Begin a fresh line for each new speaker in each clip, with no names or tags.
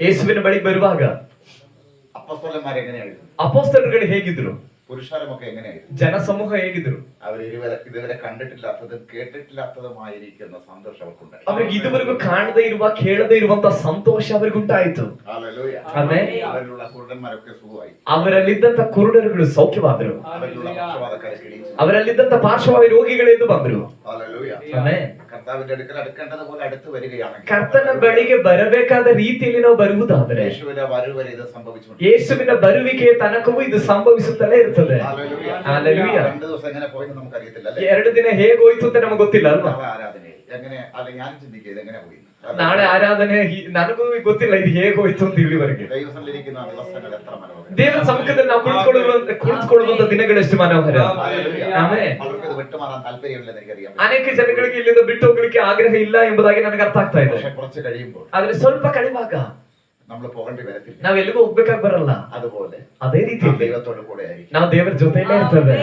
ಯೇಸುವಿನ ಬಳಿ ಬರುವಾಗ
ಅಪೊಸ್ತಲರು ಎങ്ങനെയായിരുന്നു?
ಅಪೊಸ್ತಲರುಗಳು ಹೇಗಿದ್ರು?
പുരുഷാരമൊക്കെ എങ്ങനെയായിരുന്നു?
ಜನಸಮೂಹ ಹೇಗಿದ್ರು?
അവർ ഇതുവരെ കണ്ടിട്ടില്ലാത്തതും കേട്ടിട്ടില്ലാത്തതുമായിരിക്കുന്ന സന്തോഷം അവർക്കുണ്ടായി.
ಅವರಿಗೆ ಇದುವರೆಗೂ ಕಾಣದೇ ಇರುವ ಕೇಳದೇ ಇರುವಂತ ಸಂತೋಷ ಅವರಿಗುಂಟಾಯಿತು.
ഹല്ലേലൂയ.
ಆಮೆನ್.
അവരിലുള്ള കുരുടന്മാരൊക്കെ സുഖമായി.
ಅವರಲ್ಲಿದ್ದಂತ ಕುರುಡರುಗಳು ಸೌಖ್ಯವಾದರು.
അവരിലുള്ള പക്ഷവാതക്കാരെ കിടീച്ചു.
ಅವರಲ್ಲಿದ್ದಂತ ಪಾರ್ಶ್ವವಾಯು ರೋಗಿಗಳೆಂದು ಬಂದರು.
ഹല്ലേലൂയ.
ಆಮೆನ್.
കർത്താവിന്റെ അടുക്കൽ അടുക്കേണ്ടതുപോലെ അടുത്ത് വരികയാണെങ്കിൽ,
ಕರ್ತನ ಬಳಿಗೆ ಬರಬೇಕಾದ ರೀತಿಯಲ್ಲಿ ನಾವು ಬರುವುದಾದರೆ,
യേശുവിന്റെ വരവരെ ഇത് സംഭവിച്ചുകൊണ്ടിരിക്കും.
ಯೇಸುವಿನ ಬರುವಿಕೆಯ ತನಕವೂ ಇದು ಸಂಭವಿಸುತ್ತಲೇ ಇರುತ್ತದೆ.
ഹല്ലേലൂയ.
ഹല്ലേലൂയ.
2 ദിവസം എങ്ങനെ പോയെന്ന് നമുക്കറിയത്തില്ല അല്ലേ?
2 ದಿನ ಹೇಗೋಯ್ತು ಅಂತ ನಮಗೆ ಗೊತ್ತಿಲ್ಲ ಅಲ್ವಾ?
നാളെ ആരാധന എങ്ങനെ, അല്ല ഞാൻ ചിന്തിക്കുക ഇതെങ്ങനെ പോയി.
ನಾಳೆ ಆರಾಧನೆ ನನಗೂ ಗೊತ್ತಿಲ್ಲ ಇದು ಹೇಗೋಯ್ತು ಅಂತ ಇಲ್ಲಿವರೆಗೆ.
ദൈവസന്നിധിയിരിക്കുന്ന ആ ദിവസങ്ങൾ എത്ര മനോഹരം.
ದೇವರ ಸಮ್ಮುಖದಲ್ಲಿ ನಾವು ಕುಳಿತುಕೊಳ್ಳುವಂತ ದಿನಗಳೆಷ್ಟು ಮನೋಹರ. ಆಮೆನ್.
അവർക്ക് ഇത് വിട്ടുമാറാൻ താല്പര്യമില്ലെന്ന് എനിക്കറിയാം.
ಅನೇಕ ಜನಗಳಿಗೆ ಇಲ್ಲಿಂದ ಬಿಟ್ಟು ಹೋಗ್ಲಿಕ್ಕೆ ಆಗ್ರಹ ಇಲ್ಲ ಎಂಬುದಾಗಿ ನನಗೆ ಅರ್ಥ ಆಗ್ತಾ ಇದೆ.
പക്ഷെ കുറച്ച് കഴിയുമ്പോൾ
ಆದ್ರೆ ಸ್ವಲ್ಪ ಕಡಿವಾಗ
നമ്മൾ പോകേണ്ടി വരത്തില്ല.
ನಾವ್ ಎಲ್ಲಿಗೂ ಹೋಗ್ಬೇಕಾಗಿ ಬರಲ್ಲ.
അതുപോലെ
ಅದೇ ರೀತಿ
ദൈവത്തോട് കൂടെ ആയിരിക്കും.
ನಾವು ದೇವರ ಜೊತೆಯಲ್ಲೇ ಇರ್ತೇವೆ.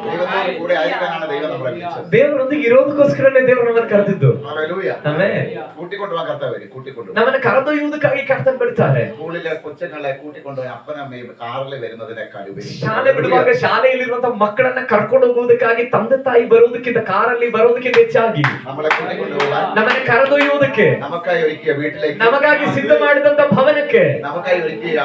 ദൈവത്തോട് കൂടെ ആയിരിക്കാനാണ് ദൈവം നമ്മളെ വിളിച്ചത്.
ದೇವರೊಂದಿಗೆ ಇರೋದಕ್ಕೋಸ್ಕರನೇ ದೇವರು ನಮ್ಮನ್ನು ಕರೆದಿದ್ದು.
ഹല്ലേലൂയ.
ಆಮೆನ್.
കൂട്ടിക്കൊണ്ടുപോകാൻ കർത്താവ് കൂട്ടിക്കൊണ്ടുപോകും.
ನಮ್ಮನ್ನು ಕರೆದೊಯ್ಯುವುದಕ್ಕಾಗಿ ಕರ್ತನ ಬಿಡ್ತಾರೆ.
സ്കൂളിലെ കൊച്ചുങ്ങളെ കൂട്ടിക്കൊണ്ടുപോയി അപ്പനമ്മയും കാറിൽ വരുന്നതിനേക്കാൾ ഉപരി
ಶಾಲೆ ಬಿಡುವಾಗ ಶಾಲೆಯಲ್ಲಿರುವಂತಹ ಮಕ್ಕಳನ್ನ ಕರ್ಕೊಂಡು ಹೋಗುವುದಕ್ಕಾಗಿ ತಂದೆ ತಾಯಿ ಬರುವುದಕ್ಕಿಂತ ಕಾರಲ್ಲಿ ಬರೋದಕ್ಕಿಂತ ಹೆಚ್ಚಾಗಿ
നമ്മളെ കൂട്ടിക്കൊണ്ടുപോകാൻ,
ನಮ್ಮನ್ನು ಕರೆದೊಯ್ಯುವುದಕ್ಕೆ,
നമുക്കായി ഒരുക്കിയ വീട്ടിലേക്ക്,
ನಮಗಾಗಿ ಸಿದ್ಧ ಮಾಡಿದಂತ ಭವನಕ್ಕೆ,
നമുക്കായി ഒരുക്കിയ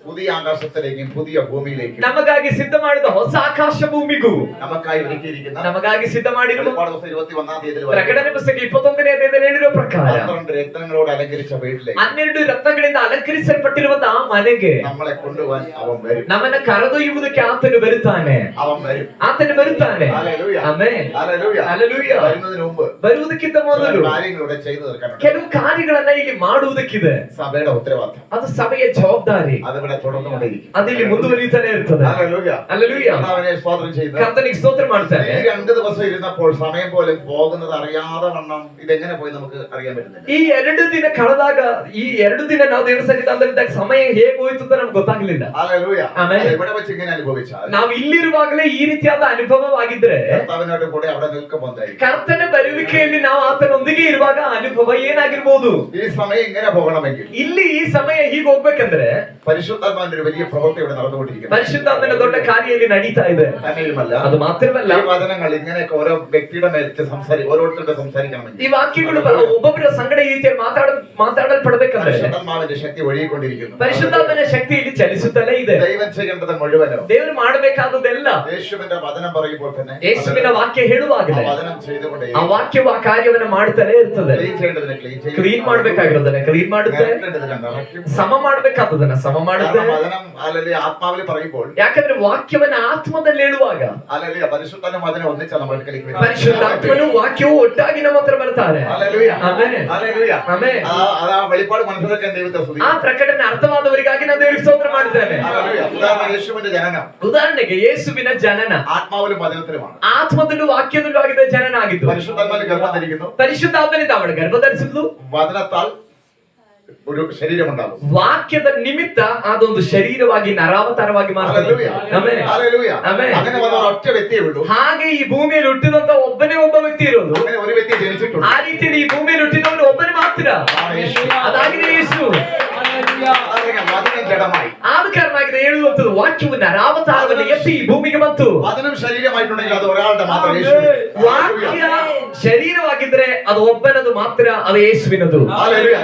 പുതിയ ആകാശത്തിലേക്കും പുതിയ ഭൂമിയിലേക്കും,
ನಮಗಾಗಿ ಸಿದ್ಧ ಮಾಡಿದ ಹೊಸ ಆಕಾಶ ಭೂಮಿಗೂ,
നമുക്കായി ഒരുക്കിയിരിക്കുന്ന,
ನಮಗಾಗಿ ಸಿದ್ಧ ಮಾಡಿರುವ
വെളിപ്പാട് ദിവസം 21-ാം തീയതിയിൽ
ಪ್ರಕಟಣೆ ಪುಸ್ತಕ 21ನೇ ಅಧ್ಯಾಯದಲ್ಲಿ ಹೇಳಿರುವ ಪ್ರಕಾರ
12 രത്നങ്ങളോട് അലങ്കരിച്ച വീട്ടിലേക്ക്
12 ರತ್ನಗಳಿಂದ ಅಲಂಕರಿಸಲ್ಪಟ್ಟಿರುವಂತಹ ಆ ಮನೆಗೆ
നമ്മളെ കൊണ്ടുപോകാൻ അവൻ വരും.
ನಮ್ಮನ್ನ ಕರೆದೊಯ್ಯುವುದಕ್ಕೆ ಆತನು ಬರುತ್ತಾನೆ.
അവൻ വരും.
ಆತನು ಬರುತ್ತಾನೆ.
ഹല്ലേലൂയ.
ಆಮೆನ್.
ഹല്ലേലൂയ.
ಹಲ್ಲೆಲೂಯ.
വരുന്നതിന് മുമ്പ്
ಬರುವುದಕ್ಕಿಂತ ಮೊದಲು
കാര്യങ്ങളിലൂടെ ചെയ്തു തീർക്കാനുണ്ട്.
ಕೆಲವು ಕಾರ್ಯಗಳನ್ನ ಇಲ್ಲಿ ಮಾಡುವುದಕ್ಕಿದೆ.
സഭയുടെ ഉത്തരവാദിത്തം
ಅದು ಸಭೆಯ ಜವಾಬ್ದಾರಿ.
അതിവിടെ തുടർന്നുകൊണ്ടിരിക്കും.
ಅದಿಲ್ಲಿ ಮುಂದುವರಿಯುತ್ತಾನೆ ಇರ್ತದೆ.
ഹല്ലേലൂയ.
ಹಲ್ಲೆಲೂಯ.
കർത്താവിനെ സ്തോത്രം ചെയ്തു.
ಕರ್ತನಿಗೆ ಸ್ತೋತ್ರ ಮಾಡ್ತಾನೆ.
ഈ 2 ദിവസം ഇരുന്നപ്പോൾ സമയം പോലും പോകുന്നത് അറിയാതെ വണ്ണം ഇതെങ്ങനെ പോയി നമുക്ക് അറിയാൻ പറ്റുന്നില്ല.
ಈ 2 ದಿನ ಕಳೆದಾಗ, ಈ 2 ದಿನ ನಾವು ದೇವರ ಸನ್ನಿಧಾನದಲ್ಲಿದ್ದಾಗ ಸಮಯ ಹೇಗೆ ಹೋಯ್ತು ಅಂತ ನಮ್ಗೆ ಗೊತ್ತಾಗ್ಲಿಲ್ಲ.
ഹല്ലേലൂയ.
ಆಮೆನ್.
ഇവിടെ വെച്ച് ഇങ്ങനെ അനുഭവിച്ചാൽ,
ನಾವು ಇಲ್ಲಿರುವಾಗಲೇ ಈ ರೀತಿಯಾದ ಅನುಭವವಾಗಿದ್ರೆ,
കർത്താവിനോട് കൂടെ അവിടെ നിൽക്കുമ്പോഴായിരിക്കും.
ಕರ್ತನ ಬರುವಿಕೆಯಲ್ಲಿ ನಾವು ಆತನೊಂದಿಗೆ ಇರುವಾಗ ಅನುಭವ ಏನಾಗಿರ್ಬೋದು?
ഈ സമയം ഇങ്ങനെ പോകണമെങ്കിൽ
ಇಲ್ಲಿ ಈ ಸಮಯ ಹೀಗೆ ಹೋಗ್ಬೇಕಂದ್ರೆ
പരിശുദ്ധാത്മാവിന്റെ ഒരു വലിയ പ്രവൃത്തി ഇവിടെ നടന്നുകൊണ്ടിരിക്കുന്നു.
ಪರಿಶುದ್ಧಾತ್ಮನ ದೊಡ್ಡ ಕಾರ್ಯ ಇಲ್ಲಿ ನಡೀತಾ ಇದೆ.
തന്നെയുമല്ല,
ಅದು ಮಾತ್ರವಲ್ಲ,
ഈ വചനങ്ങൾ ഇങ്ങനെയൊക്കെ ഓരോ വ്യക്തിയുടെ മേലിട്ട് ഓരോരുത്തരുടെ സംസാരിക്കണമെങ്കിൽ
ಈ ವಾಕ್ಯಗಳು ಒಬ್ಬೊಬ್ಬರ ಸಂಗಡ ಈ ರೀತಿಯಲ್ಲಿ ಮಾತಾಡಲ್ಪಡಬೇಕಂದ್ರೆ
പരിശുദ്ധാത്മാവിന്റെ ശക്തി ഒഴുകിക്കൊണ്ടിരിക്കുന്നു.
ಪರಿಶುದ್ಧಾತ್ಮನ ಶಕ್ತಿ ಇಲ್ಲಿ ಚಲಿಸುತ್ತಲೇ ಇದೆ.
ദൈവം ചെയ്യേണ്ടത് മുഴുവനോ
ದೇವರು ಮಾಡಬೇಕಾದದೆಲ್ಲ
യേശുവിന്റെ വചനം പറയുമ്പോൾ തന്നെ
ಯೇಸುವಿನ ವಾಕ್ಯ ಹೇಳುವಾಗಲೇ
വചനം ചെയ്തുകൊണ്ടേ
ಆ ವಾಕ್ಯವು ಆ ಕಾರ್ಯವನ್ನು ಮಾಡುತ್ತಲೇ ಇರ್ತದೆ. ಕ್ಲೀನ್ ಮಾಡ್ಬೇಕಾಗಿರೋದನ್ನ ಕ್ಲೀನ್ ಮಾಡುತ್ತೆ, ಸಮ ಮಾಡ್ಬೇಕಾದದನ್ನ ಸಮ ಮಾಡುತ್ತೆ.
വചനം അല്ലെങ്കിൽ ആത്മാവിൽ പറയുമ്പോൾ,
ಯಾಕಂದ್ರೆ ವಾಕ್ಯವನ್ನ ಆತ್ಮದಲ್ಲಿ ಹೇಳುವಾಗ
അല്ലെങ്കിൽ പരിശുദ്ധാത്മാവും വചനം ഒന്നിച്ചാണ് നമ്മുടെ അടുക്കലേക്ക് വരുന്നത്.
ಪರಿಶುದ್ಧಾತ್ಮನು ವಾಕ್ಯವು ಒಟ್ಟಾಗಿ ನಮ್ಮ ಹತ್ರ ಬರ್ತಾರೆ.
ഹല്ലേലൂയ.
ಆಮೆನ್.
ഹല്ലേലൂയ.
ಆಮೆನ್.
ആ വെളിപ്പാട് മനസ്സിലാക്കാൻ ദൈവത്തെ സ്തുതിക്കുന്നു.
ಆ ಪ್ರಕಟಣೆ ಅರ್ಥವಾದವರಿಗಾಗಿ ನಾನು ದೇವರಿಗೆ ಸ್ತೋತ್ರ ಮಾಡ್ತೇನೆ.
ഹല്ലേലൂയ. ഉദാഹരണം യേശുവിന്റെ ജനനം
ಉದಾಹರಣೆಗೆ ಯೇಸುವಿನ ಜನನ
ആത്മാവിലും വചനത്തിലുമാണ്.
ಆತ್ಮದಲ್ಲೂ ವಾಕ್ಯದಲ್ಲೂ ಆಗಿದ್ದ ಜನನ ಆಗಿದ್ದು.
പരിശുദ്ധാത്മാവിൽ ഗർഭം ധരിക്കുന്നു.
ಪರಿಶುದ್ಧಾತ್ಮನಿಂದ ಅವಳು ಗರ್ಭ ಧರಿಸಿದ್ಲು.
വചനത്താൽ ഒരു ശരീരമുണ്ടാകും.
ವಾಕ್ಯದ ನಿಮಿತ್ತ ಅದೊಂದು ಶರೀರವಾಗಿ ನರಾವತಾರವಾಗಿ ಮಾರ್ಪಟ್ಟಿದೆ. ಆಮೆನ್.
ഹല്ലേലൂയ.
ಆಮೆನ್.
അങ്ങനെ വന്ന ഒറ്റ വ്യക്തിയേ ഉള്ളൂ.
ಹಾಗೆ ಈ ಭೂಮಿಯಲ್ಲಿ ಹುಟ್ಟಿದಂತ ಒಬ್ಬನೇ ಒಬ್ಬ ವ್ಯಕ್ತಿ ಇರೋದು.
അങ്ങനെ ഒരു വ്യക്തി ജനിച്ചിട്ടുണ്ട്.
ಆ ರೀತಿಯಲ್ಲಿ ಈ ಭೂಮಿಯಲ್ಲಿ ಹುಟ್ಟಿದವನು ಒಬ್ಬನೇ ಮಾತ್ರ. ಅದಾಗಿದೆ ಯೇಸು.
വചനം ജഡമായി.
ಆದ ಕಾರಣವಾಗಿದೆ ಹೇಳುವಂತದ್ದು ವಾಕ್ಯವು ನರಾವತಾರವನ್ನು ಎತ್ತಿ ಈ ಭೂಮಿಗೆ ಬಂತು.
വചനം ശരീരമായിട്ടുണ്ടെങ്കിൽ അത് ഒരാളുടെ മാത്രം, യേശുവിന്റെ.
ವಾಕ್ಯ ಶರೀರವಾಗಿದ್ರೆ ಅದು ಒಬ್ಬನದು ಮಾತ್ರ, ಅದು ಯೇಸುವಿನದು.
ഹല്ലേലൂയ.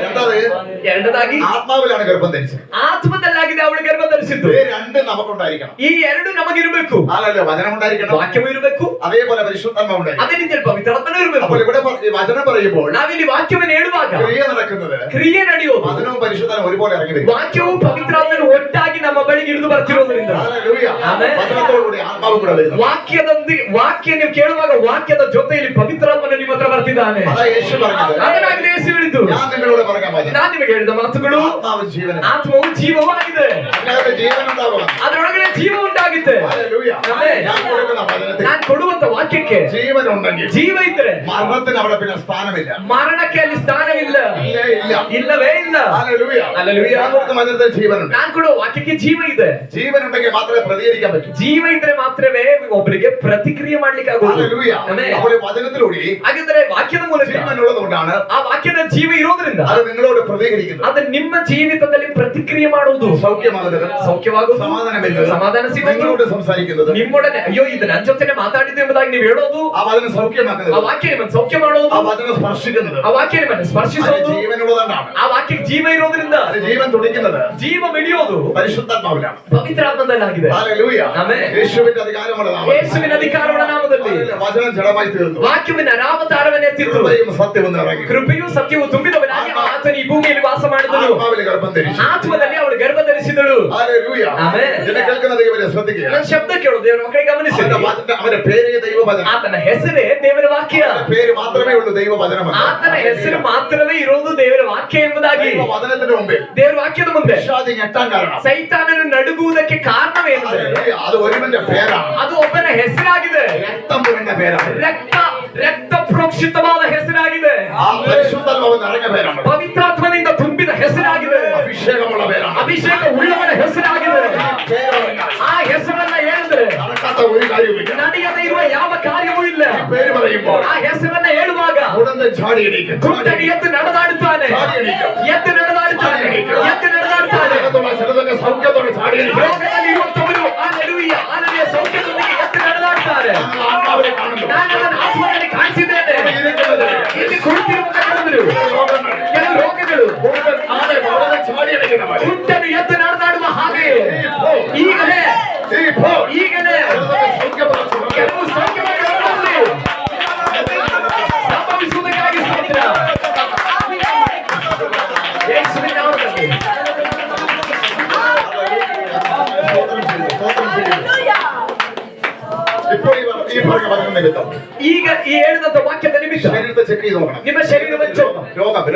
ಎರಡದಾಗಿ
ആത്മാവിലാണ് ഗർഭം ധരിച്ചത്.
ಆತ್ಮದಲ್ಲಾಗಿದೆ ಅವಳು ಗರ್ಭ ಧರಿಸಿದ್ದು.
ഈ രണ്ട് നമുക്കുണ്ടായിരിക്കണം.
ಈ ಎರಡು ನಮಗಿರಬೇಕು.
ഹല്ലേലൂയ. വചനം ഉണ്ടായിരിക്കണം,
ವಾಕ್ಯವೂ ಇರಬೇಕು,
അതേപോലെ പരിശുദ്ധാത്മാവ് ഉണ്ടായിരിക്കണം.
ಅದೇ ರೀತಿಯಲ್ಲಿ ಪವಿತ್ರಾತ್ಮನೂ ಇರಬೇಕು.
അപ്പോൾ ഇവിടെ വചനം പറയുമ്പോൾ
ನಾವಿಲ್ಲಿ ವಾಕ್ಯವನ್ನು ಹೇಳುವಾಗ
ക്രിയ നടക്കുന്നത്,
ಕ್ರಿಯೆ ನಡೆಯೋದು
വചനവും പരിശുദ്ധാത്മാവും ഒരുപോലെ ഇറങ്ങി വരും.
ವಾಕ್ಯವು ಪವಿತ್ರಾತ್ಮನು ಒಟ್ಟಾಗಿ ನಮ್ಮ ಬಳಿಗೆ ಇಳಿದು ಬರ್ತಿರೋದ್ರಿಂದ.
ഹല്ലേലൂയ.
ಆಮೆನ್.
വചനത്തോടുകൂടി ആത്മാവ് ಕೂಡ വരുന്നു.
ವಾಕ್ಯ ನೀವು ಕೇಳುವಾಗ ವಾಕ್ಯದ ಜೊತೆಯಲ್ಲಿ ಪವಿತ್ರಾತ್ಮನು ನಿಮ್ಮ ಹತ್ರ ಬರ್ತಿದ್ದಾನೆ.
അതാ യേശു പറഞ്ഞത്.
ಅದನ್ನಾಗಿದೆ ಯೇಸು ಹೇಳಿದ್ದು.
ഞാൻ നിങ്ങളോട് പറയാൻ വചനം.
ನಾನು ನಿಮಗೆ ಹೇಳಿದ ಮಾತುಗಳು
ആത്മാവും ജീവനും.
ಆತ್ಮವು ಜೀವವಾಗಿದೆ.
അതിനകത്ത് ജീവൻ ഉണ്ടാവണം.
ಅದರೊಳಗಡೆ ಜೀವ ಉಂಟಾಗುತ್ತೆ.
ഹല്ലേലൂയ.
ಆಮೆನ್.
ഞാൻ കൊടുക്കുന്ന വചനത്തിൽ
ನಾನು ಕೊಡುವ ಹೇಳುವಂತ ವಾಕ್ಯಕ್ಕೆ
ജീവനുണ്ടെങ്കിൽ
ಜೀವ ಇದ್ರೆ
മരണത്തിന് അവിടെ പിന്നെ സ്ഥാനമില്ല.
ಮರಣಕ್ಕೆ ಅಲ್ಲಿ ಸ್ಥಾನವಿಲ್ಲ,
ഇല്ലേ ഇല്ല.
ಇಲ್ಲವೇ ಇಲ್ಲ.
ഹല്ലേലൂയ.
ഹല്ലേലൂയ.
ഞങ്ങൾക്ക് മനുഷ്യരുടെ ജീവനുണ്ട്.
ನಾನ್ ಕೂಡ ವಾಕ್ಯಕ್ಕೆ ಜೀವ ಇದೆ.
ജീവനുണ്ടെങ്കിൽ മാത്രമേ പ്രതികരിക്കാൻ പറ്റൂ.
ಜೀವ ಇದ್ರೆ ಮಾತ್ರವೇ ಒಬ್ಬರಿಗೆ ಪ್ರತಿಕ್ರಿಯೆ ಮಾಡ್ಲಿಕ್ಕೆ ಆಗೋದು.
ഹല്ലേലൂയ. അപ്പോൾ വചനത്തിലൂടെ
ಹಾಗಿದ್ರೆ ವಾಕ್ಯದ ಮೂಲಕ
ജീവനുള്ളതുകൊണ്ടാണ്
ಆ ವಾಕ್ಯದ ಜೀವ ಇರೋದ್ರಿಂದ
അത് നിങ്ങളോട് പ്രതികരിക്കുന്നത്.
ಅದು ನಿಮ್ಮ ಜೀವಿತದಲ್ಲಿ ಪ್ರತಿಕ್ರಿಯೆ ಮಾಡುವುದು,
സൗഖ്യമാകുന്നത്,
ಸೌಖ್ಯವಾಗುವುದು,
സമാധാനമില്ല,
ಸಮಾಧಾನ ಸಿಗೋದು,
നിങ്ങളോട് സംസാരിക്കുന്നത്,
ನಿಮ್ಮೊಡನೆ ಅಯ್ಯೋ ಇದು ನನ್ನ ಜೊತೆನೆ ಮಾತಾಡಿದ್ದು ಎಂಬುದಾಗಿ ನೀವು ಹೇಳೋದು,
ആ വചനം സൗഖ്യമാക്കുന്നത്,
ಆ ವಾಕ್ಯ ನಿಮ್ಮನ್ನು ಸೌಖ್ಯ ಮಾಡೋದು,
ആ വചനം സ്പർശിക്കുന്നത്,
ಆ ವಾಕ್ಯ ನಿಮ್ಮನ್ನು ಸ್ಪರ್ಶಿಸೋದು,
ജീവനുള്ളതാണ്.
ಆ ವಾಕ್ಯಕ್ಕೆ ಜೀವ ಇರೋದ್ರಿಂದ
അത് ജീവൻ തുടിക്കുന്നത്
ಜೀವ ಮಿಡಿಯೋದು
പരിശുദ്ധാത്മാവിലാണ്.
ಪವಿತ್ರಾತ್ಮದಲ್ಲಾಗಿದೆ.
ഹല്ലേലൂയ.
ಆಮೆನ್.
യേശുവിന്റെ അധികാരമുള്ള നാമത്തിൽ
ಯೇಸುವಿನ ಅಧಿಕಾರವುಳ್ಳ ನಾಮದಲ್ಲಿ
വചനം ജഡമായി തീർന്നു.
ವಾಕ್ಯವಿನ ಅನಾವತಾರವನ್ನೇ ಎತ್ತಿತು.
കൃപയും സത്യവും നിറഞ്ഞു.
ಕೃಪೆಯೂ ಸತ್ಯವೂ ತುಂಬಿದವನಾಗಿ ಆತನು ಈ ಭೂಮಿಯಲ್ಲಿ ವಾಸ ಮಾಡಿದನು.
ആത്മാവിൽ ഗർഭം ധരിച്ചു.
ಆತ್ಮದಲ್ಲಿ ಅವಳು ಗರ್ಭ ಧರಿಸಿದಳು.
ഹല്ലേലൂയ.
ಆಮೆನ್.
ഇതിനെ കേൾക്കുന്ന ദൈവത്തെ ശ്രദ്ധിക്കുക.
ನನ್ನ ಶಬ್ದ ಕೇಳು, ದೇವರ ಮಕ್ಕಳಿಗೆ ಗಮನಿಸಿ.
അവന്റെ പേര് ദൈവവചനം.
ಆತನ ಹೆಸರೇ ದೇವರ ವಾಕ್ಯ.
പേര് മാത്രമേ ഉള്ളൂ ദൈവവചനം.
ಆತನ ಹೆಸರು ಮಾತ್ರವೇ ಇರೋದು ದೇವರ ವಾಕ್ಯ ಎಂಬುದಾಗಿ.
ദൈവവചനത്തിന്റെ മുമ്പിൽ
ದೇವರ ವಾಕ್ಯದ ಮುಂದೆ
പിശാച് ഞെട്ടാൻ കാരണം
ಸೈತಾನನು ನಡುಗುವುದಕ್ಕೆ ಕಾರಣವೇನೆಂದರೆ
അത് ഒരുവന്റെ പേരാണ്.
ಅದು ಒಬ್ಬನ ಹೆಸರಾಗಿದೆ.
രക്തം പുരണ്ട പേരാണ്.
ರಕ್ತ ಪ್ರೋಕ್ಷಿತವಾದ ಹೆಸರಾಗಿದೆ.
ആ പരിശുദ്ധാത്മാവ് നിറഞ്ഞ പേരാണ്.
ಪವಿತ್ರಾತ್ಮನಿಂದ ತುಂಬಿದ ಹೆಸರಾಗಿದೆ.
അഭിഷേകമുള്ള പേരാണ്.
ಅಭಿಷೇಕ ಉಳ್ಳವನ ಹೆಸರಾಗಿದೆ. ಆ ಹೆಸರನ್ನ ಹೇಳಿದ್ರೆ
നടക്കാത്ത ഒരു കാര്യവുമില്ല.
ನಡೆಯದೇ ಇರುವ ಯಾವ ಕಾರ್ಯವೂ ಇಲ್ಲ.
പേര് പറയുമ്പോൾ
ಆ ಹೆಸರನ್ನ ಹೇಳುವಾಗ
ഉടനെ ചാടി എണീക്കും.
ಕುಂಟನಿ ಎದ್ದು ನಡೆದಾಡುತ್ತಾನೆ, ಎದ್ದು ನಡೆದಾಡುತ್ತಾನೆ, ಎದ್ದು ನಡೆದಾಡುತ್ತಾನೆ.
ചിലതൊക്കെ സൗഖ്യത്തോടെ ചാടി എണീക്കും.
ರೋಗದಲ್ಲಿ ಇರುವಂತವರು ಹಲ್ಲೆಲೂಯಾ ಹಲ್ಲೆಲೂಯಾ ಸೌಖ್ಯದೊಂದಿಗೆ ಎದ್ದು ನಡೆದಾಡುತ್ತಾರೆ.
ആത്മാവിനെ കാണുന്നു.
ನಾನು ನನ್ನ ಆತ್ಮದಲ್ಲಿ ಕಾಣಿಸಿದ್ದೇನೆ. ಇಲ್ಲಿ ಕುಳಿತಿರುವ ಕೆಲವರು ಕೆಲವು ರೋಗಗಳು
ചാടി എണീക്കുന്നവർ
ಕುಂಟನು ಎದ್ದು ನಡೆದಾಡುವ ಹಾಗೆ ಈಗಲೇ ಕೆಲವು ಸೌಖ್ಯವಾಗಿ ಸಂಭವಿಸುವುದಕ್ಕಾಗಿ ಸ್ತೋತ್ರ. ಯೇಸುವಿನ ನಾಮದಲ್ಲಿ
ഇപ്പോൾ ഈ പറഞ്ഞ വചനം നിമിത്തം
ಈಗ ಈ ಹೇಳಿದಂತ ವಾಕ್ಯದ ನಿಮಿತ್ತ
ശരീരത്തെ ചെക്ക് ചെയ്ത് നോക്കണം.
ನಿಮ್ಮ ಶರೀರವನ್ನು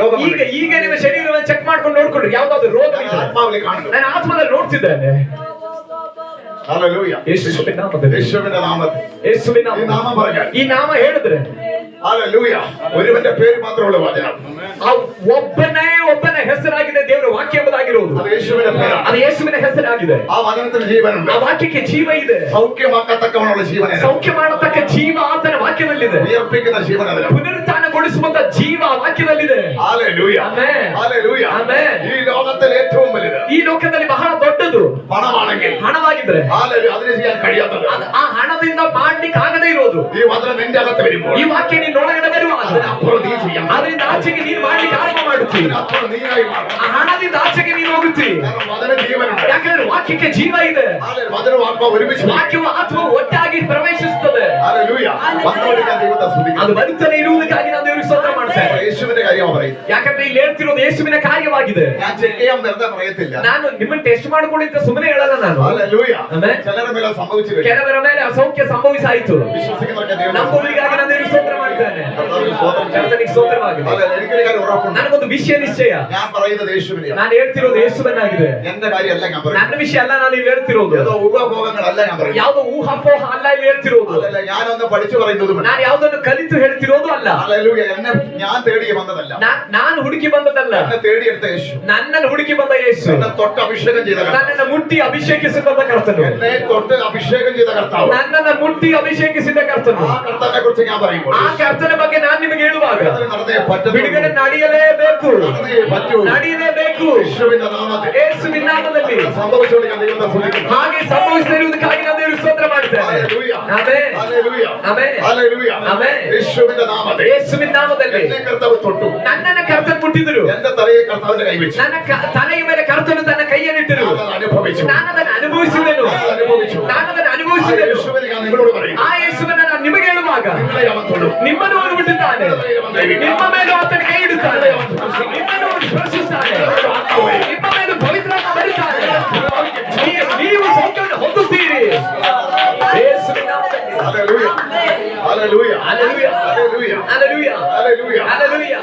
രോഗം
ಈಗ ನಿಮ್ಮ ಶರೀರವನ್ನು ಚೆಕ್ ಮಾಡ್ಕೊಂಡು ನೋಡ್ಕೊಂಡ್ರಿ ಯಾವ್ದಾದ್ರು ರೋಗ ಇದ್ರೆ.
ആത്മാവിൽ കാണുന്നു.
ನಾನು ಆತ್ಮದಲ್ಲಿ ನೋಡ್ತಿದ್ದೇನೆ.
ഹല്ലേലൂയ.
ಯೇಸುವಿನ ನಾಮದಲ್ಲಿ
യേശുവിന്റെ നാമത്തിൽ
ಯೇಸುವಿನ
ഈ നാമം പറഞ്ഞാൽ
ಈ ನಾಮ ಹೇಳಿದ್ರೆ
ഹല്ലേലൂയ ഒരുവന്റെ പേര് മാത്രമുള്ള വചനം.
ಆ ಒಬ್ಬನ ಹೆಸರಾಗಿದೆ ದೇವರ ವಾಕ್ಯ ಎಂಬುದಾಗಿರುವುದು.
അത് യേശുവിന്റെ പേരാണ്.
ಅದು ಯೇಸುವಿನ ಹೆಸರಾಗಿದೆ.
ആ വചനത്തിന് ജീവനുണ്ട്.
ಆ ವಾಕ್ಯಕ್ಕೆ ಜೀವ ಇದೆ.
സൗഖ്യമാക്കത്തക്കവണ്ണമുള്ള ജീവൻ,
ಸೌಖ್ಯ ಮಾಡತಕ್ಕ ಜೀವ ಆತನ ವಾಕ್ಯದಲ್ಲಿದೆ.
ഉയർപ്പിക്കുന്ന ജീവൻ അതിലാണ്.
ಪುನರುತ್ಥಾನಗೊಳಿಸುವಂತ ಜೀವ ಆ ವಾಕ್ಯದಲ್ಲಿದೆ.
ഹല്ലേലൂയ.
ಆಮೆನ್.
ഹല്ലേലൂയ.
ಆಮೆನ್.
ഈ ലോകത്തിൽ ഏറ്റവും വലുത്
ಈ ಲೋಕದಲ್ಲಿ ಬಹಳ ದೊಡ್ಡದು
പണമാണെങ്കിൽ
ಹಣವಾಗಿದ್ರೆ
ഹല്ലേലൂയ അതിനെ ചെയ്യാൻ കഴിയാത്തത്
ಆ ಹಣದಿಂದ ಮಾಡ್ಲಿಕ್ಕೆ ಆಗದೇ ಇರೋದು.
ഈ വചനം നിന്റെ അകത്ത് വരുമ്പോൾ
ಈ ವಾಕ್ಯ ನೀನ್ ಒಳಗಡೆ ಬರುವಾಗ
അതിനപ്പുറം നീ ചെയ്യാം.
ಅದರಿಂದ ಆಚೆಗೆ ನೀನ್ ಮಾಡ್ಲಿಕ್ಕೆ ಆರಂಭ ಮಾಡುತ್ತಿ.
അതിനപ്പുറം നീയായി മാറും.
ಆ ಹಣದಿಂದ ಆಚೆಗೆ ನೀನು ಹೋಗುತ್ತಿ.
കാരണം വചനം ജീവനുണ്ട്.
ಯಾಕಂದ್ರೆ ವಾಕ್ಯಕ್ಕೆ ಜೀವ ಇದೆ.
ഹല്ലേലൂയ. വചനവും ആത്മാവും ഒരുമിച്ച് വരും.
ವಾಕ್ಯವು ಆತ್ಮವು ಒಟ್ಟಾಗಿ ಪ್ರವೇಶಿಸುತ್ತದೆ.
ഹല്ലേലൂയ. വന്നുകൊണ്ടിരിക്കാൻ ദൈവത്തെ സ്തുതിക്കുന്നു.
ಅದು ಬರುತ್ತಲೇ ಇರುವುದಕ್ಕಾಗಿ ನಾನು ದೇವರಿಗೆ ಸ್ತೋತ್ರ ಮಾಡ್ತೇನೆ.
യേശുവിന്റെ കാര്യമാണ് പറയുന്നത്.
ಯಾಕಂದ್ರೆ ಇಲ್ಲಿ ಹೇಳ್ತಿರೋದು ಯೇಸುವಿನ ಕಾರ್ಯವಾಗಿದೆ.
ഞാൻ ചെക്ക് ചെയ്യാൻ വെറുതെ പറയത്തില്ല.
ನಾನು ನಿಮ್ಮನ್ನು ಟೆಸ್ಟ್ ಮಾಡ್ಕೊಳ್ಳಿ ಅಂತ ಸುಮ್ಮನೆ ಹೇಳಲ್ಲ ನಾನು.
ഹല്ലേലൂയ.
ಆಮೆನ್.
ചിലരുടെ മേലെ സംഭവിച്ചു കഴിഞ്ഞു.
ಕೆಲವರ ಮೇಲೆ ಅಸೌಖ್ಯ ಸಂಭವಿಸಾಯಿತು.
വിശ്വസിക്കുന്നവർക്ക് ദൈവം
ನಂಬುವವರಿಗಾಗಿ ನಾನು ದೇವರಿಗೆ ಸ್ತೋತ್ರ ಮಾಡ್ತೇನೆ.
കർത്താവിന് സ്തോത്രം.
ಕರ್ತನಿಗೆ ಸ್ತೋತ್ರವಾಗಿದೆ.
ഹല്ലേലൂയ. എനിക്കൊരു കാര്യം ഉറപ്പുണ്ട്.
ನನಗೊಂದು ವಿಷಯ ನಿಶ್ಚಯ.
ഞാൻ പറയുന്നത് യേശുവിനെയാണ്.
ನಾನು ಹೇಳ್ತಿರೋದು ಯೇಸುವನ್ನಾಗಿದೆ.
എന്റെ കാര്യമല്ല ഞാൻ പറയുന്നത്.
ನನ್ನ ವಿಷಯ ಅಲ್ಲ ನಾನು ಇಲ್ಲಿ ಹೇಳ್ತಿರೋದು.
ഏതോ ഊഹാപോഹങ്ങളല്ല ഞാൻ പറയുന്നത്.
ಯಾವುದೋ ಊಹಾಪೋಹ ಅಲ್ಲ ಇಲ್ಲಿ ಹೇಳ್ತಿರೋದು.
അതല്ല ഞാനൊന്ന് പഠിച്ചു പറയുന്നതുമല്ല.
ನಾನು ಯಾವುದನ್ನು ಕಲಿತು ಹೇಳ್ತಿರೋದು ಅಲ್ಲ.
ഹല്ലേലൂയ. എന്നെ ഞാൻ തേടി വന്നതല്ല.
ನಾನು ಹುಡುಕಿ ಬಂದದಲ್ಲ.
എന്നെ തേടിയെടുത്ത യേശു.
ನನ್ನನ್ನು ಹುಡುಕಿ ಬಂದ ಯೇಸು.
എന്നെ തൊട്ട് അഭിഷേകം ചെയ്ത കർത്താവ്.
ನನ್ನನ್ನು ಮುಟ್ಟಿ ಅಭಿಷೇಕಿಸಿದ ಕರ್ತನು.
എന്നെ തൊട്ട് അഭിഷേകം ചെയ്ത കർത്താവ്.
ನನ್ನನ್ನು ಮುಟ್ಟಿ ಅಭಿಷೇಕಿಸಿದ ಕರ್ತನು.
ആ കർത്താവിനെ കുറിച്ച് ഞാൻ പറയുമ്പോൾ
ಆ ಕರ್ತನ ಬಗ್ಗೆ ನಾನು ನಿಮಗೆ ಹೇಳುವಾಗ
നടന്നേ പറ്റൂ.
ಬಿಡುಗಡೆ ನಡೆಯಲೇಬೇಕು.
നടന്നേ പറ്റൂ.
ನಡೆಯಲೇಬೇಕು.
യേശുവിന്റെ നാമത്തിൽ
ಯೇಸುವಿನ ನಾಮದಲ್ಲಿ
സംഭവിച്ചുകൊണ്ട് ഞാൻ ദൈവത്തെ സ്തുതിക്കുന്നു.
ಹಾಗೆ ಸಂಭವಿಸಿರುವುದಕ್ಕಾಗಿ ನಾನು ದೇವರಿಗೆ ಸ್ತೋತ್ರ ಮಾಡ್ತೇನೆ.
Hallelujah.
Amen.
Hallelujah.
Amen.
Hallelujah.
Amen.
യേശുവിന്റെ നാമത്തിൽ
ಯೇಸುವಿನ ನಾಮದಲ್ಲಿ
എന്നെ കർത്താവ് തൊട്ടു.
ನನ್ನನ್ನು ಕರ್ತನು ಮುಟ್ಟಿದರು.
എന്റെ തലയെ കർത്താവിന്റെ കൈവച്ചു.
ನನ್ನ ತಲೆಯ ಮೇಲೆ ಕರ್ತನು ತನ್ನ ಕೈಯನ್ನಿಟ್ಟರು.
ഞാൻ അനുഭവിച്ചു.
ನಾನು ಅದನ್ನು ಅನುಭವಿಸಿದೆನು. ನಾನು ಅದನ್ನು ಅನುಭವಿಸಿದೆನು.
യേശുവിനെ ഞാൻ നിങ്ങളോട് പറയുന്നു.
ಆ ಯೇಸುವನ್ನು ನಾನು ನಿಮಗೆ ಹೇಳುವಾಗ
നിങ്ങളെ അവൻ തൊടും.
ನಿಮ್ಮನ್ನು ಅವನು ಮುಟ್ಟುತ್ತಾನೆ. ನಿಮ್ಮ ಮೇಲೂ ಆತನ ಕೈ ಇಡುತ್ತಾನೆ. ನಿಮ್ಮನ್ನು ಅವನು ಸ್ಪರ್ಶಿಸುತ್ತಾನೆ. ನಿಮ್ಮ ಮೇಲೆ ಪವಿತ್ರಾತ್ಮ ಬರುತ್ತಾನೆ. ನೀವು ಸೌಖ್ಯವನ್ನು ಹೊಂದುತ್ತೀರಿ. ಯೇಸುವಿನ ನಾಮದಲ್ಲಿ
hallelujah hallelujah
hallelujah
hallelujah
hallelujah
hallelujah
hallelujah.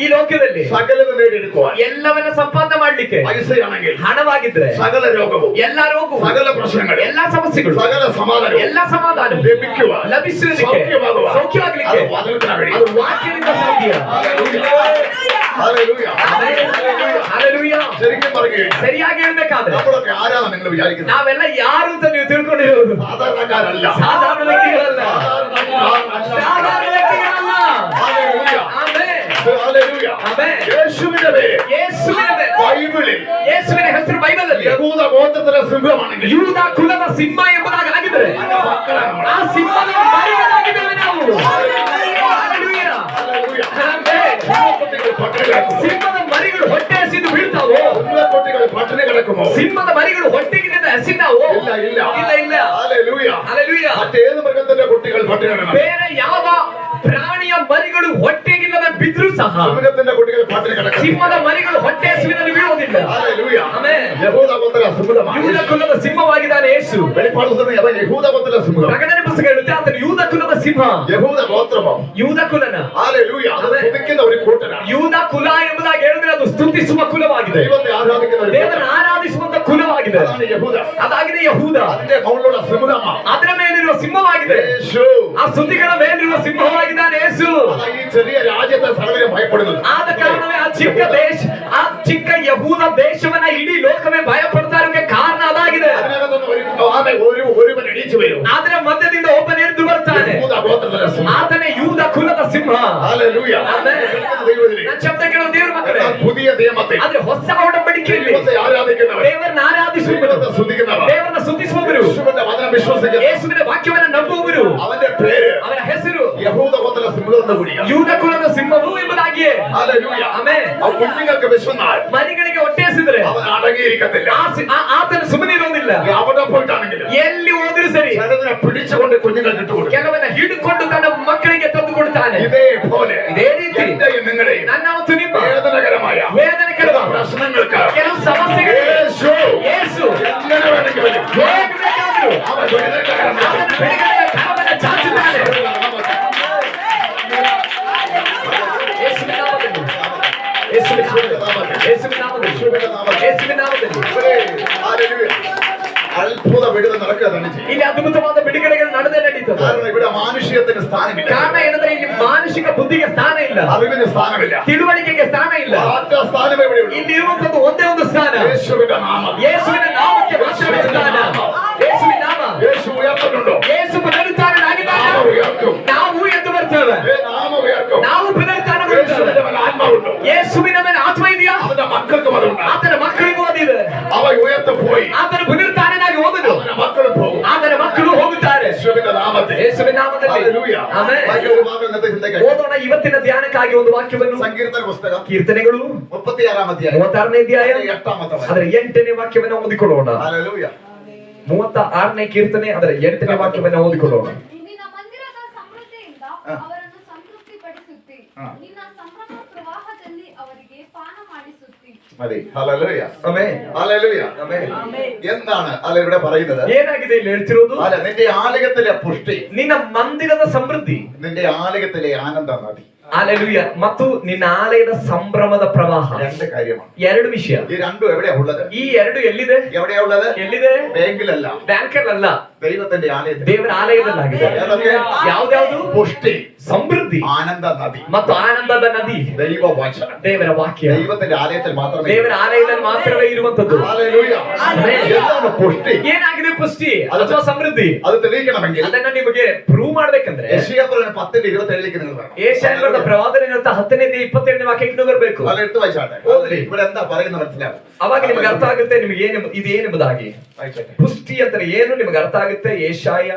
ഈ ലോകത്തിൽ
സകലത്
നേടിയെടുക്കുവാൻ
ಎಲ್ಲವನ್ನ ಸಂಪಾದನೆ ಮಾಡ್ಲಿಕ್ಕೆ
പൈസയാണെങ്കിൽ
ಹಣವಾಗಿದ್ರೆ
സകല രോഗവും
ಎಲ್ಲಾ ರೋಗವು
സകല പ്രശ്നങ്ങൾ
ಎಲ್ಲಾ ಸಮಸ್ಯೆಗಳು
സകല സമാധാനവും
ಎಲ್ಲಾ ಸಮಾಧಾನ
ലഭിക്കുവാൻ
ಲಭಿಸುವುದಕ್ಕೆ ಸೌಖ್ಯವಾಗಲಿಕ್ಕೆ
അത് വചനത്തിനാ കഴിയും.
ಅದು ವಾಕ್ಯದಿಂದ ಸಾಧ್ಯ.
Hallelujah
hallelujah.
ശരിക്കും പറയുകയാണ്
ಸರಿಯಾಗಿ ಹೇಳ್ಬೇಕಾದ್ರೆ
നമ്മളൊക്കെ ആരാണ് നിങ്ങൾ വിചാരിക്കുന്നത്?
ನಾವೆಲ್ಲ ಯಾರು ಅಂತ ನೀವು ತಿಳ್ಕೊಂಡಿರೋದು
സാധാരണക്കാരല്ല.
ಸಾಧಾರಣ ವ್ಯಕ್ತಿಗಳಲ್ಲ.
സാധാരണക്കാരല്ല.
ಸಾಧಾರಣ ವ್ಯಕ್ತಿಗಳಲ್ಲ.
Hallelujah
amen.
Hallelujah
amen.
യേശുവിന്റെ പേര്
ಯೇಸುವಿನ
ബൈബിളിൽ
ಯೇಸುವಿನ ಹೆಸರು ಬೈಬಲಲ್ಲಿ
യഹൂദ ഗോത്രത്തിലെ സിംഹമാണെങ്കിൽ
ಯೂದ ಕುಲದ ಸಿಂಹ ಎಂಬುದಾಗಿದ್ದರೆ ಆ ಸಿಂಹದ ಮರಿಗಳಾಗಿದ್ದೇವೆ ನಾವು. ಹಲ್ಲೆಲೂಯಾ.
Hallelujah
amen.
സിംഹക്കുട്ടികൾ പട്ടിണി കിടക്കുമോ?
ಸಿಂಹದ ಮರಿಗಳು ಹೊಟ್ಟೆ ಹಸಿದು ಬೀಳ್ತಾವೋ?
സിംഹക്കുട്ടികൾ പട്ടിണി കിടക്കുമോ?
ಸಿಂಹದ ಮರಿಗಳು ಹೊಟ್ಟೆಗಿಂದ ಹಸಿದಾವೋ?
ഇല്ല ഇല്ല
ಇಲ್ಲ ಇಲ್ಲ.
Hallelujah
hallelujah.
മറ്റേത് മൃഗത്തിന്റെ കുട്ടികൾ പട്ടിണി കിടക്കണം?
ಬೇರೆ ಯಾವ ಪ್ರಾಣಿಯ ಮರಿಗಳು ಹೊಟ್ಟೆಗಿಲ್ಲದೆ ಬಿದ್ರು ಸಹ
സിംഹത്തിന്റെ കുട്ടികൾ പട്ടിണി കിടക്കണം?
ಸಿಂಹದ ಮರಿಗಳು ಹೊಟ್ಟೆ ಹಸಿವಿನಲ್ಲಿ ಬೀಳೋದಿಲ್ಲ.
Hallelujah
amen.
യഹൂദ ഗോത്ര സിംഹമാണ്.
ಯೂದ ಕುಲದ ಸಿಂಹವಾಗಿದ್ದಾನೆ ಯೇಸು.
വെളിപ്പാട് പുസ്തകം അവൻ യഹൂദ ഗോത്ര സിംഹം.
ಪ್ರಕಟಣೆ ಪುಸ್ತಕ ಹೇಳುತ್ತೆ ಆತನು ಯೂದ ಕುಲದ ಸಿಂಹ.
യഹൂദ ഗോത്രമോ?
ಯೂದ ಕುಲನ
ഹല്ലേലൂയ അത് സ്തുതിക്കുന്ന ഒരു കൂട്ടരാണ്.
ಯೂದ ಕುಲ ಎಂಬುದಾಗಿ ಹೇಳಿದ್ರೆ ಅದು ಸ್ತುತಿಸುವ ಕುಲವಾಗಿದೆ.
ദൈവത്തെ ആരാധിക്കുന്ന ഒരു
ದೇವರನ್ನು ಆರಾಧಿಸುವಂತ ಕುಲವಾಗಿದೆ.
അതാണ് യഹൂദ.
ಅದಾಗಿದೆ ಯಹೂದ.
അതിന്റെ മുകളിലുള്ള സിംഹമ
ಅದರ ಮೇಲಿರುವ ಸಿಂಹವಾಗಿದೆ.
യേശു.
ಆ ಸ್ತುತಿಗಳ ಮೇಲಿರುವ ಸಿಂಹವಾಗಿದ್ದಾನೆ ಯೇಸು.
അതാ ഈ ചെറിയ രാജ്യത്തെ സർവ്വരും ഭയപ്പെടുന്നത്.
ಆದ ಕಾರಣವೇ ಆ ಚಿಕ್ಕ ಯಹೂದ ದೇಶವನ್ನ ಇಡೀ ಲೋಕವೇ ಭಯಪಡ್ತಾ ಇರೋಕೆ ಕಾರಣ ಅದಾಗಿದೆ.
അതിനകത്തൊന്ന് ഒരുവൻ എണീച്ചു വരും.
ಅದರ ಮಧ್ಯದಿಂದ ಒಬ್ಬನ ಎದ್ದು ಬರ್ತಾನೆ.
യഹൂദ ഗോത്രത്തിലെ സിംഹം.
ಆತನೇ ಯೂದ ಕುಲದ ಸಿಂಹ.
Hallelujah
amen.
ദൈവത്തിനെ
ನನ್ನ ಶಬ್ದ ಕೇಳೋ ದೇವರ ಮಕ್ಕಳೇ,
പുതിയ നിയമത്തിൽ
ಆದ್ರೆ ಹೊಸ ಒಡಂಬಡಿಕೆಯಲ್ಲಿ
ദൈവത്തെ ആരാധിക്കുന്നവർ,
ದೇವರನ್ನ ಆರಾಧಿಸುವವರು,
ദൈവത്തെ സ്തുതിക്കുന്നവർ,
ದೇವರನ್ನ ಸ್ತುತಿಸುವವರು,
യേശുവിന്റെ വചനം വിശ്വസിക്കുന്നവർ,
ಯೇಸುವಿನ ವಾಕ್ಯವನ್ನು ನಂಬುವವರು,
അവന്റെ പേര്
ಅವರ ಹೆಸರು
യഹൂദ ഗോത്ര സിംഹം എന്ന് വിളിക്കാം.
ಯೂದ ಕುಲದ ಸಿಂಹವು ಎಂಬುದಾಗಿಯೇ.
Hallelujah
amen.
ആ കുഞ്ഞുങ്ങൾക്ക് വിശന്നാൽ
ಮರಿಗಳಿಗೆ ಹೊಟ್ಟೆ ಹಸಿದ್ರೆ
അവൻ അടങ്ങിയിരിക്കത്തില്ല.
ಆತನ ಸುಮ್ಮನೆ ಇರೋದಿಲ್ಲ.
അവിടെ പോയിട്ടാണെങ്കിലും
ಎಲ್ಲಿ ಹೋದ್ರು ಸರಿ
ചിലതിനെ പിടിച്ചുകൊണ്ട് കുഞ്ഞുങ്ങൾ കിട്ടുകൊടുക്കും.
ಕೆಲವನ್ನ ಹಿಡಿದುಕೊಂಡು ತನ್ನ ಮಕ್ಕಳಿಗೆ ತಂದು ಕೊಡ್ತಾನೆ.
ഇതേപോലെ
ಇದೇ ರೀತಿ
എന്റെയും നിങ്ങളുടെയും
ನನ್ನ ಮತ್ತು ನಿಮ್ಮ
വേദനകരമായ
ವೇದನೆಕರವಾದ
പ്രശ്നങ്ങൾക്ക്
ಕೆಲವು ಸಮಸ್ಯೆಗಳಿಗೆ
യേശു
ಯೇಸು
എങ്ങനെ വേണമെങ്കിലും
ಹೇಗೆ ಬೇಕಾದರೂ
അവൻ ദുരിതകരമായ
ಅವನ ಬೆಳಗಿನ ಕಾಲವನ್ನು ಚಾಚುತ್ತಾನೆ. ಯೇಸುವಿನ ನಾಮದಲ್ಲಿ, ಯೇಸುವಿನ ನಾಮದಲ್ಲಿ, ಯೇಸುವಿನ ನಾಮದಲ್ಲಿ, ಯೇಸುವಿನ ನಾಮದಲ್ಲಿ
ഹല്ലേലൂയ. അത്ഭുത വിടുതൽ നടക്കുക തന്നെ ചെയ്യും.
ಇಲ್ಲಿ ಅದ್ಭುತವಾದ ಬಿಡುಗಡೆಗಳು ನಡೆದೇ ನಡೀತದೆ.
കാരണം ഇവിടെ മാനുഷികത്തിന് സ്ഥാനമില്ല.
ಕಾರಣ ಏನಂದ್ರೆ ಇಲ್ಲಿ ಮಾನಸಿಕ ಬುದ್ಧಿಗೆ ಸ್ಥಾನ ಇಲ್ಲ,
അറിവിന് സ്ഥാനമില്ല,
ತಿಳುವಳಿಕೆಗೆ ಸ್ಥಾನ ಇಲ್ಲ.
ഒറ്റ സ്ഥാനമേ ഇവിടെയുള്ളൂ.
ಇಲ್ಲಿ ಇರುವಂತದ್ದು ಒಂದೇ ಒಂದು ಸ್ಥಾನ,
യേശുവിന്റെ നാമം.
ಯೇಸುವಿನ ನಾಮಕ್ಕೆ ಮಾತ್ರವೇ ಸ್ಥಾನ. ಯೇಸುವಿನ ನಾಮ.
യേശു ഉയർത്തുന്നുണ്ടോ?
ಯೇಸು ಪುನರುತ್ಥಾನನಾಗಿದ್ದಾನೆ.
നാമം ഉയർത്തും.
ನಾವು ಎದ್ದು ಬರ್ತೇವೆ.
നാമം ഉയർത്തും.
ನಾವು ಪುನರುತ್ಥಾನಗೊಳ್ಳುತ್ತೇವೆ.
യേശുവിന്റെ മേൽ ആത്മാവുണ്ടോ?
ಯೇಸುವಿನ ಮೇಲೆ ಆತ್ಮ ಇದೆಯಾ?
അവന്റെ മക്കൾക്കും അതുണ്ട്.
ಆತನ ಮಕ್ಕಳಿಗೂ ಅದಿದೆ.
അവ ഉയർത്തുപോയി
ಆತನ ಪುನರುತ್ಥಾನನಾಗಿ ಹೋದನು,
അവന്റെ മക്കളും പോകും.
ಆತನ ಮಕ್ಕಳು ಹೋಗುತ್ತಾರೆ.
യേശുവിന്റെ നാമത്തിൽ.
ಯೇಸುವಿನ ನಾಮದಲ್ಲಿ.
ഹല്ലേലൂയ.
ಆಮೆನ್.
ബാക്കി ഒരു ഭാഗം ഇന്നത്തെ ചിന്തയ്ക്കായി.
ಓದೋಣ ಇವತ್ತಿನ ಧ್ಯಾನಕ್ಕಾಗಿ ಒಂದು ವಾಕ್ಯವನ್ನು.
സങ്കീർത്തന പുസ്തകം
ಕೀರ್ತನೆಗಳು
36 അധ്യായം
36ನೇ ಅಧ್ಯಾಯ
8ാമത്തെ വചനം.
ಅದರ 8ನೇ ವಾಕ್ಯವನ್ನು ಓದಿಕೊಳ್ಳೋಣ.
ഹല്ലേലൂയ.
36ನೇ ಕೀರ್ತನೆ ಅದರ 8ನೇ ವಾಕ್ಯವನ್ನು ಓದಿಕೊಳ್ಳೋಣ.
ನಿನ್ನ ಮಂದಿರದ ಸಮೃದ್ಧಿಯಿಂದ ಅವರನ್ನು ಸಂತೃಪ್ತಿಪಡಿಸುತ್ತಿ. ನಿನ್ನ ಸಂಭ್ರಮ ಪ್ರವಾಹದಲ್ಲಿ ಅವರಿಗೆ ಪಾನ ಮಾಡಿಸುತ್ತಿ.
മതി. ഹല്ലേലൂയ.
ಆಮೆನ್.
ഹല്ലേലൂയ.
ಆಮೆನ್.
എന്താണ് അല്ല ഇവിടെ പറയുന്നത്?
ಏನಾಗಿದೆ ಇಲ್ಲಿ ಹೇಳ್ತಿರೋದು?
അല്ല നിന്റെ ആലയത്തിലെ പുഷ്ടി,
ನಿನ್ನ ಮಂದಿರದ ಸಮೃದ್ಧಿ,
നിന്റെ ആലയത്തിലെ ആനന്ദ നദി.
ಹಾಲೆಲೂಯ, ಮತ್ತು ನಿನ್ನ ಆಲಯದ ಸಂಭ್ರಮದ ಪ್ರವಾಹ.
രണ്ട് കാര്യമാണ്.
ಎರಡು ವಿಷಯ.
ഈ രണ്ടും എവിടെയാ ഉള്ളത്?
ಈ ಎರಡು ಎಲ್ಲಿದೆ?
എവിടെയാ ഉള്ളത്?
ಎಲ್ಲಿದೆ?
ബാങ്കിലല്ല,
ಬ್ಯಾಂಕಲ್ಲಲ್ಲ,
ദൈവത്തിന്റെ ആലയത്തിൽ.
ದೇವರ ಆಲಯದಲ್ಲಾಗಿದೆ.
ഏതൊക്കെ?
ಯಾವ್ದ್ಯಾವ್ದು?
പുഷ്ടി,
ಸಮೃದ್ಧಿ
ആനന്ദ നദി,
ಮತ್ತು ಆನಂದದ ನದಿ.
ദൈവവചനം.
ದೇವರ ವಾಕ್ಯ
ദൈവത്തിന്റെ ಆಲಯത്തിൽ മാത്രമേ.
ದೇವರ ಆಲಯದಲ್ಲಿ ಮಾತ್ರವೇ ಇರುವಂತದ್ದು.
ഹല്ലേലൂയ. എന്താണ് പുഷ്ടി?
ಏನಾಗಿದೆ ಪುಷ್ಟಿ ಅಥವಾ ಸಮೃದ್ಧಿ?
അത് തെളിയിക്കണമെങ്കിൽ
ಅದನ್ನ ನಿಮಗೆ ಪ್ರೂವ್ ಮಾಡ್ಬೇಕಂದ್ರೆ
യെശയ്യാപ്രവചനം 10:27 നിങ്ങൾ വേണം.
ಏಷಾಯನ ಪ್ರವಾದನೆ 10ನೇ 27ನೇ ವಾಕ್ಯಕ್ಕೆ ಬರ್ಬೇಕು.
അത് എടുത്ത് വായിച്ചാട്ടെ.
ಹೌದ್ರಿ.
ഇവിടെ എന്താ പറയുന്നത് മനസ്സിലാവും.
ಅವಾಗ ನಿಮಗೆ ಅರ್ಥ ಆಗುತ್ತೆ ನಿಮಗೆ ಇದೇನೆಂಬುದಾಗಿ.
വായിച്ചാട്ടെ.
ಪುಷ್ಟಿ ಅಂದ್ರೆ ಏನು ನಿಮಗೆ ಅರ್ಥ ಆಗುತ್ತೆ. ಯೆಶಾಯ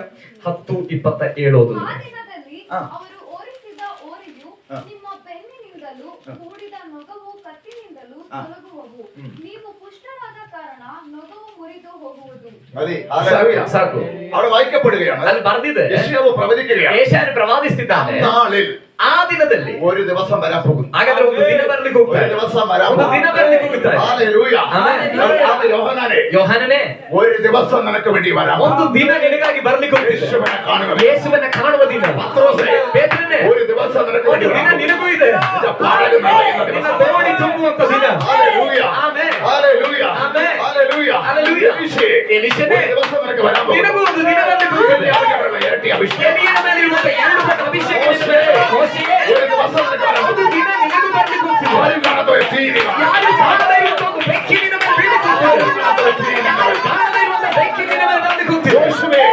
10:27 ಓದು.
ಆ ದಿನದಲ್ಲಿ ಅವರು ಓರಿಸಿದ ಓರಿಯು ನಿಮ್ಮ ಬೆನ್ನಿನಿಂದಲೂ ಕೂಡಿದ ನೊಗವು ಕತ್ತಿನಿಂದಲೂ ತೊಲಗುವವು. ನೀವು ಪುಷ್ಟವಾದ ಕಾರಣ ನೊಗವು ಮುರಿದು ಹೋಗುವುದು.
മതി. ഹല്ലേലൂയ.
ಸಾಕು.
അവിടെ വായിക്കപ്പെടുകയാണ്.
ಅಲ್ಲಿ ಬರ್ದಿದೆ.
യെശയ്യാവ് പ്രവചിക്കുകയാണ്.
ಯೆಶಾಯನು ಪ್ರವಾದಿಸುತ್ತಿದ್ದಾನೆ.
നാളിൽ
ಆ ದಿನದಲ್ಲಿ
ഒരു ദിവസം വരാൻ പോകുന്നു.
ಹಾಗಾದ್ರೆ ಒಂದು ದಿನ ಬರ್ಲಿಕ್ಕೆ
ഒരു
ಹೋಗ್ತಾರೆ,
ദിവസം വരാൻ
ಒಂದು ದಿನ ಬರ್ಲಿಕ್ಕೆ ಹೋಗ್ತಾರೆ.
ഹല്ലേലൂയ.
ആമേൻ.
യോഹന്നാനെ,
ಯೋಹಾನನೇ,
ഒരു ദിവസം നിനക്ക് വേണ്ടി വരാം.
ಒಂದು ದಿನ ನಿನಗಾಗಿ ಬರ್ಲಿಕ್ಕೆ ಹೋಗ್ತಿದೆ.
യേശുവിനെ കാണുക.
ಯೇಸುವನ್ನ ಕಾಣುವ ದಿನ.
പത്രോസേ,
ಪೇತ್ರನೇ,
ഒരു ദിവസം നിനക്ക് വേണ്ടി
ಒಂದು ದಿನ
വരാം.
ನಿನಗೂ ಇದೆ.
നിന്റെ പാടകം നിറയുന്ന
ನಿನ್ನ
ദിവസം.
ದೋಣಿ ತುಂಬುವಂತ ದಿನ.
ഹല്ലേലൂയ.
ಆಮೆನ್.
ഹല്ലേലൂയ.
ആമേൻ.
ഹല്ലേലൂയ.
ഹല്ലേലൂയ.
എലീശയെ, ഒരു ദിവസം നിനക്ക് വരാൻ പോകുന്നു.
ನಿನಗೂ ಒಂದು ದಿನ ಬರ್ಲಿಕ್ಕೆ ಹೋಗ್ತಿದೆ.
ഇരട്ടി അഭിഷേകം.
ಎಲಿಯನ ಮೇಲೆ ಇರುವಂತ 2 ಪಟ್ಟು ಅಭಿಷೇಕ ನಿನಗೆ. ಮೋಶೆಯೇ,
ഒരു ദിവസം നിനക്ക് വരാൻ
ಒಂದು
പോകുന്നു.
ದಿನ ನಿನಗೂ ಬರ್ಲಿಕ್ಕೆ ಹೋಗ್ತಿದೆ.
ആരും കാണാത്ത ഒരു തീരെ
ಯಾರು ಕಾಣದೇ ಇರುವಂತ ಒಂದು ಬೆಂಕಿ ನಿನ್ನ ಮೇಲೆ ಬೀಳಲಿಕ್ಕೆ ಹೋಗ್ತಿದೆ. ಯಾರು ಕಾಣದೇ ಇರುವಂತ ಬೆಂಕಿ ನಿನ್ನ ಮೇಲೆ ಬರ್ಲಿಕ್ಕೆ ಹೋಗ್ತಿದೆ.
യേശുവേ,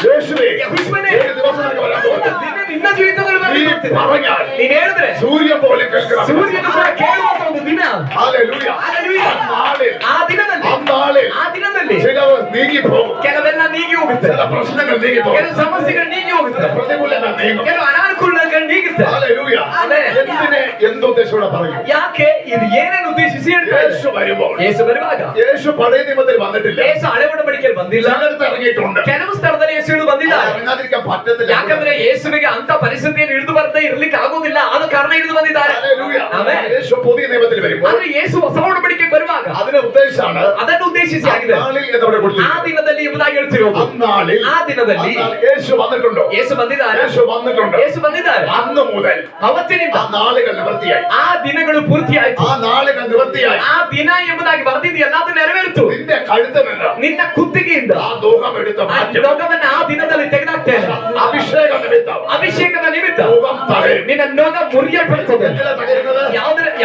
യേശുവേ,
ಯೇಸುವೇ,
ഒരു ദിവസം നിനക്ക് വരാൻ
ಒಂದು
പോകുന്നു.
ದಿನ ನಿನ್ನ ಜೀವಿತದಲ್ಲಿ
നീ
ಬರ್ಲಿಕ್ಕೆ ಹೋಗ್ತಿದೆ.
പറഞ്ഞാൽ
ನೀನ್ ಹೇಳಿದ್ರೆ
സൂര്യൻ പോലും കേൾക്കണം.
ಸೂರ್ಯನು ಕೂಡ ಕೇಳುವಂತ ಒಂದು ದಿನ.
ഹല്ലേലൂയ.
ഹല്ലേലൂയ.
നാളിൽ,
ಆ ದಿನದಲ್ಲಿ
അന്നാളിൽ
ಆ ದಿನದಲ್ಲಿ
ചിലവർ നീങ്ങി പോകും.
ಕೆಲವೆಲ್ಲ ನೀಗಿ ಹೋಗುತ್ತೆ,
ചില പ്രശ്നങ്ങൾ നീങ്ങി പോകും.
ಕೆಲವು ಸಮಸ್ಯೆಗಳು ನೀಗಿ ಹೋಗುತ್ತೆ,
പ്രതികൂലങ്ങൾ നീങ്ങും.
ಕೆಲವು ಅನಾನುಕೂಲಗಳು ನೀಗುತ್ತೆ.
ഹല്ലേലൂയ.
ആമേൻ.
എന്തിനെ എന്തുദ്ദേശത്തോടെ പറയും?
ಯಾಕೆ ಇದು ಏನೇನು ಉದ್ದೇಶಿಸಿ ಹೇಳ್ತಾರೆ?
യേശു വരുമ്പോൾ,
ಯೇಸು ಬರುವಾಗ
യേശു പഴയ നിയമത്തിൽ വന്നിട്ടില്ല.
ಯೇಸು ಹಳೆ ಒಡಂಬಡಿಕೆಯಲ್ಲಿ ಬಂದಿಲ್ಲ,
ചിലടത്ത് ഇറങ്ങിയിട്ടുണ്ട്.
ಕೆಲವು ಸ್ಥಳದಲ್ಲಿ ಯೇಸು ಬಂದಿಲ್ಲ.
ഇറങ്ങാതിരിക്കാൻ പറ്റത്തില്ല.
ಯಾಕಂದ್ರೆ ಯೇಸುವಿಗೆ ಅಂತ ಪರಿಸ್ಥಿತಿಯನ್ನು ಹಿಡಿದು ಬರದೆ ಇರ್ಲಿಕ್ಕೆ ಆಗೋದಿಲ್ಲ, ಆದ ಕಾರಣ ಹಿಡಿದು ಬಂದಿದ್ದಾರೆ.
ഹല്ലേലൂയ.
ಆಮೆನ್.
യേശു പുതിയ നിയമത്തിൽ വരുമ്പോൾ
ಆದ್ರೆ ಯೇಸು ಹೊಸ ಒಡಂಬಡಿಕೆಗೆ ಬರುವಾಗ
അതിനെ ഉദ്ദേശിച്ചാണ്
ಅದನ್ನು ಉದ್ದೇಶಿಸಿ ಆಗಿದೆ.
അന്നാളിൽ എന്നവിടെ
ಆ
കൊടുത്തിരിക്കുന്നത്.
ದಿನದಲ್ಲಿ ಎಂಬುದಾಗಿ ಹೇಳ್ತಿರೋದು.
അന്നാളിൽ,
ಆ ದಿನದಲ್ಲಿ
അന്നാളിൽ യേശു വന്നിട്ടുണ്ടോ?
ಯೇಸು ಬಂದಿದ್ದಾರೆ,
യേശു വന്നിട്ടുണ്ട്.
ಯೇಸು ಬಂದಿದ್ದಾರೆ.
അന്ന് മുതൽ
ಅವತ್ತಿನಿಂದ
ആ നാളുകൾ നിവൃത്തിയായി.
ಆ ದಿನಗಳು ಪೂರ್ತಿಯಾಯಿತು.
ആ നാളുകൾ നിവൃത്തിയായി.
ಆ ದಿನ ಎಂಬುದಾಗಿ ಬರ್ದಿದ್ದು ಎಲ್ಲಾದ್ರೂ ನೆರವೇರಿತು.
നിന്റെ കഴുത്തുനിന്ന്
ನಿನ್ನ ಕುತ್ತಿಗೆಯಿಂದ
ആ ദുഃഖം എടുത്ത
ಆ
മാറ്റം.
ನೊಗವನ್ನ ಆ ದಿನದಲ್ಲಿ ತೆಗೆದಾಕ್ತೇನೆ.
അഭിഷേക നിമിത്തം
ಅಭಿಷೇಕದ ನಿಮಿತ್ತ
ദുഃഖം തകരും.
ನಿನ್ನ ನೊಗ ಮುರಿಯಲ್ಪಡುತ್ತದೆ.
എന്തിനാ തകരുന്നത്?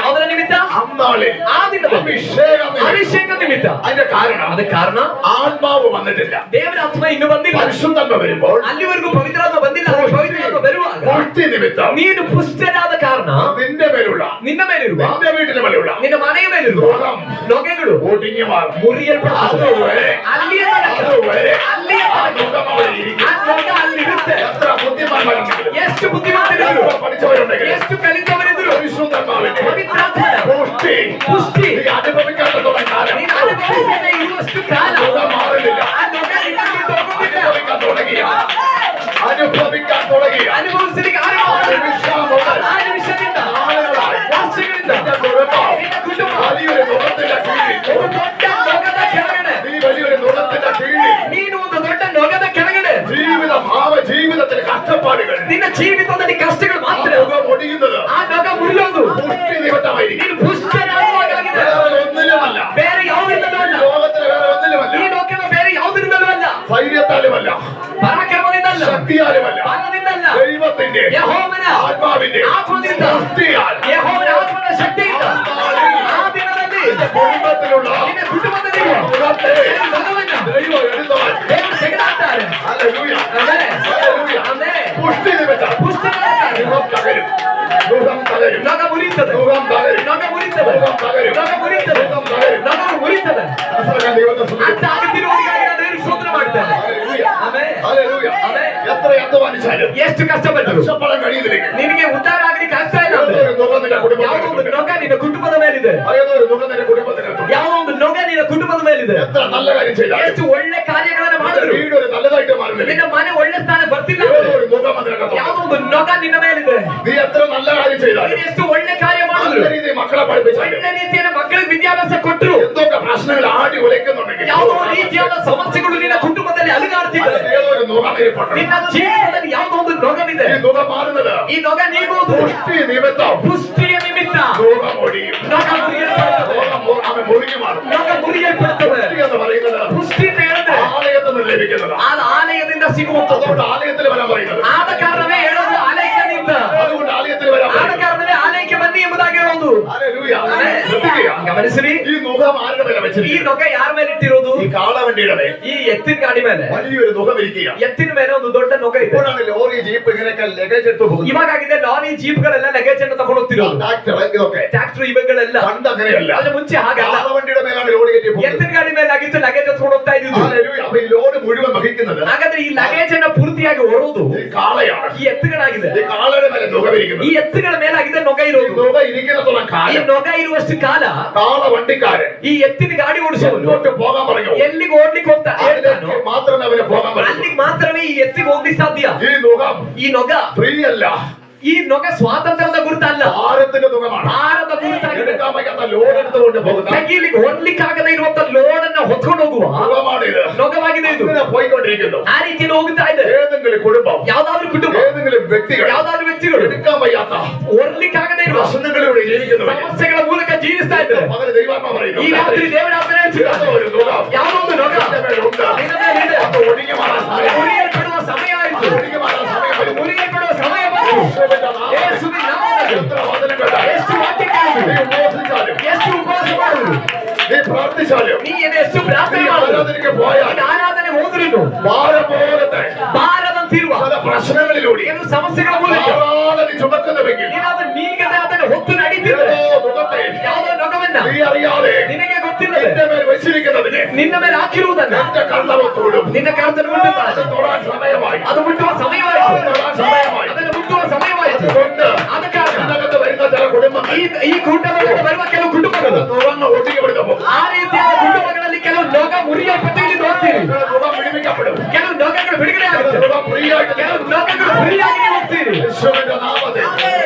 ಯಾವುದರ ನಿಮಿತ್ತ?
അന്നാളിൽ
ಆ ದಿನದಲ್ಲಿ
അഭിഷേക നിമിത്തം.
ಅಭಿಷೇಕ ನಿಮಿತ್ತ.
അതിന്റെ കാരണം
ಅದಕ್ಕೆ ಕಾರಣ
ആത്മാവ് വന്നിട്ടില്ല.
ದೇವರ ಆತ್ಮ ಇನ್ನು ಬಂದಿಲ್ಲ.
പരിശുദ്ധാത്മ വരുമ്പോൾ
ಅಲ್ಲಿವರೆಗೂ ಪವಿತ್ರಾತ್ಮ ಬಂದಿಲ್ಲ. ಪವಿತ್ರಾತ್ಮ ಬರುವಾಗ
പുഷ്ടി നിമിത്തം
ನೀನು ಪುಷ್ಟರಾದ ಕಾರಣ
നിന്റെ മേലുള്ള,
ನಿನ್ನ ಮೇಲಿರುವ,
നിന്റെ വീട്ടിലെ മേലുള്ള
ನಿನ್ನ ಮನೆಯ ಮೇಲಿರುವ
ദുഃഖം
ನೊಗೆಗಳು
ഒടിഞ്ഞു മാറും.
ಮುರಿಯಲ್ಪಡುತ್ತದೆ.
അതുവരെ
ಅಲ್ಲಿಯ ತನಕ,
അതുവരെ
ಅಲ್ಲಿಯ
ആ
ತನಕ
ദുഃഖം അവിടെ ഇരിക്കും.
ಆ ನೊಗ ಅಲ್ಲಿರುತ್ತೆ.
എത്ര ബുദ്ധിമാന്മാരുണ്ടെങ്കിലും,
ಎಷ್ಟು ಬುದ್ಧಿವಂತರಿದ್ರು,
എത്ര പഠിച്ചവരുണ്ടെങ്കിലും
ಎಷ್ಟು ಕಲಿತವರಿದ್ರು,
പരിശുദ്ധാത്മാവിന്റെ
ಪವಿತ್ರಾತ್ಮನ
പുഷ്ടി
ಪುಷ್ಟಿ
നീ അനുഭവിക്കാത്തതുകൊണ്ട് കാലം
ನೀನು ಅನುಭವಿಸದೆ ಇರುವಷ್ಟು ಕಾಲ
ദുഃഖം മാറുന്നില്ല.
ಆ ನೊಗ ನಿನ್ನಲ್ಲಿ ಹೋಗುವುದಿಲ್ಲ.
അനുഭവിക്കാൻ തുടങ്ങിയ, അനുഭവിക്കാൻ തുടങ്ങിയ
ಅನುಭವಿಸಲಿಕ್ಕೆ
ആ
ಆರಂಭ
നിമിഷം മുതൽ
ಆ ನಿಮಿಷದಿಂದ,
നാളുകളായി
ವರ್ಷಗಳಿಂದ
നിന്റെ കുടുംബം
ನಿನ್ನ ಕುಟುಂಬ
വലിയൊരു നുഖത്തിന്റെ കീഴിൽ,
ಒಂದು ದೊಡ್ಡ ನೊಗದ ಕೆಳಗಡೆ,
നീ വലിയൊരു നുഖത്തിന്റെ കീഴിൽ,
ನೀನು ಒಂದು ದೊಡ್ಡ ನೊಗದ ಕೆಳಗಡೆ,
ജീവിതത്തിൽ കഷ്ടപ്പാടുകൾ,
ನಿನ್ನ ಜೀವಿತದಲ್ಲಿ ಕಷ್ಟಗಳು
ആ
ಮಾತ್ರ,
നുഖം ഒടിയുന്നത്
ಆ ನೊಗ ಮುರಿಯೋದು
പുഷ്ടി നിമിത്തമായിരിക്കും.
ನೀನು ಪುಷ್ಟನಾಗುವಾಗಲಾಗಿದೆ.
വേറെ ഒന്നിലുമല്ല.
ಬೇರೆ ಯಾವುದರಿಂದಲೂ
ഈ
ಅಲ್ಲ,
ലോകത്തിലെ വേറെ ഒന്നിലുമല്ല.
ಈ ಲೋಕದ ಬೇರೆ ಯಾವುದರಿಂದಲೂ ಅಲ್ಲ,
ധൈര്യത്താലുമല്ല,
ಪರಾಕ್ರಮದಿಂದಲ್ಲ,
ശക്തിയാലുമല്ല,
ಬಲದಿಂದಲ್ಲ,
ദൈവത്തിന്റെ
ಯೆಹೋವನ
ആത്മാവിന്റെ
ಆತ್ಮದಿಂದ,
പുഷ്ടിയാൽ
ಯೆಹೋವನ ಆತ್ಮದ ಶಕ್ತಿಯಿಂದ ಆ ದಿನದಲ್ಲಿ
നിന്റെ കുടുംബത്തിലുള്ള
ನಿನ್ನ ಕುಟುಂಬದಲ್ಲಿರುವ
നുഖത്തെ
ನೊಗವನ್ನು
ദൈവം എടുത്തവൻ.
ದೇವರು ತೆಗೆದಾಕ್ತಾರೆ.
ഹല്ലേലൂയ.
ಆಮೆನ್.
ഹല്ലേലൂയ.
ಆಮೆನ್.
പുഷ്ടി നിമിത്തം
ಪುಷ್ಟನಾಗುತ್ತಾರೆ.
നുഖം തകരും. നുഖം തകരും.
ನೊಗ ಮುರಿಯುತ್ತದೆ,
നുഖം തകരും.
ನೊಗ ಮುರಿಯುತ್ತದೆ,
നുഖം തകരും.
ನೊಗ ಮುರಿಯುತ್ತದೆ,
നുഖം ತകരും.
ನೊಗ ಮುರಿಯುತ್ತದೆ.
മനസ്സിലാക്കാൻ ദൈവത്തെ
ಅಂತ
സ്തുതിക്കുന്നു.
ಆಗುತ್ತಿರುವವರಿಗಾಗಿ ನಾನು ದೇವರಿಗೆ ಸ್ತೋತ್ರ ಮಾಡ್ತೇನೆ.
ഹല്ലേലൂയ.
ಆಮೆನ್.
ഹല്ലേലൂയ.
ആಮೆൻ.
എത്ര അധ്വാനിച്ചാലും
ಎಷ್ಟು ಕಷ್ಟಪಟ್ಟರು
രക്ഷപ്പെടാൻ കഴിയുന്നില്ലെങ്കിൽ
ನಿನಗೆ ಉದ್ಧಾರ ಆಗ್ಲಿಕ್ಕೆ ಆಗ್ತಾ ಇಲ್ಲ ಅಂದ್ರೆ
ഏതൊരു നുഖം നിന്റെ
ಯಾವುದೋ ಒಂದು
കുടുംബത്തിൽ,
ನೊಗ ನಿನ್ನ ಕುಟುಂಬದ ಮೇಲಿದೆ,
ഏതൊരു നുഖം നിന്റെ കുടുംബത്തിനകത്തുണ്ട്.
ಯಾವುದೋ ಒಂದು ನೊಗ ನಿನ್ನ ಕುಟುಂಬದ ಮೇಲಿದೆ.
എത്ര നല്ല കാര്യം ചെയ്താലും
ಎಷ್ಟು ಒಳ್ಳೆ ಕಾರ್ಯಗಳನ್ನ
നിന്റെ
ಮಾಡಿದ್ರು
വീട് ഒരു നല്ലതായിട്ട് മാറുന്നില്ല.
ನಿನ್ನ ಮನೆ ಒಳ್ಳೆ ಸ್ಥಾನ ಬರ್ತಿಲ್ಲ
ഏതോ
ಅಂದ್ರೆ
ഒരു നുഖം അതിനകത്തുണ്ട്.
ಯಾವುದೋ ಒಂದು ನೊಗ ನಿನ್ನ ಮೇಲಿದೆ.
നീ എത്ര നല്ല കാര്യം ചെയ്താലും,
ನೀನು ಎಷ್ಟು ಒಳ್ಳೆ ಕಾರ್ಯ
നല്ല
ಮಾಡಿದ್ರು,
രീതിയിൽ മക്കളെ പഠിപ്പിച്ചാലും,
ಒಳ್ಳೆ ರೀತಿಯ ಮಕ್ಕಳಿಗೆ ವಿದ್ಯಾಭ್ಯಾಸ ಕೊಟ್ಟರು,
എന്തൊക്കെ പ്രശ്നങ്ങൾ ആടി ഉലയ്ക്കുന്നുണ്ടെങ്കിൽ
ಯಾವುದೋ ರೀತಿಯಾದ ಸಮಸ್ಯೆಗಳು ನಿನ್ನ ಕುಟುಂಬದಲ್ಲಿ ಅಲುಗಾಡ್ತಿದೆ,
ഏതോ ഒരു നുഖം ഇരിപ്പുണ്ട്.
ನಿನ್ನ ಜೀವನದಲ್ಲಿ ಯಾವುದೋ ಒಂದು ನೊಗವಿದೆ.
ഈ നുഖം മാറുന്നത്
ಈ ನೊಗ ನೀಗುವುದು
പുഷ്ടി നിമിത്തം
ಪುಷ್ಟಿಯ ನಿಮಿತ್ತ.
നുഖം ഒടിയും.
ನೊಗ ಮುರಿಯಲ್ಪಡುತ್ತದೆ,
അവൻ മുറുകി മാറും.
ನೊಗ ಮುರಿಯಲ್ಪಡುತ್ತದೆ.
പുഷ്ടി എന്ന് പറയുന്നത്
ಪುಷ್ಟಿ ಅಂತ ಹೇಳಿದ್ರೆ
ആലയത്തിൽ നിന്ന് ലഭിക്കുന്നതാണ്.
ಆ ಆಲಯದಿಂದ ಸಿಗುವಂತದ್ದು.
അതുകൊണ്ട് ആലയത്തിൽ വരാൻ പറയുന്നത്.
ಆದ ಕಾರಣವೇ ಹೇಳೋದು ಆಲಯದಿಂದ,
അതുകൊണ്ട് ആലയത്തിൽ വരാൻ
ಆದ
പറയുന്നത്.
ಕಾರಣವೇ ಆಲಯಕ್ಕೆ ಬನ್ನಿ ಎಂಬುದಾಗಿ ಹೇಳೋದು.
ഹല്ലേലൂയ.
ಆಮೆನ್.
ശ്രദ്ധിക്കുക.
ಗಮನಿಸಿರಿ,
ഈ നുഖം ആരുടെ മേലെ
ಈ
വെച്ചിരിക്കുന്നു?
ನೊಗ ಯಾರ ಮೇಲೆ ಇಟ್ಟಿರೋದು?
ഈ കാളവണ്ടിയുടെ മേൽ
ಈ ಎತ್ತಿನ ಗಾಡಿ ಮೇಲೆ
വലിയൊരു നുഖം ഇരിക്കുക.
ಎತ್ತಿನ ಮೇಲೆ ಒಂದು ದೊಡ್ಡ ನೊಗ ಇದೆ.
ഇപ്പോഴാണ് ലോറി ജീപ്പ് ഇങ്ങനെയൊക്കെ ലഗേജ് എടുത്ത് പോകുന്നത്.
ಇವಾಗಿದೆ ಲಾರಿ ಜೀಪ್ಗಳೆಲ್ಲ ಲಗೇಜ್ ಅನ್ನು ತಗೊಂಡು ಹೋಗ್ತಿರೋದು.
ട്രാക്ടർ ഇതൊക്കെ
ಟ್ರಾಕ್ಟರ್ ಇವೆಗಳೆಲ್ಲ
പണ്ട് അങ്ങനെയല്ല.
ಅದ್ರ ಮುಂಚೆ ಹಾಗಲ್ಲ.
കാളവണ്ടിയുടെ മേലാണ് ലോഡ് കയറ്റി പോകുന്നത്.
ಎತ್ತಿನ ಗಾಡಿ ಮೇಲೆ ಆಗಿತ್ತು ಲಗೇಜ್ ಎತ್ಕೊಂಡು ಹೋಗ್ತಾ ಇದ್ದಿದ್ದು.
ഹല്ലേലൂയ. അപ്പൊ ഈ ലോഡ് മുഴുവൻ വഹിക്കുന്നത്
ಹಾಗಾದ್ರೆ ಈ ಲಗೇಜ್ ಅನ್ನ ಪೂರ್ತಿಯಾಗಿ ಹೊರೋದು
ഈ കാളയാണ്.
ಈ ಎತ್ತುಗಳಾಗಿದೆ.
ഈ കാളയുടെ മേലെ നുഖം ഇരിക്കുന്നത്.
ಈ ಎತ್ತುಗಳ ಮೇಲಾಗಿದೆ ನೊಗ
ഈ
ಇರೋದು.
നുഖം ഇരിക്കുന്നിടത്തോളം
ಈ
കാലം
ನೊಗ ಇರುವಷ್ಟು ಕಾಲ
കാളവണ്ടിക്കാരൻ
ಈ ಎತ್ತಿನ ಗಾಡಿ ಓಡಿಸೋನು
എങ്ങോട്ട് പോകാൻ പറഞ്ഞു
ಎಲ್ಲಿಗೆ ಓಡ್ಲಿಕ್ಕೆ ಹೋಗ್ತಾ ಹೇಳ್ತಾನೋ
അതിലേക്ക് മാത്രമേ അവന് പോകാൻ പറ്റൂ.
ಅಲ್ಲಿಗೆ ಮಾತ್ರವೇ ಈ ಎತ್ತಿಗೆ ಹೋಗ್ಲಿಕ್ಕೆ ಸಾಧ್ಯ.
ഈ നുഖം
ಈ ನೊಗ
ഫ്രീ അല്ല.
ಈ ನೊಗ ಸ್ವಾತಂತ್ರ್ಯದ ಗುರುತಲ್ಲ,
ഭാരത്തിന്റെ തുകമാണ്.
ಭಾರದ ಗುರುತಾಗಿದೆ.
എടുക്കാൻ വയ്യാത്ത ലോഡ് എടുത്തുകൊണ്ട് പോകുന്ന
ತೆಗೀಲಿಕ್ಕೆ ಹೊರಲಿಕ್ಕಾಗದೇ ಇರುವಂತ ಲೋಡ್ ಅನ್ನ ಹೊತ್ಕೊಂಡು ಹೋಗುವ
തുകമാണ് ഇത്.
ನೊಗವಾಗಿದೆ ಇದು.
ഇങ്ങനെ പോയിക്കൊണ്ടിരിക്കുന്നു.
ಆ ರೀತಿಯಲ್ಲಿ ಹೋಗ್ತಾ ಇದೆ.
ഏതെങ്കിലും കുടുംബം,
ಯಾವ್ದಾದ್ರು ಕುಟುಂಬ,
ഏതെങ്കിലും വ്യക്തികൾ,
ಯಾವ್ದಾದ್ರು ವ್ಯಕ್ತಿಗಳು
എടുക്കാൻ വയ്യാത്ത
ಹೊರಲಿಕ್ಕಾಗದೇ ಇರುವ
പ്രശ്നങ്ങളിലൂടെ ജീവിക്കുന്നവർ
ಸಮಸ್ಯೆಗಳ ಮೂಲಕ ಜೀವಿಸ್ತಾ ಇದ್ದಾರೆ.
പകരം ദൈവാത്മ പറയുന്നു,
ಈ ರಾತ್ರಿ ದೇವರಾತ್ಮನೆ
ഏതോ ഒരു തുക
ಯಾವುದೋ ಒಂದು ನೊಗ
നിന്റെ മേലുണ്ട്.
ನಿನ್ನ ಮೇಲಿದೆ.
അത് ഒഴുകി മാറാൻ സമയം.
ಮುರಿಯಲ್ಪಡುವ ಸಮಯ ಆಯಿತು.
ഒഴുകി മാറാൻ സമയം വരും.
ಮುರಿಯಲ್ಪಡುವ ಸಮಯ ಬಂತು. ಯೇಸುವಿನ ನಾಮದಲ್ಲಿ
എത്ര വചനം കേട്ടാലും,
ಎಷ್ಟು ವಾಕ್ಯ ಕೇಳಿದ್ರು,
നീ ഉപവസിച്ചാലും,
ಎಷ್ಟು ಉಪವಾಸ ಮಾಡಿದ್ರು,
നീ പ്രാർത്ഥിച്ചാലും,
ನೀ ಎಷ್ಟು
നീ
ಪ್ರಾರ್ಥನೆ ಮಾಡಿದ್ರು,
ആരാധനയ്ക്ക് പോയാൽ
ನೀನು ಆರಾಧನೆ ಹೋದ್ರು
ഭാരം പോലത്തെ
ಭಾರದಂತಿರುವ
പല പ്രശ്നങ്ങളിലൂടെ
ಕೆಲವು ಸಮಸ್ಯೆಗಳ ಮೂಲಕ
ധാരാളം നീ ചുമക്കുന്നുവെങ്കിൽ
ನೀನಾದ್ರೂ ನೀಗದೆ ಅದನ್ನು ಹೊತ್ತು ನಡೀತಿದ್ರೆ
ഏതോ മുഖത്തെ
ಯಾವುದೋ ನೊಗವನ್ನ
നീ അറിയാതെ
ನಿನಗೆ ಗೊತ್ತಿಲ್ಲದೆ
നിന്റെ മേൽ വെച്ചിരിക്കുന്നതിന്
ನಿನ್ನ ಮೇಲೆ ಹಾಕಿರುವುದನ್ನ
എന്റെ കണ്ണവത്തോടും
ನಿನ್ನ ಕರ್ತನು ಮುಟ್ಟುತ್ತಾನೆ.
തൊടാൻ സമയമായി.
ಅದು ಮುಟ್ಟುವ ಸಮಯವಾಯಿತು.
തൊടാൻ സമയമായി.
ಅದನ್ನು ಮುಟ್ಟುವ ಸಮಯವಾಯಿತು.
അതുകൊണ്ട്
ಆದ ಕಾರಣ
ഇതിനകത്ത് വരുന്ന ചില കുടുംബങ്ങൾ
ಈ ಕೂಟದಲ್ಲಿ ಬರುವ ಕೆಲವು ಕುಟುಂಬಗಳು
തുറന്ന് ഒട്ടിക്കപ്പെടുന്നു.
ಆ ರೀತಿಯಾದ ಕುಟುಂಬಗಳಲ್ಲಿ ಕೆಲವು ನೊಗ ಮುರಿಯಲ್ಪಟ್ಟು ಇಲ್ಲಿ ನೋಡ್ತೀರಿ.
തുറ പിടിപ്പിക്കപ്പെടും.
ಕೆಲವು ನೊಗಗಳು ಬಿಡುಗಡೆ ಆಗುತ್ತೆ.
തുറ ഫ്രീയായിട്ട്
ಕೆಲವು ನೊಗಗಳು ಫ್ರೀಯಾಗಿ ಹೋಗ್ತೀರಿ.
യേശുവിന്റെ നാമത്തിൽ.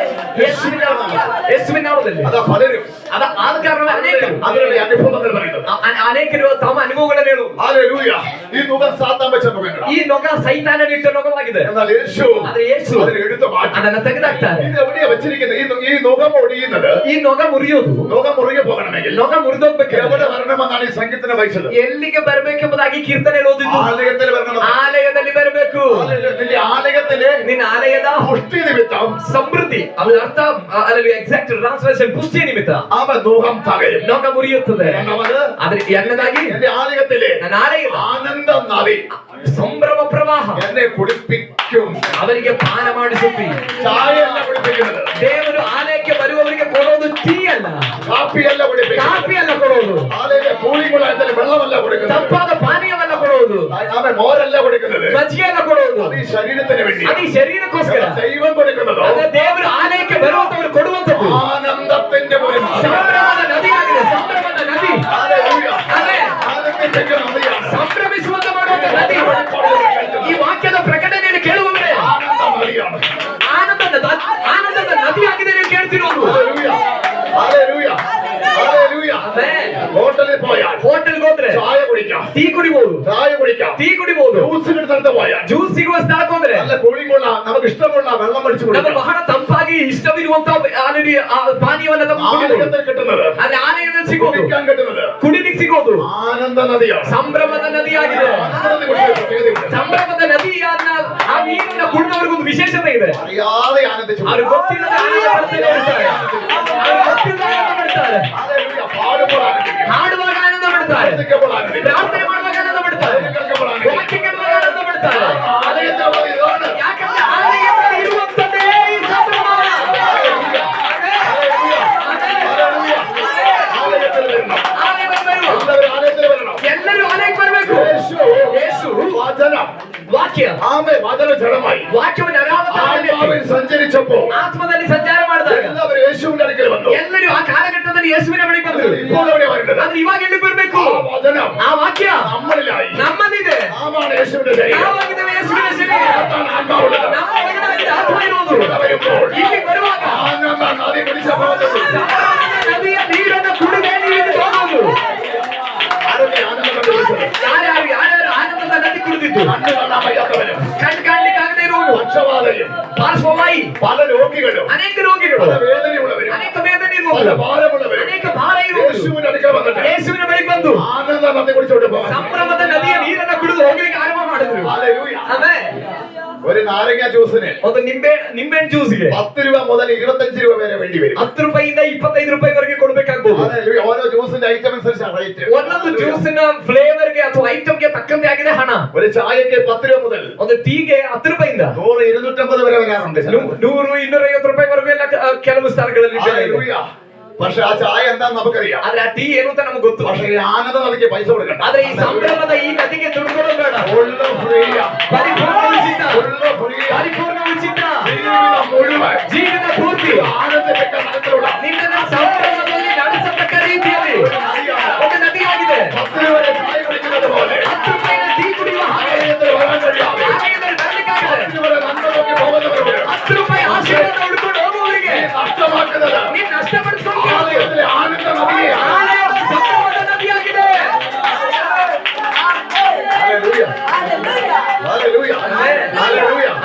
ಯೇಸುವಿನ ನಾಮದಲ್ಲಿ. ಯೇಸುವಿನ ನಾಮದಲ್ಲಿ.
അതാ പലരും
ಆದ ಕಾರಣ ಅನೇಕರು
അവരുടെ അനുഭവങ്ങൾ പറയുന്നത്.
ಅನೇಕರು ತಮ್ಮ ಅನುಭವಗಳನ್ನು ಹೇಳು.
ഹല്ലേലൂയ. ഈ മുഖം സാത്താൻ വെച്ച മുഖങ്ങളാണ്.
ಈ ನೊಗ ಸೈತಾನನಿಟ್ಟ ನೊಗವಾಗಿದೆ.
എന്നാൽ യേശു
ಆದ್ರೆ ಯೇಸು
അതിനെ എടുത്തു മാറ്റി.
ಅದನ್ನ ತೆಗೆದಾಕ್ತಾರೆ.
ഇത് എവിടെയാ വെച്ചിരിക്കുന്നത്? ഈ മുഖം ഒടിയുന്നത്,
ಈ ನೊಗ ಮುರಿಯೋದು,
മുഖം മുറുകെ പോകണമെങ്കിൽ
ನೊಗ ಮುರಿದೋಗ್ಬೇಕು.
എവിടെ വരണമെന്നാണ് ഈ സംഗീതത്തിന് വഹിച്ചത്?
ಎಲ್ಲಿಗೆ ಬರಬೇಕೆಂಬುದಾಗಿ ಕೀರ್ತನೆ ಓದಿದ್ದು
ആലയത്തിൽ വരണം.
ಆಲಯದಲ್ಲಿ ಬರಬೇಕು.
നിന്റെ ആലയത്തിലെ
ನಿನ್ನ ಆಲಯದ
പുഷ്ടി നിമിത്തം
ಸಮೃದ್ಧಿ, ಅದರ ಅರ್ಥ ಅಲ್ಲಿ ಎಕ್ಸಾಕ್ಟ್ ಟ್ರಾನ್ಸ್ಲೇಷನ್ ಪುಷ್ಟಿ ನಿಮಿತ್ತ
അവൻ മുഖം തകരും.
ನೊಗ ಮುರಿಯುತ್ತದೆ.
രണ്ടാമത്,
ಆದ್ರೆ ಎರಡನೇದಾಗಿ
എന്റെ ആലയത്തിലെ
ನನ್ನ ಆಲಯದ
ആനന്ദ നദി
ಸಂಭ್ರಮ ಪ್ರವಾಹ
എന്നെ കുടിപ്പിക്കും.
ಅವರಿಗೆ ಪಾನ ಮಾಡಿಸುತ್ತಿ.
ചായയല്ല കുടിപ്പിക്കുന്നത്,
ದೇವರು ಆಲಯಕ್ಕೆ ಬರುವವರಿಗೆ ಕೊಡೋದು ಟೀ ಅಲ್ಲ,
കാപ്പിയല്ല കുടിപ്പിക്കുന്നത്,
ಕಾಫಿ ಅಲ್ಲ ಕೊಡೋದು,
ആലയിലെ കൂളിംഗുള്ളതിൽ വെള്ളമല്ല കൊടുക്കുന്നത്,
ತಂಪಾದ ಪಾನೀಯವಲ್ಲ ಕೊಡೋದು,
അവൻ മോരല്ല കൊടുക്കുന്നത്,
ಮಜ್ಜಿಗೆ ಅಲ್ಲ ಕೊಡೋದು.
അത് ഈ ശരീരത്തിന് വേണ്ടി.
ಅದು ಈ ಶರೀರಕ್ಕೋಸ್ಕರ.
ദൈവം കൊടുക്കുന്നതോ
ಅದೇ ದೇವರು ಆಲಯಕ್ಕೆ ಬರುವಂತವರು ಕೊಡುವಂತದ್ದು
ആനന്ദത്തിന്റെ ഒരു
ಸಂಭ್ರಮದ ನದಿಯಾಗಿದೆ. ಸಂಭ್ರಮದ ನದಿ,
ഹല്ലേലൂയ.
ಅದೇ
ആനന്ദത്തിന്റെ നദിയാണ്.
ಸಂಭ್ರಮಿಸುವಂತ ಮಾಡುವಂತ ನದಿ. ಈ ವಾಕ್ಯದ ಪ್ರಕಟಣೆಯನ್ನು ಕೇಳುವವರೇ
ആനന്ദ നദിയാണ്.
ಆನಂದದ ನದಿಯಾಗಿದೆ ನೀವು ಕೇಳ್ತಿರೋದು.
ഹല്ലേലൂയ. ഹല്ലേലൂയ. ഹല്ലേലൂയ.
ಆಮೆನ್.
ഹോട്ടലിൽ പോയാൽ
ಹೋಟೆಲ್ಗೆ ಹೋದ್ರೆ
ചായ കുടിക്കാം,
ಟೀ കുടിಬಹುದು,
ചായ കുടിക്കാം,
ಟೀ ಕುಡಿಬಹುದು.
ജ്യൂസിന് സ്ഥലത്ത് പോയാൽ
ಜ್ಯೂಸ್ ಸಿಗುವ ಸ್ಥಳಕ್ಕೆ ಹೋದ್ರೆ
നല്ല കൂളിംഗുള്ള നമുക്ക് ഇഷ്ടമുള്ള വെള്ളം അടിച്ചു
ನಮಗೆ
കുടിക്കാം.
ಬಹಳ ತಂಪಾಗಿ ಇಷ್ಟವಿರುವಂತ ಪಾನೀಯವನ್ನ
ആലയത്തിൽ കിട്ടുന്നത്,
ಅಲ್ಲಿ ಆಲಯದಲ್ಲಿ ಸಿಗೋದು,
കുടിക്കാൻ കിട്ടുന്നത്
ಕುಡಿಲಿಕ್ಕೆ ಸಿಗೋದು
ആനന്ദ നദിയാണ്.
ಸಂಭ್ರಮದ ನದಿಯಾಗಿದೆ.
ആനന്ദ നദി കുടിക്കാൻ പ്രത്യേകതയുണ്ട്.
ಸಂಭ್ರಮದ ನದಿಯಾದ ಆ ನೀರನ್ನ ಕುಡಿದವರಿಗೊಂದು ವಿಶೇಷತೆ ಇದೆ.
അറിയാതെ ആനന്ദിച്ചു.
ಅವ್ರು ಗೊತ್ತಿಲ್ಲದೆ ಆನಂದ ಪಡ್ತಾನೆ ಇರ್ತಾರೆ. ಅವ್ರು ಗೊತ್ತಿಲ್ಲದೆ ಆನಂದ ಪಡ್ತಾರೆ.
ഹല്ലേലൂയ. പാടുമ്പോൾ ആനന്ദിക്കും,
ಹಾಡುವಾಗ ಆನಂದ ಪಡ್ತಾರೆ,
പ്രാർത്ഥിക്കുമ്പോൾ ആനന്ദിക്കും,
ಪ್ರಾರ್ಥನೆ ಮಾಡುವಾಗ ಆನಂದ ಪಡ್ತಾರೆ,
കേൾക്കുമ്പോൾ ആനന്ദിക്കും.
ವಾಕ್ಯ ಕೇಳುವಾಗ ಆನಂದ ಪಡ್ತಾರೆ.
ആലയത്തിൽ പോയി ഇതാണ്.
ಯಾಕಂದ್ರೆ ಆಲಯದಲ್ಲಿ ಇರುವಂತದ್ದೇ ಈ ಸಂಭ್ರಮ.
ഹല്ലേലൂയ. ഹല്ലേലൂയ. ഹല്ലേലൂയ. ആലയത്തിൽ വരണം.
ಆಲಯದಲ್ಲಿ ಬರುವ
എല്ലാവരും ആലയത്തിൽ വരണം.
ಎಲ್ಲರೂ ಆಲಯಕ್ಕೆ ಬರಬೇಕು. ಯೇಸು
വചനം,
ವಾಕ್ಯ,
ആമേ, വചന ജഡമായി
ವಾಕ್ಯವನ್ನು
ആത്മാവിൽ സഞ്ചരിച്ചപ്പോൾ
ಆತ್ಮದಲ್ಲಿ ಸಂಚಾರ ಮಾಡಿದಾಗ
എല്ലാവരും യേശുവിന്റെ അടുക്കൽ വന്നു.
ಎಲ್ಲರೂ ಆ ಕಾಲಘಟ್ಟದಲ್ಲಿ ಯೇಸುವಿನ ಬಳಿ ಬಂದರು.
ഇപ്പോൾ എവിടെ വരുന്നത്?
ಆದ್ರೆ ಇವಾಗ ಎಲ್ಲಿ ಬರಬೇಕು?
ആ വചനം
ಆ ವಾಕ್ಯ
നമ്മളിലായി.
ನಮ್ಮಲ್ಲಿದೆ.
നാമാണ് യേശുവിന്റെ ശരീരം.
ನಾವಾಗಿದ್ದೇವೆ ಯೇಸುವಿನ ಶರೀರ.
അതാണ് ആത്മാവുള്ളത്.
ನಮ್ಮ ಒಳಗಡೆ ಆತ್ಮ ಇರುವುದು.
ഇവിടെ വരുമ്പോൾ
ಇಲ್ಲಿ ಬರುವಾಗ
ആനന്ദ നദി പിടിച്ച പോകുന്നത്.
ಸಂಭ್ರಮದ ನದಿಯ ನೀರನ್ನು ಕುಡಿದೇ ನೀವು ಇಲ್ಲಿ ಹೋಗೋದು.
ആരൊക്കെ ആനന്ദം കണ്ടു വിളിച്ചത്?
ಯಾರ್ಯಾರು ಆನಂದದ ನದಿ ಕುಡಿದಿದ್ದು?
കണ്ണു കാണാൻ വയ്യാത്തവരും,
ಕಣ್ಣು ಕಾಣ್ಲಿಕ್ಕೆ ಆಗದೆ ಇರುವುದು,
പക്ഷവാതയും,
ಪಾರ್ಶ್ವವಾಯು,
പല രോഗികളും,
ಅನೇಕ ರೋಗಿಗಳು,
പല വേദനയുള്ളവരും,
ಅನೇಕ ವೇದನೆ
പല
ಇರುವುದು,
ഭാരമുള്ളവരും
ಅನೇಕ ಭಾರ ಇರುವುದು
യേശുവിന്റെ അടുക്കൽ വന്നിട്ട്
ಯೇಸುವಿನ ಬಳಿಗೆ ಬಂದು
ആനന്ദ നദി കുടിച്ചോണ്ട് പോകാൻ.
ಸಂಭ್ರಮದ ನದಿಯ ನೀರನ್ನ ಕುಡಿದು ಹೋಗ್ಲಿಕ್ಕೆ ಆರಂಭ ಮಾಡಿದ್ರು.
ഹല്ലേലൂയ.
ಆಮೆನ್.
ഒരു നാരങ്ങ ജ്യൂസിന്
ಒಂದು ನಿಂಬೆಹಣ್ಣು ಜ್ಯೂಸ್ಗೆ
10 രൂപ മുതൽ 25 രൂപ വരെ വേണ്ടി വരും.
10 ರೂಪಾಯಿಂದ 25 ರೂಪಾಯಿವರೆಗೆ ಕೊಡಬೇಕಾಗಬಹುದು.
ഹല്ലേലൂയ. ഓരോ ജ്യൂസിന്റെ ഐറ്റം അനുസരിച്ചാണ് റേറ്റ്.
ಒಂದೊಂದು ಜ್ಯೂಸಿನ ಫ್ಲೇವರ್ಗೆ ಅಥವಾ ಐಟಮ್ಗೆ ತಕ್ಕಂತೆ ಆಗಿದೆ ಹಣ.
ഒരു ചായക്ക് 10 രൂപ മുതൽ
ಒಂದು ಟೀಗೆ 10 ರೂಪಾಯಿಂದ
100 250 വരെ വരാറുണ്ട്.
100 250 ರೂಪಾಯಿವರೆಗೂ ಎಲ್ಲ ಕೆಲವು ಸ್ಥಳಗಳಲ್ಲಿ ಬೆಲೆ ಇದೆ.
ഹല്ലേലൂയ. പക്ഷെ ആ ചായ എന്താന്ന് നമുക്കറിയാം.
ಆದ್ರೆ ಆ ಟೀ ಏನು ಅಂತ ನಮಗೆ ಗೊತ್ತು.
പക്ഷെ ഈ ആനന്ദ നദിക്ക് പൈസ കൊടുക്കണ്ട.
ಆದ್ರೆ ಈ ಸಂಭ್ರಮದ ಈ ನದಿಗೆ ದುಡ್ಡು ಕೊಡೋದು ಬೇಡ.
ഫുള്ള് ഫ്രീയാ.
ಪರಿಪೂರ್ಣ ಉಚಿತ,
ഫുള്ള് ഫ്രീയാ.
ಪರಿಪೂರ್ಣ ಉಚಿತ.
ജീവിതം മുഴുവൻ
ಜೀವನ ಪೂರ್ತಿ
ആനന്ദത്തിന്റെ തലത്തിലുള്ള
ನಿನ್ನನ್ನು ಸಂಭ್ರಮದಲ್ಲಿ ನಡೆಸತಕ್ಕ ರೀತಿಯಲ್ಲಿ ಒಂದು ನದಿಯಾಗಿದೆ.
10 രൂപ ചായ കുടിക്കുന്നത് പോലെ
10 ರೂಪಾಯಿನ ಟೀ ಕುಡಿಯುವ ಹಾಗೆ
ആലയത്തിൽ വരാൻ കഴിയാതെ
ಆಲಯದಲ್ಲಿ ಬರಲಿಕ್ಕಾಗದೆ
10 രൂപ നന്മ നോക്കി പോകുന്നവരോട്
10 ರೂಪಾಯಿ ಆಶೀರ್ವಾದ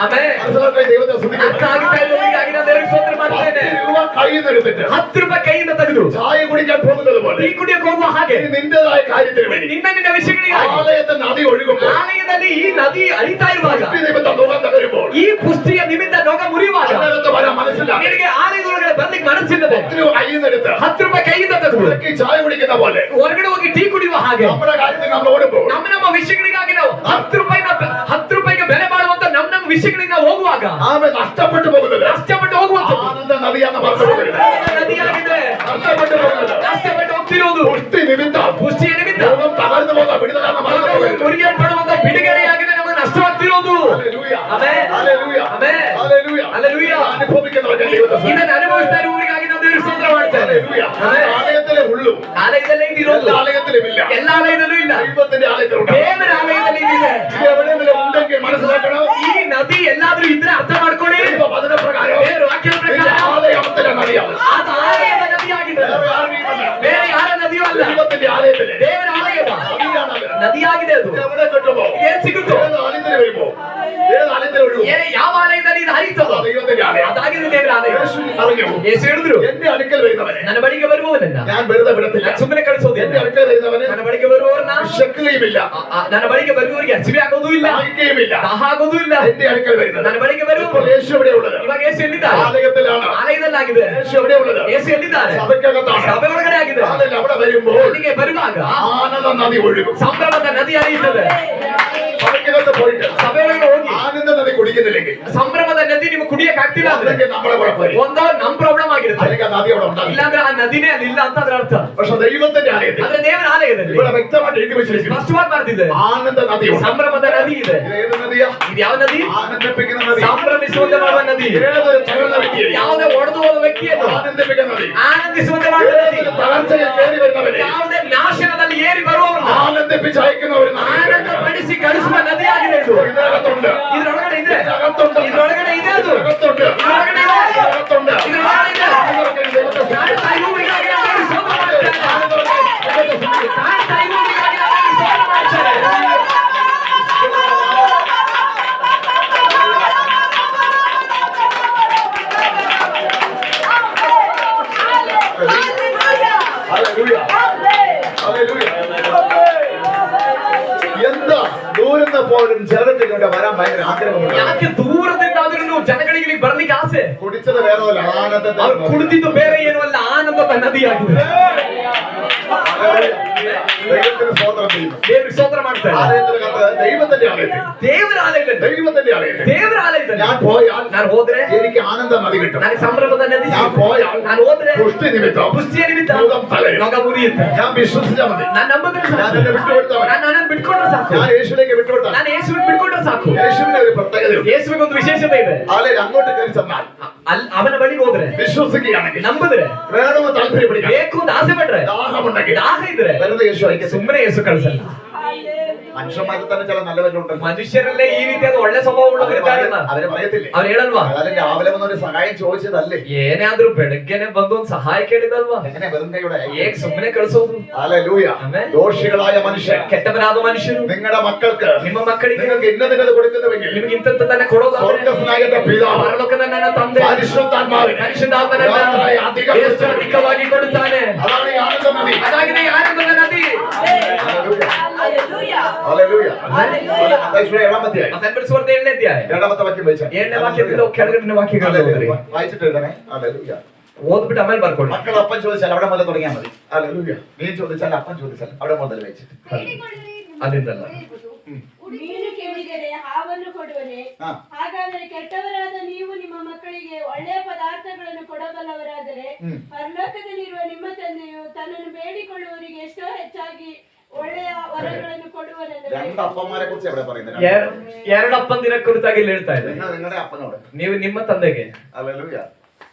ಆಮೆನ್.
മനസ്സിലാക്കാൻ ദൈവത്തെ സ്തുതിക്കുന്നു.
ಅರ್ಥ ಆಗ್ತಾ ಇರೋರಿಗಾಗಿ ನಾನು ದೇವರಿಗೆ ಸ್ತೋತ್ರ ಮಾಡ್ತೇನೆ.
10 രൂപ കയ്യിൽ നിന്ന് എടുത്തിട്ട്
10 ರೂಪಾಯಿ ಕೈಯಿಂದ ತೆಗೆದು
ചായ കുടിക്കാൻ പോകുന്നത് പോലെ
ಟೀ ಕುಡಿಯಕ್ಕೆ ಹೋಗುವ ಹಾಗೆ
നീ നിന്റേതായ കാര്യത്തിന് വേണ്ടി
ನಿನ್ನ ವಿಷಯಗಳಿಗಾಗಿ
ആലയത്തെ നദി ഒഴുകുമ്പോൾ
ಆಲಯದಲ್ಲಿ ಈ ನದಿ ಹರಿತಾ ಇರುವಾಗ
പുഷ്ടി നിമിത്തം മുഖം തകരുമ്പോൾ
ಈ ಪುಷ್ಟಿಯ ನಿಮಿತ್ತ ನೊಗ ಮುರಿಯುವಾಗ
അതിനകത്ത് വരാൻ മനസ്സില്ല.
ನಿನಗೆ ಆಲಯದೊಳಗಡೆ ಬರ್ಲಿಕ್ಕೆ ಮನಸ್ಸಿಲ್ಲದೆ
10 രൂപ കയ്യിൽ നിന്ന് എടുത്ത്
10 ರೂಪಾಯಿ ಕೈಯಿಂದ ತೆಗೆದು
ഇടയ്ക്ക് ചായ കുടിക്കുന്ന പോലെ
ಹೊರಗಡೆ ಹೋಗಿ ಟೀ ಕುಡಿಯುವ ಹಾಗೆ
നമ്മുടെ കാര്യത്തിൽ നമ്മൾ ഓടുമ്പോൾ
ನಮ್ಮ ವಿಷಯಗಳಿಗಾಗಿ ನಾವು 10 ರೂಪಾಯಿಗೆ ಬೆಲೆ ಮಾಡುವಂತ ನಮ್ಮ ವಿಷಯಗಳಿಗೆ ನಾವು ಹೋಗುವಾಗ
ആമേൻ നഷ്ടപ്പെട്ടു പോകുന്നത്
ನಷ್ಟಪಟ್ಟು ಹೋಗುವಂತ
ആനന്ദ നദിയാന്ന് പറഞ്ഞു പോകുന്നത്.
ನದಿಯಾಗಿದೆ.
നഷ്ടപ്പെട്ടു പോകുന്നത്
ನಷ್ಟಪಟ್ಟು ಹೋಗ್ತಿರೋದು
പുഷ്ടി നിമിത്തം
ಪುಷ್ಟಿಯ ನಿಮಿತ್ತ
മുഖം തകർന്നു പോകുന്ന വിടുതലാന്ന് പറഞ്ഞു പോകുന്നത്.
ಮುರಿಯಲ್ಪಡುವಂತ ಬಿಡುಗಡೆಯಾಗಿದೆ ನಮಗೆ ನಷ್ಟವಾಗ್ತಿರೋದು.
Hallelujah.
Amen.
Hallelujah.
Amen.
Hallelujah.
Hallelujah.
അനുഭവിക്കുന്നവരുടെ ദൈവത്തെ
ಇದನ್ನು ಅನುಭವಿಸ್ತಾ ಇರುವವರಿಗಾಗಿ ನಾವು ದೇವರಿಗೆ ಸ್ತೋತ್ರ ಮಾಡ್ತೇವೆ.
ഹല്ലേലൂയ.
ಆಮೆನ್.
ആലയത്തിലെ ഉള്ളൂ,
ಆಲಯದಲ್ಲೇ ಇರೋದು
എല്ലാ ആലയത്തിലും ഇല്ല,
ಎಲ್ಲ ಆಲಯದಲ್ಲೂ ಇಲ್ಲ,
ദൈവത്തിന്റെ ആലയത്തിലുണ്ട്.
ದೇವರ ಆಲಯದಲ್ಲಿ ಇದೆ.
ഇത് എവിടെയെങ്കിലും ഉണ്ടെങ്കിൽ മനസ്സിലാക്കണം,
ಈ ನದಿ ಎಲ್ಲಾದ್ರೂ ಇದ್ರೆ ಅರ್ಥ ಮಾಡ್ಕೊಳ್ಳಿ.
ദൈവ വചനപ്രകാരം
ದೇವರ ವಾಕ್ಯದ
നിന്റെ
ಪ್ರಕಾರ
ആലയത്തിലെ നദിയാണ്.
ಅದು ಆಲಯದ ನದಿಯಾಗಿದೆ.
വേറെ ആരുടെയുമല്ല.
ಬೇರೆ ಯಾರ ನದಿಯೂ ಅಲ್ಲ,
ദൈവത്തിന്റെ ആലയത്തിലെ
ದೇವರ ಆಲಯದ
നദിയാണത്.
ನದಿಯಾಗಿದೆ ಅದು.
ഇത് എവിടെ കിട്ടുമോ?
ಏನ್ ಸಿಗುತ್ತೋ,
ഏത് ആലയത്തിൽ വരുമോ? ഏത് ആലയത്തിൽ ഒഴുകും?
ಯಾವ ಆಲಯದಲ್ಲಿ ಇದು ಹರಿತದೋ
ദൈവത്തിന്റെ ആലയം.
ಅದಾಗಿದೆ ದೇವರ ಆಲಯ.
യേശു പറഞ്ഞു,
ಯೇಸು ಹೇಳಿದ್ರು,
എന്റെ അടുക്കൽ വരുന്നവനെ
ನನ್ನ ಬಳಿಗೆ ಬರುವವನನ್ನ
ഞാൻ വെറുതെ വിടത്തില്ല.
ನಾನು ಸುಮ್ಮನೆ ಕಳಿಸೋದಿಲ್ಲ.
എന്റെ അടുക്കൽ വരുന്നവനെ
ನನ್ನ ಬಳಿಗೆ ಬರುವವರನ್ನ
വിശക്കുകയുമില്ല,
ನನ್ನ ಬಳಿಗೆ ಬರುವವರಿಗೆ ಹಸಿವೆ ಆಗೋದೂ ಇಲ್ಲ,
ദാഹിക്കുകയുമില്ല.
ದಾಹ ಆಗೋದೂ ಇಲ್ಲ.
എന്റെ അടുക്കൽ വരുന്നത്.
ನನ್ನ ಬಳಿಗೆ
ഇപ്പോൾ
ಬರುವವರು
യേശു എവിടെ ഉള്ളത്?
ಇವಾಗ ಯೇಸು ಎಲ್ಲಿದ್ದಾರೆ?
ആലയത്തിലാണ്.
ಆಲಯದಲ್ಲಾಗಿದೆ.
യേശു എവിടെ ഉള്ളത്?
ಯೇಸು ಎಲ್ಲಿದ್ದಾರೆ?
സഭയ്ക്കകത്താണ്.
ಸಭೆ ಒಳಗಡೆ ಆಗಿದೆ.
ആലയം അവിടെ വരുമ്പോൾ
ಅಲ್ಲಿಗೆ ಬರುವಾಗ
ആനന്ദ നദി ഒഴുകും.
ಸಂಭ್ರಮದ ನದಿ ಹರಿಯುತ್ತದೆ.
സഭയ്ക്കകത്ത് പോയിട്ട്
ಸಭೆ ಒಳಗೆ ಹೋಗಿ
ആനന്ദ നദി കുടിക്കുന്നില്ലെങ്കിൽ
ಸಂಭ್ರಮದ ನದಿ ನಿಮ್ಗೆ ಕುಡಿಯಕ್ಕೆ ಆಗ್ತಿಲ್ಲ ಅಂದ್ರೆ
അല്ലെങ്കിൽ നമ്മളെ കുഴപ്പമില്ല.
ಒಂದೋ ನಮ್ ಪ್ರಾಬ್ಲಮ್ ಆಗಿರುತ್ತೆ,
അല്ലെങ്കിൽ ആ നദി അവിടെ ഉണ്ടാവില്ല.
ಇಲ್ಲಾಂದ್ರೆ ಆ ನದಿನೇ ಅಲ್ಲಿ ಇಲ್ಲ ಅಂತ ಅದ್ರ ಅರ್ಥ.
പക്ഷെ ദൈവത്തിന്റെ ആലയത്തിൽ
ಆದ್ರೆ ದೇವರ ಆಲಯದಲ್ಲಿ
ഇവിടെ വ്യക്തമായിട്ട് എഴുതി വെച്ചിരിക്കുന്നു,
ಸ್ಪಷ್ಟವಾಗಿ ಬರ್ತಿದೆ,
ആനന്ദ നദിയുണ്ട്.
ಸಂಭ್ರಮದ ನದಿ ಇದೆ.
ഇത് ഏത് നദിയാ?
ಇದು ಯಾವ ನದಿ?
ആനന്ദിപ്പിക്കുന്ന നദി.
ಸಂಭ್ರಮಿಸುವಂತೆ ಮಾಡುವ ನದಿ.
ഏതൊരു തകർന്ന വ്യക്തിയെ
ಯಾವುದೇ ಒಡೆದು ಹೋದ ವ್ಯಕ್ತಿಯನ್ನು
ആനന്ദിപ്പിക്കുന്ന നദി.
ಆನಂದಿಸುವಂತೆ ಮಾಡುವ ನದಿ.
ഏതൊരു തകർച്ചയിൽ കയറി വരുന്നവനെ
ಯಾವುದೇ ನಾಶನದಲ್ಲಿ ಏರಿ ಬರುವವರನ್ನ
ആനന്ദിപ്പിച്ച് അയക്കുന്ന ഒരു നദി.
ಆನಂದಪಡಿಸಿ ಕಳಿಸುವ ನದಿಯಾಗಿದೆ ಇದು.
ഇതിനകത്തുണ്ട്.
ಇದ್ರೊಳಗಡೆ ಇದೆ,
ഇതിനകത്തുണ്ട്.
ಇದ್ರೊಳಗಡೆ ಇದೆ ಅದು.
ഇതിനകത്തുണ്ട്.
ಇದ್ರೊಳಗಡೆ ಇದೆ.
ഇതിനകത്തുണ്ട്.
ಇದ್ರೊಳಗಡೆ ಇದೆ.
ഇതിനകത്ത് ദൈവത്തെ
ಕಾಣ್ತಾ ಇರುವವರಿಗಾಗಿ ನಾವು ದೇವರಿಗೆ ಸ್ತೋತ್ರ ಮಾಡ್ತೇವೆ. ಕಾಣ್ತಾ ಇರುವವರಿಗಾಗಿ ನಾವು ದೇವರಿಗೆ ಸ್ತೋತ್ರ ಮಾಡ್ತೇವೆ.
ഹല്ലേലൂയ. ഹല്ലേലൂയ. എന്താ ദൂരം പോലും ചിലർക്ക് ഇങ്ങോട്ട് വരാൻ ഭയങ്കര ആഗ്രഹമുണ്ട്.
ಯಾಕೆ ದೂರದಿಂದಾದ್ರೂ ಜನಗಳಿಗೆ ಇಲ್ಲಿ ಬರ್ಲಿಕ್ಕೆ ಆಸೆ?
കുടിച്ചത് വേറെ അല്ല, ആനന്ദത്തെ
ಅವ್ರು ಕುಡಿದಿದ್ದು ಬೇರೆ ಏನು ಅಲ್ಲ, ಆನಂದದ ನದಿಯಾಗಿದೆ.
ദൈവത്തിന് സ്തോത്രം ചെയ്യുന്നു.
ದೇವರಿಗೆ ಸ್ತೋತ್ರ ಮಾಡ್ತಾರೆ.
ആലയത്തിനകത്ത് ദൈവത്തിന്റെ ആലയത്തിൽ
ದೇವರ ಆಲಯದಲ್ಲಿ,
ദൈവത്തിന്റെ ആലയത്തിൽ
ದೇವರ ಆಲಯದಲ್ಲಿ
ഞാൻ പോയാൽ
ನಾನು ಹೋದ್ರೆ
എനിക്ക് ആനന്ദ നദി കിട്ടും.
ನನಗೆ ಸಂಭ್ರಮದ ನದಿ
ഞാൻ
ಸಿಗುತ್ತೆ.
പോയാൽ
ನಾನು ಹೋದ್ರೆ
പുഷ്ടി നിമിത്തം
ಪುಷ್ಟಿಯ ನಿಮಿತ್ತ
മുഖം തകരും.
ನೊಗ ಮುರಿಯುತ್ತೆ.
ഞാൻ വിശ്വസിച്ചാൽ മതി.
ನಾನು ನಂಬಿದ್ರೆ
ഞാൻ
ಸಾಕು.
എന്നെ വിട്ടുകൊടുത്തവൻ.
ನಾನು ನನ್ನನ್ನು ಬಿಟ್ಕೊಂಡ್ರೆ ಸಾಕು.
ഞാൻ യേശുവിലേക്ക് വിട്ടുകൊടുത്താൽ
ನಾನು ಯೇಸುವಿಗೆ ಬಿಟ್ಕೊಂಡ್ರೆ ಸಾಕು.
യേശുവിന് ഒരു പ്രത്യേകതയുണ്ട്.
ಯೇಸುವಿಗೆ ಒಂದು ವಿಶೇಷತೆ ಇದೆ.
ആലയിൽ അങ്ങോട്ട് കയറി ചെന്നാൽ
ಅವನ ಬಳಿಗೆ ಹೋದ್ರೆ,
വിശ്വസിക്കുകയാണെങ്കിൽ
ನಂಬಿದ್ರೆ,
വേണമെന്ന് താല്പര്യപ്പെടുക,
ಬೇಕು ಅಂತ ಆಸೆ ಪಟ್ರೆ,
ദാഹമുണ്ടെങ്കിൽ
ದಾಹ ಇದ್ರೆ
വെറുതെ യേശു അയക്കത്തില്ല.
ಸುಮ್ಮನೆ ಯೇಸು ಕಳಿಸಲ್ಲ.
മനുഷ്യന്മാരിൽ തന്നെ ചില നല്ലവരുണ്ട്.
ಮನುಷ್ಯರಲ್ಲೇ ಈ ರೀತಿಯಾದ ಒಳ್ಳೆ ಸ್ವಭಾವ ಉಳ್ಳವರಿದ್ದಾರೆ.
അവര് പറയത്തില്ലേ,
ಅವ್ರು ಹೇಳಲ್ವಾ,
അതായത് രാവിലെ വന്നൊരു സഹായം ചോദിച്ചതല്ലേ,
ಏನೇ ಆದ್ರೂ ಬೆಳಗ್ಗೆನೆ ಬಂದು ಒಂದು ಸಹಾಯ ಕೇಳಿದಲ್ವಾ,
എങ്ങനെ വെറും കൈയുടെ
ಹೇಗ್ ಸುಮ್ಮನೆ ಕಳಿಸೋದು?
ഹല്ലേലൂയ.
ആമേൻ.
ദോഷികളായ മനുഷ്യർ,
ಕೆಟ್ಟವರಾದ ಮನುಷ್ಯರು
നിങ്ങളുടെ മക്കൾക്ക്
ನಿಮ್ಮ ಮಕ್ಕಳಿಗೆ
നിങ്ങൾക്ക് ഇന്നതിനത് കൊടുക്കുന്നുവെങ്കിൽ
ನಿಮ್ಗೆ ಇಂಥದ್ದನ್ನ ಕೊಡೋದಾದ್ರೆ
സ്വർഗ്ഗസ്നായകന്റെ പിതാവ്
ಪರಲೋಕದ ನನ್ನ ತಂದೆ
പരിശുദ്ധാത്മാവിനെ
ಪರಿಶುದ್ಧಾತ್ಮನನ್ನ ಎಷ್ಟು ಅಧಿಕವಾಗಿ ಕೊಡುತ್ತಾನೆ.
അതാണ് ഈ ആനന്ദ നദി.
ಅದಾಗಿದೆ ಈ ಆನಂದದ ನದಿ.
ഹല്ലേലൂയ. മത്തായി 7-ാം അധ്യായം
ಮತ್ತಾಯ ಸುವಾರ್ತೆ 7ನೇ ಅಧ್ಯಾಯ
2-ാമത്തെ വാക്യം വായിച്ചാൽ
7ನೇ ವಾಕ್ಯದಿಂದ ಕೆಳಗಡೆ ವಾಕ್ಯಗಳು ಓದ್ರಿ.
വായിച്ചിട്ട് എഴുതണേ. ഹല്ലേലൂയ.
ಓದ್ಬಿಟ್ಟು ಆಮೇಲೆ ಬರ್ಕೊಳ್ಳಿ.
മക്കൾ അപ്പം ചോദിച്ചാൽ അവിടെ മുതൽ തുടങ്ങിയാൽ മതി. ഹല്ലേലൂയ. നീ ചോദിച്ചാൽ അപ്പം ചോദിച്ചാൽ അവിടെ മുതൽ വെച്ചിട്ട്
ಬೇಡಿಕೊಳ್ಳಿರಿ, ನಿಮಗೆ
ಅಲ್ಲಿಂದಲ್ಲ.
ದೊರೆಯುವುದು.
ನೀನು ಕೇಳಿದರೆ ಹಾವನ್ನು ಕೊಡುವನೆ.
ಹಾ.
ಹಾಗಾದರೆ ಕೆಟ್ಟವರಾದ ನೀವು ನಿಮ್ಮ ಮಕ್ಕಳಿಗೆ ಒಳ್ಳೆಯ ಪದಾರ್ಥಗಳನ್ನು ಕೊಡಬಲ್ಲವರಾದರೆ ಪರಲೋಕದಲ್ಲಿರುವ ನಿಮ್ಮ ತಂದೆಯು ತನ್ನನ್ನು ಬೇಡಿಕೊಳ್ಳುವವರಿಗೆ ಎಷ್ಟೋ ಹೆಚ್ಚಾಗಿ ಒಳ್ಳೆಯ ವರಗಳನ್ನು ಕೊಡುವನೆಂದರೆ.
രണ്ട് അപ്പന്മാരെ കുറിച്ച് എവിടെ പറയുന്നത്?
ಎರಡು ಅಪ್ಪಂದಿರ ಕುರಿತಾಗಿ ಇಲ್ಲಿ ಹೇಳ್ತಾ ಇದೆ.
നിങ്ങൾ നിങ്ങളുടെ അപ്പനോട്
ನೀವು ನಿಮ್ಮ ತಂದೆಗೆ,
ഹല്ലേലൂയ,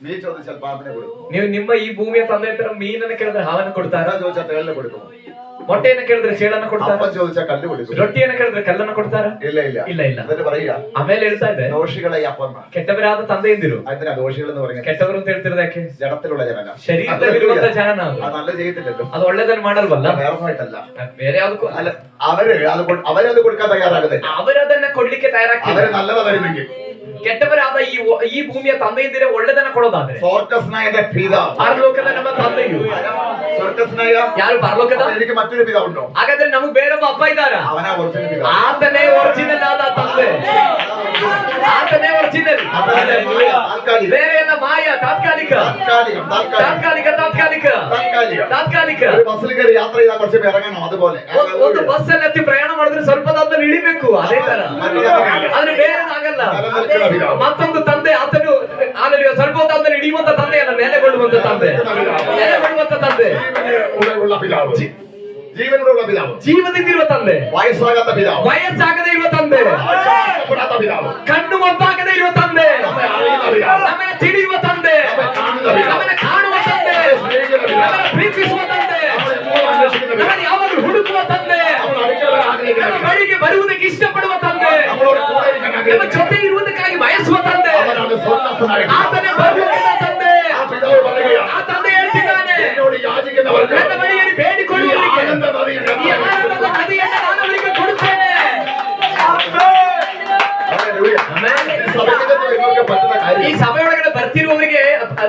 നീ ചോദിച്ചാൽ പാമ്പിനെ കൊടുക്കും,
ನೀವು ನಿಮ್ಮ ಈ ಭೂಮಿಯ ತಂದೆ ಹತ್ರ ಮೀನನ್ನ ಕೇಳಿದ್ರೆ ಹಾವನ್ನು ಕೊಡ್ತಾರ,
ആരാ ചോദിച്ചാൽ തേളിനെ കൊടുക്കും,
ಮೊಟ್ಟೆಯನ್ನ ಕೇಳಿದ್ರೆ ಚೇಳನ್ನ ಕೊಡ್ತಾರ,
അപ്പം ചോദിച്ചാൽ കല്ല് കൊടുക്കും.
ರೊಟ್ಟಿಯನ್ನ ಕೇಳಿದ್ರೆ ಕಲ್ಲನ್ನ ಕೊಡ್ತಾರ.
ഇല്ല ഇല്ല
ಇಲ್ಲ ಇಲ್ಲ.
എന്നിട്ട് പറയുക
ಆಮೇಲೆ ಹೇಳ್ತಾ ಇದೆ,
ദോഷികളെ അപ്പന്മാർ.
ಕೆಟ್ಟವರಾದ ತಂದೆಯಂದಿರು.
അതിനാ ദോഷികൾ എന്ന് പറയുന്നത്?
ಕೆಟ್ಟವರು ಅಂತ ಹೇಳ್ತಿರೋದು ಯಾಕೆ?
ജഡത്തിലുള്ള ജനന.
ಶರೀರದಲ್ಲಿರುವಂತ ಜನ ನಾವು.
അത് നല്ല ചെയ്തില്ലല്ലോ,
ಅದು ಒಳ್ಳೆದನ್ನ ಮಾಡಲ್ವಲ್ಲ,
വേറൊന്നായിട്ടല്ല.
ಬೇರೆ ಯಾವ್ದಕ್ಕೂ
അല്ല, അവരത് കൊടുക്കാൻ തയ്യാറാകുന്നില്ല.
ಅವರದನ್ನ ಕೊಡ್ಲಿಕ್ಕೆ ತಯಾರಾಗ್ತಾರೆ.
അവര് നല്ലതാ തരുന്നെങ്കിൽ
ಕೆಟ್ಟವರಾದ ಈ ಭೂಮಿಯ ತಂದೆಯಿಂದಿರ ಒಳ್ಳೆದನ್ನ ಕೊಡೋದಾದ್ರೆ
സ്വർഗസ്നായ പിതാവ്,
ಪರಲೋಕದ ನಮ್ಮ ತಂದೆಯು
സ്വർഗസ്നായ
ಯಾರು ಪರಲೋಕದ
എനിക്ക് മറ്റൊരു പിതാവുണ്ടോ?
ಹಾಗಾದ್ರೆ ನಮಗ್ ಬೇರೊಬ್ಬ ಅಪ್ಪ ಇದ್ದಾರ,
അവനാ ഒറിജിനൽ പിതാവ്.
ಆತನೇ ಒರಿಜಿನಲ್ ಆದ ತಂದೆ, ಆತನೇ ಒರಿಜಿನಲ್.
താൽക്കാലികം,
ಬೇರೆ ಎಲ್ಲ ಮಾಯ, ತಾತ್ಕಾಲಿಕ
താൽക്കാലികം, താൽക്കാലികം,
ತಾತ್ಕಾಲಿಕ ತಾತ್ಕಾಲಿಕ
താൽക്കാലികം.
ತಾತ್ಕಾಲಿಕ.
ഒരു ബസ്സിൽ കയറി യാത്ര ചെയ്താൽ കുറച്ച് ഇറങ്ങണം, അതുപോലെ.
ಒಂದು ಬಸ್ ಅಲ್ಲಿ ಹತ್ತಿ ಪ್ರಯಾಣ ಮಾಡಿದ್ರೆ ಸ್ವಲ್ಪದಾದ್ಮೇಲೆ ಇಳಿಬೇಕು, ಅದೇ ತರ. ಆದ್ರೆ ಬೇರೆದಾಗಲ್ಲ. ಮತ್ತೊಂದು ತಂದೆ ಆತನು ಅಲ್ಲಿ ಸ್ವಲ್ಪ ಹೊತ್ತಾದ್ಮೇಲೆ ಇಳಿಯುವಂತ ತಂದೆ ಅಲ್ಲ, ನೆಲೆಗೊಳ್ಳುವಂತ ತಂದೆ, ನೆಲೆಗೊಳ್ಳುವಂತ ತಂದೆ,
ഉള്ള പിതാവ്, ജീവനോടുള്ള പിതാവ്,
ಜೀವದಿಂದಿರುವ ತಂದೆ,
വയസ്സാകാത്ത പിതാവ്,
ವಯಸ್ಸಾಗದೇ ಇರುವ ತಂದೆ,
ഇഷ്ടപ്പെടാത്ത പിതാവ്,
ಕಣ್ಣು ಮೊಬ್ಬಾಗದೇ ಇರುವ ತಂದೆ, ನಮ್ಮನ್ನ ತಿಳಿಯುವ ತಂದೆ, ನಮ್ಮನ್ನ ಕಾಣುವ ತಂದೆ, ನಮ್ಮನ್ನ ಪ್ರೀತಿಸುವ ತಂದೆ, ನಮ್ಮನ್ನ ಯಾವಾಗಲೂ ಹುಡುಕುವ ತಂದೆ, ನಮ್ಮ ಬಳಿಗೆ ಬರುವುದಕ್ಕೆ ಇಷ್ಟಪಡುವ ತಂದೆ, ನಮ್ಮ ಜೊತೆ ಇರುವುದಕ್ಕಾಗಿ ಬಯಸುವ ತಂದೆ, ಆತನೇ ಪರಲೋಕದ ತಂದೆ. ಆ ತಂದೆ ಹೇಳ್ತಿದ್ದಾನೆ, ನನ್ನ ಬಳಿಯಲ್ಲಿ ಬೇಡಿಕೊಳ್ಳುವವರಿಗೆ ಈ ಆನಂದದ ನದಿಯನ್ನು ನಾನು ಅವರಿಗೆ ಕೊಡುತ್ತೇನೆ. ಈ ಸಭೆಯೊಳಗಡೆ ಬರ್ತಿರುವವರಿಗೆ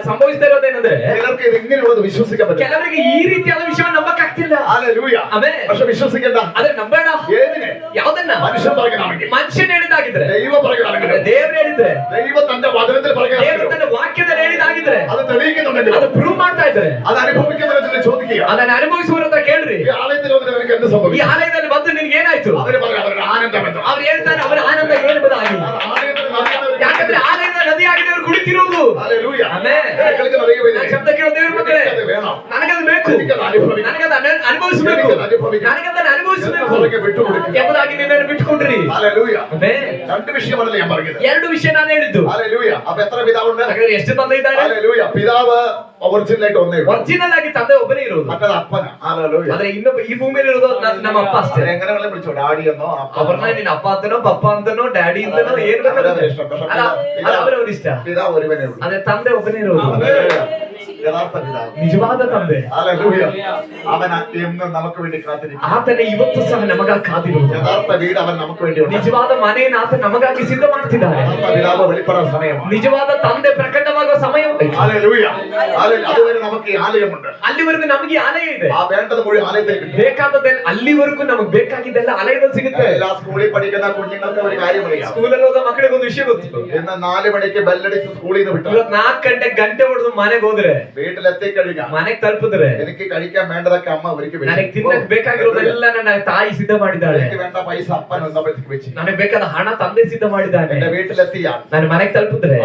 ಸಂಭವಿಸ್ತಾ ಇರೋದೇನಂದ್ರೆ,
ചിലർക്ക് ഇത് ഇങ്ങനെയുള്ളത് വിശ്വസിക്കാൻ പറ്റില്ല.
ಕೆಲವರಿಗೆ ಈ ರೀತಿಯಾದ ವಿಷಯ ನಂಬಕ್ಕಾಗ್ತಿಲ್ಲ.
ഹല്ലേലൂയ.
ಆಮೆನ್.
പക്ഷെ വിശ്വസിക്കണ്ട.
ಆದ್ರೆ ನಂಬೇಡ.
ഏതിനെ?
ಯಾವ್ದನ್ನ?
മനുഷ്യൻ പറയുകയാണെങ്കിൽ,
ಮನುಷ್ಯನ್ ಹೇಳಿದಾಗಿದ್ರೆ,
ദൈവം പറയുകയാണെങ്കിൽ,
ದೇವ್ರು ಹೇಳಿದ್ರೆ,
ദൈവം തന്റെ വചനത്തിൽ
ದೇವ್ರು
പറയുകയാണെങ്കിൽ,
ತನ್ನ ವಾಕ್ಯದಲ್ಲಿ ಹೇಳಿದಾಗಿದ್ರೆ,
അത് തെളിയിക്കുന്നുണ്ടെങ്കിൽ,
ಅದು ಪ್ರೂವ್ ಮಾಡ್ತಾ ಇದ್ರೆ,
അത് അനുഭവിക്കുന്നവരെ ചോദിക്കുക,
ಅದನ್ನ ಅನುಭವಿಸುವರ ಹತ್ರ ಕೇಳ್ರಿ,
ഈ ആലയത്തിൽ വന്നിട്ട് നിനക്ക് എന്ത്
ಈ
സംഭവിക്കും?
ಆಲಯದಲ್ಲಿ ಬಂದು ನಿನ್ಗೆ ಏನಾಯ್ತು?
അവര് പറയാം അവരുടെ ആനന്ദമെന്ന്.
ಅವ್ರು ಹೇಳ್ತಾರೆ ಅವರ ಆನಂದ ಏನಬದಾಗಿ.
ആലയത്തിൽ നദിയാണ്
ಯಾಕಂದ್ರೆ ಆಲಯದ ನದಿ ಆಗಿದೆ ಅವ್ರು ಕುಡಿತಿರೋದು.
ഹല്ലേലൂയ.
ಆಮೆನ್.
കേൾക്കുന്ന ദൈവമേ,
ನಾನು ಶಬ್ದ ಕೇಳೋ ದೇವ್ರ ಮಕ್ಕಳೇ,
എനിക്കത് വേണം.
ನನಗದು ಬೇಕು,
എനിക്കത് അനുഭവിക്കണം.
ನನಗದು ಅನುಭವಿಸಬೇಕು, ನನಗದನ್ನ ಅನುಭವಿಸಬೇಕು
അവർക്ക് വിട്ടുകൊടുക്കുക.
ಎಂಬುದಾಗಿ ನಿನ್ನನ್ನು ಬಿಟ್ಟುಕೊಂಡ್ರಿ.
ഹല്ലേലൂയ.
ಆಮೆನ್.
രണ്ട് വിഷയമല്ല ഞാൻ പറഞ്ഞത്.
ಎರಡು ವಿಷಯ ನಾನು ಹೇಳಿದ್ದು.
ഹല്ലേലൂയ. അപ്പൊ എത്ര പിതാവുണ്ട്?
ಹಾಗಾದ್ರೆ ಎಷ್ಟು ತಂದೆ ಇದ್ದಾರೆ?
ഹല്ലേലൂയ. പിതാവ് ഒറിജിനൽ ആയിട്ട് ഒന്നേ ഉള്ളൂ.
ಒರಿಜಿನಲ್ ಆಗಿ ತಂದೆ ಒಬ್ಬನೇ ಇರೋದು.
മറ്റേത് അപ്പന. ഹല്ലേലൂയ.
ಆದ್ರೆ ಇನ್ನೊಬ್ಬ ಈ ಭೂಮಿಯಲ್ಲಿ ಇರೋದು ನಮ್ಮ ಅಪ್ಪ ಅಷ್ಟೇ.
എങ്ങനെ വേണമെങ്കിലും വിളിച്ചോ, ഡാഡി എന്നോ
ಅವ್ರನ್ನ ನಿನ್ನ ಅಪ್ಪ ಅಂತನೋ ಪಪ್ಪ ಅಂತನೋ ಡ್ಯಾಡಿ ಅಂತನೋ ಏನ್ ಬೇಕಾದ್ರೆ ಅವರವ್ರ ಇಷ್ಟ.
പിതാവ് ഒരുവനേ ഉള്ളൂ.
ಆದ್ರೆ ತಂದೆ ಒಬ್ಬನೇ ಇರೋದು.
യഥാർത്ഥ പിതാവ്,
ನಿಜವಾದ ತಂದೆ.
ഹല്ലേലൂയ. അവൻ എന്നും നമുക്ക് വേണ്ടി കാത്തിരിക്കും.
ಆತನೇ ಇವತ್ತು ಸಹ ನಮಗಾಗಿ ಕಾದಿರುವುದು.
യഥാർത്ഥ വീട് അവൻ നമുക്ക് വേണ്ടി ഉണ്ട്.
ನಿಜವಾದ ಮನೆಯನ್ನು ಆತ ನಮಗಾಗಿ ಸಿದ್ಧ ಮಾಡ್ತಿದ್ದಾರೆ.
യഥാർത്ഥ പിതാവ് വെളിപ്പെടാൻ സമയമാണ്.
ನಿಜವಾದ ತಂದೆ ಪ್ರಕಟವಾಗುವ ಸಮಯ ಉಂಟು.
ഹല്ലേലൂയ. അതുവരെ നമുക്ക് ഈ ആലയമുണ്ട്.
ಅಲ್ಲಿವರೆಗೂ ನಮಗೆ ಈ ಆಲಯ ಇದೆ.
ആ വേണ്ടത് മുഴുവൻ ആലയത്തിൽ കിട്ടും.
ಬೇಕಾದದ್ದೆಲ್ಲ ಅಲ್ಲಿವರೆಗೂ ನಮಗೆ ಬೇಕಾಗಿದ್ದೆಲ್ಲ ಆಲಯದಲ್ಲಿ ಸಿಗುತ್ತೆ.
എല്ലാ സ്കൂളിൽ പഠിക്കുന്ന കുഞ്ഞുങ്ങൾക്ക് ഒരു കാര്യം അറിയാം.
ಸ್ಕೂಲಲ್ಲಿ ಹೋದ ಮಕ್ಕಳಿಗೆ ಒಂದು ವಿಷಯ ಗೊತ್ತಿತ್ತು.
ഇന്ന് 4 മണിക്ക് ബെല്ലടിച്ച് സ്കൂളിൽ നിന്ന് വിട്ടു
ಇವತ್ತು 4 ಗಂಟೆ ಹೊಡೆದು ಮನೆಗೆ ಹೋದ್ರೆ,
വീട്ടിലെത്തിക്കഴിഞ്ഞാൽ
ಮನೆಗೆ ತಲುಪಿದ್ರೆ,
എനിക്ക് കഴിക്കാൻ വേണ്ടതൊക്കെ അമ്മ ഒരുക്കി
ನನಗೆ ತಿನ್ನಕ್ ಬೇಕಾಗಿರೋದೆಲ್ಲ ನನ್ನ ತಾಯಿ ಸಿದ್ಧ ಮಾಡಿದ್ದಾಳೆ.
എനിക്ക് വേണ്ട പൈസ അപ്പൻ വന്നപ്പോഴത്തേക്ക് വെച്ച്
ನನಗೆ ಬೇಕಾದ ಹಣ ತಂದೆ ಸಿದ್ಧ ಮಾಡಿದ್ದಾನೆ.
എന്റെ വീട്ടിലെത്തിയാൽ
ನಾನು ಮನೆಗೆ ತಲುಪಿದ್ರೆ,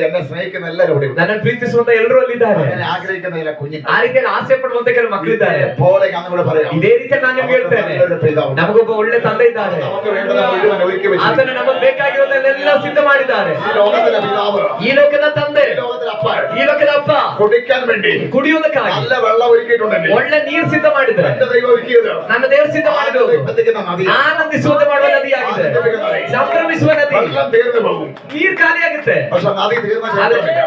എന്നെ സ്നേഹിക്കുന്ന എല്ലാവരും ഇവിടെ ഉണ്ട്.
ನನ್ನ ಪ್ರೀತಿಸುವಂತ ಎಲ್ಲರೂ ಅಲ್ಲಿದ್ದಾರೆ.
അങ്ങനെ ആഗ്രഹിക്കുന്നില്ല കുഞ്ഞുങ്ങൾ.
ಆ ರೀತಿಯಲ್ಲಿ ಆಸೆ ಪಡುವಂತ ಕೆಲವು ಮಕ್ಕಳಿದ್ದಾರೆ.
പോലെ ഞാൻ കൂടെ പറയാം,
ಇದೇ ರೀತಿ ನಾನು ನಿಮ್ಗೆ ಹೇಳ್ತೇನೆ, ನಮಗೊಬ್ಬ ಒಳ್ಳೆ ತಂದೆ ಇದ್ದಾರೆ.
നമുക്ക് വേണ്ടത് മുഴുവൻ ഒരുക്കി വെച്ച്
ಆತನು ನಮಗೆ ಬೇಕಾಗಿರೋದನ್ನೆಲ್ಲ ಸಿದ್ಧ ಮಾಡಿದ್ದಾರೆ.
ഈ ലോകത്തിലെ പിതാവ്,
ಈ ಲೋಕದ ತಂದೆ,
ഈ ലോകത്തിലെ അപ്പൻ
ಈ ಲೋಕದ ಅಪ್ಪ
കുടിക്കാൻ വേണ്ടി
ಕುಡಿಯುವುದಕ್ಕಾಗಿ
നല്ല വെള്ളം ഒരുക്കിയിട്ടുണ്ടെങ്കിൽ
ಒಳ್ಳೆ ನೀರು ಸಿದ್ಧ ಮಾಡಿದ್ದಾರೆ.
എന്റെ ദൈവം ഒരുക്കിയത്
ನನ್ನ ದೇವರು ಸಿದ್ಧ ಮಾಡಿರೋದು
എത്തിക്കുന്ന നദി,
ಆನಂದಿಸುವಂತೆ ಮಾಡುವ ನದಿಯಾಗಿದೆ. ಸಂಭ್ರಮಿಸುವ ನದಿ.
വെള്ളം തീർന്നു പോകും.
ನೀರು ಖಾಲಿಯಾಗುತ್ತೆ,
പക്ഷെ നദി തീർന്ന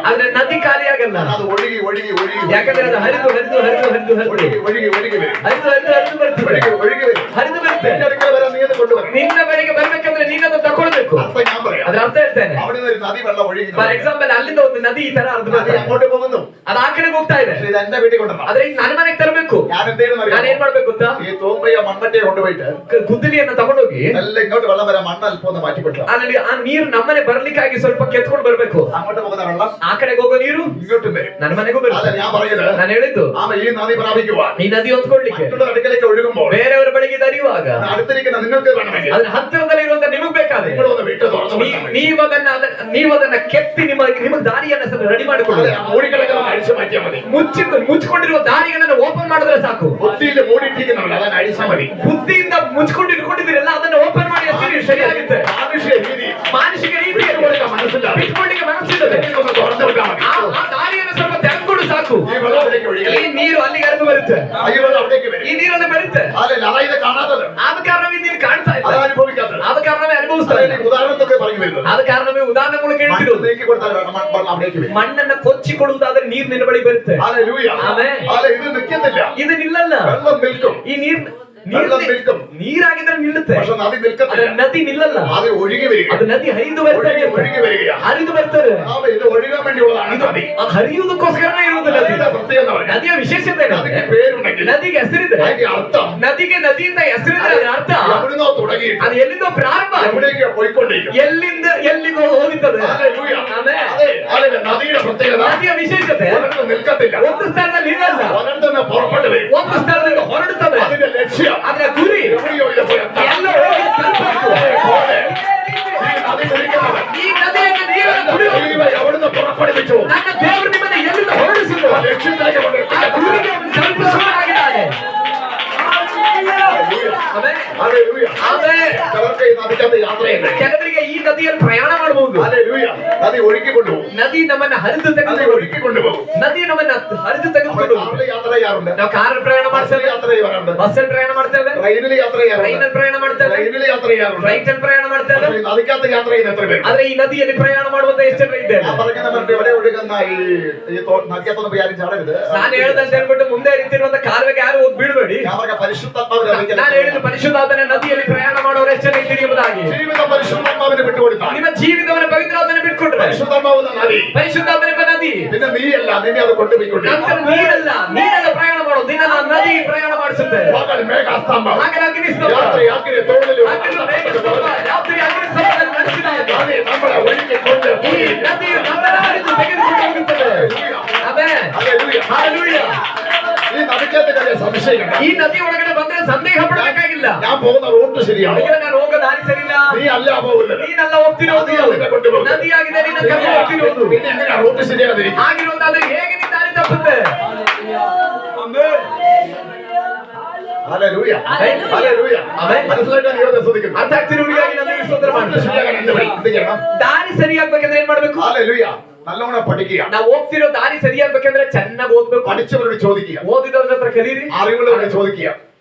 ಆದ್ರೆ ನದಿ ಖಾಲಿಯಾಗಲ್ಲ.
അത് ഒഴുകി ഒഴുകി ഒഴുകി
ಯಾಕಂದ್ರೆ ಅದು ಹರಿದು ಹರಿದು ಹರಿದು ಹರಿದು ಹರಿದು
ഒഴുകി ഒഴുകി ഒഴുകി വരും.
ಹರಿದು ಹರಿದು ಹರಿದು ಬರ್ತದೆ,
ഒഴുകി ഒഴുകി വരും.
ಹರಿದು ಬರುತ್ತೆ.
എന്റെ അടുക്കൽ വരാൻ നീ അത് കൊണ്ടുവരണം.
ನಿನ್ನ ಬಳಿಗೆ ಬರ್ಬೇಕಂದ್ರೆ ನೀನದು ತಕೊಳ್ಬೇಕು.
അർത്ഥം ഞാൻ പറയാം.
ಅದ್ರ ಅರ್ಥ ಹೇಳ್ತೇನೆ.
അവിടെ നിന്ന് ഒരു നദി വെള്ളം ഒഴുകി
ಫಾರ್ ಎಕ್ಸಾಂಪಲ್, ಅಲ್ಲಿಂದ ಒಂದು ನದಿ ಈ ತರ ಹರಿದು
നദി
ಬರ್ತದೆ,
അങ്ങോട്ട് പോകുന്നു.
ಅದು ಆ ಕಡೆಗೆ ಹೋಗ್ತಾ ಇದೆ.
പക്ഷേ ഇത് എന്റെ വീട്ടിൽ കൊണ്ടുവരണം.
ಆದ್ರೆ ಈಗ ನನ್ನ ಮನೆಗೆ ತರಬೇಕು.
ഞാൻ എന്തേലും
ನಾನು ಏನ್ ಮಾಡ್ಬೇಕು ಗೊತ್ತಾ?
ഈ തൂമ്പയ മൺവെട്ടിയെ കൊണ്ടുപോയിട്ട്
ಗುದ್ದಲಿಯನ್ನ ತಗೊಂಡೋಗಿ
എല്ലാം ഇങ്ങോട്ട് വെള്ളം വരാൻ മണ്ണ് അല്പം ഒന്ന് മാറ്റി കൊടുക്കണം.
ಅಲ್ಲಿ ಆ ನೀರು ನಮ್ಮನೆ ಬರ್ಲಿಕ್ಕಾಗಿ ಸ್ವಲ್ಪ ಕೆತ್ಕೊಂಡು ಬರ್ಬೇಕು.
അങ്ങോട്ട് പോകുന്ന വെള്ളം
ಆ ಕಡೆಗೆ ಹೋಗೋ ನೀರು
ഇങ്ങോട്ടും വരും.
ನನ್ನ ಮನೆಗೂ
അല്ല
ಬರುತ್ತೆ.
ഞാൻ പറയുന്നത്,
ನಾನು ಹೇಳಿದ್ದು,
ഈ നദി പ്രാപിക്കുവാൻ
ಈ ನದಿ ಹೊಂದ್ಕೊಳ್ಲಿಕ್ಕೆ
മറ്റുള്ള അടുക്കലേക്ക് ഒഴുകുമ്പോൾ
ಬೇರೆಯವರ ಬಳಿಗೆ ಇದು ಹರಿಯುವಾಗ
അടുത്തിരിക്കുന്ന നിങ്ങൾക്ക് വേണമെങ്കിൽ
ಅದ್ರ ಹತ್ತಿರದಲ್ಲಿ ಇರುವಂತ ನಿಮಗ್ ಬೇಕಾದ್ರೆ
നിങ്ങൾ ഒന്ന് വീട്ടിൽ തുറന്നു കൊടുത്താൽ മതി.
ನೀವದನ್ನ ಕೆತ್ತಿ ನಿಮಗೆ ದಾರಿಯನ್ನ ರೆಡಿ ಮಾಡಿಕೊಳ್ಳಿ.
അതെ, ആ മൂടിക്കിടക്കുന്ന അഴിച്ചു മാറ്റിയാൽ മതി.
ಮುಚ್ಚಿಕೊಂಡಿರುವ ದಾರಿಗಳನ್ನ ಓಪನ್ ಮಾಡಿದ್ರೆ ಸಾಕು.
ബുദ്ധിയിൽ മൂടിയിട്ടിരിക്കുന്നുണ്ട്, അതാണ് അഴിച്ചാൽ മതി.
ಬುದ್ಧಿಯಿಂದ ಮುಚ್ಕೊಂಡು ಇಟ್ಕೊಂಡಿದ್ದೀರಲ್ಲ, ಅದನ್ನ ಓಪನ್ ಮಾಡಿ ಹಚ್ಚಿರಿ, ಸರಿಯಾಗುತ್ತೆ.
മാനുഷിക രീതി
ಮಾನಸಿಕ ರೀತಿ
മനസ്സില്ല,
ಬಿಟ್ಕೊಳ್ಳಿಕ್ಕೆ ಮನಸ್ಸಿದೆ.
ഒന്ന് തുറന്നു വിട്ടാൽ മതി.
ಆ ದಾರಿಯನ್ನು ಸ್ವಲ್ಪ ತೆಗೆದುಕೊಂಡು ಸಾಕು.
ഈ വെള്ളം അവിടേക്ക് ഒഴുകി,
ಈ ನೀರು ಅಲ್ಲಿಗೆ ಹರಿದು ಬರುತ್ತೆ,
ഈ വെള്ളം അവിടേക്ക് വരും.
ಈ ನೀರನ್ನು ಬರುತ್ತೆ.
അതെ, അതാ ഇത് കാണാത്തത്,
ಆದ ಕಾರಣವೇ ನೀನು ಕಾಣ್ತಾ ಇಲ್ಲ,
അത് അനുഭവിക്കാത്തത്.
ಆದ ಕಾರಣವೇ ಅನುಭವಿಸ್ತಾ ಇಲ್ಲ.
അതിന് ഉദാഹരണത്തൊക്കെ പറഞ്ഞു വരുന്നത്,
ಆದ ಕಾರಣವೇ ಉದಾಹರಣೆಗಳು
മണ്ണ്
ಕೇಳ್ತಿರೋದು.
നീക്കി കൊടുത്താൽ വെള്ളം അവിടേക്ക് വരും.
ಮಣ್ಣನ್ನ ಕೊಚ್ಚಿಕೊಳ್ಳುವುದಾದ್ರೆ ನೀರು ನಿನ್ನ ಬಳಿ ಬರುತ್ತೆ.
ഹല്ലേലൂയ.
ആമേൻ.
അതെ, ഇത് നിൽക്കുന്നില്ല,
ಇದು ನಿಲ್ಲಲ್ಲ.
വെള്ളം നിൽക്കും.
ಈ ನೀರ್
വെള്ളം നിൽക്കും,
ನೀರಾಗಿದ್ರೆ ನಿಲ್ಲುತ್ತೆ,
പക്ഷെ നദി നിൽക്കത്തില്ല.
ನದಿ ನಿಲ್ಲಲ್ಲ,
അത് ഒഴുകി വരിക,
ಅದು ನದಿ ಹರಿದು ಬರ್ತಾನೆ,
ഒഴുകി വരിക.
ಹರಿದು ಬರ್ತಾರೆ.
ഇത് ഒഴുകാൻ വേണ്ടിയുള്ളതാണ് നദി.
ಅದು ಹರಿಯುವುದಕ್ಕೋಸ್ಕರನೇ ಇರುವುದು ನದಿ.
നദിയുടെ പ്രത്യേകത പറയാം.
ನದಿಯ ವಿಶೇಷತೆ
നദിക്ക് പേരുണ്ടെങ്കിൽ
ನದಿಗೆ ಹೆಸರಿದೆ,
അതിന്റെ ಅർത്ഥം
ನದಿಗೆ ನದಿಯಿಂದ ಹೆಸರಿದ್ರೆ ಅದರ ಅರ್ಥ
എവിടുന്നോ തുടങ്ങി
ಅದು ಎಲ್ಲಿಂದ ಪ್ರಾರಂಭ,
എവിടേക്കോ പോയിക്കൊണ്ടിരിക്കും.
ಎಲ್ಲಿಂದ ಎಲ್ಲಿಗೋ ಹೋಗುತ್ತದೆ.
ഹല്ലേലൂയ.
ಆಮೆನ್.
അതെ, അതിന്റെ നദിയുടെ പ്രത്യേകത
ನದಿಯ ವಿಶೇಷತೆ
ഒരിടത്തും നിൽക്കത്തില്ല,
ಒಂದು ಸ್ಥಳದಲ್ಲಿ ಇರಲ್ಲ,
ഒരിടത്തുനിന്ന് പുറപ്പെട്ടു വരും.
ಒಂದು ಸ್ಥಳದಿಂದ ಹೊರಡುತ್ತದೆ.
അതിന്റെ ലക്ഷ്യം
ಅದರ ಗುರಿ
എവിടെയോ ഇത് പോയി എത്താൻ.
ಎಲ್ಲ ಹೋಗಿ ತಲುಪಬೇಕು.
അതേപോലെ ഈ നദി കുടിക്കുന്നത്
ಈ ನದಿಯನ್ನು ನೀರನ್ನು ಕುಡಿಯುವುದು
ദൈവം എവിടുന്ന് പുറപ്പെടുവിച്ചു
ನನ್ನ ದೇವರು ನಿಮ್ಮನ್ನು ಎಲ್ಲಿಂದ ಹೊರಡಿಸಿದ್ರು
ആ ലക്ഷ്യത്തിലേക്ക്
ಆ ಗುರಿಗೆ ತಲುಪಿಸುವವರಾಗಿದ್ದಾನೆ. ಆಮೆನ್.
ഹല്ലേലൂയ.
ಆಮೆನ್.
ചിലർക്ക് ഈ നദിക്കകത്ത് യാത്രയുണ്ട്.
ಕೆಲವರಿಗೆ ಈ ನದಿಯಲ್ಲಿ ಪ್ರಯಾಣ ಮಾಡಬಹುದು.
ഹല്ലേലൂയ. നദി ഒഴുക്കിക്കൊണ്ടുപോകും,
ನದಿ ನಮ್ಮನ್ನ ಹರಿದು
നദി
ತೆಗೆದುಕೊಂಡು
ഒഴുക്കിക്കൊണ്ടുപോകും.
ನದಿ ನಮ್ಮನ್ನ ಹರಿದು
നമ്മൾ
ತೆಗೆದುಕೊಂಡು
കാറിൽ യാത്ര ചെയ്യാറുണ്ട്,
ನಾವು ಕಾರ್ ಪ್ರಯಾಣ
ബസ്സിൽ
ಮಾಡ್ತೇವೆ,
യാത്ര ചെയ്യാറുണ്ട്,
ಬಸ್ಸಲ್ಲಿ ಪ್ರಯಾಣ ಮಾಡ್ತೇವೆ,
ട്രെയിനിൽ യാത്ര ചെയ്യാറുണ്ട്,
ಟ್ರೈನಲ್ಲಿ ಪ್ರಯಾಣ ಮಾಡ್ತೇವೆ,
ട്രെയിനിൽ യാത്ര ചെയ്യാറുണ്ട്.
ಫ್ಲೈಟ್ ಅಲ್ಲಿ ಪ್ರಯಾಣ ಮಾಡ್ತೇವೆ.
പക്ഷേ ഈ നദിക്കകത്ത് യാത്ര ചെയ്യുന്ന എത്ര പേര്?
ಆದ್ರೆ ഈ ನದಿಯಲ್ಲಿ ಪ್ರಯಾಣ ಮಾಡುವಂತ ಎಷ್ಟು ಜನ ಇದ್ದೇವೆ?
ഞാൻ പറഞ്ഞ മറ്റേ എവിടെ ഒഴുകുന്ന ഈ നദിക്കകത്തൊന്നും പോയി ആരും ചാടരുത്.
ನಾನು ಹೇಳ್ದಂತ ಹೇಳ್ಬಿಟ್ಟು ಮುಂದೆ ನಿಂತಿರುವಂತ ಕಾಲುವೆಗೆ ಯಾರು ಹೋಗಿ ಬೀಳ್ಬೇಡಿ.
ഞാൻ പറഞ്ഞ പരിശുദ്ധാത്മാവിനെ
ನಾನು ಹೇಳಿದ ಪರಿಶುದ್ಧಾತ್ಮನ ನದಿಯಲ್ಲಿ ಪ್ರಯಾಣ ಮಾಡೋರು ಎಷ್ಟು ಜನ ಇದ್ದೀರಿ ಎಂಬುದಾಗಿ.
ജീവിതം പരിശുദ്ധാത്മാവിന് വിട്ടുകൊടുത്താൽ
ನಿಮ್ಮ ಜೀವಿತವನ್ನ ಪವಿತ್ರಾತ್ಮನ ಬಿಟ್ಕೊಟ್ರೆ
പരിശുദ്ധാത്മാവുന്ന നദി
ಪರಿಶುದ್ಧಾತ್ಮನ ನದಿ
പിന്നെ നീയല്ല, നിന്നെ അത് കൊണ്ടുപോയിക്കൊണ്ടിരിക്കും.
ನಂತರ ನೀರೆಲ್ಲ ಪ್ರಯಾಣ ಮಾಡೋದು, ನಿನ್ನ ನದಿ ಪ್ರಯಾಣ ಮಾಡಿಸುತ್ತೆ.
പകൽ മേഘസ്തംഭം,
ಹಾಗೆ ಅಗ್ನಿಸ್ತಂಭ,
രാത്രി അഗ്നി തോണിലും
ಅಗ್ನಿ ಮೇಘಸ್ತಂಭ, ರಾತ್ರಿ ಅಗ್ನಿಸ್ತಂಭದಲ್ಲಿ ನಡೆಸಿದಾಗ
നദി നമ്മളെ ഒഴുകിക്കൊണ്ട്
ಈ
പോയി.
ನದಿಯು ನಮ್ಮನ್ನು ಹರಿದು ತೆಗೆದುಕೊಂಡು ಹೋಗುತ್ತದೆ. ಆಮೆನ್.
ഹല്ലേലൂയ.
ಹಲ್ಲೆಲೂಯ.
ഈ നദിക്കകത്ത് കാര്യം സംശയിക്കണ്ട.
ಈ ನದಿ ಒಳಗಡೆ ಬಂದ್ರೆ ಸಂದೇಹ ಪಡಬೇಕಾಗಿಲ್ಲ.
ഞാൻ പോകുന്ന റൂട്ട് ശരിയാണ്,
ಅಯ್ಯೋ ನಾನು ಹೋಗೋ ದಾರಿ ಸರಿಯಿಲ್ಲ,
നീ അല്ല പോകുന്നത്,
ನೀನೆಲ್ಲ ಹೋಗ್ತಿರೋದು ನದಿಯಾಗಿದೆ, ನಿನ್ನ ಕರ್ಕೊಂಡು ಹೋಗ್ತಿರೋದು.
പിന്നെ എങ്ങനെയാ റൂട്ട് ശരിയാതിരിക്കും?
ಆಗಿರೋದಾದ್ರೆ ಹೇಗೆ ನಿನ್ನ ದಾರಿ ತಪ್ಪುತ್ತೆ?
ഹല്ലേലൂയ. ഹല്ലേലൂയ.
ആമേൻ.
മനസ്സിലാക്കാൻ ദൈവത്തെ സ്തുതിക്കുന്നു.
ಅರ್ಥ ಆಗ್ತಿರೋರಿಗಾಗಿ ನಾನು ಸ್ತೋತ್ರ
റൂട്ട്
ಮಾಡ್ತೇನೆ.
ശരിയാകാൻ എന്ത് ചെയ്യണം?
ದಾರಿ ಸರಿಯಾಗ್ಬೇಕಂದ್ರೆ ಏನ್ ಮಾಡ್ಬೇಕು?
ഹല്ലേലൂയ. നല്ലോണം പഠിക്കുക,
ನಾವು ಹೋಗ್ತಿರೋ ದಾರಿ ಸರಿಯಾಗ್ಬೇಕಂದ್ರೆ ಚೆನ್ನಾಗಿ ಓದ್ಬೇಕು.
പഠിച്ചവരോട് ചോദിക്കുക,
ಓದಿದವ್ರ ಹತ್ರ ಕಲೀರಿ,
അറിവുള്ളവരോട് ചോദിക്കുക.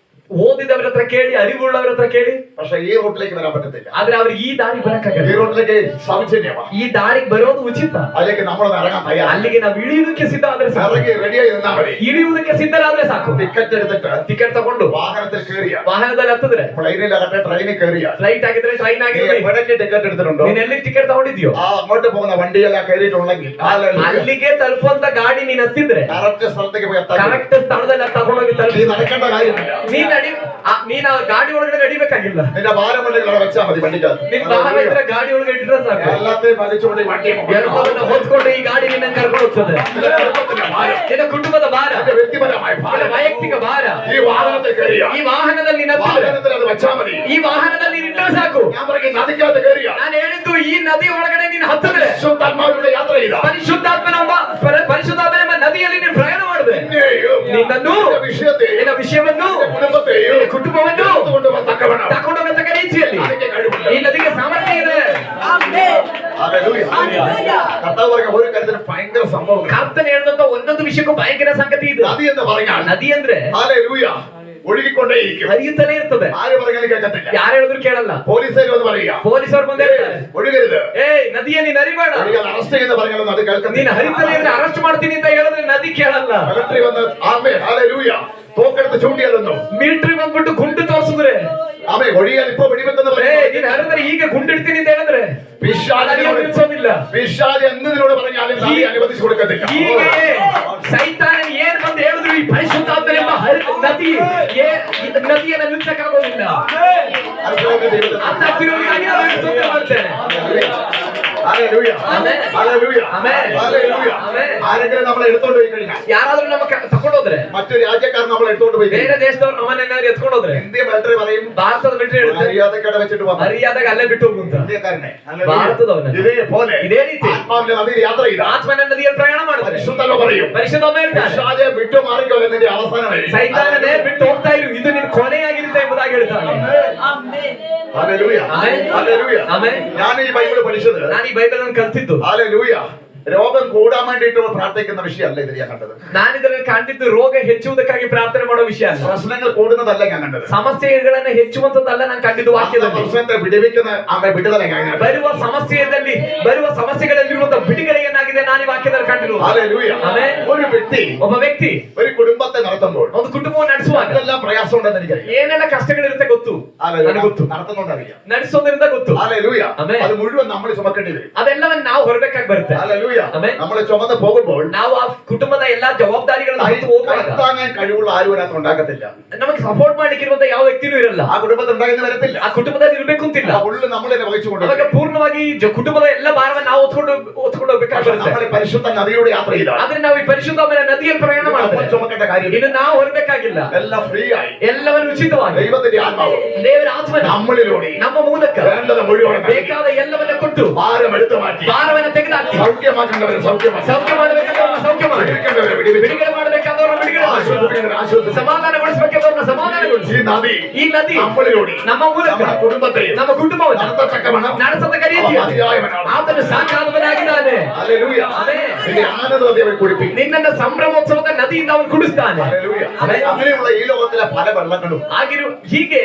ಓದಿದವರ ಹತ್ರ ಕೇಳಿ, ಅರಿವುಳ್ಳವರ ಹತ್ರ ಕೇಳಿ.
പക്ഷെ ഈ റൂട്ടിലേക്ക് വരാൻ പറ്റത്തില്ല.
ಆದ್ರೆ ಅವ್ರಿಗೆ ಈ ದಾರಿ
ഈ
ಬರಕ್ಕಾಗಲ್ಲ.
റൂട്ടിലേക്ക് സൗജന്യമാണ്.
ಈ ದಾರಿಗೆ ಬರೋದು ಉಚಿತ.
അതിലേക്ക് നമ്മളൊന്ന് ഇറങ്ങാൻ തയ്യാറാണ്.
ಅಲ್ಲಿಗೆ ನಾವು ಇಳಿಯುವುದಕ್ಕೆ ಸಿದ್ಧ ಆದ್ರೆ ಸಾಕು.
ഇറങ്ങി റെഡിയായി നിന്നാ മതി.
ಇಳಿಯುವುದಕ್ಕೆ ಸಿದ್ಧರಾದ್ರೆ ಸಾಕು.
ടിക്കറ്റ് എടുത്തിട്ട്
ಟಿಕೆಟ್ ತಗೊಂಡು
വാഹനത്തിൽ കയറിയ,
ವಾಹನದಲ್ಲಿ ಹತ್ತಿದ್ರೆ,
പ്ലെയിനിലാകട്ടെ ട്രെയിനിൽ കയറിയ,
ಫ್ಲೈಟ್ ಆಗಿದ್ರೆ ಟ್ರೈನ್
നീ
ಆಗಿದ್ರೆ,
എവിടേക്ക് ടിക്കറ്റ് എടുത്തിട്ടുണ്ടോ
ನೀನ್ ಎಲ್ಲಿ ಟಿಕೆಟ್ ತಗೊಂಡಿದ್ಯೋ
ആ അങ്ങോട്ട് പോകുന്ന വണ്ടിയെല്ലാം കയറിയിട്ടുണ്ടെങ്കിൽ
ಅಲ್ಲಿಗೆ ತಲುಪುವಂತ ಗಾಡಿ ನೀನ್ ಹತ್ತಿದ್ರೆ
കറക്റ്റ് സ്ഥലത്തേക്ക് പോയി എത്താൻ
ಕರೆಕ್ಟ್ ಸ್ಥಳದಲ್ಲಿ ತಗೊಂಡೋಗಿ
നീ
ತಲುಪಿ.
നടക്കേണ്ട കാര്യമില്ല.
ನೀನ್ ಆ ಗಾಡಿ ಒಳಗಡೆ ನಡಿಬೇಕಾಗಿಲ್ಲ.
നിന്റെ ഭാരമുണ്ടെങ്കിൽ അവിടെ വെച്ചാൽ മതി വണ്ടിക്കകത്ത്.
ನಿನ್ ವಾಹನ ಇದ್ರೆ ಗಾಡಿ ಒಳಗೆ ಇಟ್ರೆ ಸಾಕು.
എല്ലാത്തെയും വലിച്ചുകൊണ്ട് ഈ വണ്ടിയെ
ಎಲ್ಲವನ್ನ ಹೊತ್ಕೊಂಡು ಈ ಗಾಡಿ ನಿನ್ನ ಕರ್ಕೊಂಡು ಹೋಗ್ತದೆ. ನಿನ್ನ ಕುಟುಂಬದ ಭಾರ,
നിന്റെ വ്യക്തിപരമായ
ನಿನ್ನ
ഭാരം
ವೈಯಕ್ತಿಕ ಭಾರ
ഈ വാഹനത്തിൽ കയറിയ,
ಈ ವಾಹನದಲ್ಲಿ ನೀನ್ ಹತ್ತಿದ್ರೆ,
വാഹനത്തിൽ അത് വെച്ചാൽ മതി.
ಈ ವಾಹನದಲ್ಲಿ ನೀನ್ ಇಟ್ಟರೆ ಸಾಕು.
ഞാൻ പറയും നദിക്കകത്ത് കയറിയ
ನಾನು ಹೇಳಿದ್ದು ಈ ನದಿ ಒಳಗಡೆ ನೀನ್ ಹತ್ತಿದ್ರೆ,
പരിശുദ്ധാത്മാവിലൂടെ യാത്ര ചെയ്ത
ಪರಿಶುದ್ಧಾತ್ಮನೆಂಬ ನದಿಯಲ್ಲಿ ನೀನು ಪ್ರಯಾಣ ಮಾಡಿದೆ.
നിന്നെയും
ನಿನ್ನನ್ನು,
നിന്റെ വിഷയത്തെയും
ನಿನ್ನ ವಿಷಯವನ್ನು,
നിന്റെ കുടുംബത്തെയും
ನಿನ್ನ ಕುಟುಂಬವನ್ನು
കൊണ്ടുപോകാൻ തക്കവണ്ണം
ತಗೊಂಡೋಗತಕ್ಕ ರೀತಿಯಲ್ಲಿ
അതിന്റെ കഴിവുണ്ട്.
ಈ ನದಿಗೆ ಸಾಮರ್ಥ್ಯ ಇದೆ.
ഹല്ലേലൂയ. കർത്താവ് പറഞ്ഞ ഒരു കാര്യത്തിന് ഭയങ്കര സംഭവം.
ಕರ್ತನ ಹೇಳಿದಂತ ಒಂದೊಂದು ವಿಷಯಕ್ಕೂ ಭಯಂಕರ ಸಂಗತಿ ಇದೆ.
നദി എന്ന് പറഞ്ഞാൽ
ನದಿ ಅಂದ್ರೆ
ഹല്ലേലൂയ ഒഴുകിക്കൊണ്ടേയിരിക്കും.
ಹರಿಯುತ್ತಲೇ ಇರ್ತದೆ.
ആര് പറഞ്ഞാലും കേൾക്കത്തില്ല.
ಯಾರು ಹೇಳಿದ್ರು ಕೇಳಲ್ಲ.
പോലീസുകാർ ഒന്ന് പറയുക,
ಪೊಲೀಸರು ಮುಂದೆ ಹೇಳ್ತಾರೆ,
ഒഴുകരുത്.
ಏಯ್ ನದಿಯ ನೀನ್ ಹರಿಬೇಡ,
ഒഴുകാൻ അറസ്റ്റ് ചെയ്യുന്ന പറഞ്ഞാലും അത്
ನೀನ್
കേൾക്കത്തില്ല.
ಹರಿತಲೇ ಇದ್ರೆ ಅರೆಸ್ಟ್ ಮಾಡ್ತೀನಿ ಅಂತ ಹೇಳಿದ್ರೆ ನದಿ ಕೇಳಲ್ಲ.
മിലിറ്ററി വന്ന് ആമേ ഹല്ലേലൂയ തോക്കെടുത്ത് ചൂണ്ടിയാലൊന്നും
ಮಿಲಿಟರಿ ಬಂದ್ಬಿಟ್ಟು ಗುಂಡು ತೋರಿಸಿದ್ರೆ,
ആമേ ഒഴിയാൻ ഇപ്പൊ വെടിവെക്കുന്ന
ನೀನ್ ಹರಿದ್ರೆ ಈಗ ಗುಂಡಿಡ್ತೀನಿ ಅಂತ ಹೇಳಿದ್ರೆ
പിശാചിനോട്
ನಿಲ್ಸೋದಿಲ್ಲ.
പിശാച് എന്തിനോട് പറഞ്ഞാലും നദി അനുവദിച്ചു കൊടുക്കത്തില്ല.
ಹೀಗೆ ಸೈತಾನ ಏನ್ ಬಂದು ಹೇಳಿದ್ರು ಈ ಪರಿಶುದ್ಧಾತ್ಮನೆಂಬ ನದಿ ನದಿಯನ್ನ ನಿಲ್ಸಕ್ಕಾಗೋದಿಲ್ಲ. ಅರ್ಥ ಆಗ್ತಿರೋರಿಗಾಗಿ ನಾನು ಸ್ತೋತ್ರ ಮಾಡ್ತೇನೆ.
ഹല്ലേലൂയ.
ആമേൻ.
ഹല്ലേലൂയ.
ആമേൻ.
ഹല്ലേലൂയ.
ആമേൻ.
ആരെങ്കിലും നമ്മളെ എടുത്തോണ്ട് പോയി കഴിഞ്ഞാൽ,
ಯಾರಾದ್ರೂ ನಮ್ಮ ತಕೊಂಡೋದ್ರೆ,
മറ്റൊരു രാജ്യക്കാരൻ നമ്മളെ എടുത്തോണ്ട് പോയി
ಬೇರೆ
കഴിഞ്ഞാൽ,
ದೇಶದವ್ರು ನಮ್ಮನ್ನೇನಾದ್ರು ಎತ್ಕೊಂಡೋದ್ರೆ,
ഇന്ത്യ മിലിറ്ററി പറയും
ಭಾರತದ ಮಿಲಿಟರಿ ಹೇಳುತ್ತೆ
മര്യാദക്കട വെച്ചിട്ട് വന്നു
ಮರ್ಯಾದೆಗೆ ಅಲ್ಲೇ ಬಿಟ್ಟು ಹೋಗು ಅಂತ.
ഇന്ത്യക്കാരനെ.
ಭಾರತದವನ
ഇതേപോലെ
ಇದೇ ರೀತಿ
ആത്മാവിന്റെ നദിയിൽ യാത്ര ചെയ്ത
ಆತ್ಮನ ನದಿಯಲ್ಲಿ ಪ್ರಯಾಣ ಮಾಡ್ತಾರೆ.
പരിശുദ്ധല്ലോ പറയും,
ಪರಿಶುದ್ಧಾತ್ಮ ಹೇಳ್ತಾನೆ,
പിശാചെ വിട്ടു മാറിക്കോലെ നിന്റെ അവസാനമായി.
ಸೈತಾನನೇ ಬಿಟ್ಟು ಹೋಗ್ತಾ ಇರು, ಇದು ನಿನ್ ಕೊನೆಯಾಗಿರುತ್ತೆ ಎಂಬುದಾಗಿ ಹೇಳ್ತಾನೆ.
ഹല്ലേലൂയ.
ആമേൻ.
ഹല്ലേലൂയ.
ಆಮೆನ್.
ഞാൻ ഈ ബൈബിൾ പഠിച്ചത്,
ನಾನು ಈ ಬೈಬಲ್ ಅನ್ನು ಕಲ್ತಿದ್ದು,
ഹല്ലേലൂയ, രോഗം കൂടാൻ വേണ്ടിയിട്ട് പ്രാർത്ഥിക്കുന്ന വിഷയമല്ല ഇതിൽ ഞാൻ കണ്ടത്.
ನಾನು ಇದರಲ್ಲಿ ಕಂಡಿದ್ದು ರೋಗ ಹೆಚ್ಚುವುದಕ್ಕಾಗಿ ಪ್ರಾರ್ಥನೆ ಮಾಡೋ ವಿಷಯ ಅಲ್ಲ.
പ്രശ്നങ്ങൾ കൂടുന്നതല്ല ഞാൻ കണ്ടത്.
ಸಮಸ್ಯೆಗಳನ್ನ ಹೆಚ್ಚುವಂತದ್ದಲ್ಲ ನಾನು ಕಂಡಿದ್ದು ವಾಕ್ಯದಲ್ಲಿ.
പ്രശ്നത്തെ വിടുവിക്കുന്ന ആമേ വിടുതല ഞാൻ കണ്ടത്.
ಬರುವ ಸಮಸ್ಯೆಗಳಲ್ಲಿ ಬರುವ ಸಮಸ್ಯೆಗಳಲ್ಲಿರುವಂತ ಬಿಡುಗಡೆಯನ್ನಾಗಿದೆ ನಾನು ಈ ವಾಕ್ಯದಲ್ಲಿ ಕಂಡಿರುವುದು.
ഹല്ലേലൂയ.
ಆಮೆನ್.
ഒരു വ്യക്തി
ಒಬ್ಬ ವ್ಯಕ್ತಿ
ഒരു കുടുംബത്തെ നടത്തുമ്പോൾ
ಒಂದು ಕುಟುಂಬವನ್ನು ನಡೆಸುವಾಗ
എന്തെല്ലാം പ്രയാസം ഉണ്ടെന്ന് എനിക്കറിയാം.
ಏನೆಲ್ಲ ಕಷ್ಟಗಳಿರುತ್ತೆ ಗೊತ್ತು, ನನಗೆ ಗೊತ್ತು.
നടത്തുന്നോണ്ടറിയാം.
ನಡೆಸೋದ್ರಿಂದ ಗೊತ್ತು.
ഹല്ലേലൂയ.
ആಮೆൻ.
അത് മുഴുവൻ നമ്മൾ ചുമക്കേണ്ടി വരും.
ಅದೆಲ್ಲವನ್ನು ನಾವು ಹೊರಬೇಕಾಗಿ ಬರುತ್ತೆ.
ഹല്ലേലൂയ.
ആಮೆൻ.
നമ്മൾ ചുമന്ന് പോകുമ്പോൾ
ನಾವು ಆ ಕುಟುಂಬದ ಎಲ್ಲಾ ಜವಾಬ್ದಾರಿಗಳನ್ನು ಹೊತ್ತು ಹೋಗುವಾಗ
കൈത്താങ്ങാൻ കഴിവുള്ള ആരും അതിനകത്ത് ഉണ്ടാകത്തില്ല.
ನಮಗೆ ಸಪೋರ್ಟ್ ಮಾಡ್ಲಿಕ್ಕೆ ಇರುವಂತ ಯಾವ ವ್ಯಕ್ತಿನೂ ಇರಲ್ಲ.
ആ കുടുംബത്തിൽ ഉണ്ടാകുന്ന വരത്തില്ല.
ಆ ಕುಟುಂಬದಲ್ಲಿ ಇರಬೇಕು ಅಂತಿಲ್ಲ.
ആ ഉള്ളിൽ നമ്മൾ തന്നെ വഹിച്ചുകൊണ്ട്
ಅವಾಗ ಪೂರ್ಣವಾಗಿ ಕುಟುಂಬದ ಎಲ್ಲ ಭಾರವನ್ನು ನಾವು ಹೊತ್ಕೊಂಡು ಹೋಗ್ಬೇಕಾಗಿರುತ್ತೆ.
നമ്മൾ പരിശുദ്ധ നദിയുടെ യാത്ര ചെയ്താൽ
ಆದ್ರೆ ನಾವು ಈ ಪರಿಶುದ್ಧమైన ನದಿಯಲ್ಲಿ ಪ್ರಯಾಣ ಮಾಡಿದ್ರೆ
ചുമക്കേണ്ട കാര്യം
ಇನ್ನು ನಾವು ಹೊರಬೇಕಾಗಿಲ್ಲ.
എല്ലാം ഫ്രീ ആയി
ಎಲ್ಲವನ್ನು ಉಚಿತವಾಗಿ
ദൈവത്തിന്റെ ആത്മാവ്
ದೇವರ ಆತ್ಮ
നമ്മളിലൂടെ
ನಮ್ಮ ಮೂಲಕ
വേണ്ടത് മുഴുവൻ
ಬೇಕಾದ ಎಲ್ಲವನ್ನ ಕೊಟ್ಟು
ഭാരം എടുത്തു മാറ്റി
ಭಾರವನ್ನು ತೆಗೆದುಹಾಕಿ
സൗഖ്യമാക്കേണ്ടവരെ സൗഖ്യമാക്കി
ಸೌಖ್ಯ ಮಾಡಬೇಕಾದವರನ್ನ ಸೌಖ್ಯ ಮಾಡಿ
വിടുവിക്കേണ്ടവരെ വിടുവിച്ച്
ಬಿಡುಗಡೆ ಮಾಡಬೇಕಾದವರನ್ನ ಬಿಡುಗಡೆ ಮಾಡಿ
ആശ്വസിപ്പിക്കേണ്ടവരെ ആശ്വസിപ്പിച്ച്
ಸಮಾಧಾನಗೊಳಿಸಬೇಕಾದವರನ್ನ ಸಮಾಧಾನಗೊಳಿಸಿ
ഈ നദി
നമ്മളിലൂടെ ನಮ್ಮ ಮೂಲಕ
നമ്മുടെ കുടുംബത്തെയും
ನಮ್ಮ ಕುಟುಂಬವನ್ನು
നടത്തത്തക്കവണ്ണം
ನಡೆಸತಕ್ಕ ರೀತಿಯಲ್ಲಿ
മതിയായവനാണ്.
ಆತನು ಸಾಕಾದವನಾಗಿದ್ದಾನೆ.
ഹല്ലേലൂയ.
ആമേൻ.
നിന്റെ ആനന്ദത്തെ അവൻ കുടിപ്പിക്കും.
ನಿನ್ನನ್ನು ಸಂಭ್ರಮೋತ್ಸವದ ನದಿಯಿಂದ ಅವನು ಕುಡಿಸ್ತಾನೆ.
ഹല്ലേലൂയ.
ആമേൻ.
അങ്ങനെയുള്ള ഈ ലോകത്തിലെ പല വെള്ളങ്ങളും
ಹೀಗೆ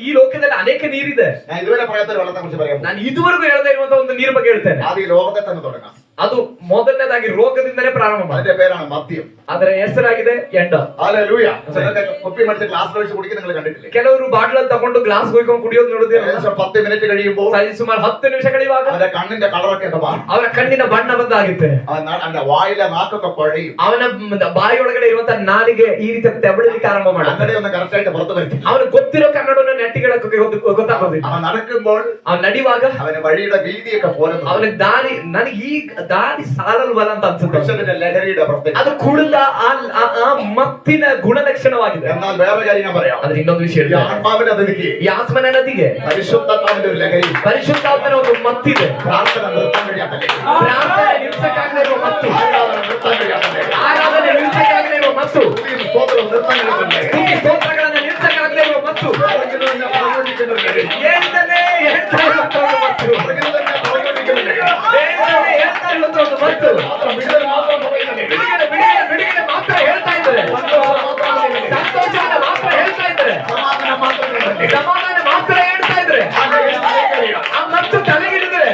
ಈ ಲೋಕದಲ್ಲಿ ಅನೇಕ ನೀರಿದೆ.
ഞാൻ ഇതുവരെ പറയാത്ത വെള്ളത്തെ കുറിച്ച് പറയാം.
ನಾನು ಇದುವರೆಗೂ ಹೇಳದೇ ಇರುವಂತ ಒಂದು ನೀರು ಬಗ್ಗೆ ಹೇಳ್ತೇನೆ.
അത് ഈ ലോകത്തെ തന്നെ തുടങ്ങാം.
ಅದು ಮೊದಲನೇದಾಗಿ ರೋಗದಿಂದಲೇ ಪ್ರಾರಂಭ ಮಾಡಿ.
അതിന്റെ പേരാണ് മദ്യം.
ಅದರ ಹೆಸರಾಗಿದೆ ಎಂಡ.
ഹല്ലേലൂയ. ചിലരൊക്കെ കുപ്പി മടിച്ച് ഗ്ലാസ് ഒഴിച്ച് കുടിക്കുന്ന നിങ്ങൾ കണ്ടിട്ടില്ലേ?
ಕೆಲವರು ಬಾಟ್ಲಲ್ಲಿ ತಗೊಂಡು ಗ್ಲಾಸ್ ಹೋಯ್ಕೊಂಡು ಕುಡಿಯೋದು ನೋಡಿದ್ರೆ
ഏകദേശം 10 മിനിറ്റ് കഴിയുമ്പോൾ
ಸುಮಾರು 10 ನಿಮಿಷ ಕಳೆಯುವಾಗ
അവന്റെ കണ്ണിന്റെ കളറൊക്കെ ഒക്കെ മാറും.
ಅವನ ಕಣ್ಣಿನ ಬಣ್ಣ ಬದಲಾಗುತ್ತೆ.
അവന്റെ വായിലെ നാക്കൊക്കെ കുഴയും.
ಅವನ ಬಾಯಿಯೊಳಗಡೆ ಇರುವಂತ ನಾಲಿಗೆ ಈ ರೀತಿ ತೆವಳಲಿಕ್ಕೆ ಆರಂಭ ಮಾಡುತ್ತೆ.
കണ്ണട ഒന്ന് കറക്റ്റ് ആയിട്ട് പുറത്ത് വരും.
ಅವನು ಗೊತ್ತಿರೋ ಕನ್ನಡವನ್ನು ನೆಟ್ಟಿಗಳಕ್ಕೆ ಗೊತ್ತಾಗೋದಿಲ್ಲ.
അവൻ നടക്കുമ്പോൾ
ಅವನು ನಡೆಯುವಾಗ
അവന് വഴിയുടെ വീതിയൊക്കെ പോരുന്നു.
ಅವನಿಗೆ ದಾರಿ ನನಗೆ ಈ ದಾರಿ ಸಾಲಲ್ವಲ್ಲ ಅಂತ ಅನ್ಸುತ್ತೆ.
പുരുഷന്റെ ലഹരിയുടെ പ്രത്യേകത.
ಅದು ಕುಡಿದ ಆ ಮತ್ತಿನ ಗುಣಲಕ್ಷಣವಾಗಿದೆ.
എന്നാൽ വേറെ കാര്യം ഞാൻ പറയാം.
ಆದ್ರೆ ಇನ್ನೊಂದು ವಿಷಯ
ഈ ആത്മാവിന്റെ നദിക്ക്
ಈ ಆತ್ಮನ ನದಿಗೆ
പരിശുദ്ധാത്മാവിന്റെ ഒരു ലഹരി.
ಪರಿಶುದ್ಧಾತ್ಮನ ಒಂದು ಮತ್ತಿದೆ.
പ്രാർത്ഥന നിർത്താൻ കഴിയാത്ത ലഹരി.
ಪ್ರಾರ್ಥನೆ ನಿಲ್ಸಕ್ಕಾಗದೇ ಇರುವ ಮತ್ತು
ആരാധന നിർത്താൻ കഴിയാത്ത ലഹരി.
ಆರಾಧನೆ ನಿಲ್ಸಕ್ಕಾಗದೇ ಇರುವ ಮತ್ತು
സ്തുതിയും സ്തോത്രവും നിർത്താൻ കഴിയാത്ത ലഹരി.
ಸ್ತುತಿ ಸ್ತೋತ್ರಗಳನ್ನು ನಿಲ್ಸಕ್ಕಾಗದೇ ಇರುವ ಮತ್ತು
ആരെങ്കിലും എന്നെ പ്രലോഭിപ്പിക്കുന്ന ഒരു ലഹരി.
ಹೇಳ್ತಾನೆ ಹೇಳ್ತಾ ಇರುವಂತ ಒಂದು ಮತ್ತು
ആരെങ്കിലും എന്നെ പ്രലോഭിപ്പിക്കുന്ന ഒരു ലഹരി.
ಹೇಳ್ತಾನೆ ಹೇಳ್ತಾ ಇರುವಂತ ಒಂದು ಮತ್ತು
മാത്രം വിടുതൽ മാത്രം പറയുന്ന ലഹരി.
ಬಿಡುಗಡೆ ಮಾತ್ರ ಹೇಳ್ತಾ ಇದ್ದಾರೆ. ಸಂತೋಷವನ್ನು ಮಾತ್ರ ಹೇಳ್ತಾ ಇದ್ದಾರೆ.
സമാധാനം മാത്രം ലഹരി.
ಸಮಾಧಾನ ಮಾತ್ರ ಹೇಳ್ತಾ ಇದ್ದಾರೆ.
ആ ലഹരി തലയ്ക്കറിയാം.
ಆ ಮತ್ತು ತಲೆಗಿಡಿದ್ರೆ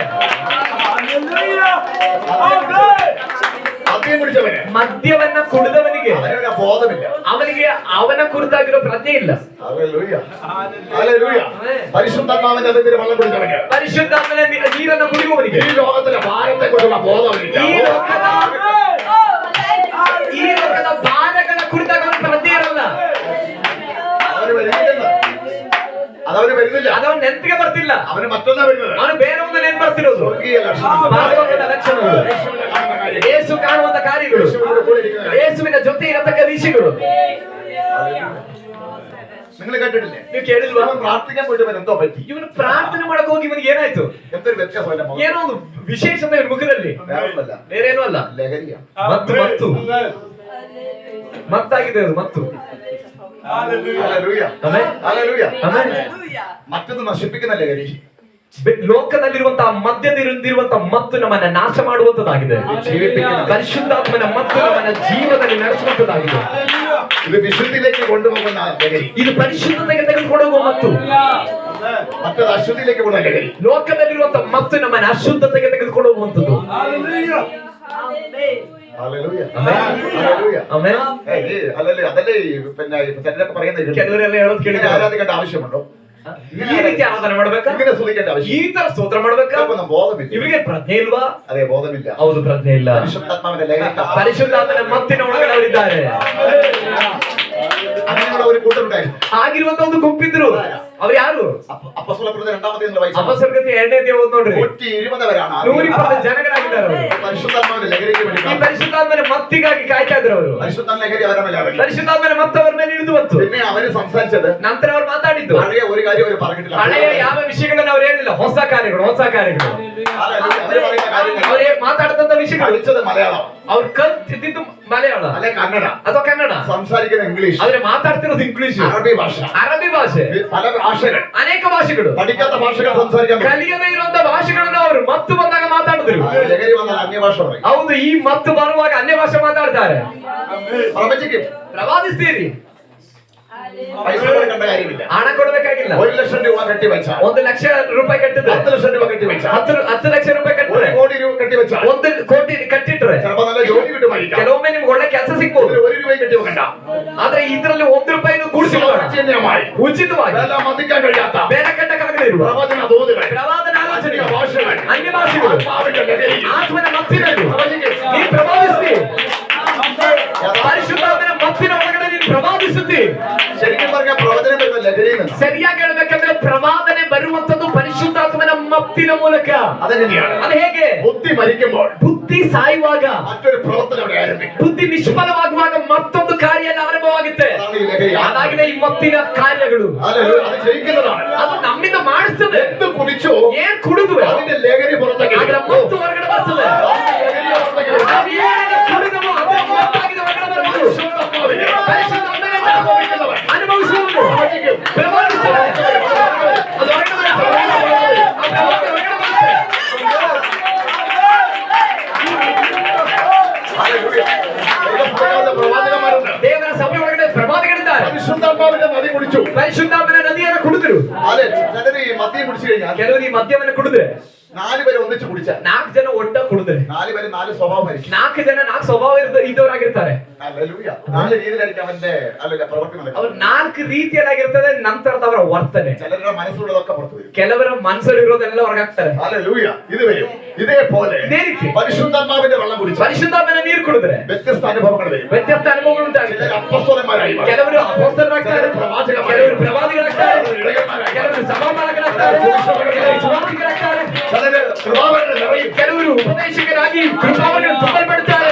മദ്യം കുടിച്ചവന്
ಮದ್ಯವನ್ನ ಕುಡಿದವನಿಗೆ
അവനൊരു ബോധമില്ല.
ಅವನಿಗೆ ಅವನ ಕುರಿತಾಗಿರೋ ಪ್ರಜ್ಞೆ ಇಲ್ಲ.
ഹല്ലേലൂയ. ഹല്ലേലൂയ. പരിശുദ്ധാത്മാവിന്റെ അതിൽ വെള്ളം കുടിച്ചവന്
ಪರಿಶುದ್ಧಾತ್ಮನ ನೀರನ್ನು ಕುಡಿಯುವವನಿಗೆ
ഈ ലോകത്തിലെ ഭാരത്തെ കുറിച്ചുള്ള ബോധമില്ല.
ಈ ಲೋಕದ ಬಾಧಗಳ ಕುರಿತಾಗ ಅವನ ಪ್ರಜ್ಞೆ ಇರಲ್ಲ.
അവന് വരുന്നില്ല. അതവന് വരുന്നില്ല.
ಅದವನ್ನ ನೆನಪಿಗೆ ಬರ್ತಿಲ್ಲ.
അവന് മറ്റൊന്നാ വരുന്നത്.
ಅವನು ಬೇರೆ ಒಂದು ನೆನಪು ಬರ್ತಿರೋದು.
സ്വർഗീയ ലക്ഷണം.
ಪರಲೋಕದ ಲಕ್ಷಣಗಳು,
യേശുവിനെ കാണുന്ന കാര്യം.
ಯೇಸು ಕಾಣುವಂತ ಕಾರ್ಯಗಳು,
യേശുവിനോട് കൂടെ ഇരിക്കുന്ന കാര്യം.
ಯೇಸುವಿನ ಜೊತೆ ಇರತಕ್ಕ ವಿಷಯಗಳು.
നിങ്ങൾ കേട്ടിട്ടില്ലേ?
ನೀವು ಕೇಳಿಲ್ವಾ?
അവൻ പ്രാർത്ഥിക്കാൻ പോയിട്ട് അവൻ എന്തോ പറ്റി.
ಇವನು ಪ್ರಾರ್ಥನೆ ಮಾಡಕ್ ಹೋಗಿ ಇವನಿಗೆ ಏನಾಯ್ತು?
എന്തൊരു വ്യത്യാസം അവന്റെ മുഖത്ത്.
ಏನೋ ಒಂದು ವಿಶೇಷತೆ ಇವನ ಮುಖದಲ್ಲಿ.
വേറൊന്നുമല്ല.
ಬೇರೇನೂ ಅಲ್ಲ,
ലഹരിയാ.
ಮತ್ತಾಗಿದೆ ಅದು ಮತ್ತು.
ഹല്ലേലൂയ.
ಆಮೆನ್.
ഹല്ലേലൂയ.
ಆಮೆನ್.
മറ്റൊന്ന് നശിപ്പിക്കുന്ന ലഹരി.
ಲೋಕದಲ್ಲಿರುವಂತಹ ಮಧ್ಯದಿರುವಂತಹ ಮತ್ತು ನಮ್ಮನ್ನ ನಾಶ ಮಾಡುವಂತದ್ದಾಗಿದೆ. ಪರಿಶುದ್ಧಾತ್ಮನ ಮತ್ತು ನಮ್ಮನ್ನ ಜೀವನದಲ್ಲಿ ನಡೆಸುವಂತದ್ದಾಗಿದೆ.
ഇത് വിശുദ്ധിയിലേക്ക് കൊണ്ടുപോകുന്ന ലഹരി.
ಇದು ಪರಿಶುದ್ಧತೆಗೆ ತೆಗೆದುಕೊಂಡು ಹೋಗುವ ಮತ್ತು.
മറ്റത് അശുദ്ധിയിലേക്ക് പോകുന്ന ലഹരി.
ಲೋಕದಲ್ಲಿರುವಂತಹ ಮತ್ತು ನಮ್ಮನ್ನ ಅಶುದ್ಧತೆಗೆ ತೆಗೆದುಕೊಂಡು ಹೋಗುವಂತದ್ದು.
ഹല്ലേലൂയ.
ಆಮೆನ್.
ഹല്ലേലൂയ.
ಆಮೆನ್.
അതല്ലേ പിന്നെ ചിലരൊക്കെ പറയുന്നത് കേട്ടില്ലേ?
ಕೆಲವರೆಲ್ಲ ಹೇಳೋದು
ഇങ്ങനെ
ಕೇಳಿದ್ರೆ
ആരാധിക്കേണ്ട ആവശ്യമുണ്ടോ?
ಈ ರೀತಿ ಆರಾಧನೆ ಮಾಡ್ಬೇಕಾ?
ഇങ്ങനെ സ്തുതിക്കേണ്ട
ಈ
ആവശ്യം.
ತರ ಸ್ತೋತ್ರ ಮಾಡ್ಬೇಕಾ?
ഇവർക്കൊന്നും ബോധമില്ല.
ಇವರಿಗೆ ಪ್ರಜ್ಞೆ ಇಲ್ವಾ?
അതെ, ബോധമില്ല.
ಹೌದು, ಪ್ರಜ್ಞೆ ಇಲ್ಲ.
പരിശുദ്ധാത്മാവിന്റെ ലഹരി.
ಪರಿಶುದ್ಧಾತ್ಮನ ಮತ್ತಿನ ಒಳಗಡೆ ಅವರಿದ್ದಾರೆ.
അങ്ങനെയുള്ള ഒരു കൂട്ടരുണ്ടായിരുന്നു.
ಆಗಿರುವಂತ ಒಂದು ಗುಂಪಿದ್ರು. ಅವ್ರು ಯಾರು?
അപ്പോസ്തലപ്രവൃത്തി 2-ാമത്തെ നിങ്ങൾ വായിച്ചാൽ
ಅಪಸರ್ಗತಿ 2ನೇ ಅಧ್ಯಾಯ ಓದಿ ನೋಡ್ರಿ.
120 പേരാണ്.
120 ಜನಗಳಾಗಿದ್ದಾರೆ ಅವರು.
പരിശുദ്ധാത്മാവിന്റെ ലഹരിക്ക് വേണ്ടി
ಈ ಪರಿಶುದ್ಧಾತ್ಮನ ಮತ್ತಿಗಾಗಿ ಕಾಯ್ತಾ ಇದ್ರು ಅವರು.
പരിശുദ്ധാത്മ ലഹരി അവരുടെ മേലെ ആവരുത്.
ಪರಿಶುದ್ಧಾತ್ಮನ ಮತ್ತೆ ಅವರ ಮೇಲೆ ಇಳಿದು ಬಂತು.
പിന്നെ അവര് സംസാരിച്ചത്
ನಂತರ ಅವ್ರು ಮಾತಾಡಿದ್ದು
പഴയ ഒരു കാര്യം അവർ പറഞ്ഞിട്ടില്ല.
ಹಳೆಯ ಯಾವ ವಿಷಯಗಳನ್ನ ಅವ್ರು ಹೇಳಿಲ್ಲ. ಹೊಸ ಕಾರ್ಯಗಳು.
അവര് പറയുന്ന കാര്യങ്ങൾ
ಅವ್ರು ಮಾತಾಡದಂತ ವಿಷಯಗಳು.
പഠിച്ചത് മലയാളം,
ಅವ್ರು ಕಲ್ತಿದ್ದು ಮಲಯಾಳ
അല്ലെ കന്നഡ,
ಅಥವಾ ಕನ್ನಡ,
സംസാരിക്കുന്ന ഇംഗ്ലീഷ്,
ಆದ್ರೆ ಮಾತಾಡ್ತಿರೋದು ಇಂಗ್ಲಿಷ್,
അറബി ഭാഷ,
ಅರಬಿ ಭಾಷೆ,
പല ഭാഷകൾ,
ಅನೇಕ ಭಾಷೆಗಳು,
പഠിക്കാത്ത ഭാഷകൾ സംസാരിക്കാൻ
ಕಲಿಯದೇ ಇರುವಂತ ಭಾಷೆಗಳನ್ನ ಅವರು ಮತ್ತು ಬಂದಾಗ ಮಾತಾಡಿದ್ರು.
ലഹരി വന്നാൽ അന്യഭാഷ പറയും.
ಹೌದು, ಈ ಮತ್ತು ಬರುವಾಗ ಅನ್ಯ ಭಾಷೆ ಮಾತಾಡ್ತಾರೆ.
പ്രവചിക്കും,
ಪ್ರವಾದಿಸ್ತೀರಿ.
പൈസ കൊടുക്കേണ്ട കാര്യമില്ല.
ಹಣ ಕೊಡಬೇಕಾಗಿಲ್ಲ.
1 ಲಕ್ಷ രൂപ കെട്ടിവെച്ചാൽ
1 ಲಕ್ಷ ರೂಪಾಯಿ ಕಟ್ಟಿದ್ರೆ
10 ലക്ഷം രൂപ കെട്ടിവെച്ചാൽ
10 ಲಕ್ಷ ರೂಪಾಯಿ ಕಟ್ಟಿದ್ರೆ
1 കോടി രൂപ കെട്ടിവെച്ചാൽ
1 ಕೋಟಿ ಕಟ್ಟಿಟ್ರೆ
ചിലപ്പോൾ നല്ല ജോലി കിട്ടുമായിരിക്കാം.
ಕೆಲವೊಮ್ಮೆ ನಿಮ್ಗೆ ಒಳ್ಳೆ ಕೆಲಸ ಸಿಗ್ಬೋದು.
1 രൂപ കെട്ടിവെക്കണ്ട.
ಆದ್ರೆ ಇದರಲ್ಲಿ 1 ರೂಪಾಯಿನೂ ಕೂಡಿಸಿಕೊಳ್ಳೋಣ.
സൗജന്യമായി
ಉಚಿತವಾಗಿ
ഇതെല്ലാം മതിക്കാൻ കഴിയാത്ത
ಬೇರೆ ಕಟ್ಟಕ್ಕಾಗದೇ ಇರುವ
പ്രവചന തോതുകൾ,
ಪ್ರವಾದನ ಆಲೋಚನೆ,
ഭാഷകൾ,
ಅನ್ಯ ಭಾಷೆಗಳು,
ആത്മാവിന്റെ ലഹരി,
ಆತ್ಮನ ಮತ್ತಿನಲ್ಲಿ ನೀ ಪ್ರವಾದಿಸಿ. ಪರಿಶುದ್ಧಾತ್ಮನ ಮತ್ತಿನ ಒಳಗಡೆ ನೀನು ಪ್ರವಾದಿಸುತ್ತಿ.
ശരിക്കും പറഞ്ഞാൽ പ്രവചനം വരുന്ന ലഹരിയിൽ നിന്ന്
ಸರಿಯಾಗಿ ಹೇಳಬೇಕಂದ್ರೆ ಪ್ರವಾದನೆ ಬರುವಂತದ್ದು ಪರಿಶುದ್ಧಾತ್ಮನ ಮತ್ತಿನ ಮೂಲಕ.
അതെങ്ങനെയാണ്?
ಅದು ಹೇಗೆ?
ബുദ്ധി മരിക്കുമ്പോൾ
ಬುದ್ಧಿ ಸಾಯುವಾಗ,
മറ്റൊരു പ്രവർത്തനം അവിടെ ആരംഭിക്കും.
ಬುದ್ಧಿ ನಿಷ್ಫಲವಾಗುವಾಗ ಮತ್ತೊಂದು ಕಾರ್ಯ ಆರಂಭವಾಗುತ್ತೆ.
അതാണ് ഈ ലഹരി.
ಅದಾಗಿದೆ ಈ ಮತ್ತಿನ ಕಾರ್ಯಗಳು.
അത് ജയിക്കുന്നതാണ്.
ಅದು ನಮ್ಮಿಂದ ಮಾಡಿಸ್ತದೆ.
എന്ത് കുടിച്ചോ
ಏನ್ ಕುಡಿದ್ವಿ
അതിന്റെ ലഹരി പുറത്തേക്ക്
ಅದರ
വരും.
ಮತ್ತು ಹೊರಗಡೆ ಬರ್ತದೆ.
ലഹരി പുറത്തേക്ക് വരും.
ನಾವು ಏನೇನು ಕುಡಿದವೋ ಅದರ ಮತ್ತಾಗಿದೆ ಹೊರಗಡೆ ಬರ್ತದೆ. ಪರಿಶುದ್ಧಾತ್ಮನ ಅನುಭವಿಸುವುದು, ಪ್ರವಾದಿಸುವುದು. ಅದು ಹೊರಗಡೆ ಬರ್ತದೆ. ಆ ಪ್ರವಾದ ಹೊರಗಡೆ ಬರ್ತದೆ.
ഹല്ലേലൂയ. ദൈവത്തിന്റെ പ്രവാചകന്മാരുണ്ട്.
ದೇವರ ಸಭೆ ಒಳಗಡೆ ಪ್ರವಾದಿಗಳಿದ್ದಾರೆ.
പരിശുദ്ധാത്മാവിന്റെ നദി കുടിച്ചു.
ಪರಿಶುದ್ಧಾತ್ಮನ ನದಿಯನ್ನು ಕುಡಿದ್ರು.
അതെ, ചിലര് ഈ മദ്യം കുടിച്ചു കഴിഞ്ഞാൽ
ಕೆಲವರು ಈ ಮದ್ಯವನ್ನು ಕುಡಿದ್ರೆ
4 പേര് ഒന്നിച്ച് കുടിച്ചാൽ
4 ಜನ ಒಟ್ಟ ಕುಡಿದ್ರೆ
4 പേര് 4 സ്വഭാവം മരിക്കും.
4 ಜನ 4 ಸ್ವಭಾವ ಇದ್ದವರಾಗಿರ್ತಾರೆ.
ഹല്ലേലൂയ. 4 രീതിയിലായിരിക്കും അവന്റെ പ്രവർത്തി നടക്കുന്നത്.
ಅವ್ರು 4 ರೀತಿಯಲ್ಲಾಗಿರ್ತದೆ. ನಂತರದ ಅವರ ವರ್ತನೆ.
ചിലരുടെ മനസ്സിലുള്ളതൊക്കെ പുറത്തു വരും.
ಕೆಲವರ ಮನಸ್ಸಲ್ಲಿರೋದೆಲ್ಲ ಹೊರಗಾಗ್ತಾರೆ.
ഹല്ലേലൂയ. ഇത് വരും. ഇതേപോലെ
ಇದೇ ರೀತಿ
പരിശുദ്ധാത്മാവിന്റെ വെള്ളം കുടിച്ചു
ಪರಿಶುದ್ಧಾತ್ಮನ ನೀರು ಕುಡಿದ್ರೆ
വ്യത്യസ്ത അനുഭവങ്ങൾ വരും.
ವ್ಯತ್ಯಸ್ತ ಅನುಭವಗಳು
ചിലർ
ಉಂಟಾಗುತ್ತೆ.
അപ്പോസ്തലന്മാരായി മാറും.
ಕೆಲವರು ಅಪೊಸ್ತಲರಾಗ್ತಾರೆ, ಕೆಲವರು ಪ್ರವಾದಿಗಳಾಗ್ತಾರೆ,
ഇടയന്മാരായി.
ಕೆಲವರು ಸಭಾಪಾಲಕರಾಗ್ತಾರೆ, ಕೆಲವರು ಸುವಾರ್ತಿಕರಾಗ್ತಾರೆ,
ചിലര് കൃപാവരങ്ങൾ നിറയും.
ಕೆಲವರು ಉಪದೇಶಕರಾಗಿ ಕೃಪಾವರಗಳು ತುಂಬಲ್ಪಡ್ತಾರೆ.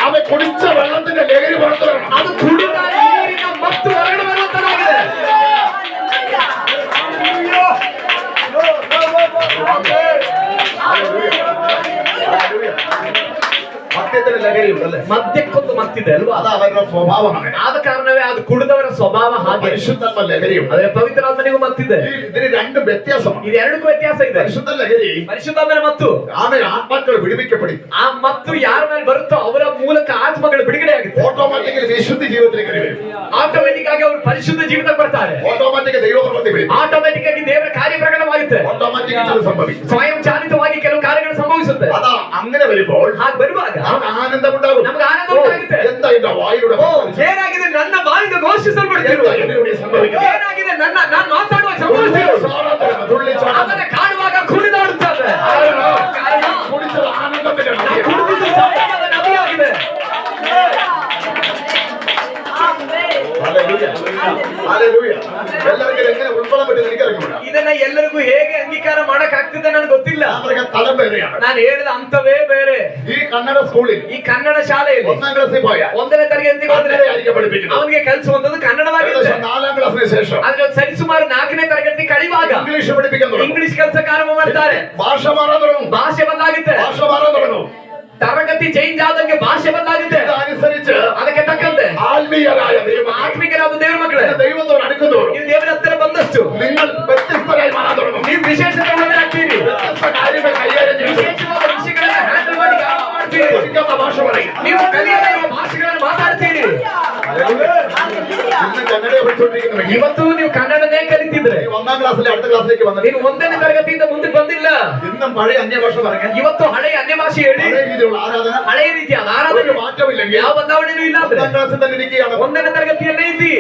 അവൻ കുടിച്ച വെള്ളത്തിന്റെ ലഹരി പുറത്തു വരണം.
ಅದು ಕುಡಿದ ನೀರಿನ ಮತ್ತು ಹೊರಗಡೆ ಬರುವಂತದಾಗಿದೆ.
മദ്യത്തിന് ലഹരി ഉണ്ടല്ലേ?
ಮದ್ಯಕ್ಕೊಂದು ಮತ್ತಿದೆ ಅಲ್ವಾ?
അത് അവരുടെ സ്വഭാവമാണ്.
ಆದ ಕಾರಣವೇ ಅದು ಕುಡಿದವರ ಸ್ವಭಾವ ಹಾಗೆ.
പരിശുദ്ധാത്മ ലഹരിയുണ്ട്.
ಆದ್ರೆ ಪವಿತ್ರಾತ್ಮನಿಗೂ ಮತ್ತಿದೆ.
ഇതിന് 2 വ്യത്യാസമാണ്.
ಇದೆರಡಕ್ಕೂ ವ್ಯತ್ಯಾಸ ಇದೆ.
പരിശുദ്ധ ലഹരി
ಪರಿಶುದ್ಧಾತ್ಮನ ಮತ್ತು
ആമേൻ ആത്മാക്കൾ വിടുവിക്കപ്പെടും.
ಆ ಮತ್ತು ಯಾರ ಮೇಲೆ ಬರುತ್ತೋ ಅವರ ಮೂಲಕ ಆತ್ಮಗಳು ಬಿಡುಗಡೆ ಆಗುತ್ತೆ.
ഓട്ടോമാറ്റിക്കലി വിശുദ്ധ ജീവിതത്തിലേക്ക് വരും.
ಆಟೋಮೆಟಿಕ್ ಆಗಿ ಅವರು ಪರಿಶುದ್ಧ ಜೀವಿತಕ್ಕೆ ಬರ್ತಾರೆ.
ഓട്ടോമാറ്റിക് ദൈവപ്രവൃത്തി വരും.
ಆಟೋಮೆಟಿಕ್ ಆಗಿ ದೇವರ ಕಾರ್ಯ ಪ್ರಕಟವಾಗುತ್ತೆ.
ഓട്ടോമാറ്റിക് ഇത് സംഭവിക്കും.
ಸ್ವಯಂ ಚಾಲಿತವಾಗಿ ಕೆಲವು ಕಾರ್ಯಗಳು ಸಂಭವಿಸುತ್ತೆ.
അതാ അങ്ങനെ വരുമ്പോൾ
ಹಾಗೆ ಬರುವಾಗ
നമുക്ക് ആനന്ദമുണ്ടാകും.
ನಮಗೆ ಆನಂದ ಉಂಟಾಗುತ್ತೆ.
എന്താ എന്റെ വായിലൂടെ
ಏನಾಗಿದೆ ನನ್ನ ಬಾಯಿಂದ ಘೋಷಿಸಲ್ಪಡುತ್ತಿರುವ, ಏನಾಗಿದೆ ನಾನು ಮಾತಾಡುವಾಗ ಸಂಭವಿಸಿರುವುದು, ಅದನ್ನು ಕಾಣುವಾಗ ಕುಣಿದಾಡುತ್ತಾರೆ. ಕಾರಣ
കുടിച്ചത് ആനന്ദത്തിന്റെ
ನಾವು ಕುಡಿದಿದ್ದು ಸಂಭ್ರಮದ ನದಿಯಾಗಿದೆ.
ഹല്ലേലൂയ. ഹല്ലേലൂയ. എല്ലാവർക്കും എങ്ങനെ ഉൾക്കൊള്ളാൻ പറ്റും എനിക്ക് അറിഞ്ഞൂടാ.
ಇದನ್ನ ಎಲ್ಲರಿಗೂ ಹೇಗೆ ಅಂಗೀಕಾರ ಮಾಡಕ್ ಆಗ್ತದೆ ನನಗೆ ಗೊತ್ತಿಲ್ಲ.
അവർക്ക് തലം വേറെയാണ്.
ನಾನು ಹೇಳಿದ ಹಂತವೇ ಬೇರೆ.
ഈ കന്നഡ സ്കൂളിൽ
ಈ ಕನ್ನಡ ಶಾಲೆಯಲ್ಲಿ
1ാം ക്ലാസ്സിൽ പോയാൽ
1ನೇ ತರಗತಿಗೆ ಹೋದ್ರೆ
കന്നഡയായിരിക്കും പഠിപ്പിക്കുന്നത്.
ಅವನಿಗೆ ಕಲಿಸುವಂತದ್ದು ಕನ್ನಡವಾಗಿದೆ.
4ാം ക്ലാസ്സിന് ശേഷം
ಆದ್ರೆ ಸರಿಸುಮಾರು 4ನೇ ತರಗತಿ ಕಳೆಯುವಾಗ
ഇംഗ്ലീഷ് പഠിപ്പിക്കാൻ തുടങ്ങും.
ಇಂಗ್ಲಿಷ್ ಕಲಿಸಕ್ಕೆ ಆರಂಭ ಮಾಡ್ತಾರೆ.
ഭാഷ മാറാൻ തുടങ്ങും.
ಭಾಷೆ ಬದಲಾಗುತ್ತೆ.
ഭാഷ മാറാൻ തുടങ്ങും.
ತರಗತಿ ಚೇಂಜ್ ಆದಂಗೆ ಭಾಷೆ ಬದಲಾಗುತ್ತೆ.
അതനുസരിച്ച്
ಅದಕ್ಕೆ ತಕ್ಕಂತೆ
ആത്മീയരായ ദൈവം
ಆತ್ಮಿಕರಾದ ದೇವರ ಮಕ್ಕಳೇ,
ദൈവത്തോട് അടുക്കുന്നതോറും
ನೀವು ದೇವರ ಹತ್ತಿರ ಬಂದಷ್ಟು
നിങ്ങൾ വ്യത്യസ്തരായി മാറാൻ തുടങ്ങും.
ನೀವು ವಿಶೇಷತೆ ಒಳಗಾಗ್ತೀರಿ.
വ്യത്യസ്ത കാര്യങ്ങൾ കൈകാര്യം ചെയ്യും.
ವಿಶೇಷವಾದ ವಿಷಯಗಳನ್ನ ಹ್ಯಾಂಡಲ್ ಮಾಡಿ ಆರಂಭ ಮಾಡ್ತೀರಿ.
പഠിക്കാത്ത ഭാഷ പറയും.
ನೀವು ಕಲಿಯದ ಭಾಷೆಗಳನ್ನು ಮಾತಾಡ್ತೀರಿ.
ഇന്ന് കന്നഡയെ പഠിച്ചുകൊണ്ടിരിക്കുന്നവർ
ಇವತ್ತು ನೀವು ಕನ್ನಡನೇ ಕಲಿತಿದ್ರೆ,
ഈ 1ാം ക്ലാസ്സിലെ അടുത്ത ക്ലാസ്സിലേക്ക് വന്നിട്ട്
ನೀವು 1ನೇ ತರಗತಿಯಿಂದ ಮುಂದಕ್ಕೆ ಬಂದಿಲ್ಲ,
ഇന്നും പഴയ അന്യഭാഷ പറയാൻ
ಇವತ್ತು ಹಳೆಯ ಅನ್ಯ ಭಾಷೆ ಹೇಳಿ
പഴയ രീതിയിലുള്ള ആരാധന
ಹಳೆಯ ರೀತಿಯಾದ
ഒരു
ಆರಾಧನೆ
മാറ്റമില്ലെങ്കിൽ
ಯಾವ ಬದಲಾವಣೆನೂ ಇಲ್ಲ ಅಂದ್ರೆ
1ാം ക്ലാസ്സിൽ തന്നെ ഇരിക്കുകയാണ്.
1ನೇ ತರಗತಿಯಲ್ಲೇ ಇದ್ದಿ.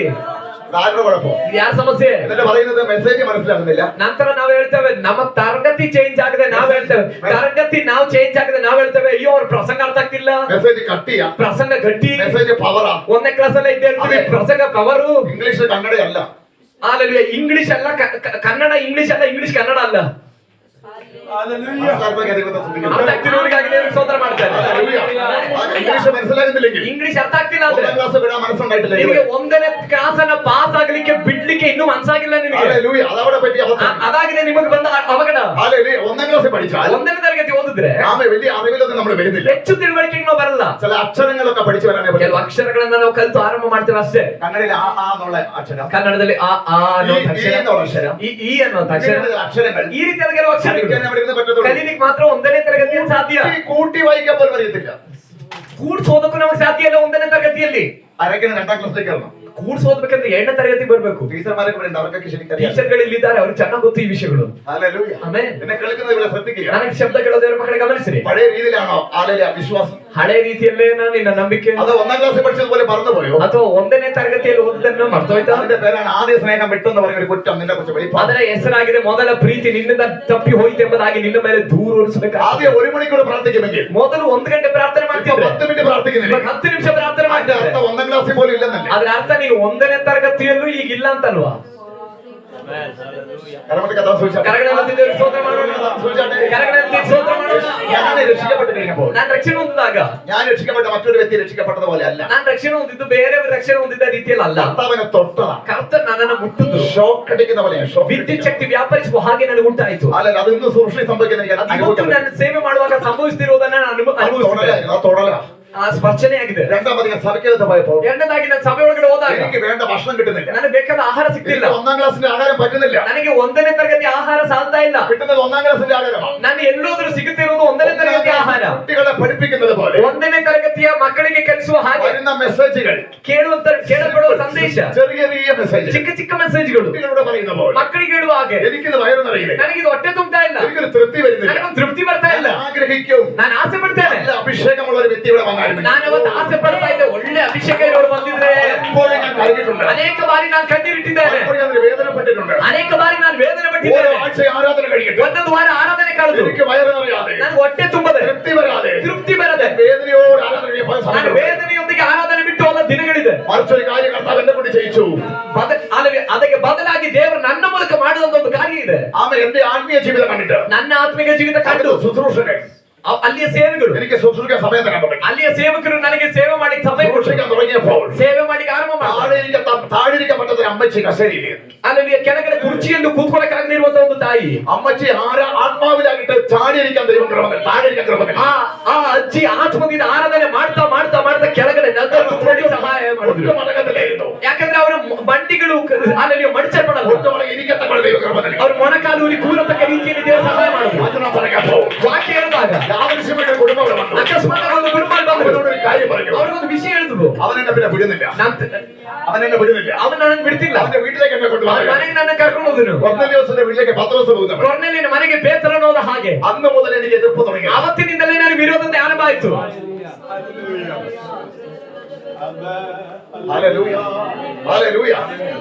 ആരുടെ കുഴപ്പം?
ಇದು ಯಾರ ಸಮಸ್ಯೆ?
എന്നിട്ട് പറയുന്നത് മെസ്സേജ് മനസ്സിലാകുന്നില്ല.
ನಂತರ ನಾವು ಹೇಳ್ತೇವೆ ನಮ್ಮ ತರಗತಿ ಚೇಂಜ್ ಆಗದೆ ನಾವು ಹೇಳ್ತೇವೆ, ತರಗತಿ ನಾವು ಚೇಂಜ್ ಆಗದೆ ನಾವು ಹೇಳ್ತೇವೆ, ಅಯ್ಯೋ ಅವ್ರ ಪ್ರಸಂಗ ಅರ್ಥ ಆಗ್ತಿಲ್ಲ,
മെസ്സേജ് കട്ട് ചെയ്യാം.
ಪ್ರಸಂಗ ಗಟ್ಟಿ.
മെസ്സേജ് പവറാ.
1ನೇ ಕ್ಲಾಸ್ ಅಲ್ಲೇ ಇದ್ದೇ ಇರ್ತೀವಿ, ಪ್ರಸಂಗ ಪವರು.
ഇംഗ്ലീഷ് കന്നഡയല്ല.
ಆಮೇಲೆ ಇಂಗ್ಲಿಷ್ ಅಲ್ಲ ಕನ್ನಡ, ಇಂಗ್ಲಿಷ್ ಅಲ್ಲ ಇಂಗ್ಲಿಷ್ ಕನ್ನಡ ಅಲ್ಲ. ಅರ್ಥ ಆಗ್ತಿರೋರಿಗಾಗಿ ದೇವರು ಸ್ತೋತ್ರ ಮಾಡ್ತಾರೆ.
ഇംഗ്ലീഷ് മനസ്സിലാകുന്നില്ലെങ്കിൽ
ಇಂಗ್ಲಿಷ್ ಅರ್ಥ ಆಗ್ತಿಲ್ಲ ಅಂದ್ರೆ
1ാം ക്ലാസ് വിടാൻ മനസ്സുണ്ടായിട്ടില്ല.
ನಿಮಗೆ 1ನೇ ಕ್ಲಾಸ್ ಅನ್ನ ಪಾಸ್ ಆಗ್ಲಿಕ್ಕೆ ಬಿಡ್ಲಿಕ್ಕೆ ಇನ್ನೂ ಮನಸ್ಸಾಗಿಲ್ಲ ನಿಮಗೆ.
അതവിടെ പറ്റി
ಅದಾಗಿದೆ ನಿಮಗೆ ಬಂದ ಅವಘಡ.
1ാം ക്ലാസ് പഠിച്ചാൽ
1ನೇ ತರಗತಿ ಓದಿದ್ರೆ
ആമേ വലിയ അറിവിലൊന്നും നമ്മൾ വരുന്നില്ല.
ಹೆಚ್ಚು ತಿಳುವಳಿಕೆಗೆ ನಾವು ಬರಲ್ಲ.
ചില ಅಕ್ಷರങ്ങളൊക്കെ പഠിച്ചു വരാനേ പറ്റും.
ಕೆಲವು ಅಕ್ಷರಗಳನ್ನ ನಾವು ಕಲಿತು ಆರಂಭ ಮಾಡ್ತೇವೆ ಅಷ್ಟೇ.
കന്നഡയിൽ ആ ആ എന്നുള്ള അക്ഷരം,
ಕನ್ನಡದಲ್ಲಿ ಆ ಆ ಅನ್ನೋ
ഈ എന്നുള്ള അക്ഷരം,
ಈ ಅನ್ನೋ ಅಕ್ಷರ,
ഇങ്ങനെയുള്ള അക്ഷരങ്ങൾ
ಈ ರೀತಿಯಾದ ಕೆಲವು ಅಕ್ಷರಗಳು
പഠിക്കാൻ അവിടെ ഇരുന്ന് പറ്റത്തുള്ളൂ.
ಕಲೀಲಿಕ್ಕೆ ಮಾತ್ರ 1ನೇ ತರಗತಿಯಲ್ಲಿ ಸಾಧ್ಯ.
ഈ കൂട്ടി വായിക്കാൻ പോലും അറിയത്തില്ല.
ಕೂಡ್ಸೋದಕ್ಕೂ ನಮಗೆ ಸಾಧ್ಯ ಇಲ್ಲ 1ನೇ ತರಗತಿಯಲ್ಲಿ.
അരക്കിന് 2ാം ക്ലാസ്സിലേക്ക് കയറണം.
ಕೂರ್ಸ್ ಓದ್ಬೇಕಂದ್ರೆ 8ನೇ ತರಗತಿ ಬರ್ಬೇಕು.
ടീച്ചർമാരൊക്കെ ഇവിടെ ഉണ്ട്, അവർക്കൊക്കെ ശരിക്കും
ಟೀಚರ್ಗಳು ಇಲ್ಲಿದ್ದಾರೆ, ಅವ್ರಿಗೆ ಚೆನ್ನಾಗಿ ಗೊತ್ತು ಈ ವಿಷಯಗಳು.
ഹല്ലേലൂയ.
ಆಮೆನ್.
എന്നെ കേൾക്കുന്നത് ഇവിടെ ശ്രദ്ധിക്കുക.
ನನಗೆ ಶಬ್ದ ಕೇಳೋದೇವ್ರ ಮಕ್ಕಳಿಗೆ ಗಮನಿಸಿರಿ.
പഴയ രീതിയിലാണോ ആളുടെ വിശ്വാസം?
ಹಳೆ ರೀತಿಯಲ್ಲೇ ನಿನ್ನ ನಂಬಿಕೆ,
അത് 1ാം ക്ലാസ്സിൽ പഠിച്ചതുപോലെ മറന്നുപോയോ?
ಅಥವಾ 1ನೇ ತರಗತಿಯಲ್ಲಿ ಓದಿದ್ದನ್ನು ಮರ್ತೋಯ್ತಾ?
അതിന്റെ പേരാണ് ആദ്യ സ്നേഹം വിട്ടു എന്ന് പറയുന്ന ഒരു കുറ്റം നിന്നെ കുറിച്ച് വെളിപ്പാട്.
ಅದರ ಹೆಸರಾಗಿದೆ ಮೊದಲ ಪ್ರೀತಿ ನಿನ್ನಿಂದ ತಪ್ಪಿ ಹೋಯಿತು ಎಂಬುದಾಗಿ ನಿನ್ನ ಮೇಲೆ ದೂರು ಹೊರಿಸಬೇಕು.
ആദ്യം 1 മണിക്കൂർ പ്രാർത്ഥിക്കുമെങ്കിൽ
ಮೊದಲು 1 ಗಂಟೆ ಪ್ರಾರ್ಥನೆ ಮಾಡ್ತಿದ್ರೆ
10 മിനിറ്റ് പ്രാർത്ഥിക്കുന്നില്ല.
10 ನಿಮಿಷ ಪ್ರಾರ್ಥನೆ
അതിന്റെ
ಮಾಡ್ತಿದ್ರೆ
അർത്ഥം 1ാം ക്ലാസ്സിൽ പോലും ഇല്ലെന്നല്ലേ?
ಅದರ ಅರ್ಥ ನೀನು 1ನೇ ತರಗತಿಯಲ್ಲೂ ಈಗ ಇಲ್ಲ ಅಂತಲ್ವಾ?
കരമൊക്കെ കഥാ സൂചിച്ചാട്ടെ.
ಕರಗಣದಲ್ಲಿ ಸ್ತೋತ್ರ ಮಾಡೋಣ,
സൂചിച്ചാട്ടെ.
ಕರಗಣದಲ್ಲಿ ಸ್ತೋತ್ರ ಮಾಡೋಣ.
ഞാൻ രക്ഷിക്കപ്പെട്ട് കഴിഞ്ഞപ്പോൾ
ನಾನು ರಕ್ಷಣೆ ಹೊಂದಿದಾಗ
ഞാൻ രക്ഷിക്കപ്പെട്ട മറ്റൊരു വ്യക്തി രക്ഷിക്കപ്പെട്ടതുപോലെ അല്ല.
ನಾನು ರಕ್ಷಣೆ ಹೊಂದಿದ್ದು ಬೇರೆಯವರು ರಕ್ಷಣೆ ಹೊಂದಿದ್ದ ರೀತಿಯಲ್ಲಿ ಅಲ್ಲ.
കർത്താവിനെ തൊട്ടതാണ്.
ಕರ್ತನು ನನ್ನನ್ನು ಮುಟ್ಟಿದ್ರು,
ഷോക്ക് അടിക്കുന്ന പോലെയാണ്. ഷോക്ക്
ವಿದ್ಯುತ್ ಶಕ್ತಿ ವ್ಯಾಪರಿಸುವ ಹಾಗೆ ನನಗೆ ಉಂಟಾಯಿತು.
അല്ല, അത് ഇന്ന് സൂക്ഷ്മ സംഭവിക്കുന്ന എനിക്ക്
ಇವತ್ತು
അനുഭവിക്കാൻ
ನನ್ನ ಸೇವೆ ಮಾಡುವಾಗ ಸಂಭವಿಸ್ತಿರುವುದನ್ನ ನಾನು ಅನುಭವಿಸಿದೆ.
തൊടല.
ಆ ಸ್ಪರ್ಶನೆ ಆಗಿದೆ.
രണ്ടാമത് ഞാൻ സഭയ്ക്കകത്ത് പോയപ്പോൾ
ಎರಡನೇದಾಗಿ ನಾನು ಸಭೆ ಒಳಗಡೆ ಹೋದಾಗ
എനിക്ക് വേണ്ട ഭക്ഷണം കിട്ടുന്നില്ല.
ನನಗೆ ಬೇಕಾದ ಆಹಾರ ಸಿಗ್ತಿಲ್ಲ.
1ാം ക്ലാസ്സിന്റെ ആഹാരം പറ്റുന്നില്ല.
ನನಗೆ 1ನೇ ತರಗತಿ ಆಹಾರ ಸಾಲ್ತಾ ಇಲ್ಲ.
കിട്ടുന്നത് 1ാം ക്ലാസ്സിന്റെ ആഹാരമാണ്.
ನಾನು ಎಲ್ಲೋದ್ರೂ ಸಿಗುತ್ತಿರುವುದು 1ನೇ ತರಗತಿ ಆಹಾರ.
കുട്ടികളെ പഠിപ്പിക്കുന്നത് പോലെ
1ನೇ ತರಗತಿಯ ಮಕ್ಕಳಿಗೆ ಕಲಿಸುವ ಹಾಗೆ
വരുന്ന മെസ്സേജുകൾ,
ಕೇಳಲ್ಪಡುವ ಸಂದೇಶ,
ചെറിയ ചെറിയ മെസ്സേജ്
ಚಿಕ್ಕ ಚಿಕ್ಕ ಮೆಸೇಜ್ಗಳು
കുട്ടികളോട് പറയുന്ന പോലെ
ಮಕ್ಕಳಿಗೆ ಹೇಳುವ ಹಾಗೆ
എനിക്കിത് വയറു നിറയില്ല,
ನನಗಿದು ಹೊಟ್ಟೆ ತುಂಬತಾ ಇಲ್ಲ,
എനിക്കൊരു തൃപ്തി വരുന്നില്ല,
ನನಗೊಂದು ತೃಪ್ತಿ ಬರ್ತಾ ಇಲ್ಲ.
ഞാൻ ആഗ്രഹിക്കും
ನಾನು ಆಸೆ ಪಡ್ತೇನೆ.
നല്ല അഭിഷേകമുള്ള ഒരു വ്യക്തി ഇവിടെ വന്നാലും
ನಾನು ಅವತ್ತು ಆಸೆ ಪಡ್ತಾ ಇದ್ದೆ, ಒಳ್ಳೆ ಅಭಿಷೇಕ ಇರೋರು ಬಂದಿದ್ರೆ.
എപ്പോഴും ഞാൻ കരഞ്ഞിട്ടുണ്ട്.
ಅನೇಕ ಬಾರಿ ನಾನು ಕಣ್ಣೀರಿಟ್ಟಿದ್ದೇನೆ,
എപ്പോഴും ഞാൻ വേദനപ്പെട്ടിട്ടുണ്ട്.
ಅನೇಕ ಬಾರಿ ನಾನು ವೇದನೆ
ഓരോ
ಪಟ್ಟಿದ್ದೇನೆ.
ആഴ്ച ആരാധന കഴിക്കട്ടെ,
ಒಂದೊಂದು ವಾರ ಆರಾಧನೆ ಕಳೆದು
എനിക്ക് വയറ് നിറയാതെ,
ನನಗೆ ಹೊಟ್ಟೆ ತುಂಬದೆ,
തൃപ്തി വരാതെ,
ತೃಪ್ತಿ ಬರದೆ,
വേദനയോട് ആരാധന കഴിക്കാൻ
ನಾನು
സമയം
ವೇದನೆಯೊಂದಿಗೆ ಆರಾಧನೆ ಬಿಟ್ಟು ಹೋದ ದಿನಗಳಿದೆ.
മറിച്ചൊരു കാര്യം കർത്താവ് എന്നെ കൊണ്ട് ചെയ്യിച്ചു.
ಅದಕ್ಕೆ ಬದಲಾಗಿ ದೇವರು ನನ್ನ ಮೂಲಕ ಮಾಡಿದಂತ ಒಂದು ಕಾರ್ಯ ಇದೆ.
ആമ എന്റെ ആത്മീയ ജീവിതം കണ്ടിട്ട്
ನನ್ನ ಆತ್ಮಿಕ ಜೀವಿತ ಕಂಡು
ശുശ്രൂഷകൻ
ಅಲ್ಲಿಯ ಸೇವೆಗಳು,
എനിക്ക് ശുശ്രൂഷിക്കാൻ സമയം തരാൻ തുടങ്ങി.
ಅಲ್ಲಿಯ ಸೇವಕರು ನನಗೆ ಸೇವೆ ಮಾಡಿ ಸಮಯ ಕೊಟ್ಟು
ശുശ്രൂഷിക്കാൻ തുടങ്ങിയപ്പോൾ
ಸೇವೆ ಮಾಡಿ ಆರಂಭ ಮಾಡಿ
താഴെയിരിക്കപ്പെട്ടത് അമ്മച്ചി കസേരയില്ലേ,
ಅಲ್ಲಿ ಕೆಳಗಡೆ ಕುರ್ಚಿಯನ್ನು ಕೂತ್ಕೊಳ್ಳಕ್ಕಾಗದೇ ಇರುವಂತ ಒಂದು ತಾಯಿ,
അമ്മച്ചി ആത്മാവിലാകിട്ട് ചാടിയിരിക്കാൻ ദൈവം ക്രമത്തിൽ, താഴെയിരിക്കാൻ ക്രമത്തിൽ
ಆ ಅಜ್ಜಿ ಆತ್ಮದಿಂದ ಆರಾಧನೆ ಮಾಡ್ತಾ ಮಾಡ್ತಾ ಮಾಡ್ತಾ ಕೆಳಗಡೆ ಕೂತ್ಕೊಂಡು ಸಹಾಯ ಮಾಡಿದ್ರು.
മടക്കത്തിലായിരുന്നു.
ಯಾಕಂದ್ರೆ ಅವರ ಬಂಡಿಗಳು ಅಲ್ಲಿ ಮಡಚಲ್ಪಡಲ್ಲ,
ഒറ്റമടങ്ങി ഇരിക്കത്തക്ക ദൈവ ക്രമത്തിൽ
ಅವ್ರ ಮೊಣಕಾಲೂರಿ ಕೂರತಕ್ಕ ರೀತಿಯಲ್ಲಿ ದೇವರು ಸಹಾಯ ಮಾಡಿದ್ರು.
വചനം പറയാപ്പോൾ
ವಾಕ್ಯ ಹೇಳಿದಾಗ
ആവശ്യപ്പെട്ട കുടുംബം ഇവിടെ വന്നു.
ಅಕಸ್ಮಾತ್ ಒಂದು ಕುಟುಂಬ ಬಂದ್ರು,
അവനോട് ഒരു കാര്യം പറഞ്ഞു.
ಅವ್ರಿಗೊಂದು ವಿಷಯ ಹೇಳಿದ್ರು.
അവൻ എന്നെ പിന്നെ വിടുന്നില്ല, അവൻ എന്നെ വിടുന്നില്ല.
ಅವನು ನನ್ನನ್ನು ಬಿಡ್ತಿಲ್ಲ,
അവന്റെ വീട്ടിലേക്ക് എന്നെ
ಅವ್ರ
കൊണ്ടുവന്നു.
ಮನೆಗೆ ನನ್ನ ಕರ್ಕೊಂಡು ಹೋದನು.
കൊർന്നേലിയോസിന്റെ വീട്ടിലേക്ക് പത്രോസ് പോകുന്നവൻ.
ಕೊರ್ನೆಲಿಯನ ಮನೆಗೆ ಪೇತ್ರನು ಹೋದ ಹಾಗೆ
അന്ന് മുതൽ എനിക്ക് എതിർപ്പ് തുടങ്ങി.
ಅವತ್ತಿನಿಂದಲೇ ನನಗೆ ವಿರೋಧತೆ ಆರಂಭ ಆಯ್ತು.
Hallelujah, hallelujah.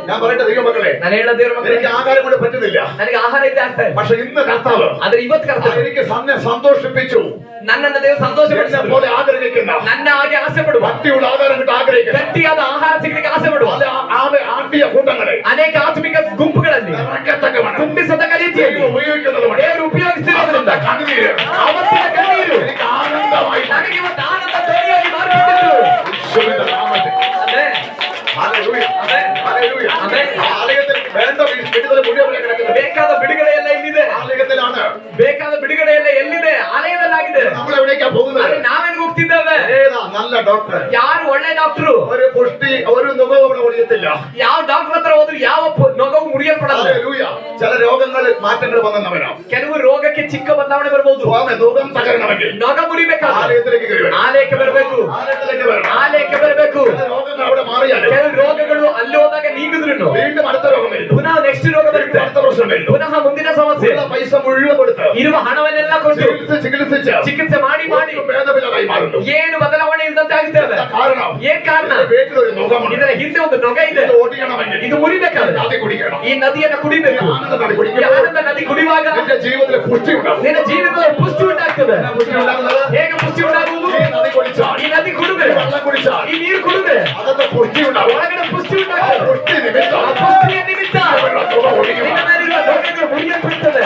ഞാൻ പറയട്ടെ ദൈവമക്കളെ,
ನಾನು ಹೇಳ ದೇವರ ಮಕ್ಕಳೇ,
എനിക്ക് ആഹാരം കൊണ്ട് പറ്റുന്നില്ല.
ನನಗೆ ಆಹಾರ ಇದೆ ಆಗ್ತಾ ಇದೆ.
പക്ഷെ ഇന്ന് കർത്താവ്
ಆದ್ರೆ ಇವತ್ತು ಕರ್ತವ್ಯ
എനിക്ക് തന്നെ സന്തോഷിപ്പിച്ചു.
ನನ್ನನ್ನು ದೇವರು ಸಂತೋಷ
എന്നെ പോലെ ആഗ്രഹിക്കുന്ന,
ನನ್ನ ಹಾಗೆ ಆಸೆ ಪಡುವ,
ഭക്തിയുള്ള ആഹാരം കിട്ടാൻ ആഗ്രഹിക്കുന്ന,
ಗಟ್ಟಿಯಾದ ಆಹಾರ ಸಿಗಲಿಕ್ಕೆ ಆಸೆ ಪಡುವ
ആത്മീയ കൂട്ടങ്ങളെ
ಅನೇಕ ಆತ್ಮಿಕ ಗುಂಪುಗಳಲ್ಲಿ
നിറയ്ക്കത്തക്കവണ്ണം
ತುಂಬಿಸತಕ್ಕ ರೀತಿಯಲ್ಲಿ
ദൈവം ഉപയോഗിക്കുന്നത് കൊണ്ട്
ದೇವರು ಉಪಯೋಗಿಸುತ್ತಿರುವುದರಿಂದ
കണ്ണുനീര്
ಆವತ್ತಿನ ಕಣ್ಣೀರು
എനിക്ക് ആനന്ദമായി.
ನನಗೆ ಇವತ್ತು ಆನಂದ ಧ್ವನಿಯಾಗಿ ಮಾರ್ಪಟ್ಟಿತು.
യേശുവിന്റെ നാമത്തിൽ.
ಆಮೆನ್.
ഹല്ലേലൂയ,
ആಮೆൻ.
ഹല്ലേലൂയ.
ആമെൻ.
ആലയത്തിൽ വേണ്ട വിടുതല മുഴുവൻ കിടക്കുന്നത്
ಬೇಕಾದ ಬಿಡುಗಡೆ ಎಲ್ಲ ಇಲ್ಲಿದೆ,
ആലയത്തിലാണ്.
ಬೇಕಾದ ಬಿಡುಗಡೆ ಎಲ್ಲ ಎಲ್ಲಿದೆ? ಆಲಯದಲ್ಲಾಗಿದೆ.
നമ്മൾ എവിടേക്കാ പോകുന്നത്?
ಆದ್ರೆ ನಾವೇನು ಹೋಗ್ತಿದ್ದೇವೆ?
ഏതാ നല്ല ഡോക്ടർ?
ಯಾರು ಒಳ್ಳೆ ಡಾಕ್ಟರು?
ഒരു പുഷ്ടി ഒരു നുകവും അവിടെ ഒഴിയത്തില്ല.
ಯಾವ ಡಾಕ್ಟರ್ ಹತ್ರ ಹೋದ್ರು ಯಾವ ನೊಗವು ಮುರಿಯಲ್ಪಡಲ್ಲ.
ഹല്ലേലൂയ. ചില രോഗങ്ങളിൽ മാറ്റങ്ങൾ വന്നവരാണ്.
ಕೆಲವು ರೋಗಕ್ಕೆ ಚಿಕ್ಕ ಬದಲಾವಣೆ ಬರಬಹುದು.
നുകം തകരണമെങ്കിൽ
ನೊಗ ಮುರಿಬೇಕಾದ್ರೆ
ആലയത്തിലേക്ക് കയറി വരണം.
ಆಲಯಕ್ಕೆ ಬರಬೇಕು,
ആലയത്തിലേക്ക് വരണം.
ಆಲಯಕ್ಕೆ ಬರಬೇಕು.
ചില രോഗങ്ങൾ അവിടെ മാറിയാൽ
ಕೆಲವು ರೋಗಗಳು ಅಲ್ಲಿ ಹೋದಾಗ ನೀಗಿದ್ರು
വീണ്ടും അടുത്ത രോഗം വരും.
ಪುನಃ ನೆಕ್ಸ್ಟ್ ರೋಗ ಬರುತ್ತೆ,
അടുത്ത പ്രശ്നം വരും.
ಪುನಃ ಮುಂದಿನ ಸಮಸ್ಯೆ.
ഉള്ള പൈസ മുഴുവൻ കൊടുത്ത്
ಇರುವ ಹಣವನ್ನೆಲ್ಲ ಕೊಟ್ಟು
ചികിത്സിച്ച്
ಚಿಕಿತ್ಸೆ ಮಾಡಿ ಮಾಡಿ
ഭേദമില്ലാതായി മാറുന്നു.
ಏನು ಬದಲಾವಣೆ ಇಲ್ಲದಂತೆ ಆಗುತ್ತೇವೆ.
കാരണം
ಏನ್ ಕಾರಣ?
വീട്ടിൽ ഒരു നുകമുണ്ട്.
ಇದರ ಹಿಂದೆ ಒಂದು ನೊಗ ಇದೆ.
ഇത് ഓടിക്കണമെങ്കിൽ
ಇದು ಮುರಿಬೇಕಾದ್ರೆ
നദി കുടിക്കണം.
ಈ ನದಿಯನ್ನು ಕುಡಿಬೇಕು.
ആനന്ദ നദി
ಈ
കുടിക്കുമ്പോൾ
ಆನಂದ ನದಿ ಕುಡಿಯುವಾಗ
നിന്റെ ജീവിതത്തിൽ പുഷ്ടി ഉണ്ടാവും.
ನಿನ್ನ ಜೀವಿತದಲ್ಲಿ ಪುಷ್ಟಿ ಉಂಟಾಗ್ತದೆ.
പുഷ്ടി ഉണ്ടാകുന്നത്
ಹೇಗೆ ಪುಷ್ಟಿ ಉಂಟಾಗುವುದು?
ഈ നദി കുടിച്ചാൽ,
ಈ ನದಿ ಕುಡಿದ್ರೆ,
ഈ വെള്ളം കുടിച്ചാൽ
ಈ ನೀರು ಕುಡಿದ್ರೆ
അകത്ത് പുഷ്ടി ഉണ്ടാവും.
ಒಳಗಡೆ ಪುಷ್ಟಿ
ആ
ಉಂಟಾಗ್ತದೆ.
പുഷ്ടി നിമിത്തം
ಆ ಪುಷ್ಟಿಯ ನಿಮಿತ್ತ
ഇവിടെ നുകം ഒടിക്കണം.
ನಿನ್ನ ಮೇಲಿರುವ ನೊಗಗಳು ಮುರಿಯಲ್ಪಡುತ್ತದೆ.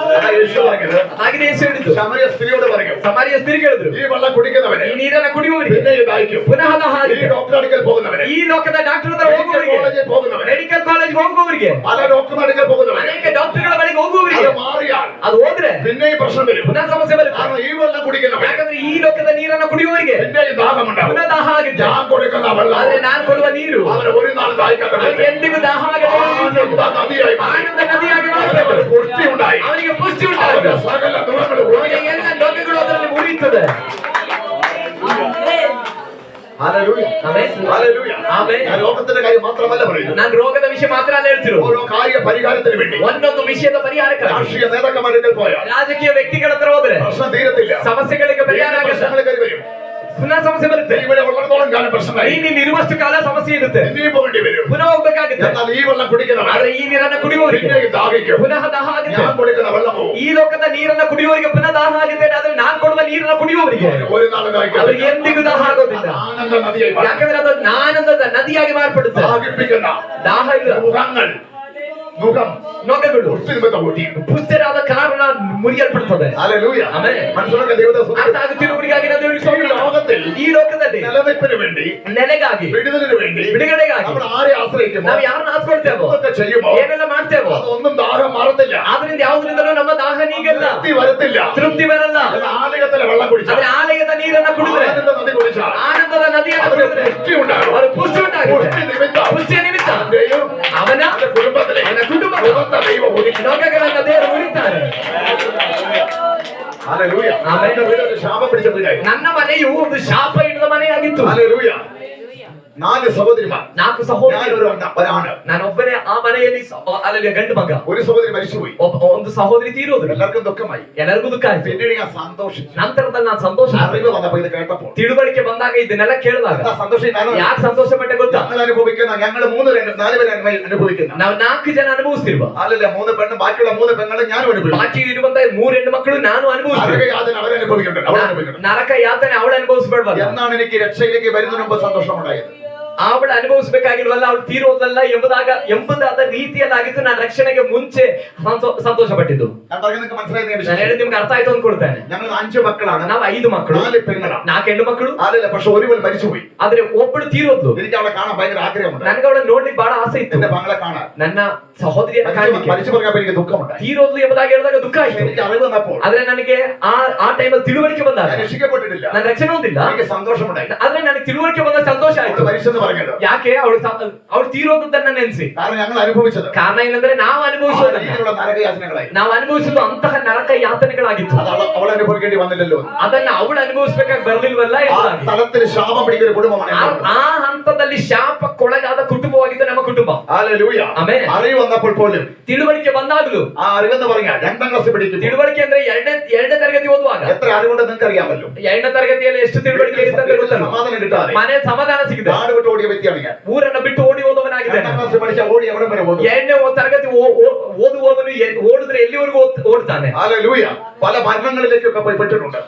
അതാ യേശു പറഞ്ഞത്.
ಹಾಗೆ ಯೇಸು ಹೇಳಿದ್ದು.
ശമരിയ സ്ത്രീയോട് പറയും,
ಸಮಾರಿಯ ಸ್ತ್ರೀಗೆ ಹೇಳಿದ್ರು,
ഈ വെള്ളം കുടിക്കുന്നവനെ
ಈ ನೀರನ್ನು ಕುಡಿಯುವವರಿಗೆ
പിന്നെ ദാഹിക്കും.
ಪುನಃ
ഈ
ಹಾಗೆ
ഡോക്ടർ അടുക്കൽ പോകുന്നവനെ,
ಈ ಲೋಕದ ಡಾಕ್ಟರ್ ಹತ್ರ
മെഡിക്കൽ
ಹೋಗುವವರಿಗೆ,
കോളേജിൽ പോകുന്നവനെ,
ಮೆಡಿಕಲ್ ಕಾಲೇಜ್ ಹೋಗುವವರಿಗೆ,
പല ഡോക്ടർ അടുക്കൽ പോകുന്നവനെ,
ಅನೇಕ ಡಾಕ್ಟರ್ಗಳ ಬಳಿಗೆ ಹೋಗುವವರಿಗೆ
അത് മാറിയാൽ
ಅದು ಹೋದ್ರೆ
പിന്നെ ഈ പ്രശ്നം വരും.
ಪುನಃ ಸಮಸ್ಯೆ ಬರುತ್ತೆ.
കാരണം ഈ വെള്ളം കുടിക്കുന്നവൻ
ಯಾಕಂದ್ರೆ ಈ ಲೋಕದ ನೀರನ್ನು ಕುಡಿಯುವವರಿಗೆ
പിന്നെ ഈ ദാഹമുണ്ടാവും.
ಪುನಃ ದಾಹ ಆಗುತ್ತೆ.
ഞാൻ കൊടുക്കുന്ന വെള്ളം
ಆದ್ರೆ ನಾನು ಕೊಡುವ ನೀರು
അവന് ഒരു നാൾ ദാഹിക്കാത്ത
ಅವನಿಗೆ ಎಂದಿಗೂ ದಾಹ ಆಗದೆ
ആനന്ദ നദിയായി മാറി.
ಆನಂದ ನದಿಯಾಗಿ
അവന്
ಮಾರ್ಪಟ್ಟು
ഒരു പുഷ്ടി ഉണ്ടായി.
ಅವನಿಗೆ ಪುಷ್ಟಿ
അവന്റെ
ಉಂಟಾಗುತ್ತೆ.
സകല ദുഃഖങ്ങളും
ಅವನಿಗೆ ಎಲ್ಲ ನೊಗಗಳು ಅದರಲ್ಲಿ ಮುರಿಯುತ್ತದೆ.
ഹല്ലേലൂയ.
ആമേൻ.
ഹല്ലേലൂയ.
ആമേൻ.
ഞാൻ രോഗത്തിന്റെ കാര്യം മാത്രമല്ല പറയുന്നത്.
ನಾನು ರೋಗದ ವಿಷಯ ಮಾತ್ರ ಅಲ್ಲ ಹೇಳ್ತಿರೋದು.
ഓരോ കാര്യ പരിഹാരത്തിന് വേണ്ടി
ಒಂದೊಂದು ವಿಷಯದ ಪರಿಹಾರಕ್ಕಾಗಿ
രാഷ്ട്രീയ നേതാക്കന്മാരുടെ പോയാൽ
ರಾಜಕೀಯ ವ್ಯಕ್ತಿಗಳ ಹತ್ರ ಹೋದ್ರೆ
പ്രശ്നം തീരത്തില്ല.
ಸಮಸ್ಯೆಗಳಿಗೆ ಪರಿಹಾರ ಆಗಲ್ಲ.
പ്രശ്നങ്ങൾ കയറി വരും.
ಪುನಃ ಸಮಸ್ಯೆ ಬರುತ್ತೆ.
ഇവിടെ വളർന്നോളം കാലം പ്രശ്നമായി.
ನೀನು ಇರುವಷ್ಟು ಕಾಲ ಸಮಸ್ಯೆ ಇರುತ್ತೆ.
ഇനിയും പോകേണ്ടി വരും.
ಪುನಃ ಹೋಗ್ಬೇಕಾಗುತ್ತೆ.
എന്നാൽ ഈ വെള്ളം കുടിക്കുന്നവർ
ಆದ್ರೆ ಈ ನೀರನ್ನ ಕುಡಿಯುವವರಿಗೆ
പിന്നെ ദാഹിക്കും.
ಪುನಃ ದಾಹ ಆಗುತ್ತೆ.
ഞാൻ കൊടുക്കുന്ന വെള്ളമോ
ಈ ಲೋಕದ ನೀರನ್ನ ಕುಡಿಯುವವರಿಗೆ ಪುನಃ ದಾಹ ಆಗುತ್ತೆ. ಆದ್ರೆ ನಾನು ಕೊಡುವ ನೀರನ್ನ ಕುಡಿಯುವವರಿಗೆ
ഒരു നാളും
ಅವರಿಗೆ ಎಂದಿಗೂ ದಾಹ ಆಗೋದಿಲ್ಲ.
ആനന്ദ നദിയായി മാറും.
ಯಾಕಂದ್ರೆ ಅದು ಆನಂದದ ನದಿಯಾಗಿ ಮಾರ್ಪಡುತ್ತೆ.
ദാഹിപ്പിക്കുന്ന
ದಾಹ ಇಲ್ಲ.
മുഖങ്ങൾ മുഖം
ನೊಗಗಳು
ഒട്ടുനിമിത്തം ഓടി.
ಪುಸ್ತರಾದ ಕಾರಣ ಮುರಿಯಲ್ಪಡುತ್ತದೆ.
ഹല്ലേലൂയ.
ಆಮೆನ್.
മനസ്സിലാക്കാൻ ദൈവത്തെ
ಅರ್ಥ ಆಗುತ್ತಿರುವವರಿಗಾಗಿ ನಾವು ದೇವರಿಗೆ ಸ್ತೋತ್ರ.
ലോകത്തിൽ
ಈ ಲೋಕದಲ್ಲಿ
നിലനിൽപ്പിന് വേണ്ടി
ನೆಲೆಗಾಗಿ
വിടുതലിന് വേണ്ടി
ಬಿಡುಗಡೆಗಾಗಿ
നമ്മൾ ആരെ ആശ്രയിക്കുമോ
ನಾವು ಯಾರನ್ನ ಆಸ್ಕೊಳ್ತೇವೋ
എന്തൊക്കെ ചെയ്യുമോ
ಏನೆಲ್ಲ ಮಾಡ್ತೇವೋ
അതൊന്നും ദാഹം മാറത്തില്ല.
ಆದ್ರಿಂದ ಯಾವುದರಿಂದಲೂ ನಮ್ಮ ದಾಹ ನೀಗಲ್ಲ,
തൃപ്തി വരത്തില്ല.
ತೃಪ್ತಿ ಬರಲ್ಲ.
ആലയത്തിലെ വെള്ളം കുടിച്ചാൽ
ಆದ್ರೆ ಆಲಯದ ನೀರನ್ನ ಕುಡಿದ್ರೆ
ആനന്ദ നദി കുടിച്ചാൽ
ಆನಂದದ ನದಿಯನ್ನು
അവന്
ಕುಡಿದ್ರೆ
പുഷ്ടി ഉണ്ടാകും.
ಅವರು ಪುಷ್ಟಿ ಉಂಟಾಗುತ್ತೆ.
പുഷ്ടി നിമിത്തം
ಪುಷ್ಟಿಯ ನಿಮಿತ್ತ
അവന്റെയും
ಅವನ
അവന്റെ കുടുംബത്തിലെ
ಅವನ ಕುಟುಂಬ
പുറത്ത ദൈവം ഒതുക്കി.
ಲೋಕಗಳನ್ನ ದೇವರು ಉಳಿತಾರೆ.
ഹല്ലേലൂയ.
ആമേൻ.
എന്റെ വീട് ഒരു ശാപം പിടിച്ച വീടായി.
ನನ್ನ ಮನೆಯು ಒಂದು ಶಾಪ ಹಿಡಿದ ಮನೆಯಾಗಿತ್ತು.
ഹല്ലേലൂയ. 4 സഹോദരിമാർ,
4 ಸಹೋದರಿಯರು,
ഒരാണ്.
ನಾನೊಬ್ಬನೇ ಆ ಮನೆಯಲ್ಲಿ ಅಲ್ಲಿ ಗಂಡು ಮಗ.
ഒരു സഹോദരി മരിച്ചുപോയി.
ಒಂದು ಸಹೋದರಿ ತೀರೋದ್ರು.
എല്ലാവർക്കും ദുഃഖമായി.
ಎಲ್ಲರಿಗೂ ದುಃಖ ಆಯ್ತು.
പിന്നീട് ഞാൻ സന്തോഷിച്ചു.
ನಂತರದಲ್ಲಿ ನಾನು ಸಂತೋಷ
അറിവ് വന്നപ്പോ ഇത് കേട്ടപ്പോൾ
ತಿಳುವಳಿಕೆ ಬಂದಾಗ ಇದನ್ನೆಲ್ಲ ಕೇಳಿದಾಗ
എന്താ സന്തോഷം?
ಯಾಕೆ ಸಂತೋಷ ಪಟ್ಟೆ ಗೊತ್ತಾ?
ഞങ്ങൾ അനുഭവിക്കുന്ന, ഞങ്ങൾ 4 പേര് അനുഭവിക്കുന്ന,
ನಾವು 4 ಜನ ಅನುಭವಿಸ್ತಿರುವ,
അല്ലല്ല 3 പെണ്ണും ബാക്കിയുള്ള 3 പെങ്ങളും ഞാനും അനുഭവിക്കും.
ಬಾಕಿ ಇರುವಂತ 3 ಹೆಣ್ಣು ಮಕ್ಕಳು ನಾನು ಅನುಭವಿಸ್ತೀನಿ.
നരകയാതന അവരനുഭവിക്കുന്നുണ്ട്.
ನರಕ ಯಾತನೆ ಅವಳು ಅನುಭವಿಸಬೇಡವಲ್ಲ.
എന്നാണ് എനിക്ക് രക്ഷയിലേക്ക് വരുന്നതിന് മുമ്പ് സന്തോഷമുണ്ടായത്.
ಅವಳು ಅನುಭವಿಸಬೇಕಾಗಿಲ್ವಲ್ಲ, ಅವಳು ತೀರೋದಲ್ಲ ಎಂಬುದಾದ ರೀತಿಯಲ್ಲಾಗಿತ್ತು. ನಾನು ರಕ್ಷಣೆಗೆ ಮುಂಚೆ ಸಂತೋಷ ಪಟ್ಟಿದ್ದು.
ഞാൻ പറഞ്ഞത് നിങ്ങൾക്ക് മനസ്സിലായത് ഞാൻ
ನಾನು ಹೇಳಿದ್ ನಿಮ್ಗೆ ಅರ್ಥ ಆಯ್ತು ಅಂದ್ಕೊಳ್ತೇನೆ.
ഞങ്ങൾ 5 മക്കളാണ്.
ನಾವು 5 മಕ್ಕಳು,
4 പെങ്ങളാണ്.
4 ಹೆಣ್ಣು ಮಕ್ಕಳು.
അല്ലല്ല, പക്ഷെ ഒരുവൾ മരിച്ചുപോയി.
ಆದ್ರೆ ಒಬ್ಬಳು ತೀರೋದ್ಲು.
എനിക്ക് അവളെ കാണാൻ ഭയങ്കര ആഗ്രഹമുണ്ട്.
ನನಗೆ ಅವಳನ್ನ ನೋಡ್ಲಿಕ್ಕೆ ಬಹಳ ಆಸೆ ಇತ್ತು.
എന്റെ മകളെ കാണാൻ,
ನನ್ನ ಸಹೋದರಿಯನ್ನ ಕಾಣಲಿಕ್ಕೆ.
മരിച്ചു പറഞ്ഞപ്പോൾ എനിക്ക് ദുഃഖമുണ്ടായി.
ತೀರೋದ್ಲು ಎಂಬುದಾಗಿ ಹೇಳಿದಾಗ ದುಃಖ ಆಯ್ತು.
എനിക്ക് അറിവ് വന്നപ്പോൾ
ಆದ್ರೆ ನನಗೆ ಆ ಟೈಮಲ್ಲಿ ತಿಳುವಳಿಕೆ ಬಂದಾಗ
ഞാൻ രക്ഷിക്കപ്പെട്ടിട്ടില്ല.
ನನ್ನ ರಕ್ಷಣೆ ಹೊಂದಿಲ್ಲ.
എനിക്ക് സന്തോഷമുണ്ടായി.
ಆದ್ರೆ ನನಗೆ ತಿಳುವಳಿಕೆ ಬಂದ ಸಂತೋಷ ಆಯ್ತು.
അവൾ മരിച്ചെന്ന് പറഞ്ഞത്
ಯಾಕೆ? ಅವಳು ತೀರೋದನ್ನ ನೆನೆಸಿ.
കാരണം ഞങ്ങൾ അനുഭവിച്ചത്
ಕಾರಣ ಏನಂದ್ರೆ ನಾವು ಅನುಭವಿಸೋದನ್ನ,
രീതിയിലുള്ള നരകയാതനകളായി.
ನಾವು ಅನುಭವಿಸುವುದು ಅಂತಹ ನರಕ ಯಾತನೆಗಳಾಗಿತ್ತು.
അത് അവൾ അനുഭവിക്കേണ്ടി വന്നില്ലല്ലോ.
ಅದನ್ನ ಅವಳು ಅನುಭವಿಸಬೇಕಾಗಿ ಬರ್ಲಿಲ್ವಲ್ಲ
ആ
ಎಂಬುದಾಗಿ.
സ്ഥലത്തിൽ ശാപം പിടിക്കുന്ന ഒരു കുടുംബമാണ് ഞങ്ങൾ.
ಆ ಹಂತದಲ್ಲಿ ಶಾಪಕ್ಕೊಳಗಾದ ಕುಟುಂಬವಾಗಿದ್ದು ನಮ್ಮ ಕುಟುಂಬ.
ഹല്ലേലൂയ.
ಆಮೆನ್.
അറിവ് വന്നപ്പോൾ പോലും
ತಿಳುವಳಿಕೆ ಬಂದಾಗಲೂ,
ആ അറിവെന്ന് പറഞ്ഞാൽ 2ാം ക്ലാസ് പഠിക്കുന്നു.
ತಿಳುವಳಿಕೆ ಅಂದ್ರೆ ಎರಡನೇ ತರಗತಿ ಓದುವಾಗ
എത്ര അറിവുണ്ടെന്ന് നിങ്ങൾക്ക് അറിയാമല്ലോ.
2ನೇ ತರಗತಿಯಲ್ಲಿ ಎಷ್ಟು ತಿಳುವಳಿಕೆ ಇರುತ್ತೆ ಅಂತ ಗೊತ್ತಲ್ಲ.
സമാധാനം കിട്ടാതെ
ಮನೆ ಸಮಾಧಾನ ಸಿಗಿದೆ.
നാട് വിട്ട് ഓടിയ വ്യക്തിയാണ് ഞാൻ.
ಊರನ್ನ ಬಿಟ್ಟು ಓಡಿ ಹೋದವನಾಗಿದ್ದೇನೆ.
2ാം ക്ലാസ് പഠിച്ച ഓടി എവിടെ വരെ ഓടും?
2ನೇ ತರಗತಿ ಓದುವವನು ಓಡಿದ್ರೆ ಎಲ್ಲಿವರೆಗೂ ಓಡ್ತಾನೆ.
ഹല്ലേലൂയ. പല മരണങ്ങളിലേക്കൊക്കെ പോയി പെട്ടിട്ടുണ്ട്.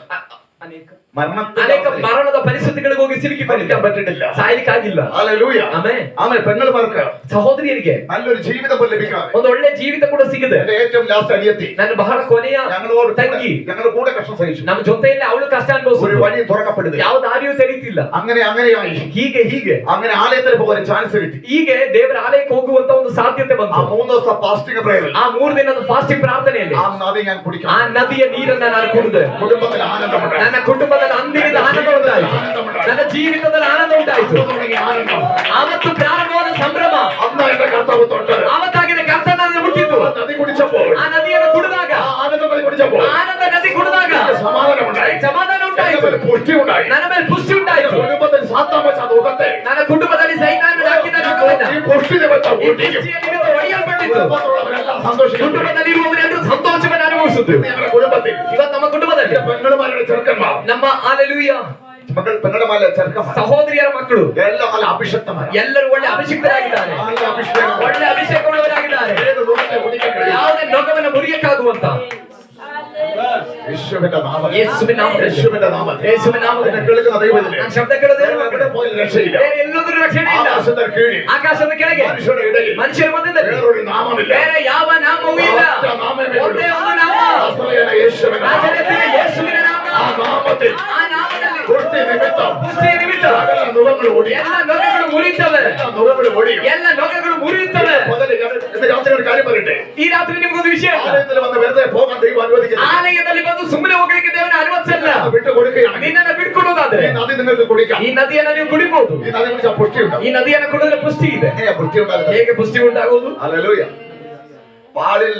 ಅನೇಕ ಮರಣದ ಪರಿಸ್ಥಿತಿಗಳಿಗೆ ಹೋಗಿ ಸಿಲುಕಿ
പഠിക്കാൻ പറ്റിട്ടില്ല.
ಸಾಯ್ಲಿಕ್ಕಾಗಿಲ್ಲ.
ഹല്ലേലൂയ.
ಆಮೆನ್.
ആമേൻ. പെങ്ങൾമാർക്ക്
ಸಹೋದರಿಯರಿಗೆ
നല്ലൊരു ജീവിതം പോലും ലഭിക്കാതെ
ಒಂದು ಒಳ್ಳೆ ಜೀವಿತ ಕೂಡ ಸಿಗಿದೆ.
എന്റെ ഏറ്റവും ലാസ്റ്റ് അനിയത്തി
ನನ್ನ ಬಹಳ ಕೊನೆಯ
ഞങ്ങളോട്
ತಂಗಿ
ഞങ്ങൾ കൂടെ കഷ്ടം സഹിച്ചു.
ನಮ್ಮ ಜೊತೆಯಲ್ಲಿ ಅವಳು ಕಷ್ಟ
ഒരു
ಅನುಭವಿಸಿದ್ರು.
വഴി തുറക്കപ്പെടുക.
ಯಾವ ದಾರಿಯೂ ತೆರೀತಿಲ್ಲ.
അങ്ങനെയായി
ಹೀಗೆ
അങ്ങനെ ആലയത്തിൽ പോകാൻ ചാൻസ് കിട്ടി.
ಹೀಗೆ ದೇವರ ಆಲಯಕ್ಕೆ ಹೋಗುವಂತ ಒಂದು ಸಾಧ್ಯತೆ
ആ
ಬಂತು.
3 ദിവസത്തെ ഫാസ്റ്റിംഗ് പ്രേയറിൽ
ಆ 3 ದಿನದ ಫಾಸ್ಟಿಂಗ್ ಪ್ರಾರ್ಥನೆಯಲ್ಲಿ
ആ നദി ഞാൻ കുടിക്കാം.
ಆ ನದಿಯ ನೀರನ್ನ ನಾನು ಕುಡಿದೆ.
കുടുംബത്തിൽ ആനന്ദമുണ്ട്.
ನನ್ನ ಕುಟುಂಬದಲ್ಲಿ ಅಂದಿನಿಂದ ಆನಂದ ಉಂಟಾಯಿತು. ನನ್ನ ಜೀವಿತದಲ್ಲಿ ಆನಂದ ಉಂಟಾಯಿತು.
ആനന്ദം.
ಆವತ್ತು ಪ್ರಾರಂಭವಾದ ಸಂಭ್ರಮ.
അന്ന് എന്റെ കർത്താവ് തൊട്ട്
ಆವತ್ತಾಗಿನ ಕರ್ತನ ಮುಟ್ಟಿತು.
ആ നദി കുടിച്ചപ്പോൾ,
ಆ ನದಿಯನ್ನು ಕುಡಿದಾಗ,
ആ ആനന്ദ നദി കുടിച്ചപ്പോൾ
ಆನಂದ ನದಿ ಕುಡಿದಾಗ
സമാധാനമുണ്ടായി.
ಸಮಾಧಾನ
എന്റെ
ಉಂಟಾಯಿತು.
മേൽ പുഷ്ടി ഉണ്ടായി.
ನನ್ನ ಮೇಲೆ ಪುಷ್ಟಿ ಉಂಟಾಯಿತು.
കുടുംബത്തിൽ സാത്താൻ വെച്ച ദുഃഖത്തെ
ನನ್ನ ಕುಟುಂಬದಲ್ಲಿ ಸೈತಾನ ಹಾಕಿದ ದುಃಖವನ್ನ
ഈ പുഷ്ടി നിമിത്തം
ಈ ಪುಷ್ಟಿಯ ನಿಮಿತ್ತ ಒಡೆಯಲ್ಪಟ್ಟಿತು.
കുടുംബത്തിലുള്ളവരെല്ലാം സന്തോഷിക്കുന്നു.
ಕುಟುಂಬದಲ್ಲಿರುವವರೆಲ್ಲರೂ ಸಂತೋಷವನ್ನು ಅನುಭವಿಸುತ್ತೆ.
ഞങ്ങളുടെ കുടുംബത്തിൽ
ಇವತ್ತು ನಮ್ಮ ಕುಟುಂಬದಲ್ಲಿ
പെങ്ങളുമാരുടെ ചെറുക്കന്മാർ,
ನಮ್ಮ ഹല്ലേಲൂയ
പെങ്ങളുമാരുടെ ചെറുക്കന്മാർ
ಸಹೋದರಿಯರ ಮಕ್ಕಳು
എല്ലാം നല്ല അഭിഷക്തന്മാരാണ്.
ಎಲ್ಲರೂ ಒಳ್ಳೆ ಅಭಿಷಿಕ್ತರಾಗಿದ್ದಾರೆ.
നല്ല അഭിഷേകം.
ಒಳ್ಳೆ ಅಭಿಷೇಕವುಳ್ಳವರಾಗಿದ್ದಾರೆ.
ഏത് ലോകത്തെ കുടിക്കാൻ കഴിയും?
ಯಾವುದೇ ಲೋಕವನ್ನು ಮುರಿಯಕ್ಕಾಗುವಂತ
യേശുവിന്റെ നാമത്തിൽ,
ಯೇಸುವಿನ ನಾಮದಲ್ಲಿ,
യേശുവിന്റെ നാമത്തിൽ,
ಯೇಸುವಿನ ನಾಮದಲ್ಲಿ
എന്നെ കേൾക്കുന്ന ദൈവത്തിലെ
ನಾನು ಶಬ್ದ ಕೇಳೋದೇ
എവിടെ പോയാലും രക്ഷയില്ല.
ಬೇರೆ ಎಲ್ಲದೂ ರಕ್ಷಣೆ ಇಲ್ಲ.
ആകാശത്തിന് കീഴിൽ
ಆಕಾಶದ ಕೆಳಗೆ
മനുഷ്യരുടെ ഇടയിൽ
ಮನುಷ್ಯರ ಮಧ್ಯದಲ್ಲಿ
വേറൊരു നാമമില്ല.
ಬೇರೆ ಯಾವ ನಾಮವೂ ಇಲ್ಲ. ಒಂದೇ ಒಂದು ನಾಮ,
നസറേയനായ യേശുവിന്റെ നാമം.
ನಾಸರೇತಿನ ಯೇಸುವಿನ ನಾಮ.
ആ നാമത്തിൽ
ಆ ನಾಮದಲ್ಲಿ
പുഷ്ടി നിമിത്തം
ಪುಷ್ಟಿಯ ನಿಮಿತ್ತ
സകല നുകങ്ങൾ ഓടി.
ಎಲ್ಲ ನೊಗಗಳು ಮುರಿಯುತ್ತವೆ.
എല്ലാ നുകങ്ങൾ ഓടിയും.
ಎಲ್ಲ ನೊಗಗಳು ಮುರಿಯುತ್ತವೆ.
ഇന്ന് രാത്രി ഒരു കാര്യം പറയട്ടെ.
ಈ ರಾತ್ರಿ ನಿಮಗೊಂದು ವಿಷಯ ಇಲ್ಲ.
ആലയത്തിൽ വന്ന് വെറുതെ പോകാൻ ദൈവം അനുവദിക്കുന്നില്ല.
ಆಲಯದಲ್ಲಿ ಬಂದು ಸುಮ್ಮನೆ ಹೋಗ್ಲಿಕ್ಕೆ ದೇವನ ಅನುಮತಿಸಲ್ಲ.
അത് വിട്ടുകൊടുക്കുകയാണെങ്കിൽ
ನಿನ್ನನ್ನು ಬಿಟ್ಕೊಡೋದಾದ್ರೆ
ഈ നദി നിങ്ങൾക്ക് കുടിക്കാം.
ಈ ನದಿಯನ್ನು ನೀವು ಕುಡಿಬಹುದು.
ഈ നദി കുടിച്ചാൽ പുഷ്ടി ഉണ്ടാവും.
ಈ ನದಿಯನ್ನು ಕುಡಿದ್ರೆ ಪುಷ್ಟಿ ಇದೆ.
എങ്ങനെയാ പുഷ്ടി ഉണ്ടാകുന്നത്?
ಹೇಗೆ ಪುಷ್ಟಿ ಉಂಟಾಗುವುದು?
ഹല്ലേലൂയ. പാലിൽ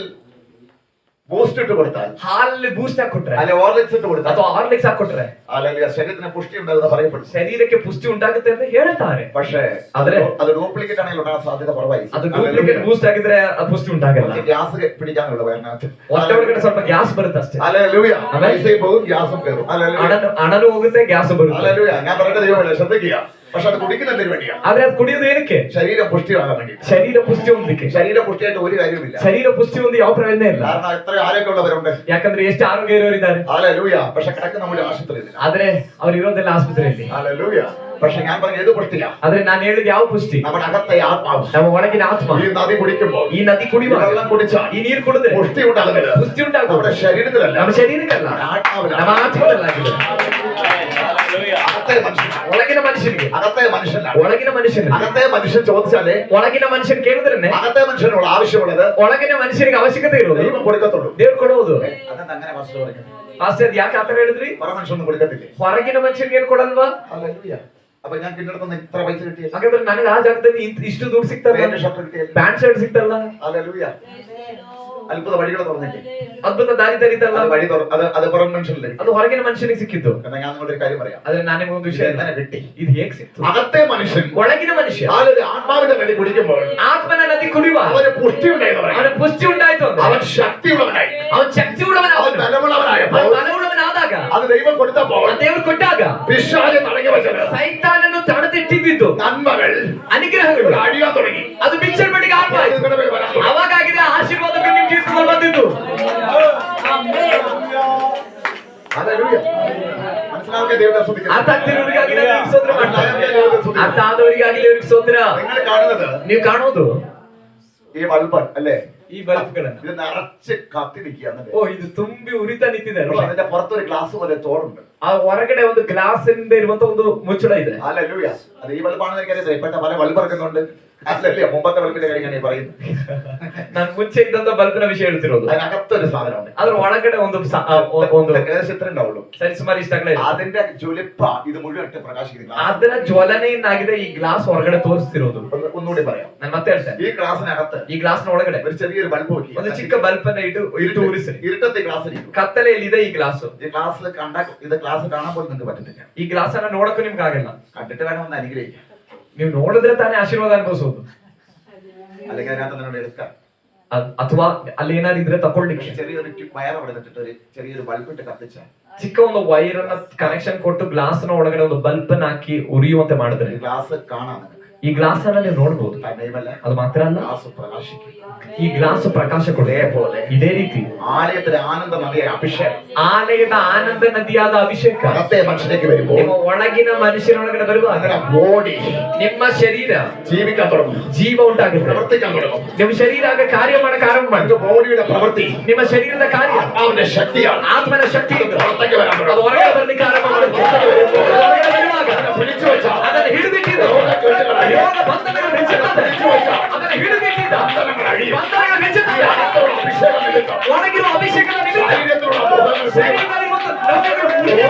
ബൂസ്റ്റ് ഇട്ട് കൊടുത്താൽ,
ಹಾಲಲ್ಲಿ ಬೂಸ್ಟ್ ಹಾಕೊಟ್ರೆ
അല്ലെ ഓർലിക്സ് ഇട്ട് കൊടുത്താൽ,
ಅಥವಾ ಹಾರ್ಲಿಕ್ಸ್ ಹಾಕೊಟ್ರೆ
അല്ലെങ്കിൽ ശരീരത്തിന് പുഷ്ടി ഉണ്ടാകുന്ന പറയപ്പെടും.
ಶರೀರಕ್ಕೆ ಪುಷ್ಟಿ ಉಂಟಾಗುತ್ತೆ ಅಂತ ಹೇಳ್ತಾರೆ.
പക്ഷേ
ಆದ್ರೆ
അത് ഡ്യൂപ്ലിക്കേറ്റ് ആണെങ്കിൽ ഉണ്ടാകാൻ സാധ്യത കുറവായിരിക്കും.
ಅದು ಡೂಪ್ಲಿಕೇಟ್ ಬೂಸ್ಟ್ ಆಗಿದ್ರೆ ಆ ಪುಷ್ಟಿ ಉಂಟಾಗಲ್ಲ.
ഗ്യാസ് പിടിക്കാനുള്ള വയറിനകത്ത്
ಹೊಟ್ಟೆ ಒಳಗಡೆ ಸ್ವಲ್ಪ ಗ್ಯಾಸ್ ಬರುತ್ತೆ ಅಷ್ಟೇ.
ഹല്ലേലൂയ. പൈസയും പോകും, ഗ്യാസും കയറും. ഹല്ലേലൂയ.
ಹಣನೂ ಹೋಗುತ್ತೆ, ಗ್ಯಾಸ್ ಬರುತ್ತೆ.
ഹല്ലേലൂയ. ഞാൻ പറയുന്നത് ദൈവമല്ലേ, ശ്രദ്ധിക്കുക. പക്ഷെ അത് കുടിക്കുന്നതിന് വേണ്ടിയാണ്.
ಆದ್ರೆ ಅದು ಕುಡಿಯೋದು ಏನಕ್ಕೆ?
ശരീരം പുഷ്ടിയാകാൻ വേണ്ടി.
ಶರೀರ ಪುಷ್ಟಿ ಹೊಂದಲಿಕ್ಕೆ.
ശരീര പുഷ്ടിയായിട്ട് ഒരു കാര്യമില്ല.
ಶರೀರ ಪುಷ್ಟಿ ಹೊಂದಿ ಯಾವ ಪ್ರಯೋಜನ ಇಲ್ಲ.
കാരണം എത്ര ആരോഗ്യമുള്ളവരുണ്ട്.
ಯಾಕಂದ್ರೆ ಎಷ್ಟು ಆರೋಗ್ಯ ಇರೋರಿದ್ದಾರೆ.
ഹല്ലേലൂയ. പക്ഷെ കിടക്കുന്ന നമ്മുടെ ആശുപത്രിയിൽ.
ಆದ್ರೆ ಅವ್ರು ಇರೋದೆಲ್ಲ ಆಸ್ಪತ್ರೆಯಲ್ಲಿ.
ഹല്ലേലൂയ. പക്ഷെ ഞാൻ പറഞ്ഞ ഏത് പുഷ്ടിയാ?
ಆದ್ರೆ ನಾನು ಹೇಳಿದ ಯಾವ ಪುಷ್ಟಿ?
നമ്മുടെ അകത്തെ ആത്മാവ്,
ನಮ್ಮ ಒಳಗಿನ ಆತ್ಮ.
ഈ നദി കുടിക്കുമ്പോൾ,
ಈ ನದಿ ಕುಡಿಯುವಾಗ,
വെള്ളം കുടിച്ചാൽ
ಈ ನೀರು ಕುಡಿದ್ರೆ
പുഷ്ടി ഉണ്ടാകുന്നത്
ಪುಷ್ಟಿ ಉಂಟಾಗುತ್ತೆ.
നമ്മുടെ ശരീരത്തിലല്ല,
ನಮ್ಮ ಶರೀರಕ್ಕಲ್ಲ,
ആത്മാവിലാണ്.
ನಮ್ಮ ಆತ್ಮದಲ್ಲಾಗಿದೆ.
അകത്തെ മനുഷ്യൻ,
ಒಳಗಿನ ಮನುಷ್ಯನಿಗೆ,
അകത്തെ മനുഷ്യനാണ്.
ಒಳಗಿನ ಮನುಷ್ಯನಿಗೆ,
അകത്തെ മനുഷ്യൻ ചോദിച്ചാലേ
ಒಳಗಿನ ಮನುಷ್ಯನ್ ಕೇಳಿದ್ರೆ
അകത്തെ മനുഷ്യനുള്ള ആവശ്യമുള്ളത്
ಒಳಗಿನ ಮನುಷ್ಯನಿಗೆ ಅವಶ್ಯಕತೆ ಇರೋದು
ദൈവം കൊടുക്കത്തുള്ളൂ.
ದೇವ್ರು ಕೊಡುವುದು.
അതെന്താ അങ്ങനെ മാസ്റ്റർ പറയുന്നത്?
ಪಾಸ್ಟರ್ ಯಾಕೆ ಆತರ ಹೇಳಿದ್ರಿ?
പുറ മനുഷ്യനൊന്നും കൊടുക്കത്തില്ലേ?
ಹೊರಗಿನ ಮನುಷ್ಯನಿಗೆ ಏನ್ ಕೊಡಲ್ವಾ?
ഹല്ലേലൂയ. അപ്പൊ ഞാൻ കിട്ടുന്ന ഇത്ര പൈസ കിട്ടിയല്ലോ,
ಹಾಗಾದ್ರೆ ನನಗೆ ಆ ಜಾಗದಲ್ಲಿ ಇಷ್ಟು ದುಡ್ಡು ಸಿಗ್ತಲ್ಲ,
പേന്റ് ഷർട്ട് കിട്ടിയല്ലോ.
ಪ್ಯಾಂಟ್ ಶರ್ಟ್ ಸಿಗ್ತಲ್ಲ,
ഹല്ലേലൂയ. അത്ഭുത വഴികൾ തുറന്നില്ലേ?
ಅದ್ಭುತ ದಾರಿ ತರೀತಲ್ಲ,
അത് വഴി അത് പുറം മനുഷ്യനില്ലേ?
ಅದು ಹೊರಗಿನ ಮನುಷ್ಯನಿಗೆ ಸಿಕ್ಕಿದ್ದು.
എന്നാ ഞാൻ നിങ്ങളുടെ ഒരു കാര്യം പറയാം.
ಆದ್ರೆ ನಾನೇ ಒಂದು ವಿಷಯ
എങ്ങനെ കിട്ടി?
ಇದು ಹೇಗ್ ಸಿಕ್ತು?
അകത്തെ മനുഷ്യൻ
ಒಳಗಿನ ಮನುಷ್ಯ
ആത്മാവിന്റെ നദി കുടിക്കുമ്പോൾ
ಆತ್ಮನ ನದಿ ಕುಡಿಯುವ
അവന് പുഷ്ടി ഉണ്ടായിരുന്നു.
ಅವನ ಪುಷ್ಟಿ ಉಂಟಾಯ್ತು ಅಂದ್ರೆ
അവൻ ശക്തിയുള്ളവനായി,
ಅವನ ಶಕ್ತಿ
അവൻ
ಉಳ್ಳವನಾದನು.
ബലമുള്ളവനായപ്പോൾ,
ಬಲವುಳ್ಳವನಾದಾಗ,
അത് ദൈവം കൊടുത്തപ്പോൾ,
ದೇವರು ಕೊಟ್ಟಾಗ
പിശാച് തടഞ്ഞു വെച്ചത്
ಸೈತಾನನ್ನು ತಡೆದಿಟ್ಟಿದ್ದು
നന്മകൾ
ಅನುಗ್ರಹಗಳು
അഴിയാൻ തുടങ്ങി.
ಅದು ಬಿಚ್ಚಲ್ಪಟ್ಟಿಗೆ
അത്
ಆತ್ಮ
നിങ്ങളുടെ മേൽ വരാൻ തുടങ്ങി.
ಅವಾಗಾಗಿದೆ ಆಶೀರ್ವಾದಗಳು ನಿಮ್ಮ ಜೀವಿತದಲ್ಲಿ ಬಂದಿದ್ದು.
ഹല്ലേലൂയ. മനസ്സിലാക്കിയ ദൈവത്തെ സ്തുതിക്കുന്നു.
ಅರ್ಥ ಆಗ್ತಿರೋರಿಗಾಗಲಿ ದೇವರಿಗೆ ಸ್ತೋತ್ರ ಮಾಡ್ತಾರೆ, ಅರ್ಥ ಆದವರಿಗಾಗಲಿ ದೇವರಿಗೆ ಸ್ತೋತ್ರ.
നിങ്ങൾ കാണുന്നത്
ನೀವು ಕಾಣೋದು
ഈ ബൾബ് അല്ലേ?
ಈ ಬಲ್ಬ್ಗಳನ್ನ.
ഇത് നിറച്ച് കത്തി നിൽക്കുകയാണ്.
ಓ, ಇದು ತುಂಬಿ ಉರಿತಾ ನಿಂತಿದೆ.
പക്ഷെ അതിന്റെ പുറത്തൊരു ഗ്ലാസ് പോലെ തോടുണ്ട്.
ಆ ಹೊರಗಡೆ ಒಂದು ಗ್ಲಾಸ್ ಇಂದ ಇರುವಂತ ಒಂದು ಮುಚ್ಚಳ ಇದೆ.
ഹല്ലേലൂയ. അത് ഈ ബൾബാണെന്ന് എനിക്കറിയാം. ഇപ്പോഴത്തെ പല ബൾബ് ഇറക്കുന്നുണ്ട്. അല്ലല്ലേ, മുമ്പത്തെ ബൾബിന്റെ കാര്യം ഞാൻ പറയുന്നത്.
ನಾನು ಮುಂಚೆ ಇದ್ದಂತ ಬಲ್ಬಿನ ವಿಷಯ ಹೇಳ್ತಿರೋದು.
അതിനകത്തൊരു സാധനമുണ്ട്.
ಅದ್ರ ಒಳಗಡೆ ಒಂದು
ചിത്രം ഉണ്ടാവുള്ളൂ.
ಸರಿ ಸುಮಾರು ಇಷ್ಟಗಳೇ ಇದೆ.
അതിന്റെ ജ്വലിപ്പ ഇത് മുഴുവൻ ഇട്ട് പ്രകാശിക്കുന്നു.
ಅದರ ಜ್ವಲನೆಯಿಂದಾಗಿದೆ ಈ ಗ್ಲಾಸ್ ಹೊರಗಡೆ ತೋರಿಸ್ತಿರೋದು.
ഒന്നുകൂടി പറയാം.
ನಾನು ಮತ್ತೆ ಹೇಳ್ತೇನೆ,
ഈ ഗ്ലാസിനകത്ത്
ಈ ಗ್ಲಾಸ್ ನ ಒಳಗಡೆ
ഒരു ചെറിയൊരു ബൾബ് വെക്കി.
ಒಂದು ಚಿಕ್ಕ ಬಲ್ಬ್ ಅನ್ನ ಇಟ್ಟು ಉರಿಸಿ.
ഇരുട്ടത്തെ ഗ്ലാസ് ഇരിക്കും.
ಕತ್ತಲೆಯಲ್ಲಿ ಇದೆ ಈ ಗ್ಲಾಸ್.
ഈ ഗ്ലാസ് ഇത് ഗ്ലാസ് കാണാൻ പോലും നിങ്ങൾക്ക് പറ്റത്തില്ല.
ಈ ಗ್ಲಾಸ್ ಅನ್ನ ನೋಡಕ್ಕೂ ನಿಮ್ಗೆ ಆಗಲ್ಲ.
കണ്ടിട്ട് വേണം ഒന്ന് അനുഗ്രഹിക്കാം.
ನೀವು ನೋಡಿದ್ರೆ ತಾನೇ ಆಶೀರ್ವಾದ ಅನುಭವಿಸೋದು.
അല്ലെങ്കിൽ അതിനകത്ത് നിന്നോട് എടുക്കാം.
ಅಥವಾ ಅಲ್ಲಿ ಏನಾದ್ರು ಇದ್ರೆ ತಕೊಳ್ಳಿಕ್ಕೆ
ചെറിയൊരു വയർ അവിടെ ഇട്ടിട്ട് ഒരു ചെറിയൊരു ബൾബ് ഇട്ട് കത്തിച്ചാൽ,
ಚಿಕ್ಕ ಒಂದು ವೈರ್ ಅನ್ನ ಕನೆಕ್ಷನ್ ಕೊಟ್ಟು ಗ್ಲಾಸ್ ನ ಒಳಗಡೆ ಒಂದು ಬಲ್ಬ್ ಅನ್ನ ಹಾಕಿ ಉರಿಯುವಂತೆ ಮಾಡಿದ್ರೆ
ഈ ഗ്ലാസ് കാണാൻ നിനക്ക്.
ಈ ಗ್ಲಾಸ್ ಅನ್ನ ನೀವು ನೋಡಬಹುದು.
തന്നെയുമല്ല,
ಅದು ಮಾತ್ರ ಅಲ್ಲ,
ഗ്ലാസ് പ്രകാശിക്കും.
ಈ ಗ್ಲಾಸ್ ಪ್ರಕಾಶ ಕೊಡೇ ಇದೇ ರೀತಿ
ആലയത്തിലെ ആനന്ദ നദിയായ അഭിഷേകം
ಆಲಯದ ಆನಂದ ನದಿಯಾದ ಅಭಿಷೇಕ
അകത്തെ മനുഷ്യലേക്ക് വരുമ്പോൾ
ನಿಮ್ಮ ಒಳಗಿನ ಮನುಷ್ಯನೊಳಗಡೆ ಬರುವಾಗ
അങ്ങനെ ബോഡി
ನಿಮ್ಮ ಶರೀರ
ജീവിക്കാൻ തുടങ്ങും,
ಜೀವ ಉಂಟಾಗುತ್ತೆ.
പ്രവർത്തിക്കാൻ തുടങ്ങും.
ನಿಮ್ಮ ಶರೀರ ಆಗ ಕಾರ್ಯ ಮಾಡಕ್ಕೆ ಆರಂಭ ಮಾಡಿ.
നമ്മുടെ ബോഡിയുടെ പ്രവൃത്തി
ನಿಮ್ಮ ಶರೀರದ ಕಾರ್ಯ
ആത്മാവിന്റെ ശക്തിയാണ്.
ಆತ್ಮನ ಶಕ್ತಿ ಇದು.
പുറത്തേക്ക് വരാൻ
ಅದು
തുടങ്ങും.
ಹೊರಗಡೆ ಬರ್ಲಿಕ್ಕೆ ಆರಂಭ ಮಾಡುತ್ತೆ. ಹೊರಗಡೆ ಬರುವಾಗ
പിടിച്ചു വെച്ചാൽ
ಅದನ್ನು ಹಿಡಿದಿಟ್ಟಿದ್ದು ಯೋಗ ಬಂಧನಗಳು ಹೆಚ್ಚುತ್ತದೆ. ಅದನ್ನು ಹಿಡಿದಿಟ್ಟಿದ್ದ ಬಂಧನಗಳು ಹೆಚ್ಚುತ್ತದೆ.
അഭിഷേകം നിമിത്തം
ಒಳಗಿರುವ ಅಭಿಷೇಕದ ನಿಮಿತ್ತ
ശരീരത്തിലുള്ള ബോധങ്ങൾ
ಶರೀರದಲ್ಲಿ ಒಂದು ದ್ರವ್ಯಗಳು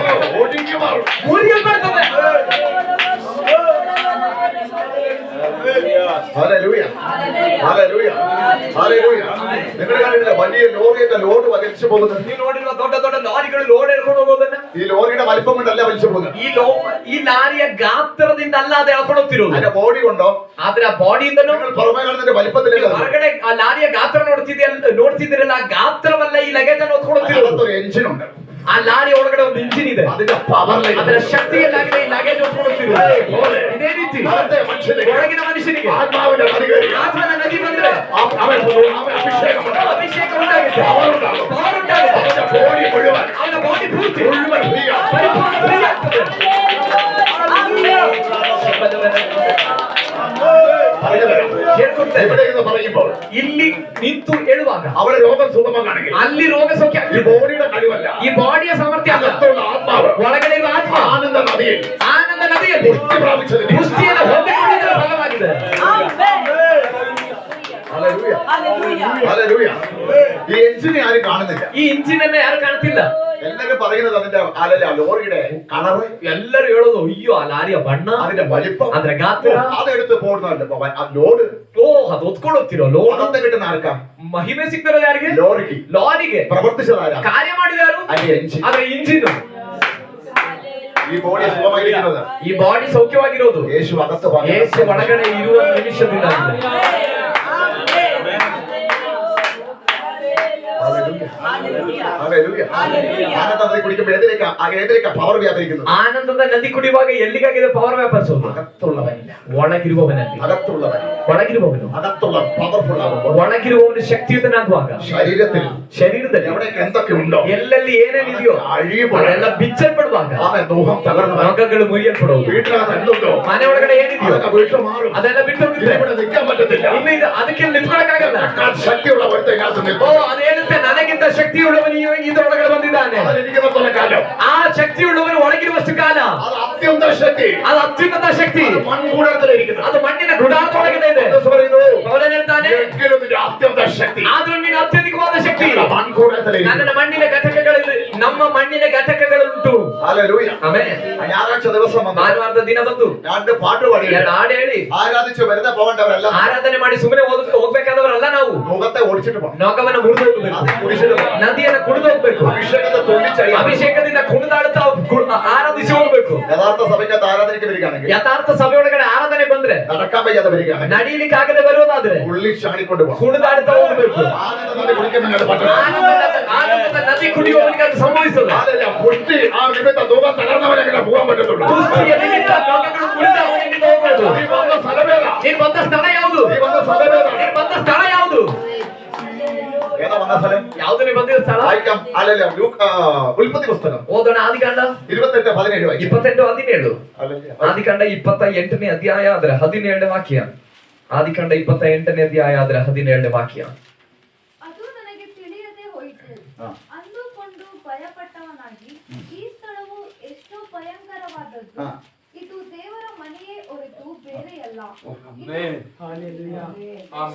ഒഴുകി മാറും.
ಮುರಿಯಲ್ಪಡ್ತದೆ.
ഹല്ലേലൂയ. ഹല്ലേലൂയ. ഹല്ലേലൂയ. നിങ്ങളുടെ കണ്ടില്ല വലിയ ലോറിയൊക്കെ ലോഡ് വലിച്ചു പോകുന്നത്?
ನೀವು ನೋಡಿರುವ ದೊಡ್ಡ ದೊಡ್ಡ ಲಾರಿಗಳು ಲೋಡ್ ಎಳ್ಕೊಂಡು ಹೋಗೋದನ್ನ
ഈ ലോറിയുടെ വലിപ്പം കൊണ്ടല്ല വലിച്ചു പോകുന്നത്.
ಈ ಲಾರಿಯ ಗಾತ್ರದಿಂದ ಅಲ್ಲ ಅದು ಎಳ್ಕೊಂಡು ಹೋಗ್ತಿರೋದು.
അതിന്റെ ബോഡി കൊണ്ടോ
ಆದ್ರೆ ಆ ಬಾಡಿಯಿಂದನೂ
നിങ്ങൾ പുറമെ കാണുന്നതിന്റെ വലിപ്പത്തിലല്ല.
ಹೊರಗಡೆ ಆ ಲಾರಿಯ ಗಾತ್ರ ನೋಡ್ತಿದ್ದೀರಲ್ಲ, ಆ ಗಾತ್ರವಲ್ಲ ಈ ಲಗೇಜ್ ಅನ್ನು ಹೊತ್ಕೊಂಡು ಹೋಗ್ತಿರೋದು.
അതിനകത്തൊരു എഞ്ചിൻ ഉണ്ട്.
ಆ ಲಾರಿ ಒಳಗಡೆ ಒಂದು ಇಂಜಿನ್ ಇದೆ.
അതിന്റെ പവറിലേക്ക്
ಅದರ ಶಕ್ತಿಯಲ್ಲಾಗಿದೆ ಈ ಲಗೇಜ್ ಹೊತ್ಕೊಂಡು ಹೋಗ್ತಿರೋದು. ಇದೇ ರೀತಿ ಒಳಗಿನ ಮನುಷ್ಯನಿಗೆ
ആത്മാവിന്റെ നദി കയറി
ಆತ್ಮನ ನದಿ ಬಂದ್ರೆ
അവൻ അഭിഷേകം
ಅಭಿಷೇಕ ಉಂಟಾಗುತ್ತೆ, ಪವರ್ ಉಂಟಾಗುತ್ತೆ.
ബോഡി മുഴുവൻ
ಅವನ ಬಾಡಿ ಪೂರ್ತಿ
മുഴുവൻ ഫ്രീ ആണ്.
ಪರಿಪೂರ್ಣ ಫ್ರೀ ಆಗ್ತದೆ.
ഇവിടെ ഇരുന്ന് പറയുമ്പോൾ
ಇಲ್ಲಿ ನಿಂತು ಹೇಳುವಾಗ
അവിടെ രോഗം സുഖമാണെങ്കിൽ
ಅಲ್ಲಿ ರೋಗ ಸೌಖ್ಯ
ഈ
ಆಗ್ತದೆ.
ബോഡിയുടെ കഴിവല്ല,
ಈ ಬಾಡಿಯ ಸಾಮರ್ಥ್ಯ ಅಲ್ಲ,
അകത്തുള്ള ആത്മാവ്
ಒಳಗಡೆ ಇರುವ ಆತ್ಮ
ആനന്ദ നദിയിൽ
ಆನಂದ ನದಿಯಲ್ಲಿ
പുഷ്ടി പ്രാപിച്ചതിന്
ಪುಷ್ಟಿಯನ್ನು ಹೊಂದಿಕೊಂಡಿದ್ದರ ಫಲವಾಗಿದೆ.
ഹല്ലേലൂയ. ഹല്ലേലൂയ. ഈ എഞ്ചിനെ ആരും കാണുന്നില്ല.
ಈ ಇಂಜಿನ್ ಅನ್ನ ಯಾರು ಕಾಣ್ತಿಲ್ಲ.
ಎಲ್ಲ എല്ലാരും പറയുന്നത് അതിന്റെ അല്ലല്ല ലോറിയുടെ കളറ്,
ಎಲ್ಲರೂ ಹೇಳೋದು ಅಯ್ಯೋ ಆ ಲಾರಿಯ ಬಣ್ಣ,
അതിന്റെ വലിപ്പം,
ಅದರ ಗಾತ್ರ,
അതെടുത്ത് പോകുന്നുണ്ട് ആ ലോഡ്.
ಓ ಅದು ಹೊತ್ಕೊಳ್ಳುತ್ತಿರೋ ಲೋಡ್.
അകത്ത് കിട്ടുന്ന ആർക്കാ?
ಮಹಿಮೆ ಸಿಗ್ತಿರೋದು ಯಾರಿಗೆ?
ലോറിക്ക്.
ಲಾರಿಗೆ.
പ്രവർത്തിച്ചതാരാ?
ಕಾರ್ಯ ಮಾಡಿದಾರು
അതിന്റെ എഞ്ചിൻ.
ಅದರ ಇಂಜಿನ್.
ഈ ബോഡി സുഖമായിരിക്കുന്നത്
ಈ ಬಾಡಿ ಸೌಖ್ಯವಾಗಿರೋದು
യേശു ಅಗತ್ತು
ಯೇಸು ಒಳಗಡೆ ಇರುವ ನಿಮಿಷದಿಂದ.
ആനന്ദത്തെ കുടിക്കുമ്പോൾ എതിരേക്കാ പവർ വ്യാപരിക്കുന്നത്.
ಆನಂದದ ನದಿ ಕುಡಿಯುವಾಗ ಎಲ್ಲಿಗಾಗಿದೆ ಪವರ್ ವ್ಯಾಪರಿಸೋದು?
അകത്തുള്ളവനില്ല,
ಒಳಗಿರುವವನಲ್ಲಿ.
അകത്തുള്ളവൻ,
ಒಳಗಿರುವವನು,
അകത്തുള്ള പവർഫുൾ ആകുമ്പോൾ,
ಒಳಗಿರುವವನು ಶಕ್ತಿಯುತನಾಗುವಾಗ ಶರೀರದಲ್ಲಿ
എവിടെയൊക്കെ എന്തൊക്കെ ഉണ്ടോ,
ಎಲ್ಲೆಲ್ಲಿ ಏನೇನಿದೆಯೋ ಅದೆಲ್ಲ ಬಿಚ್ಚಲ್ಪಡುವಾಗ
മോഹം തകർന്നു,
ರೋಗಗಳು ಮುರಿಯಲ್ಪಡುವುದು.
വീട്ടിനകത്ത് എന്തുണ്ടോ
ಮನೆ ಒಳಗಡೆ ಏನಿದೆಯೋ
വീട്ടിൽ മാറും.
ಅದೆಲ್ಲ ಬಿಟ್ಟು ಹೋಗುತ್ತೆ.
ഇവിടെ നിൽക്കാൻ പറ്റത്തില്ല.
ಇನ್ನು ಅದಕ್ಕೆ ನಿಂತ್ಕೊಳ್ಳಕ್ಕಾಗಲ್ಲ.
ശക്തിയുള്ള ഒരുത്തനകത്ത്
ಓ
നിൽക്കും.
ಅದೇನುತ್ತೆ, ನನಗಿಂತ ಶಕ್ತಿಯುಳ್ಳವನು ಇದರೊಳಗಡೆ ಬಂದಿದ್ದಾನೆ.
അതിരിക്കുന്ന കാലം
ಆ ಶಕ್ತಿಯುಳ್ಳವನು ಒಳಗಿರುವಷ್ಟು ಕಾಲ
അത് അത്യന്ത ശക്തി,
ಅದು ಅತ್ಯುನ್ನತ ಶಕ್ತಿ,
മൺകൂടത്തിലിരിക്കുന്നത്.
ಅದು ಮಣ್ಣಿನ ಗುಡಾರದೊಳಗಿದೆ ಇದೆ. ಅವನು ಹೇಳ್ತಾನೆ,
എങ്കിലും നിന്റെ അത്യന്ത ശക്തി
ಆದ್ರೂ ನಿನ್ನ ಅತ್ಯಧಿಕವಾದ ಶಕ್ತಿ
മൺകൂടത്തിലിരിക്കുന്നു.
ನನ್ನ ಮಣ್ಣಿನ ಘಟಕಗಳಲ್ಲಿ, ನಮ್ಮ ಮಣ್ಣಿನ ಘಟಕಗಳುಂಟು.
ഹല്ലേലൂയ.
ಆಮೆನ್.
ഞായറാഴ്ച ദിവസം വന്നു
ಭಾನುವಾರದ ದಿನ ಬಂದು
രണ്ട് പാട്ട് പാടി
ಹಾಡು ಹೇಳಿ
ആരാധിച്ചു വെറുതെ പോകേണ്ടവരല്ല,
ಆರಾಧನೆ ಮಾಡಿ ಸುಮ್ಮನೆ ಹೋಗ್ಬೇಕಾದವರಲ್ಲ ನಾವು.
മുഖത്തെ ഒടിച്ചിട്ട് പോകണം,
ನೊಗವನ್ನು ಮುರಿದು ಹೋಗ್ಬೇಕು,
കുടിച്ചിട്ട് പോകണം,
ನದಿಯನ್ನು ಕುಡಿದು ಹೋಗ್ಬೇಕು,
അഭിഷേകത്തെ തുള്ളിച്ചറിയാം.
ಅಭಿಷೇಕದಿಂದ ಕುಣಿದಾಡುತ್ತಾ ಆರಾಧಿಸಿ ಹೋಗ್ಬೇಕು.
യഥാർത്ഥ സഭയ്ക്കകത്ത് ആരാധനയ്ക്ക് വരികയാണെങ്കിൽ,
ಯಥಾರ್ಥ ಸಭೆಯೊಳಗಡೆ ಆರಾಧನೆ ಬಂದ್ರೆ,
നടക്കാൻ വയ്യാതെ വരികയാണെങ്കിൽ
ನಡೀಲಿಕ್ಕೆ ಆಗದೆ ಬರೋದಾದ್ರೆ
ഉള്ളി ചാടിക്കൊണ്ട് പോകണം.
ಕುಣಿದಾಡುತ್ತಾ ಹೋಗ್ಬೇಕು.
ആനന്ദത്തെ കുടിക്കുന്നതിനോട് പറ്റണം.
ಆನಂದದ ನದಿ ಕುಡಿಯುವವನಿಗೆ ಅದು ಸಂಭವಿಸದು.
അതല്ല, പൊട്ടി ആ നിമിത്തം ദൂരം തകർന്നവനെങ്ങനെ പോകാൻ പറ്റത്തുള്ളൂ.
ಕುಸ್ತಿಯ ನಿಮಿತ್ತ ರೋಗಗಳು ಕುಡಿದು ಅವನಿಂದ ಹೋಗ್ಬೋದು.
നീ വന്ന സ്ഥലമേതാ?
ನೀನ್ ಬಂದ ಸ್ಥಳ ಯಾವುದು?
നീ വന്ന സ്ഥലമേതാ?
ನೀನ್ ಬಂದ ಸ್ಥಳ ಯಾವುದು?
ഏതാ വന്ന സ്ഥലം?
ಯಾವುದು ನೀ ಬಂದಿರೋ ಸ್ಥಳ?
വായിക്കാം. അല്ലല്ല, ഉൽപ്പത്തി പുസ്തകം
ಓದೋಣ. ಆದಿಕಾಂಡ
28:17 വായിക്കാം.
28:17.
അല്ലല്ല.
ಆದಿಕಾಂಡ 28ನೇ ಅಧ್ಯಾಯ ಅದರ 17ನೇ ವಾಕ್ಯ. ಆದಿಕಾಂಡ 28ನೇ ಅಧ್ಯಾಯ ಅದರ 17ನೇ ವಾಕ್ಯ.
ಅದು ನನಗೆ ತಿಳಿಯದೆ ಹೋಯಿತು.
ಹಾ.
ಅಂದುಕೊಂಡು ಭಯಪಟ್ಟವನಾಗಿ, ಈ ಸ್ಥಳವು ಎಷ್ಟೋ ಭಯಂಕರವಾದದ್ದು.
ಹಾ.
ಇದು ದೇವರ ಮನೆಯೇ ಹೊರತು ಬೇರೆಯಲ್ಲ.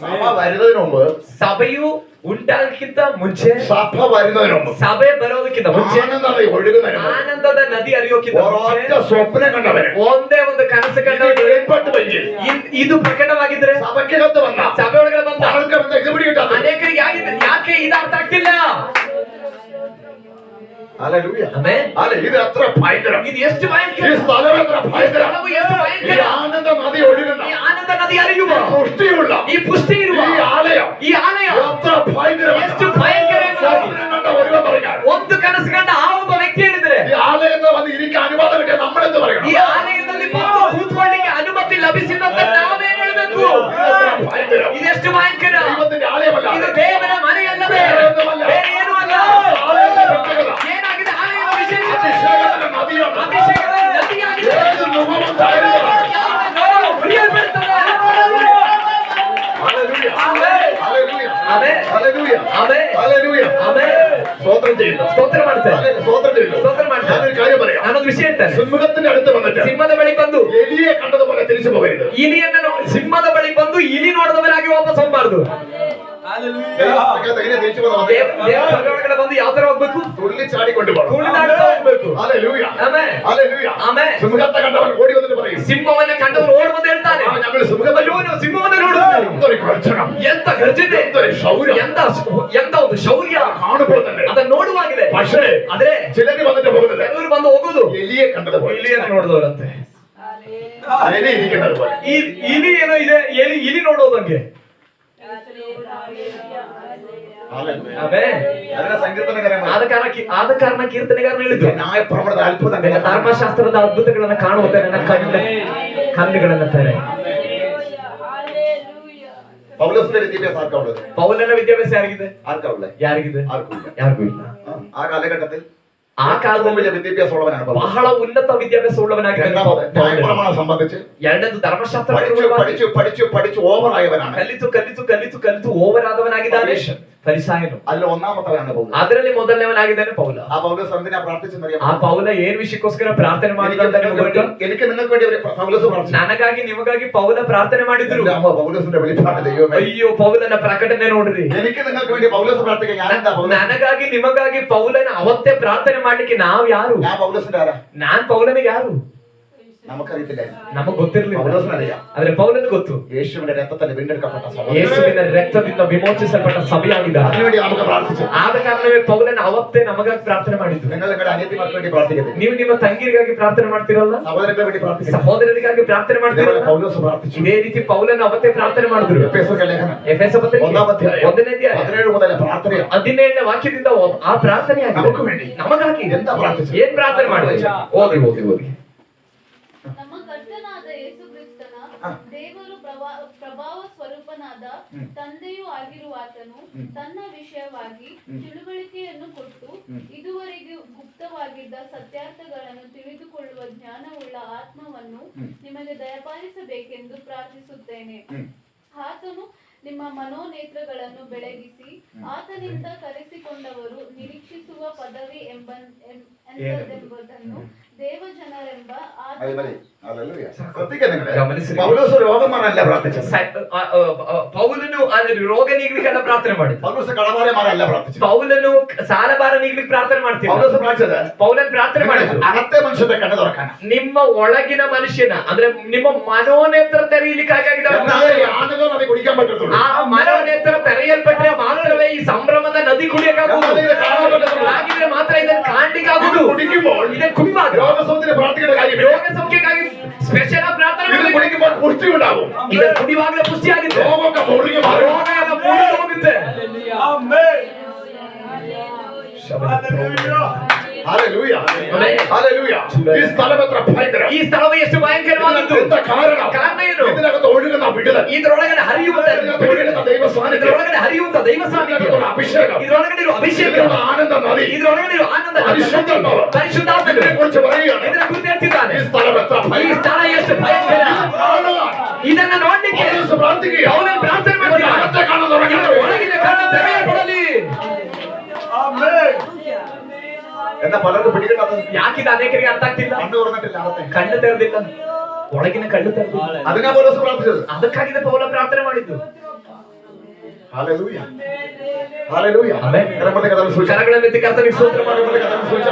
സഭ വരുന്നതിന് മുമ്പ്,
ಸಭೆಯು ಉಂಟಾಗಕ್ಕಿಂತ ಮುಂಚೆ,
സഭ വരുന്നതിന് മുമ്പ്,
ಸಭೆ ಬರೋದಕ್ಕಿಂತ ಮುಂಚೆ,
ആനന്ദം ഒഴുകുന്നതിന് മുമ്പ്,
ಆನಂದದ ನದಿ ಹರಿಯೋಕ್ಕಿಂತ ಮುಂಚೆ
ഒരൊറ്റ സ്വപ്നം കണ്ടവര്
ಒಂದೇ ಒಂದು ಕನಸು ಕಂಡ
ഇത് വെളിപ്പെട്ടു വരികയും
ಇದು ಪ್ರಕಟವಾಗಿದ್ರೆ
സഭയ്ക്കകത്ത് വന്ന
ಸಭೆ ಒಳಗಡೆ ಬಂದ
ആൾക്കാർക്ക് ഇത് പിടികിട്ടാത്ത
ಅನೇಕರಿಗೆ ಯಾಕೆ ಇದು ಅರ್ಥ ಆಗ್ತಿಲ್ಲ?
ഹല്ലേലൂയ.
ಆಮೆನ್.
അല്ല, ഇത് എത്ര ഭയങ്കരം,
ಇದು ಎಷ್ಟು
ഈ
ಭಯಂಕರ,
സ്ഥലം എത്ര ഭയങ്കരം.
ಸ್ಥಳವು ಎಷ್ಟು
ഈ
ಭಯಂಕರ,
ആനന്ദ നദി ഒഴുകുന്ന,
ಈ ಆನಂದ ನದಿ ಹರಿಯುವ,
പുഷ്ടിയുള്ള
ಈ ಪುಷ್ಟಿ ಇರುವ
ഈ ആലയം
ಈ ಆಲಯ
എത്ര ഭയങ്കരം.
ಎಷ್ಟು ಭಯಂಕರ ಎಂಬುದಾಗಿ
സ്വപ്നം കണ്ട ഒരുവൻ പറഞ്ഞാൽ,
ಒಂದು ಕನಸು ಕಂಡ ಆ ಒಬ್ಬ ವ್ಯಕ್ತಿ ಹೇಳಿದ್ರೆ,
ഈ ആലയത്തിൽ വന്ന് ഇരിക്കാൻ അനുവാദം കിട്ടിയ നമ്മളെന്ത് പറയണം?
ಈ ಆಲಯದಲ್ಲಿ ಬಂದು ಕೂತ್ಕೊಳ್ಳಿಕ್ಕೆ ಅನುಮತಿ ಲಭಿಸಿದಂತ ನಾವೇನ್ ಹೇಳ್ಬೇಕು?
ഭയങ്കരം.
ಇದೆಷ್ಟು ಭಯಂಕರ!
ദൈവത്തിന്റെ ആലയമല്ല,
ಇದು ದೇವರ ಮನೆಯಲ್ಲವೇ, ಬೇರೆ ಏನೂ ಅಲ್ಲ.
ആലയത്തിന്റെ പ്രത്യേകത
ಏನಾಗಿದೆ ಆಲಯದ ವಿಶೇಷತೆ?
അഭിഷേകത്തിന്റെ നദിയാണ്.
ಅಭಿಷೇಕದ ನದಿಯಾಗಿದೆ.
ഏത് മുഖമുണ്ടായിരുന്നു.
ಯಾವ ನೋವು ಮುರಿಯಲ್ಪಡುತ್ತದೆ.
Hallelujah.
Amen.
Hallelujah.
Amen.
Hallelujah.
Amen.
Hallelujah.
Amen.
സ്തോത്രം ചെയ്യുന്നു.
ಸ್ತೋತ್ರ ಮಾಡ್ತಾರೆ.
സ്തോത്രം ചെയ്യുന്നു.
ಸ್ತೋತ್ರ ಮಾಡ್ತಾರೆ.
ഞാനൊരു കാര്യം പറയാം.
ನಾನೊಂದು ವಿಷಯ ಹೇಳ್ತೇನೆ.
സിംഹത്തിന്റെ അടുത്ത് വന്നിട്ട്
ಸಿಂಹದ ಬಳಿ ಬಂದು
എലിയെ കണ്ടതുപോലെ തിരിച്ചു പോകരുത്.
ಸಿಂಹದ ಬಳಿ ಬಂದು ಇಲಿ ನೋಡಿದವರಾಗಿ ವಾಪಸ್ ಹೋಗ್ಬಾರ್ದು.
ദൈവസഭയ്ക്കകത്ത് എങ്ങനെ തിരിച്ചു പോകുന്നത്?
ದೇವರ ಸಭೆ ಒಳಗಡೆ ಬಂದು ಯಾವ ತರ ಹೋಗ್ಬೇಕು?
തുള്ളിച്ചാടിക്കൊണ്ട് പോകണം.
ಕುಣಿದಾಡ್ತಾ ಹೋಗ್ಬೇಕು.
ഹല്ലേലൂയ.
ಆಮೆನ್.
ഹല്ലേലൂയ.
ಆಮೆನ್.
സിംഹത്തെ കണ്ടവൻ ഓടി വന്നിട്ട് പറയും,
ಸಿಂಹವನ್ನ ಕಂಡವರು ಓಡ್ ಬಂದು ಹೇಳ್ತಾನೆ,
ആ, ഞങ്ങൾ സിംഹത്തെ
ಅಯ್ಯೋ ನಾವು ಸಿಂಹವನ್ನ ನೋಡಿದ್ವಿ.
എന്തൊരു ഗർജനം,
ಎಂತ ಗರ್ಜನೆ,
എന്തൊരു ശൗര്യം.
ಎಂತ ಒಂದು ಶೌರ್ಯ
കാണുമ്പോൾ തന്നെ.
ಅದನ್ನ ನೋಡುವಾಗಲೇ.
പക്ഷേ
ಆದ್ರೆ
ചിലര് വന്നിട്ട് പോകുന്നത്
ಕೆಲವರು ಬಂದು ಹೋಗುದು
എലിയെ കണ്ടതുപോലെ,
ಇಲಿಯನ್ನು ನೋಡಿದವರಂತೆ.
എലി ഇരിക്കുന്നത് പോലെ.
ಈ ಇಲಿ ಏನೋ ಇದೆ, ಇಲಿ ನೋಡೋದಂಗೆ.
ഹല്ലേലൂയ.
ಆಮೆನ್.
അതിനെ സങ്കീർത്തനകാരൻ
ಆದ ಕಾರಣ ಕೀರ್ತನೆಗಾರನು ಹೇಳಿದ್ರು,
ന്യായപ്രമാണದ അത്ഭുതങ്ങൾ,
ನಿನ್ನ ಧರ್ಮಶಾಸ್ತ್ರದ ಅದ್ಭುತಗಳನ್ನ ಕಾಣುವಂತೆ ನನ್ನ ಕಣ್ಣುಗಳನ್ನ ತೆರೆ.
പൗലോസിന്റെ വിദ്യാഭ്യാസം ആർക്കാ ഉള്ളത്?
ಪೌಲನ ವಿದ್ಯಾಭ್ಯಾಸ ಯಾರಿಗಿದೆ?
ആർക്കാ ഉള്ളത്?
ಯಾರಿಗಿದೆ?
ആർക്കും ഇല്ല.
ಯಾರಿಗೂ ಇಲ್ಲ.
ആ കാലഘട്ടത്തിൽ
ಆ ಕಾಲದಲ್ಲಿ
വലിയ വിദ്യാഭ്യാസമുള്ളവനാണ് പൗലോസ്.
ಬಹಳ ಉನ್ನತ ವಿದ್ಯಾಭ್ಯಾಸ ಉಳ್ಳವನಾಗಿ
രണ്ടാമത് ന്യായപ്രമാണം സംബന്ധിച്ച്
ಎರಡನೇದು ಧರ್ಮಶಾಸ್ತ್ರ
പഠിച്ചു ഓവറായവനാണ്.
ಕಲಿತು ಓವರ್ ಆದವನಾಗಿದ್ದಾನೆ. ಫರಿಸಾಯನು.
അതിൽ ഒന്നാമത്തവനാണ് പൗലോസ്.
ಅದರಲ್ಲಿ ಮೊದಲನೇವನಾಗಿದ್ದಾನೆ ಪೌಲ.
ആ പൗലോസ് എന്തിനാ പ്രാർത്ഥിച്ചെന്നറിയാമോ?
ಆ ಪೌಲ ಏನ್ ವಿಷಯಕ್ಕೋಸ್ಕರ ಪ್ರಾರ್ಥನೆ ಮಾಡಿದ್ರು?
എനിക്ക് നിങ്ങൾക്ക് വേണ്ടി ഒരു പൗലോസ് പ്രാർത്ഥിച്ചു.
ನನಗಾಗಿ ನಿಮಗಾಗಿ ಪೌಲ ಪ್ರಾರ್ಥನೆ ಮಾಡಿದ್ರು.
എന്റെ അമ്മ പൗലോസിന്റെ വെളിപ്പാട് ദൈവമേ.
ಅಯ್ಯೋ ಪೌಲನ ಪ್ರಕಟಣೆ ನೋಡ್ರಿ.
എനിക്ക് നിങ്ങൾക്ക് വേണ്ടി പൗലോസ് പ്രാർത്ഥിക്കാൻ ഞാൻ എന്താ പൗലോസ്?
ನನಗಾಗಿ ನಿಮಗಾಗಿ ಪೌಲನ ಅವತ್ತೇ ಪ್ರಾರ್ಥನೆ ಮಾಡ್ಲಿಕ್ಕೆ ನಾವು ಯಾರು?
ഞാൻ പൗലോസിന്റെ ആരാ?
ನಾನ್ ಪೌಲನಿಗೆ ಯಾರು?
നമുക്കറിയത്തില്ല.
ನಮಗ್ ಗೊತ್ತಿರ್ಲಿಲ್ಲ.
പൗലോസിനറിയാം.
ಆದ್ರೆ ಪೌಲನ ಗೊತ್ತು.
യേശുവിന്റെ രക്തത്തിൽ വീണ്ടെടുക്കപ്പെട്ട സഭ.
ಯೇಸುವಿನ ರಕ್ತದಿಂದ ವಿಮೋಚಿಸಲ್ಪಟ್ಟ ಸಭೆಯಾಗಿದೆ.
അതിനുവേണ്ടി നമുക്ക് പ്രാർത്ഥിച്ചു.
ಆದ ಕಾರಣವೇ ಪೌಲನ ಅವತ್ತೇ ನಮಗಾಗಿ ಪ್ರಾರ್ಥನೆ ಮಾಡಿದ್ರು.
നിങ്ങൾ നിങ്ങളുടെ അനിയത്തിമാർക്ക് വേണ്ടി പ്രാർത്ഥിക്കരുത്.
ನೀವು ನಿಮ್ಮ ತಂಗಿರಿಗಾಗಿ ಪ್ರಾರ್ಥನೆ ಮಾಡ್ತಿರಲ್ಲ,
സഹോദരങ്ങൾക്ക് വേണ്ടി പ്രാർത്ഥിക്കരുത്.
ಸಹೋದರರಿಗಾಗಿ ಪ್ರಾರ್ಥನೆ ಮಾಡ್ತಿರಲ್ಲ.
പൗലോസ് പ്രാർത്ഥിച്ചു.
ಇದೇ ರೀತಿ ಪೌಲನ ಅವತ್ತೇ ಪ್ರಾರ್ಥನೆ ಮಾಡಿದ್ರು.
എഫേസ്യർക്ക് ലേഖനം
ಎಫೆಸ ಪತ್ರಿಕೆ 1ನೇ ಅಧ್ಯಾಯ
17 മുതൽ പ്രാർത്ഥന
17ನೇ ವಾಕ್ಯದಿಂದ ಆ ಪ್ರಾರ್ಥನೆ
നമുക്ക് വേണ്ടി
ನಮಗಾಗಿ
എന്താ പ്രാർത്ഥിച്ചു?
ಏನ್ ಪ್ರಾರ್ಥನೆ ಮಾಡಿದ್ರು? ಓದಿ.
ನಮ್ಮ ಕರ್ತನಾದ ಯೇಸು ಕ್ರಿಸ್ತನ ದೇವರು ಪ್ರಭಾವ ಸ್ವರೂಪನಾದ ತಂದೆಯೂ ಆಗಿರುವಾತನು ತನ್ನ ವಿಷಯವಾಗಿ ತಿಳುವಳಿಕೆಯನ್ನು ಕೊಟ್ಟು ಇದುವರೆಗೂ ಗುಪ್ತವಾಗಿದ್ದ ಸತ್ಯಾರ್ಥಗಳನ್ನು ತಿಳಿದುಕೊಳ್ಳುವ ಜ್ಞಾನವುಳ್ಳ ಆತ್ಮವನ್ನು ನಿಮಗೆ ದಯಪಾಲಿಸಬೇಕೆಂದು ಪ್ರಾರ್ಥಿಸುತ್ತೇನೆ. ಆತನು ನಿಮ್ಮ ಮನೋನೇತ್ರಗಳನ್ನು ಬೆಳಗಿಸಿ ಆತನಿಂದ ಕರೆಸಿಕೊಂಡವರು ನಿರೀಕ್ಷಿಸುವ ಪದವಿ ಎಂಬುದನ್ನು ದೇವಜನರೆಂಬ
പൗലോസ് രോഗമാരല്ല പ്രാർത്ഥിച്ചത്.
ಪೌಲನು ರೋಗ ನೀಗ್ಲಿಕ್ಕೆ ಪ್ರಾರ್ಥನೆ ಮಾಡಿದ.
പൗലോസ് കടഭാരമാരല്ല പ്രാർത്ഥിച്ചത്.
ಪೌಲನು ಸಾಲಭಾರ ನೀಗ್ಲಿಕ್ಕೆ ಪ್ರಾರ್ಥನೆ ಮಾಡ್ತೀವಿ.
പൗലോസ് പ്രാർത്ഥിച്ചത്
ಪೌಲನ್ ಪ್ರಾರ್ಥನೆ ಮಾಡಿದ್ರು
അകത്തെ മനുഷ്യന്റെ കണ്ണ് തുറക്കാൻ.
ನಿಮ್ಮ ಒಳಗಿನ ಮನುಷ್ಯನ ಅಂದ್ರೆ ನಿಮ್ಮ ಮನೋನೇತ್ರ ತೆರೆಯಲಿಕ್ಕಾಗಿ
ആണുങ്ങൾ നദി കുടിക്കാൻ പറ്റത്തുള്ളൂ.
ಆ ಮನೋನೇತ್ರ ತೆರೆಯಲ್ಪಟ್ಟರೆ ಮಾತ್ರವೇ ಈ ಸಂಭ್ರಮದ ನದಿ ಕುಡಿಯಕ್ಕಾಗುವುದು. ಹಾಗಿದ್ರೆ ಮಾತ್ರ ಇದನ್ನು ಕಾಣ್ಲಿಕ್ಕಾಗುವುದು.
കുടിക്കുമ്പോൾ
ಇದನ್ನು ಕುಡಿಯುವಾಗ
രോഗസൗഖ്യത്തിന് പ്രാർത്ഥിക്കേണ്ട കാര്യം.
ರೋಗ ಸಂಖ್ಯೆಗಾಗಿ ಸ್ಪೆಷಲ್ ಪ್ರಾರ್ಥನೆ ಮಾಡಬೇಕು.
കുടിക്കുമ്പോൾ പുഷ്ടി ഉണ്ടാവും.
ಇದನ್ನು ಕುಡಿಯುವಾಗಲೇ ಪುಷ್ಟಿ ಆಗುತ್ತೆ.
രോഗമൊക്കെ മുറിഞ്ഞു മാറും.
ರೋಗ ಎಲ್ಲ ಮುರಿದು ಹೋಗುತ್ತೆ.
ഹല്ലേലൂയ. ഹല്ലേലൂയ. ഈ സ്ഥലം എത്ര ഭയങ്കര.
ಈ ಸ್ಥಳವು ಎಷ್ಟು ಭಯಂಕರವಾದದ್ದು.
എന്താ കാരണം?
ಕಾರಣ ಏನು?
ഇതിനകത്ത് ഒഴുകുന്ന വിടുതൽ.
ಇದರೊಳಗಡೆ ಹರಿಯುವಂತ
ഒഴുകുന്ന ദൈവ സാന്നിധ്യം.
ಇದರೊಳಗಡೆ ಹರಿಯುವಂತ ದೈವ ಸಾನ್ನಿಧ್ಯ.
അഭിഷേകം.
ಇದರೊಳಗಡೆ ಇರುವ ಅಭಿಷೇಕ.
ആനന്ദ നദി.
ಇದರೊಳಗಡೆ ಇರುವ ಆನಂದ
പരിശുദ്ധാത്മാവ്.
ಪರಿಶುದ್ಧಾತ್ಮനെ
കുറിച്ച് പറയുകയാണ്.
ಇದರ ಕುರಿತು ಹೇಳ್ತಿದ್ದಾನೆ.
ഈ സ്ഥലം എത്ര
ಈ
ഭയങ്കര.
ಸ್ಥಳ ಎಷ್ಟು ಭಯಂಕರ. ಇದನ್ನ ನೋಡ್ಲಿಕ್ಕೆ
പൗലോസ് പ്രാർത്ഥിക്കുക.
ಅವನು ಪ್ರಾರ್ಥನೆ ಮಾಡ್ತಿದ್ದಾನೆ.
അകത്തെ കണ്ണ് തുറക്കണം.
ಒಳಗಿನ ಕಣ್ಣು ತೆರೆಯಲ್ಪಡಲಿ.
എന്താ പലർക്കും പിടികിട്ടാത്തത്?
ಯಾಕಿದ ಅನೇಕರಿಗೆ ಅರ್ಥ ಆಗ್ತಿಲ್ಲ.
കണ്ണ് തുറന്നിട്ടില്ല. അകത്തെ
ಕಣ್ಣು ತೆರೆದಿಲ್ಲ, ಒಳಗಿನ ಕಣ್ಣು ತೆರೆದಿಲ್ಲ.
അതിനാ പൗലോസ് പ്രാർത്ഥിച്ചത്.
ಅದಕ್ಕಾಗಿದೆ ಪೌಲ ಪ್ರಾರ್ಥನೆ ಮಾಡಿದ್ದು.
ഹല്ലേലൂയ. ഹല്ലേലൂയ.
ಆಮೆನ್.
കരങ്ങളുടെ കഥകൾ സൂക്ഷിച്ചു.
ಕರಗಳನ್ನೆತ್ತಿ ಕರ್ತನಿಗೆ ಸ್ತೋತ್ರ ಮಾಡಿ.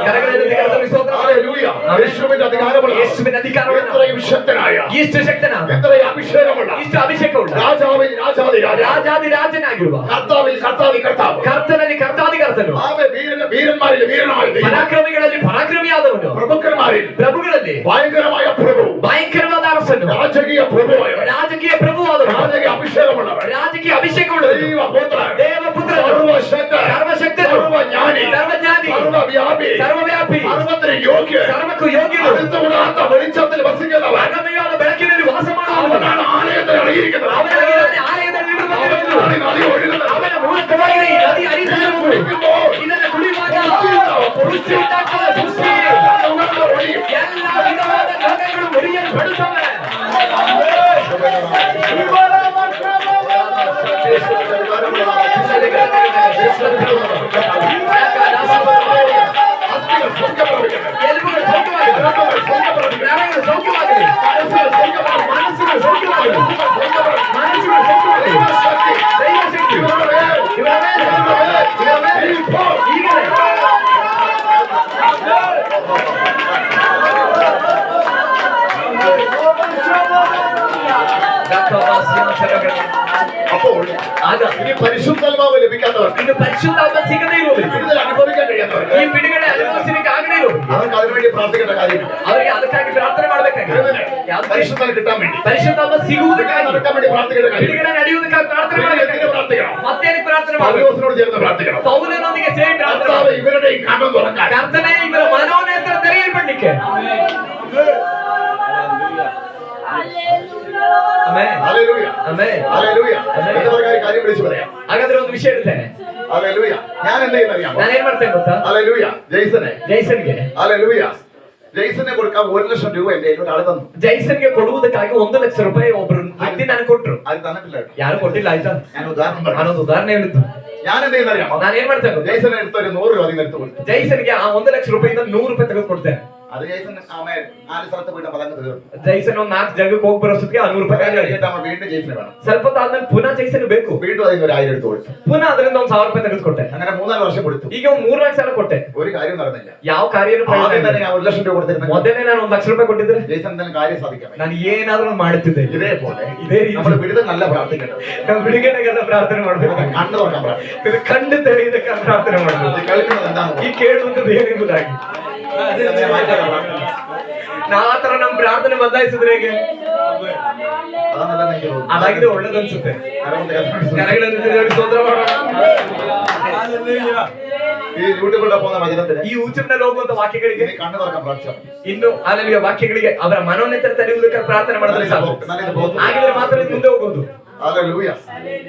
ಕರಗಳನ್ನೆತ್ತಿ ಕರ್ತನಿಗೆ ಸ್ತೋತ್ರ ಮಾಡಿ.
ഹല്ലേലൂയ. യേശുവിന്റെ അധികാരമുള്ള,
ಯೇಸುವಿನ ಅಧಿಕಾರವುಳ್ಳ,
എത്രയും ശക്തനായ,
ಇಷ್ಟು ಶಕ್ತನಾದ,
എത്രയും അഭിഷേകമുള്ള,
ಇಷ್ಟು ಅಭಿಷೇಕವುಳ್ಳ,
രാജാവിൽ രാജാതി രാജാ,
ರಾಜಾದಿ ರಾಜನಾಗಿರುವ,
കർത്താവിൽ കർത്താതി കർത്താവ്,
ಕರ್ತನಲ್ಲಿ ಕರ್ತಾದಿ ಕರ್ತನು,
ആമേൻ. വീരന്മാരിൽ വീരനായ ദൈവം,
ಪರಾಕ್ರಮಿಗಳಲ್ಲಿ ಪರಾಕ್ರಮಿಯಾದವನು,
പ്രഭുക്കന്മാരിൽ
ಪ್ರಭುಗಳಲ್ಲಿ
ഭയങ്കരമായ പ്രഭു,
ಭಯಂಕರವಾದ ಅರಸನು,
രാജകീയ പ്രഭുവായവൻ,
ರಾಜಕೀಯ ಪ್ರಭುವಾದವನು,
രാജകീയ അഭിഷേകമുള്ളവൻ,
ರಾಜಕೀಯ ಅಭಿಷೇಕವುಳ್ಳವನು,
ദൈവപുത്രൻ,
ದೇವಪುತ್ರನು,
സർവശക്തൻ,
ಸರ್ವಶಕ್ತನು,
സർവജ്ഞാനി,
ಸರ್ವಜ್ಞಾನಿ,
സർവവ്യാപി,
ಸರ್ವವ್ಯಾಪಿ,
സർവത്തിന് യോഗ്യൻ,
ಸರ್ವಕ್ಕೂ ಯೋಗ್ಯನು,
അടുത്തുകൂടാത്ത വെളിച്ചത്തിൽ വസിക്കുന്നവൻ,
ಅಗಮ್ಯವಾದ ಬೆಳಕಿನಲ್ಲಿ ವಾಸ ಮಾಡುವವನು,
അവനാണ് ആലയത്തിൽ ഇറങ്ങിയിരിക്കുന്നത്.
ಅವನಾಗಿದ್ದಾನೆ ಆಲಯದಲ್ಲಿ ಇರುವವನು,
അവനാണ് നദി ഒഴുകുന്നത്.
ಅವನ ಮೂಲಕವಾಗಿ ಈ ನದಿ ಹರಿಯುತ್ತಿರುವುದು. ಇದನ್ನು ಕುಡಿಯುವಾಗ ಪುಷ್ಟಿ ಉಂಟಾಗ್ತದೆ. ಪುಷ್ಟಿ. ಎಲ್ಲ ವಿಧವಾದ ರೋಗಗಳು ಮುರಿಯಲ್ಪಡುತ್ತವೆ. ಎಲುಬುಗಳು ಸೌಖ್ಯವಾಗಲಿ, ನರಗಳು ಸೌಖ್ಯವಾಗಲಿ, ಮನಸ್ಸುಗಳು ಸೌಖ್ಯವಾಗಲಿ, ಮನಸ್ಸುಗಳು ಸೌಖ್ಯವಾಗಲಿ. ದೈವಶಕ್ತಿ ಇವರ ಮೇಲೆ ಈಗಲೇ
അപ്പോൾ
ಆಗ
ഇനി പരിശുദ്ധാത്മാവ് ലഭിക്കാത്തവർക്ക്,
ಇದು ಪರಿಶುದ್ಧಾತ್ಮ ಸಿಗದೇ ಇರುವವರಿಗೆ,
വിടുതൽ അനുഭവിക്കാൻ കഴിയാത്തവർക്ക്,
ಈ ಬಿಡುಗಡೆ ಅನುಭವಿಸಲಿಕ್ಕೆ ಆಗದೇ ಇರುವವರಿಗೆ
അവർക്ക് അതിനുവേണ്ടി പ്രാർത്ഥിക്കേണ്ട കാര്യമില്ല.
ಅವರಿಗೆ ಅದಕ್ಕಾಗಿ ಪ್ರಾರ್ಥನೆ ಮಾಡಬೇಕಾಗಿದೆ. ಯಾವ್ದು?
പരിശുദ്ധം കിട്ടാൻ വേണ്ടി,
ಪರಿಶುದ್ಧಾತ್ಮ ಸಿಗುವುದಕ್ಕಾಗಿ,
നടക്കാൻ വേണ്ടി പ്രാർത്ഥിക്കേണ്ട കാര്യം.
ಬಿಡುಗಡೆ ನಡೆಯುವುದಕ್ಕಾಗಿ ಪ್ರಾರ್ಥನೆ ಮಾಡಬೇಕಾಗಿದೆ.
പ്രാർത്ഥിക്കണം.
ಮತ್ತೇನಕ್ಕೆ ಪ್ರಾರ್ಥನೆ ಮಾಡಬೇಕು?
പൗലോസിനോട് ചേർന്ന് പ്രാർത്ഥിക്കണം.
ಪೌಲನೊಂದಿಗೆ ಸೇರಿ ಪ್ರಾರ್ಥನೆ
കർത്താവ് ഇവരുടെ ഈ കണ്ണം തുറക്കാൻ.
ಕರ್ತನೇ ಇವರ ಮನೋನೇತ್ರ ತೆರೆಯಲ್ಪಡಲಿಕ್ಕೆ. ಆಮೆನ್.
ഹല്ലേലൂയ.
ಆಮೆನ್.
ഹല്ലേലൂയ. എന്താ പറയുക? കാര്യം വിളിച്ചു പറയാം.
ಹಾಗಾದ್ರೆ ಒಂದು ವಿಷಯ ಹೇಳ್ತೇನೆ.
ഹല്ലേലൂയ. ഞാൻ എന്ത് ചെയ്യുന്നറിയാമോ?
ನಾನೇನ್ ಮಾಡ್ತೇನೆ ಗೊತ್ತಾ?
ഹല്ലേലൂയ. ജെയ്സനെ,
ಜೈಸನ್ಗೆ
ഹല്ലേലൂയ, ജെയ്സനെ കൊടുക്കാൻ 1 ലക്ഷം രൂപ എന്റെ ഒരാൾ തന്നു.
ಜೈಸನ್ಗೆ ಕೊಡುವುದಕ್ಕಾಗಿ 1 ಲಕ್ಷ ರೂಪಾಯಿ ಒಬ್ಬರು ವ್ಯಕ್ತಿ ನನಗೆ ಕೊಟ್ರು,
അത് തന്നിട്ടില്ല കേട്ടോ.
ಯಾರು ಕೊಟ್ಟಿಲ್ಲ ಆಯ್ತಾ.
ഞാൻ ഉദാഹരണം പറയാം.
ನಾನೊಂದು ಉದಾಹರಣೆ ಹೇಳಿದ್ದು.
ഞാൻ എന്ത് ചെയ്യുന്നറിയാമോ?
ನಾನು ಏನ್ ಮಾಡ್ತೇನೆ ಗೊತ್ತಾ?
ജയ്സനെ എടുത്ത് ഒരു 100 രൂപ അതിന് എടുത്ത് കൊടുത്തു.
ಜೈಸನ್ಗೆ ಆ 1 ಲಕ್ಷ ರೂಪಾಯಿಂದ 100 ರೂಪಾಯಿ ತೆಗೆದು ಕೊಡ್ತೇನೆ.
അത് ജയ്സൻ ആമേ 4 സ്ഥലത്ത് പോയിട്ട് പതങ്ങ് തീർന്നു.
ಜೈಸನ್ ಒಂದು 4 ಜಾಗಕ್ಕೆ ಹೋಗಿ ಬರೋಷ್ಟೊತ್ತಿಗೆ ಆ 100 ರೂಪಾಯಿ ಖಾಲಿ ಆಗಿದೆ.
കഴിഞ്ഞിട്ട് നമ്മൾ വീണ്ടും ജയ്സനെ വേണം.
ಸ್ವಲ್ಪ ಹೊತ್ತು ಆದ್ಮೇಲೆ ಪುನಃ ಜೈಸನ್ ಬೇಕು.
വീണ്ടും അതിന് ഒരു 1000 എടുത്ത് കൊടുത്തു.
ಪುನಃ ಅದರಿಂದ ಒಂದು 1000 ರೂಪಾಯಿ ತೆಗೆದುಕೊಟ್ಟೆ.
അങ്ങനെ 3-4 വർഷം കൊടുത്തു.
ಈಗ ಒಂದು 3 ಲಕ್ಷ ಕೊಟ್ಟೆ.
ഒരു കാര്യം നടന്നില്ല.
ಯಾವ ಕಾರ್ಯನೂ
ആദ്യം തന്നെ ഞാൻ 1 ലക്ഷം രൂപ കൊടുത്തിരുന്നു.
ಮೊದಲೇ ನಾನು 1 ಲಕ್ಷ ರೂಪಾಯಿ ಕೊಟ್ಟಿದ್ರೆ
ജയ്സൻ എന്തെങ്കിലും കാര്യം സാധിക്കാൻ
ನಾನು ಏನಾದ್ರೂ ಮಾಡುತ್ತಿದ್ದೆ.
ഇതേപോലെ
ಇದೇ ರೀತಿ
നമ്മൾ വിടുതൽ നല്ല പ്രാർത്ഥിക്കണം.
ನಾವು ಬಿಡುಗಡೆಗೆಲ್ಲ ಪ್ರಾರ್ಥನೆ ಮಾಡ್ಬೇಕು.
കണ്ണു തുറക്കാൻ പ്രാർത്ഥിക്കണം.
ಇದು ಕಣ್ಣು ತೆರೆಯುವುದಕ್ಕೆ ಪ್ರಾರ್ಥನೆ ಮಾಡ್ಬೇಕು.
ഇത് കേൾക്കുന്നത് എന്താണ്?
ಈ ಕೇಳುವಂತದ್ದು ಏನೆಂಬುದಾಗಿ ನಾ ಆತರ ನಮ್ ಪ್ರಾರ್ಥನೆ ಬದಲಾಯಿಸಿದ್ರೆ ಹೇಗೆ?
അതാണല്ലോ എനിക്ക് തോന്നുന്നത്.
ಅದಾಗಿದೆ ಒಳ್ಳೇದು ಅನ್ಸುತ್ತೆ.
അതുകൊണ്ട് കർത്താവിന്
ಕರೆಗಳನ್ನು ದೇವರಿಗೆ ಸ್ತೋತ್ರ ಮಾಡೋಣ.
ഈ യൂട്യൂബിലൂടെ പോകുന്ന വചനത്തിന്
ಈ ಯೂಟ್ಯೂಬ್ನಲ್ಲಿ ಹೋಗುವಂತ ವಾಕ್ಯಗಳಿಗೆ
ഇനി കണ്ണു തുറക്കാൻ പ്രാർത്ഥിച്ചാൽ
ಇನ್ನು ಅಲ್ಲಿಯ ವಾಕ್ಯಗಳಿಗೆ ಅವರ ಮನೋನ್ನತ ತೆರೆಯುವುದಕ್ಕೆ ಪ್ರಾರ್ಥನೆ ಮಾಡಿದ್ರೆ ಸಾಕು. ಹಾಗಿದ್ರೆ ಮಾತ್ರ ಇದು ಮುಂದೆ ಹೋಗೋದು.
ഹല്ലേലൂയ.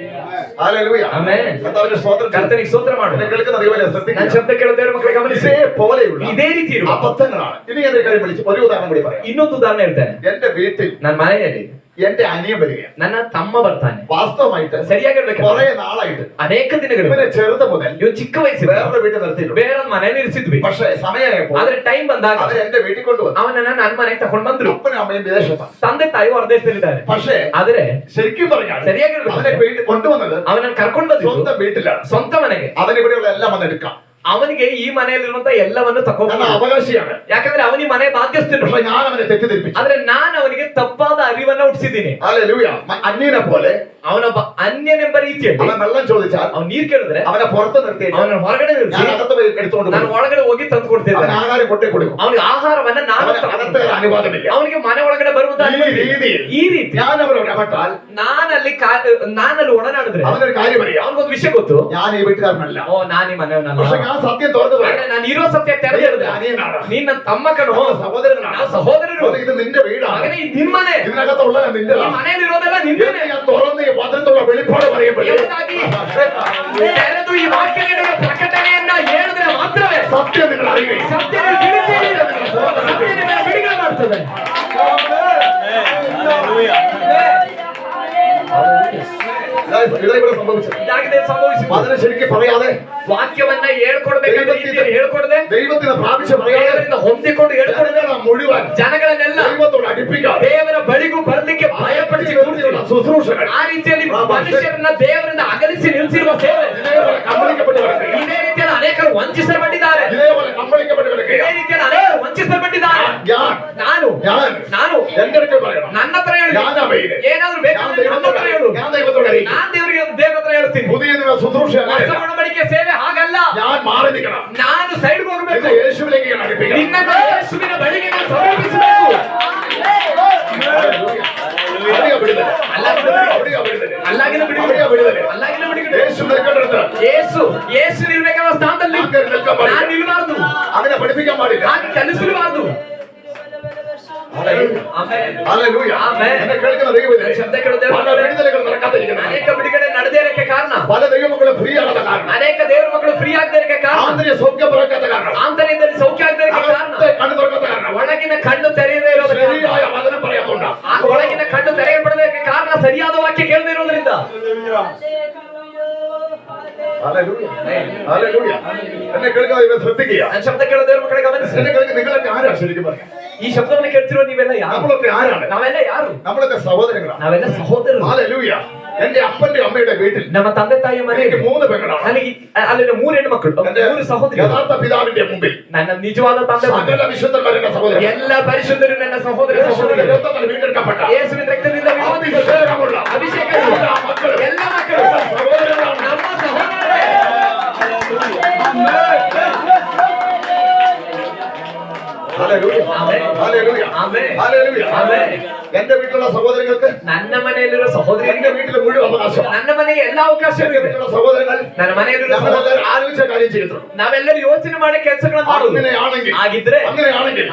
ഹല്ലേലൂയ.
ಆಮೆನ್.
കർത്താവിന്റെ സ്തോത്രം.
ಕರ್ತನಿಗೆ ಸ್ತೋತ್ರ ಮಾಡು.
എന്നെ കേൾക്കുന്ന ദൈവമേ ശ്രദ്ധിക്കുക.
ನಾನು ಶಬ್ದ ಕೇಳುತ್ತೇವೆ ಮಕ್ಕಳೇ ಗಮನಿಸಿ.
പോലെയുള്ള
ಇದೇ ರೀತಿ ಇರುವ
അബദ്ധങ്ങളാണ്. ഇനി ഞാൻ ഒരു കാര്യം വിളിച്ച് ഒരു ഉദാഹരണം കൂടി പറയാം.
ಇನ್ನೊಂದು ಉದಾಹರಣೆ ಹೇಳ್ತೇನೆ.
എന്റെ വീട്ടിൽ
ನನ್ನ ಮನೆಯಲ್ಲಿ
എന്റെ അനിയൻ വരികയാണ്.
ನನ್ನ ತಮ್ಮ ಬರ್ತಾನೆ.
വാസ്തവമായിട്ട്
ಸರಿಯಾಗಿ ಹೇಳ್ಬೇಕು,
കുറെ നാളായിട്ട്
ಅನೇಕ ದಿನಗಳು
ഇവനെ ചെറുത് മുതൽ
ಇವ್ ಚಿಕ್ಕ ವಯಸ್ಸಿನ
വേറൊരു വീട്ടിൽ നിർത്തിയിട്ടുണ്ട്.
ಬೇರೊಂದು ಮನೇಲಿ ಇರಿಸಿದ್ವಿ.
പക്ഷേ സമയമായപ്പോൾ
ಆದ್ರೆ ಟೈಮ್ ಬಂದಾಗ
അവർ എന്റെ വീട്ടിൽ കൊണ്ടുവന്നു.
ಅವನನ್ನ ನನ್ನ ಮನೆಗೆ ತಗೊಂಡ್ ಬಂದ್ರು.
അപ്പനും അമ്മയും വിദേശത്താണ്.
ತಂದೆ ತಾಯಿ ಹೊರದೇಶದಲ್ಲಿದ್ದಾರೆ.
പക്ഷേ
ಆದ್ರೆ
ശരിക്കും പറഞ്ഞാൽ
ಸರಿಯಾಗಿ ಹೇಳ್ಬೇಕು,
അവനെ വീട്ടിൽ കൊണ്ടുവന്നത്
ಅವನನ್ನ ಕರ್ಕೊಂಡು ಬಂದಿದ್ದು
സ്വന്തം വീട്ടിലാണ്.
ಸ್ವಂತ ಮನೆಗೆ.
അവന് ഇവിടെയുള്ള എല്ലാം വന്നെടുക്കാം.
ಅವನಿಗೆ ಈ ಮನೆಯಲ್ಲಿರುವಂತ ಎಲ್ಲವನ್ನು ತಗೊಂಡು,
കാരണം അവകാശിയാണ്.
ಯಾಕಂದ್ರೆ ಅವನಿ ಮನೆ ಬಾಧ್ಯಸ್ಥನು.
പക്ഷെ ഞാൻ അവനെ തെറ്റിദ്ധരിപ്പിച്ചു.
ಆದ್ರೆ ನಾನು ಅವನಿಗೆ ತಪ್ಪಾದ ಅರಿವನ್ನ ಹುಟ್ಟಿಸಿದ್ದೀನಿ.
ഹല്ലേലൂയ. അന്യനെ പോലെ
ಅವನೊಬ್ಬ ಅನ್ಯನೆಂಬ ರೀತಿಯಲ್ಲಿ
അവൻ വെള്ളം ചോദിച്ചാൽ
ಅವ್ನು ನೀರ್ ಕೇಳಿದ್ರೆ
അവനെ പുറത്ത് നിർത്തിയിട്ട്
ಅವನ ಹೊರಗಡೆ ನಿಲ್ಲಿಸಿ
ഞാൻ അകത്ത് പോയി എടുത്തുകൊണ്ട്
ನಾನು
പോകും.
ಒಳಗಡೆ ಹೋಗಿ ತಂದು ಕೊಡ್ತೇನೆ.
അവൻ ആഹാരം കൊണ്ടേ കൊടുക്കും.
ಅವನಿಗೆ ಆಹಾರವನ್ನ ನಾನು
അവന് അകത്ത് അനുവാദമില്ല.
ಅವನಿಗೆ ಮನೆ ಒಳಗಡೆ ಬರುವಂತ
ഈ രീതിയിൽ
ಈ ರೀತಿ
ഞാൻ അവരോട് ഇടപെട്ടാൽ
ನಾನಲ್ಲಿ ಒಡನಾಡಿದ್ರೆ
അവനൊരു കാര്യം അറിയാം.
ಅವನಿಗೊಂದು ವಿಷಯ ಗೊತ್ತು.
ഞാൻ ഈ വീട്ടുകാരനല്ല.
ಓ ನಾನು ಈ ಮನೆಯವನಲ್ಲ.
പക്ഷെ ഞാൻ സത്യം തുറന്നു പറയാം.
ಆದ್ರೆ ನಾನು ಇರೋ ಸತ್ಯ ತೆರೆದು ಹೇಳಿದೆ.
അനിയനാണ്.
ನಿನ್ನ ತಮ್ಮ ಕಣೋ,
നമ്മുടെ സഹോദരനാണ്.
ನಾವು ಸಹೋದರರು.
അപ്പോൾ ഇത് നിന്റെ വീടാണ്.
ಮಗನೇ ಇದು ನಿನ್ ಮನೆ.
ഇതിനകത്തുള്ള
ಈ
നിന്റെതാണ്.
ಮನೆಯಲ್ಲಿರೋದೆಲ್ಲ ನಿಂದೇನೆ.
ഞാൻ തുറന്ന് ഈ വചനത്തിലുള്ള വെളിപ്പാട് പറയുമ്പോൾ
ಎಂಬುದಾಗಿ ತೆರೆದು ಈ ವಾಕ್ಯಗಳ ಪ್ರಕಟಣೆಯನ್ನ ಹೇಳಿದ್ರೆ ಮಾತ್ರವೇ
സത്യം നിങ്ങൾ അറിയുകയും
ಸತ್ಯ ನೀವು ತಿಳಿತೀರಿ. ಸತ್ಯ ನಿಮ್ಮನ್ನ ಬಿಡುಗಡೆ ಮಾಡ್ತದೆ.
ഇതായിവിടെ സംഭവിച്ചത്.
ಇದಾಗಿದೆ ಸಂಭವಿಸಿದ್ದು.
അതിനെ ശരിക്കും പറയാതെ
ವಾಕ್ಯವನ್ನ ಹೇಳ್ಕೊಡ್ಬೇಕಾದ ರೀತಿಯಲ್ಲಿ ಹೇಳ್ಕೊಡದೆ,
ദൈവത്തിന് പ്രാപിച്ച് പറയാതെ
ದೇವರಿಂದ ಹೊಂದಿಕೊಂಡು ಹೇಳ್ಕೊಡದೆ,
ജനങ്ങളെ മുഴുവൻ
ಜನಗಳನ್ನೆಲ್ಲ
ദൈവത്തോട് അടുപ്പിക്കാതെ
ದೇವರ ಬಳಿಗೂ ಬರ್ಲಿಕ್ಕೆ ಭಯಪಡಿಸಿ ಕೂರಿಸಿರುವ
ശുശ്രൂഷകൾ
ಆ ರೀತಿಯಲ್ಲಿ ಮನುಷ್ಯರನ್ನ ದೇವರಿಂದ ಅಗಲಿಸಿ ನಿಲ್ಲಿಸಿರುವ ಸೇವೆ.
ഇതേപോലെ കമ്പളിക്കപ്പെട്ട് കിടക്കുക.
ಇದೇ ರೀತಿಯಲ್ಲಿ ಅನೇಕರು ವಂಚಿಸಲ್ಪಟ್ಟಿದ್ದಾರೆ.
ഇതേപോലെ കമ്പളിക്കപ്പെട്ട് കിടക്കുക.
ಇದೇ ರೀತಿಯಲ್ಲಿ ಅನೇಕರು ವಂಚಿಸಲ್ಪಟ್ಟಿದ್ದಾರೆ. ನಾನು
എന്റെ അടുത്ത് പറയണം.
ನನ್ನ ಹತ್ರ ಹೇಳಿ,
ഞാനാ മെയിൻ.
ಏನಾದ್ರು ಬೇಕಾದ್ರೆ ನನ್ನ ಹತ್ರ ಹೇಳು.
ഞാൻ ദൈവത്തോട് അറിയിക്കും.
ನಾನ್ ದೇವರ ಹತ್ರ ಹೇಳ್ತೀನಿ.
പുതിയ നിയമ ശുശ്രൂഷ
ಹೊಸ ಒಡಂಬಡಿಕೆ ಸೇವೆ ಹಾಗಲ್ಲ.
ഞാൻ മാറി നിൽക്കണം.
ನಾನು ಸೈಡ್ಗೆ ಹೋಗಬೇಕು.
എന്നെ യേശുവിലേക്ക് ഞാൻ അടുപ്പിക്കണം.
ನಿನ್ನನ್ನು ಯೇಸುವಿನ ಬಳಿಗೆ ನಾನು ಸಮರ್ಪಿಸಬೇಕು.
അവിടെയാ വിടുതൽ.
ಅಲ್ಲಾಗಿನ
അവിടെയാ
ಬಿಡುಗಡೆ.
വിടുതൽ.
ಅಲ್ಲಾಗಿನ ಬಿಡುಗಡೆ.
യേശു നിൽക്കേണ്ടത്
ಯೇಸು ನಿಲ್ಬೇಕಾದ ಸ್ಥಾನದಲ್ಲಿ ನಾನು ನಿಲ್ಬಾರ್ದು.
അങ്ങനെ പഠിപ്പിക്കാൻ പാടില്ല.
ಹಾಗೆ ಕಲಿಸಬಾರ್ದು. ಆಮೆನ್.
ഹല്ലേലൂയ.
ആമേൻ.
എന്നെ കേൾക്കുന്ന ദൈവമേ,
ಶಬ್ದ ಕೇಳುವ
പല വിടുതലുകൾ നടക്കാതിരിക്കണം.
ಅನೇಕ ಬಿಡುಗಡೆ ನಡೆದೇ ಇರಕ್ಕೆ ಕಾರಣ,
പല ദൈവമക്കളും ഫ്രീ ആകാത്ത കാരണം,
ಅನೇಕ ದೇವರ ಮಕ್ಕಳು ಫ್ರೀ ಆಗದೆ ಇರಕ್ಕೆ ಕಾರಣ,
ആന്തരിക സൗഖ്യം പ്രാപിക്കാത്ത കാരണം,
ಆಂತರ್ಯದಲ್ಲಿ ಸೌಖ್ಯ ಆಗದೆ ಇರಕ್ಕೆ ಕಾರಣ,
അകത്തെ കണ്ണു തുറക്കാത്ത കാരണം,
ಒಳಗಿನ ಕಣ್ಣು ತೆರೆಯದೇ ಇರೋದು
ശരിയായ വചനം പറയാത്തോണ്ടാ.
ಆ ಒಳಗಿನ ಕಣ್ಣು ತೆರೆಯಲ್ಪಡೋದಕ್ಕೆ ಕಾರಣ ಸರಿಯಾದ ವಾಕ್ಯ ಕೇಳದೇ ಇರೋದ್ರಿಂದ.
ഹല്ലേലൂയ. ഹല്ലേലൂയ. എന്നെ കേൾക്കുന്ന ദൈവം ശ്രദ്ധിക്കുക.
ನಾನು ಶಬ್ದ ಕೇಳೋ ದೇವರ ಮಕ್ಕಳಿಗೆ ಗಮನಿಸಿ.
എന്നെ കേൾക്കുന്ന നിങ്ങളൊക്കെ ആരാ ശരിക്കും പറയാം?
ಈ ಶಬ್ದವನ್ನು ಕೇಳ್ತಿರೋ ನೀವೆಲ್ಲ ಯಾರು?
നമ്മളൊക്കെ ആരാണ്?
ನಾವೆಲ್ಲ ಯಾರು?
നമ്മളൊക്കെ സഹോദരങ്ങളാണ്.
ನಾವೆಲ್ಲ ಸಹೋದರರು.
ഹല്ലേലൂയ. എന്റെ അപ്പന്റെ അമ്മയുടെ വീട്ടിൽ
ನಮ್ಮ ತಂದೆ ತಾಯಿಯ ಮನೆಯಲ್ಲಿ
എനിക്ക് 3 പെങ്ങളാണ്.
ನನಗೆ ಅಲ್ಲಿನ 3 ಹೆಣ್ಣು ಮಕ್ಕಳು,
എന്റെ
3 ಸಹೋದರಿಗಳು.
യഥാർത്ഥ പിതാവിന്റെ മുമ്പിൽ
ನನ್ನ ನಿಜವಾದ ತಂದೆ ಮುಂದೆ
സകല വിശുദ്ധന്മാരുടെ സഹോദരൻ,
ಎಲ್ಲ ಪರಿಶುದ್ಧರು ನನ್ನ ಸಹೋದರ
യേശുവിന്റെ
ಸಹೋದರಿಗಳು.
രക്തത്താൽ വീണ്ടെടുക്കപ്പെട്ട
ಯೇಸುವಿನ ರಕ್ತದಿಂದ
അഭിഷേകമുള്ള
ಅಭಿಷೇಕ
എല്ലാ മക്കളും
ಎಲ್ಲ ಮಕ್ಕಳು
സഹോദരങ്ങളാണ്.
ನಮ್ಮ ಸಹೋದರರೇ.
ഹല്ലേലൂയ.
ആമേൻ.
ഹല്ലേലൂയ.
ആമേൻ.
ഹല്ലേലൂയ.
ആമേൻ.
എന്റെ വീട്ടിലുള്ള സഹോദരങ്ങൾക്ക്
ನನ್ನ ಮನೆಯಲ್ಲಿರೋ ಸಹೋದರಿ,
എന്റെ വീട്ടിലെ മുഴുവൻ അവകാശം.
ನನ್ನ ಮನೆಗೆ ಎಲ್ಲ ಅವಕಾಶವೂ
എന്റെ
ಇದೆ.
വീട്ടിലുള്ള സഹോദരങ്ങൾ
ನನ್ನ ಮನೆಯಲ್ಲಿರೋ
നമ്മളെല്ലാവരും ആലോചിച്ച കാര്യം ചെയ്തിട്ടുണ്ട്.
ನಾವೆಲ್ಲರೂ ಯೋಚನೆ ಮಾಡಿ ಕೆಲಸಗಳನ್ನು ಮಾಡುದು.
അങ്ങനെയാണെങ്കിൽ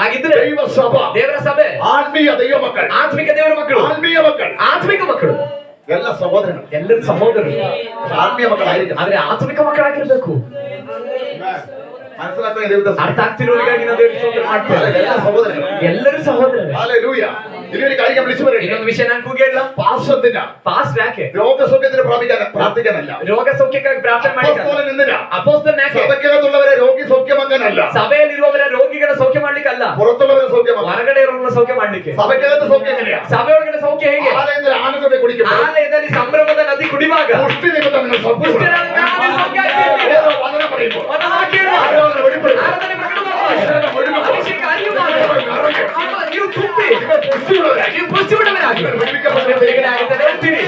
ಆಗಿದ್ರೆ
ദൈവസഭ,
ದೇವರ ಸಭೆ,
ആത്മീയ ദൈവമക്കൾ,
ಆತ್ಮಿಕ ದೇವರ ಮಕ್ಕಳು,
ആത്മീയ മക്കൾ,
ಆತ್ಮಿಕ ಮಕ್ಕಳು
എല്ലാ സഹോദരങ്ങൾ
ಎಲ್ಲರೂ ಸಹೋದರರು.
ആത്മീയ മക്കളായിരിക്കണം.
ಆದ್ರೆ ಆತ್ಮಿಕ ಮಕ್ಕಳಾಗಿರ್ಬೇಕು.
മനസ്സിലാക്കാൻ ദൈവത്തെ
ಅರ್ಥ ಆಗ್ತಿರೋರಿಗಾಗಿ ನಾವು ದೇವರಿಗೆ ಸ್ತೋತ್ರ ಮಾಡ್ತೇವೆ.
എല്ലാ സഹോദരങ്ങളും
ಎಲ್ಲರೂ ಸಹೋದರರೇ.
ഹല്ലേലൂയ. ഇനിയൊരു കാര്യം ഞാൻ വിളിച്ചു പറയട്ടെ.
ಇನ್ನೊಂದು ವಿಷಯ ನಾನು ಕೂಗಿಲ್ಲ.
പാർശ്വത്തിന
ಪಾಸ್ಟ್ ಯಾಕೆ
രോഗസൗഖ്യത്തിന് പ്രാർത്ഥിക്കാനല്ല.
ರೋಗ ಸೌಖ್ಯಕ್ಕಾಗಿ ಪ್ರಾರ್ಥನೆ ಮಾಡಿ
അപ്പോസ്തലൻ എന്തിനാ?
ಅಪೊಸ್ತಲನ್ ಯಾಕೆ
സഭയ്ക്കകത്തുള്ളവരെ രോഗി സൗഖ്യമാക്കാനല്ല,
ಸಭೆಯಲ್ಲಿರುವವರ ರೋಗಿಗಳ ಸೌಖ್ಯ ಮಾಡ್ಲಿಕ್ಕಲ್ಲ,
പുറത്തുള്ളവരെ സൗഖ്യമാക്കാൻ.
ಹೊರಗಡೆ ಇರೋರನ್ನ ಸೌಖ್ಯ ಮಾಡ್ಲಿಕ್ಕೆ.
സഭയ്ക്കകത്ത് സൗഖ്യം എങ്ങനെയാ?
ಸಭೆಯೊಳಗಡೆ ಸೌಖ್ಯ ಹೇಗೆ?
ആലയത്തിൽ ആനന്ദത്തെ കുടിക്കുമ്പോൾ
ಆಲಯದಲ್ಲಿ ಸಂಭ್ರಮದ ನದಿ ಕುಡಿವಾಗ
പുഷ്ടി നിമിത്തം നിങ്ങൾ സൗഖ്യപ്പെടും.
ಪುಷ್ಟಿರಾದ ಕಾರಣದಿಂದ ಸೌಖ್ಯ ಆಗ್ತೀರಿ.
ഓരോ വചനം പറയുമ്പോൾ
ವಚನ ಕೇಳುವ,
ആരാധന വെളിപ്പെടും.
ಆರಾಧನೆ ಪ್ರಕಟವಾಗುವಾಗ, ಅಭಿಷೇಕ ಅರಿಯುವಾಗ, ನೀವು ತುಂಬಿ
നിങ്ങൾ പുഷ്ടിയുള്ളവരായി.
ನೀವು ಪುಷ್ಟಿಯುಳ್ಳವರಾಗಿ ಬಿಡುಗಡೆ ಆಗುತ್ತದೆ ಹೇಳ್ತೀರಿ.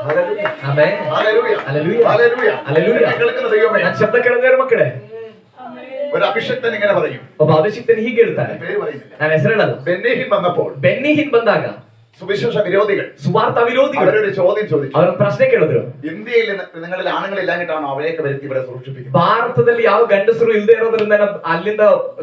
Hallelujah.
Amen.
Hallelujah.
Hallelujah.
Hallelujah.
Hallelujah.
കേൾക്കുന്ന ദൈവമേ,
ನಾನು ಶಬ್ದ ಕೇಳಿದ್ರೆ ಮಕ್ಕಳೇ,
ഒരു അഭിഷക്തൻ ഇങ്ങനെ പറയും.
ಒಬ್ಬ ಅಭಿಷಿಕ್ತನು ಹೀಗೆ ಹೇಳ್ತಾನೆ,
പേര് പറയുന്നില്ല.
ನಾನು ಹೆಸರೇಳಲ್ಲ.
ബെന്നീഹിൻ വന്നപ്പോൾ
ಬೆನ್ನಿಹಿನ್ ಬಂದಾಗ
സുവിശേഷ വിരോധികൾ
ಸುವಾರ್ಥ ವಿರೋಧಿಗಳು
അവരൊരു ചോദ്യം ചോദിച്ചു.
ಅವರ ಪ್ರಶ್ನೆ ಕೇಳಿದ್ರು,
ഇന്ത്യയിൽ നിങ്ങളിൽ ആണുങ്ങളില്ലാഞ്ഞിട്ടാണോ അവരെയൊക്കെ വരുത്തി ഇവിടെ സൂക്ഷിപ്പിക്കുന്നത്?
ಭಾರತದಲ್ಲಿ ಯಾವ ಗಂಡಸರು ಇಲ್ಲದೆ ಇರೋದ್ರಿಂದ ಅಲ್ಲಿಂದ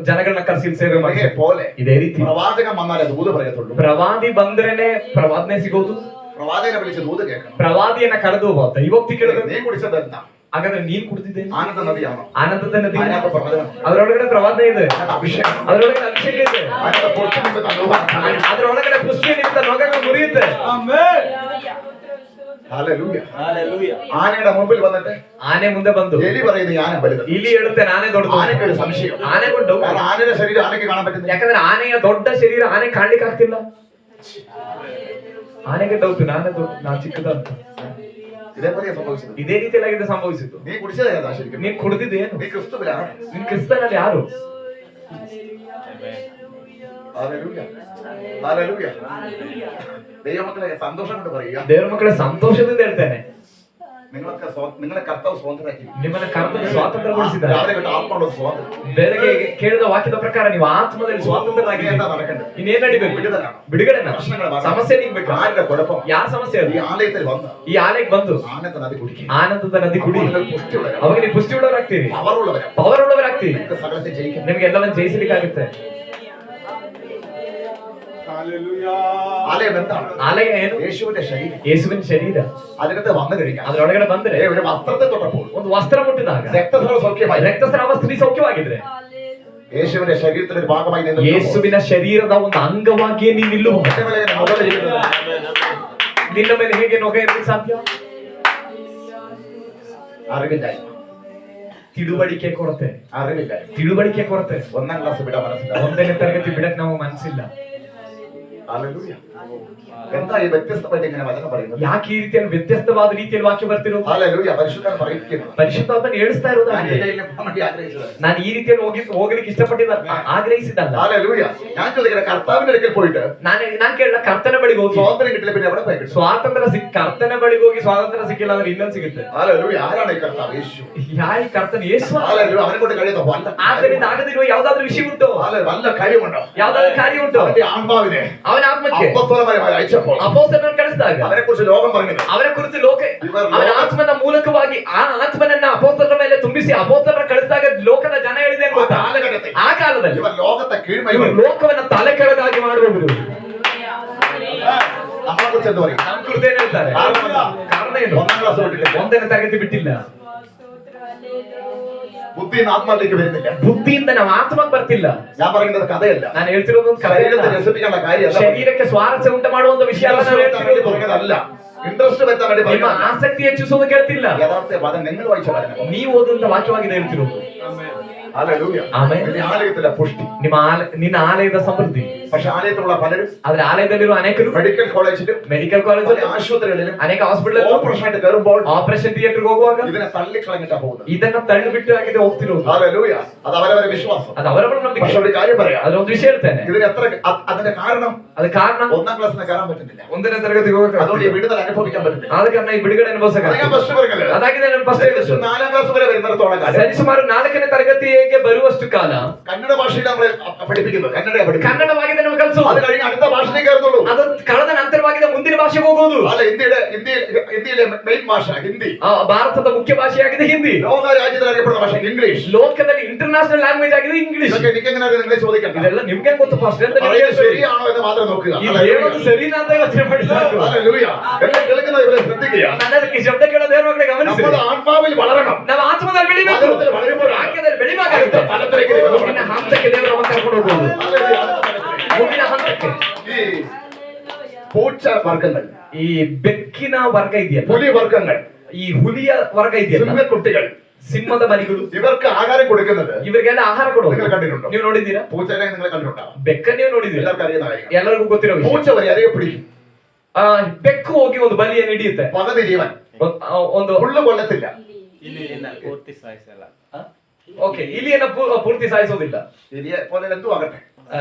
ಜನಗಳನ್ನ ಕರೆಸಿ ಸೇವೆ ಮಾಡಿ
അതേ പോലെ
ಇದೇ ರೀತಿ
പ്രവാചകൻ വന്നാലേ ദൂത് പറയത്തുള്ളൂ.
ಪ್ರವಾದಿ ಬಂದ್ರೇನೆ ಪ್ರವಾದನೆ ಸಿಗೋದು.
പ്രവാചകനെ വിളിച്ച് ദൂത് കേൾക്കണം.
ಪ್ರವಾದಿಯನ್ನ ಕರೆದು ದೈವೋಕ್ತಿ ಕೇಳಿದ್ರು.
നീ കുടിച്ചത് എന്താ?
ಹಾಗಾದ್ರೆ ನೀನ್ ಕುಡಿದಿದ್ದೆ
ആനന്ദ നദിയാണോ?
ಆನಂದದ ನದಿ,
അതിനകത്ത് പ്രവചനം,
ಅದರೊಳಗಡೆ ಪ್ರವಾದನೆ ಇದೆ,
അതിനകത്ത് അഭിഷേകം,
ಅದರೊಳಗಡೆ ಅಭಿಷೇಕ ಇದೆ,
അതിനകത്ത് പൊട്ടി നിമിത്തം അനുഭവം.
ಅದರೊಳಗಡೆ ಪುಷ್ಟಿ ನಿಮಿತ್ತ ನೊಗಗಳು ಮುರಿಯುತ್ತೆ.
ഹല്ലേലൂയ. ആനയുടെ മുമ്പിൽ വന്നിട്ട്
ಆನೆ ಮುಂದೆ ಬಂದು
എലി പറയുന്നത് ഞാനാ വലുത്.
ಇಲ್ಲಿ ಹೇಳುತ್ತೆ ನಾನೇ ದೊಡ್ಡದು.
ആനയ്ക്ക് ഒരു സംശയം.
ಆನೆ ಕೊಂಡು,
കാരണം ആനയുടെ ശരീരം ആനയ്ക്ക് കാണാൻ പറ്റുന്നില്ല.
ಯಾಕಂದ್ರೆ ಆನೆಯ ದೊಡ್ಡ ಶರೀರ ಆನೆ ಕಾಣ್ಲಿಕ್ಕೆ ಆಗ್ತಿಲ್ಲ. ಆನೆಗೆ ಡೌಟ್, ನಾನೇ ದೊಡ್ಡ, ನಾ ಚಿಕ್ಕದಂತ.
ഇതേപോലെ സംഭവിച്ചത്.
ಇದೇ ರೀತಿಯಾಗಿ ಇದು ಸಂಭವಿಸಿತು.
നീ കുടിച്ചത് ഏതാ ശരിക്കും?
ನೀನ್ ಕುಡಿದಿದ್ದೇನು?
നീ ക്രിസ്തുവിലാണ്.
ನೀನ್ ಕ್ರಿಸ್ತನಲ್ಲಿ ಯಾರು?
ഹല്ലേലൂയ. ഹല്ലേലൂയ. ദൈവമക്കളെ സന്തോഷം കൊണ്ട് പറയുക,
ದೇವರ ಮಕ್ಕಳ ಸಂತೋಷದಿಂದ ಹೇಳ್ತೇನೆ,
നിങ്ങളെ കർത്താവ് സ്വതന്ത്രരാക്കി.
ನಿಮ್ಮನ್ನ ಕರ್ತವ್ಯ ಸ್ವಾತಂತ್ರ್ಯಗೊಳಿಸಿದ್ದಾರೆ.
രാവിലെ തൊട്ട് ആത്മാവുള്ള സ്വാതന്ത്ര്യം.
ಬೆಳಗ್ಗೆ ಕೇಳಿದ ವಾಕ್ಯದ ಪ್ರಕಾರ ನೀವು ಆತ್ಮದಲ್ಲಿ
ഇനി
ಸ್ವಾತಂತ್ರ್ಯರಾಗಿದ್ದೀರಿ.
എന്താ നടക്കേണ്ടത്?
ಇನ್ನೇನ್ ನಡಿಬೇಕು?
വിടുതലാണ്.
ಬಿಡುಗಡೆನ.
പ്രശ്നങ്ങൾ മാറാം.
ಸಮಸ್ಯೆ ನೀಗ್ಬೇಕು.
ആരുടെ കുഴപ്പം?
ಯಾರ ಸಮಸ್ಯೆ ಅದು?
ഈ ആലയത്തിൽ വന്ന്
ಈ ಆಲಯಕ್ಕೆ ಬಂದು
ആനന്ദ നദി കുടിക്കുക.
ಆನಂದದ ನದಿ ಕುಡಿ,
അപ്പോൾ നിങ്ങൾ പുഷ്ടിയുള്ളവരാണ്.
ಅವಾಗ ನೀವು ಪುಷ್ಟಿ ಉಳ್ಳವರಾಗ್ತೀರಿ,
പവറുള്ളവരാണ്.
ಪವರ್ ಉಳ್ಳವರಾಗ್ತೀರಿ.
നിങ്ങൾക്ക് സകലത്തെ ജയിക്കാം.
ನಿಮ್ಗೆ ಎಲ್ಲವನ್ನ ಜಯಿಸಲಿಕ್ಕಾಗುತ್ತೆ.
ആലയം എന്താണ്?
ಆಲಯ ಏನು?
യേശുവിന്റെ ശരീരം.
ಯೇಸುವಿನ ಶರೀರ.
അതിനകത്ത് വന്നു കഴിഞ്ഞാൽ
ಅದರೊಳಗಡೆ ಬಂದ್ರೆ
ഒരു വസ്ത്രത്തെ തൊട്ടപ്പോൾ
ಒಂದು ವಸ್ತ್ರ ಮುಟ್ಟಿದಾಗ
രക്തസ്രാവ സൗഖ്യമായി.
ರಕ್ತಸ್ರಾವ ಸ್ತ್ರೀ ಸೌಖ್ಯವಾಗಿದ್ರೆ
യേശുവിന്റെ ശരീരത്തിന്റെ ഒരു ഭാഗമായി നിന്ന്
ಯೇಸುವಿನ ಶರೀರದ ಒಂದು ಅಂಗವಾಗಿಯೇ ನೀನು ನಿಲ್ಲುವ.
എന്റെ മേലെ ഇങ്ങനെ മുകളിലിരിക്കുന്നത്
ನಿನ್ನ ಮೇಲೆ ಹೇಗೆ ನೊಗ ಇರಲಿಕ್ಕೆ ಸಾಧ್ಯ?
അറിവില്ലായ്മ.
ತಿಳುವಳಿಕೆ ಕೊರತೆ,
അറിവില്ലായ്മ.
ತಿಳುವಳಿಕೆ ಕೊರತೆ.
1ാം ക്ലാസ് വിടാൻ മനസ്സിലാവും.
1ನೇ ತರಗತಿ ಬಿಡಕ್ ನಾವು ಮನಸ್ಸಿಲ್ಲ.
ഹല്ലേലൂയ. എന്താ ഈ വ്യത്യസ്തമായിട്ട് ഇങ്ങനെ വചനം പറയുന്നത്?
ಯಾಕೆ ಈ ರೀತಿಯಲ್ಲಿ ವ್ಯತ್ಯಸ್ತವಾದ ರೀತಿಯಲ್ಲಿ ವಾಕ್ಯ ಬರ್ತಿರೋದು?
ഹല്ലേലൂയ. പരിശുദ്ധൻ പറയുന്നു,
ಪರಿಶುದ್ಧಾತ್ಮನ ಹೇಳಿಸ್ತಾ
ഞാൻ
ಇರೋದಾಗಿ
ഇടയിൽ പോകാൻ വേണ്ടി ആഗ്രഹിച്ചതാണ്.
ನಾನು ಈ ರೀತಿಯಲ್ಲಿ ಹೋಗ್ಲಿಕ್ಕೆ ಇಷ್ಟಪಟ್ಟಿದ್ದ ಆಗ್ರಹಿಸಿದ್ದಲ್ಲ.
ഹല്ലേലൂയ. ഞാൻ ചോദിക്കട്ടെ, കർത്താവിന്റെ അടുക്കൽ പോയിട്ട്
ನಾನ್ ಕೇಳ ಕರ್ತನ ಬಳಿಗೆ ಹೋಗಿ
സ്വാതന്ത്ര്യം കിട്ടില്ല, പിന്നെ എവിടെ പോയി കിട്ടും?
ಸ್ವಾತಂತ್ರ್ಯ ಕರ್ತನ ಬಳಿಗೆ ಹೋಗಿ ಸ್ವಾತಂತ್ರ್ಯ ಸಿಕ್ಕಿಲ್ಲ ಅಂದ್ರೆ ಇನ್ನೊಂದು ಸಿಗುತ್ತೆ.
ഹല്ലേലൂയ. ആരാണ് ഈ കർത്താവ്? യേശു.
ಯಾರು ಕರ್ತನ? ಯೇಸು.
ഹല്ലേലൂയ. അവനെ കൊണ്ട് കഴിയുന്ന വല്ല
ಆದ್ದರಿಂದ ಆಗದಿರುವ ಯಾವ್ದಾದ್ರು ವಿಷಯ ಉಂಟು?
വല്ല കാര്യമുണ്ടോ?
ಯಾವ್ದಾದ್ರು ಕಾರ್ಯ ಉಂಟು?
അവന്റെ ആത്മാവിനെ
ಅವನ ಆತ್ಮಕ್ಕೆ
അപ്പസ്തോലന്മാരെ അയച്ചപ്പോൾ
ಅಪೊಸ್ತಲರನ್ನು ಕಳಿಸಿದಾಗ
അവനെ കുറിച്ച് ലോകം പറഞ്ഞത്
ಅವರ ಕುರಿತು ಲೋಕ ಅವನ ಆತ್ಮನ ಮೂಲಕವಾಗಿ ಆ ಆತ್ಮನನ್ನ ಅಪೊಸ್ತಲರ ಮೇಲೆ ತುಂಬಿಸಿ ಅಪೊಸ್ತಲರ ಕಳಿಸಿದಾಗ ಲೋಕದ ಜನ ಹೇಳಿದೆ
ആ
ಗೊತ್ತಾ?
കാലഘട്ടത്തിൽ
ಆ ಕಾಲದಲ್ಲಿ
ഇവർ ലോകത്തെ കീഴ്മൈ
ಇವರು ಲೋಕವನ್ನ ತಲೆ ಕೆಳಗಾಗಿ ಮಾಡುವವರು
നമ്മളെ കുറിച്ച് എന്ത് പറയും?
ನಮ್ಮ ಕುರಿತು ಏನ್ ಹೇಳ್ತಾರೆ? ಕಾರಣ ಏನು?
1ാം ക്ലാസ് വിട്ടില്ല,
1ನೇ ತರಗತಿ ಬಿಟ್ಟಿಲ್ಲ,
ബുദ്ധിയിൽ നിന്ന് ആത്മാവിലേക്ക് വരുന്നില്ല.
ಬುದ್ಧಿಯಿಂದ ನಾವು ಆತ್ಮಕ್ಕೆ ಬರ್ತಿಲ್ಲ.
ഞാൻ പറയുന്നത് കഥയല്ല,
ನಾನು ಹೇಳ್ತಿರೋದು ಒಂದು ಕಥೆ
ശരീരത്തെ
ಅಲ್ಲ.
രസിപ്പിക്കാനുള്ള കാര്യമല്ല,
ಶರೀರಕ್ಕೆ ಸ್ವಾರಸ್ಯ ಉಂಟು ಮಾಡುವಂತ ವಿಷಯ ಅಲ್ಲ ನಾನು ಹೇಳ್ತಿರೋದು.
പറഞ്ഞതല്ല, ഇൻട്രസ്റ്റ് വരുത്താൻ വേണ്ടി
ನಿಮ್ಮ
പറയുന്നത്.
ಆಸಕ್ತಿ ಹೆಚ್ಚಿಸೋದು ಕೇಳ್ತಿಲ್ಲ,
യഥാർത്ഥ വചനം നിങ്ങൾ വായിച്ച വചനം.
ನೀವು ಓದುವಂತ ವಾಕ್ಯವಾಗಿದೆ ಹೇಳ್ತಿರೋದು.
ഹല്ലേലൂയ.
ആമേൻ.
വലിയ ആലയത്തിലെ പുഷ്ടി.
ನಿನ್ನ ಆಲಯದ ಸಮೃದ್ಧಿ.
പക്ഷെ ആലയത്തിലുള്ള പലരും
ಆದ್ರೆ ಆಲಯದಲ್ಲಿರುವ ಅನೇಕರು
മെഡിക്കൽ കോളേജിലും
ಮೆಡಿಕಲ್ ಕಾಲೇಜ್
പല ആശുപത്രികളിലും
ಅನೇಕ ಹಾಸ್ಪಿಟಲ್
ഓപ്പറേഷൻ ആയിട്ട് കയറുമ്പോൾ
ಆಪರೇಷನ್ ಥಿಯೇಟರ್ ಹೋಗುವಾಗ
ഇതിനെ തള്ളിക്കളഞ്ഞിട്ടാ പോകുന്നത്.
ಇದನ್ನ ತಳ್ಳಿಬಿಟ್ಟು ಆಗಿದೆ ಹೋಗ್ತಿರೋದು.
ഹല്ലേലൂയ. അത് അവരവരെ വിശ്വാസം.
ಅದು ಅವರವರ
പക്ഷെ
ನಂಬಿಕೆ.
ഒരു കാര്യം പറയാം,
ಅದೊಂದು ವಿಷಯ ಹೇಳ್ತೇನೆ.
ഇതിന് എത്ര അതിന്റെ കാരണം
ಅದು ಕಾರಣ
1ാം ക്ലാസ്സിന് കയറാൻ പറ്റുന്നില്ല.
1ನೇ ತರಗತಿಗೆ ಹೋಗಕ್ಕೆ
അതുകൊണ്ട് ഈ വിടുതൽ അനുഭവിക്കാൻ പറ്റുന്നില്ല.
ಆದ ಕಾರಣ ಈ ಬಿಡುಗಡೆ ಅನುಭವಿಸಕ
അത് ഞാൻ ഫസ്റ്റ് പറഞ്ഞത്.
ಅದಾಗಿದೆ ನಾನು ಫಸ್ಟ್
ഏകദേശം 4ാം ക്ലാസ് വരെ വരുന്നിടത്തോളം കാലം
ಸರಿಸುಮಾರು 4ನೇ ತರಗತಿಗೆ ಬರುವಷ್ಟು ಕಾಲ
കന്നഡ ഭാഷയിൽ നമ്മളെ പഠിപ്പിക്കുന്നത്. കന്നഡ പഠിപ്പിക്കുന്നത്.
ಕನ್ನಡವಾಗಿದೆ ನಾವು ಕಲಿಸುವುದು.
അത് കഴിഞ്ഞ് അടുത്ത ഭാഷയിലേക്ക് കയറുന്നുള്ളൂ.
ಅದು ಕಳೆದ ನಂತರವಾಗಿದೆ ಮುಂದಿನ ಮುಂದಿನ ಭಾಷೆಗೆ ಹೋಗೋದು.
ಅಲ್ಲ, ಇಂದಿಯಲ್ಲಿ ಮೈನ್ ಭಾಷೆ ಹಿಂದಿ.
ಭಾರತದ ಮುಖ್ಯ ಭಾಷೆಯಾಗಿದೆ ಹಿಂದಿ.
ಲೋಕ ರಾಜ್ಯದಲ್ಲಿ അറിയപ്പെടുന്ന ಭಾಷೆ ಇಂಗ್ಲಿಷ್.
ಲೋಕದಲ್ಲಿ ಇಂಟರ್ನ್ಯಾಷನಲ್ ಲ್ಯಾಂಗ್ವೇಜ್ ಆಗಿದೆ ಇಂಗ್ಲಿಷ್.
ಇಂಗ್ಲಿಷ್ ಓದಿಕಂತ
ಇದೆಲ್ಲ ನಿಮ್ಗೆ ಗೊತ್ತು ಫಸ್ಟ್ ಅಂತ
ശരിയാണോ എന്ന് മാത്രം നോക്കുക.
ಸರಿನಾ ಅಂತ ಯೋಚನೆ ಮಾಡಿ ಸಾಕು.
ഹല്ലേലൂയ. എല്ലാം കേൾക്കുന്ന ഇവരെ ശ്രദ്ധിക്കുക.
ನನ್ನದಕ್ಕೆ ಶಬ್ದ ಕೇಳೋದೇ ಮಕ್ಕಳಿಗೆ ಗಮನಿಸಿ.
നമ്മുടെ ആത്മാവിൽ വളരണം.
ನಾವು ಆತ್ಮದಲ್ಲಿ ಬೆಳಿಬೇಕು. ವಾಕ್ಯದಲ್ಲಿ ಬೆಳಿಬೇಕಾಗುತ್ತೆ. ಮುಂದಿನ ಹಂತಕ್ಕೆ ದೇವರು ನಮ್ಮನ್ನು ಕರ್ಕೊಂಡು ಹೋಗುವುದು. ಮುಂದಿನ ಹಂತಕ್ಕೆ
ഈ പൂച്ച വർഗ്ഗങ്ങൾ,
ಈ ಬೆಕ್ಕಿನ ವರ್ಗ ಇದೆಯಲ್ಲ,
പുലി വർഗ്ഗങ്ങൾ,
ಈ ಹುಲಿಯ ವರ್ಗ ಇದೆಯಲ್ಲ,
സിംഹക്കുട്ടികൾ,
ಸಿಂಹದ ಮರಿಗಳು,
ഇവർക്ക് ആഹാരം കൊടുക്കുന്നത്
ಇವರಿಗೆಲ್ಲ ಆಹಾರ ಕೊಡೋದು
നിങ്ങൾ കണ്ടിട്ടുണ്ടോ?
ನೀವು ನೋಡಿದ್ದೀರಾ?
പൂച്ചനെ നിങ്ങൾ കണ്ടിട്ടുണ്ടാവും.
ಬೆಕ್ಕ ನೀವು ನೋಡಿದ್ದೀರಾ?
എല്ലാവർക്കും അറിയുന്ന കാര്യം.
ಎಲ್ಲರಿಗೂ ಗೊತ್ತಿರೋ ವಿಷಯ.
പൂച്ച വരെ അറിയെ പിടിക്കും.
ಬೆಕ್ಕು ಹೋಗಿ ಒಂದು ಬಲಿಯನ್ನು ಹಿಡಿಯುತ್ತೆ.
പകുതി ജീവൻ
ಒಂದು
ഫുള്ള് കൊല്ലത്തില്ല.
ಓಕೆ, ಇಲಿಯನ್ನ ಪೂರ್ತಿ ಸಾಯಿಸೋದಿಲ್ಲ.
ഇരിയെ പോലെ എന്തു ആകട്ടെ,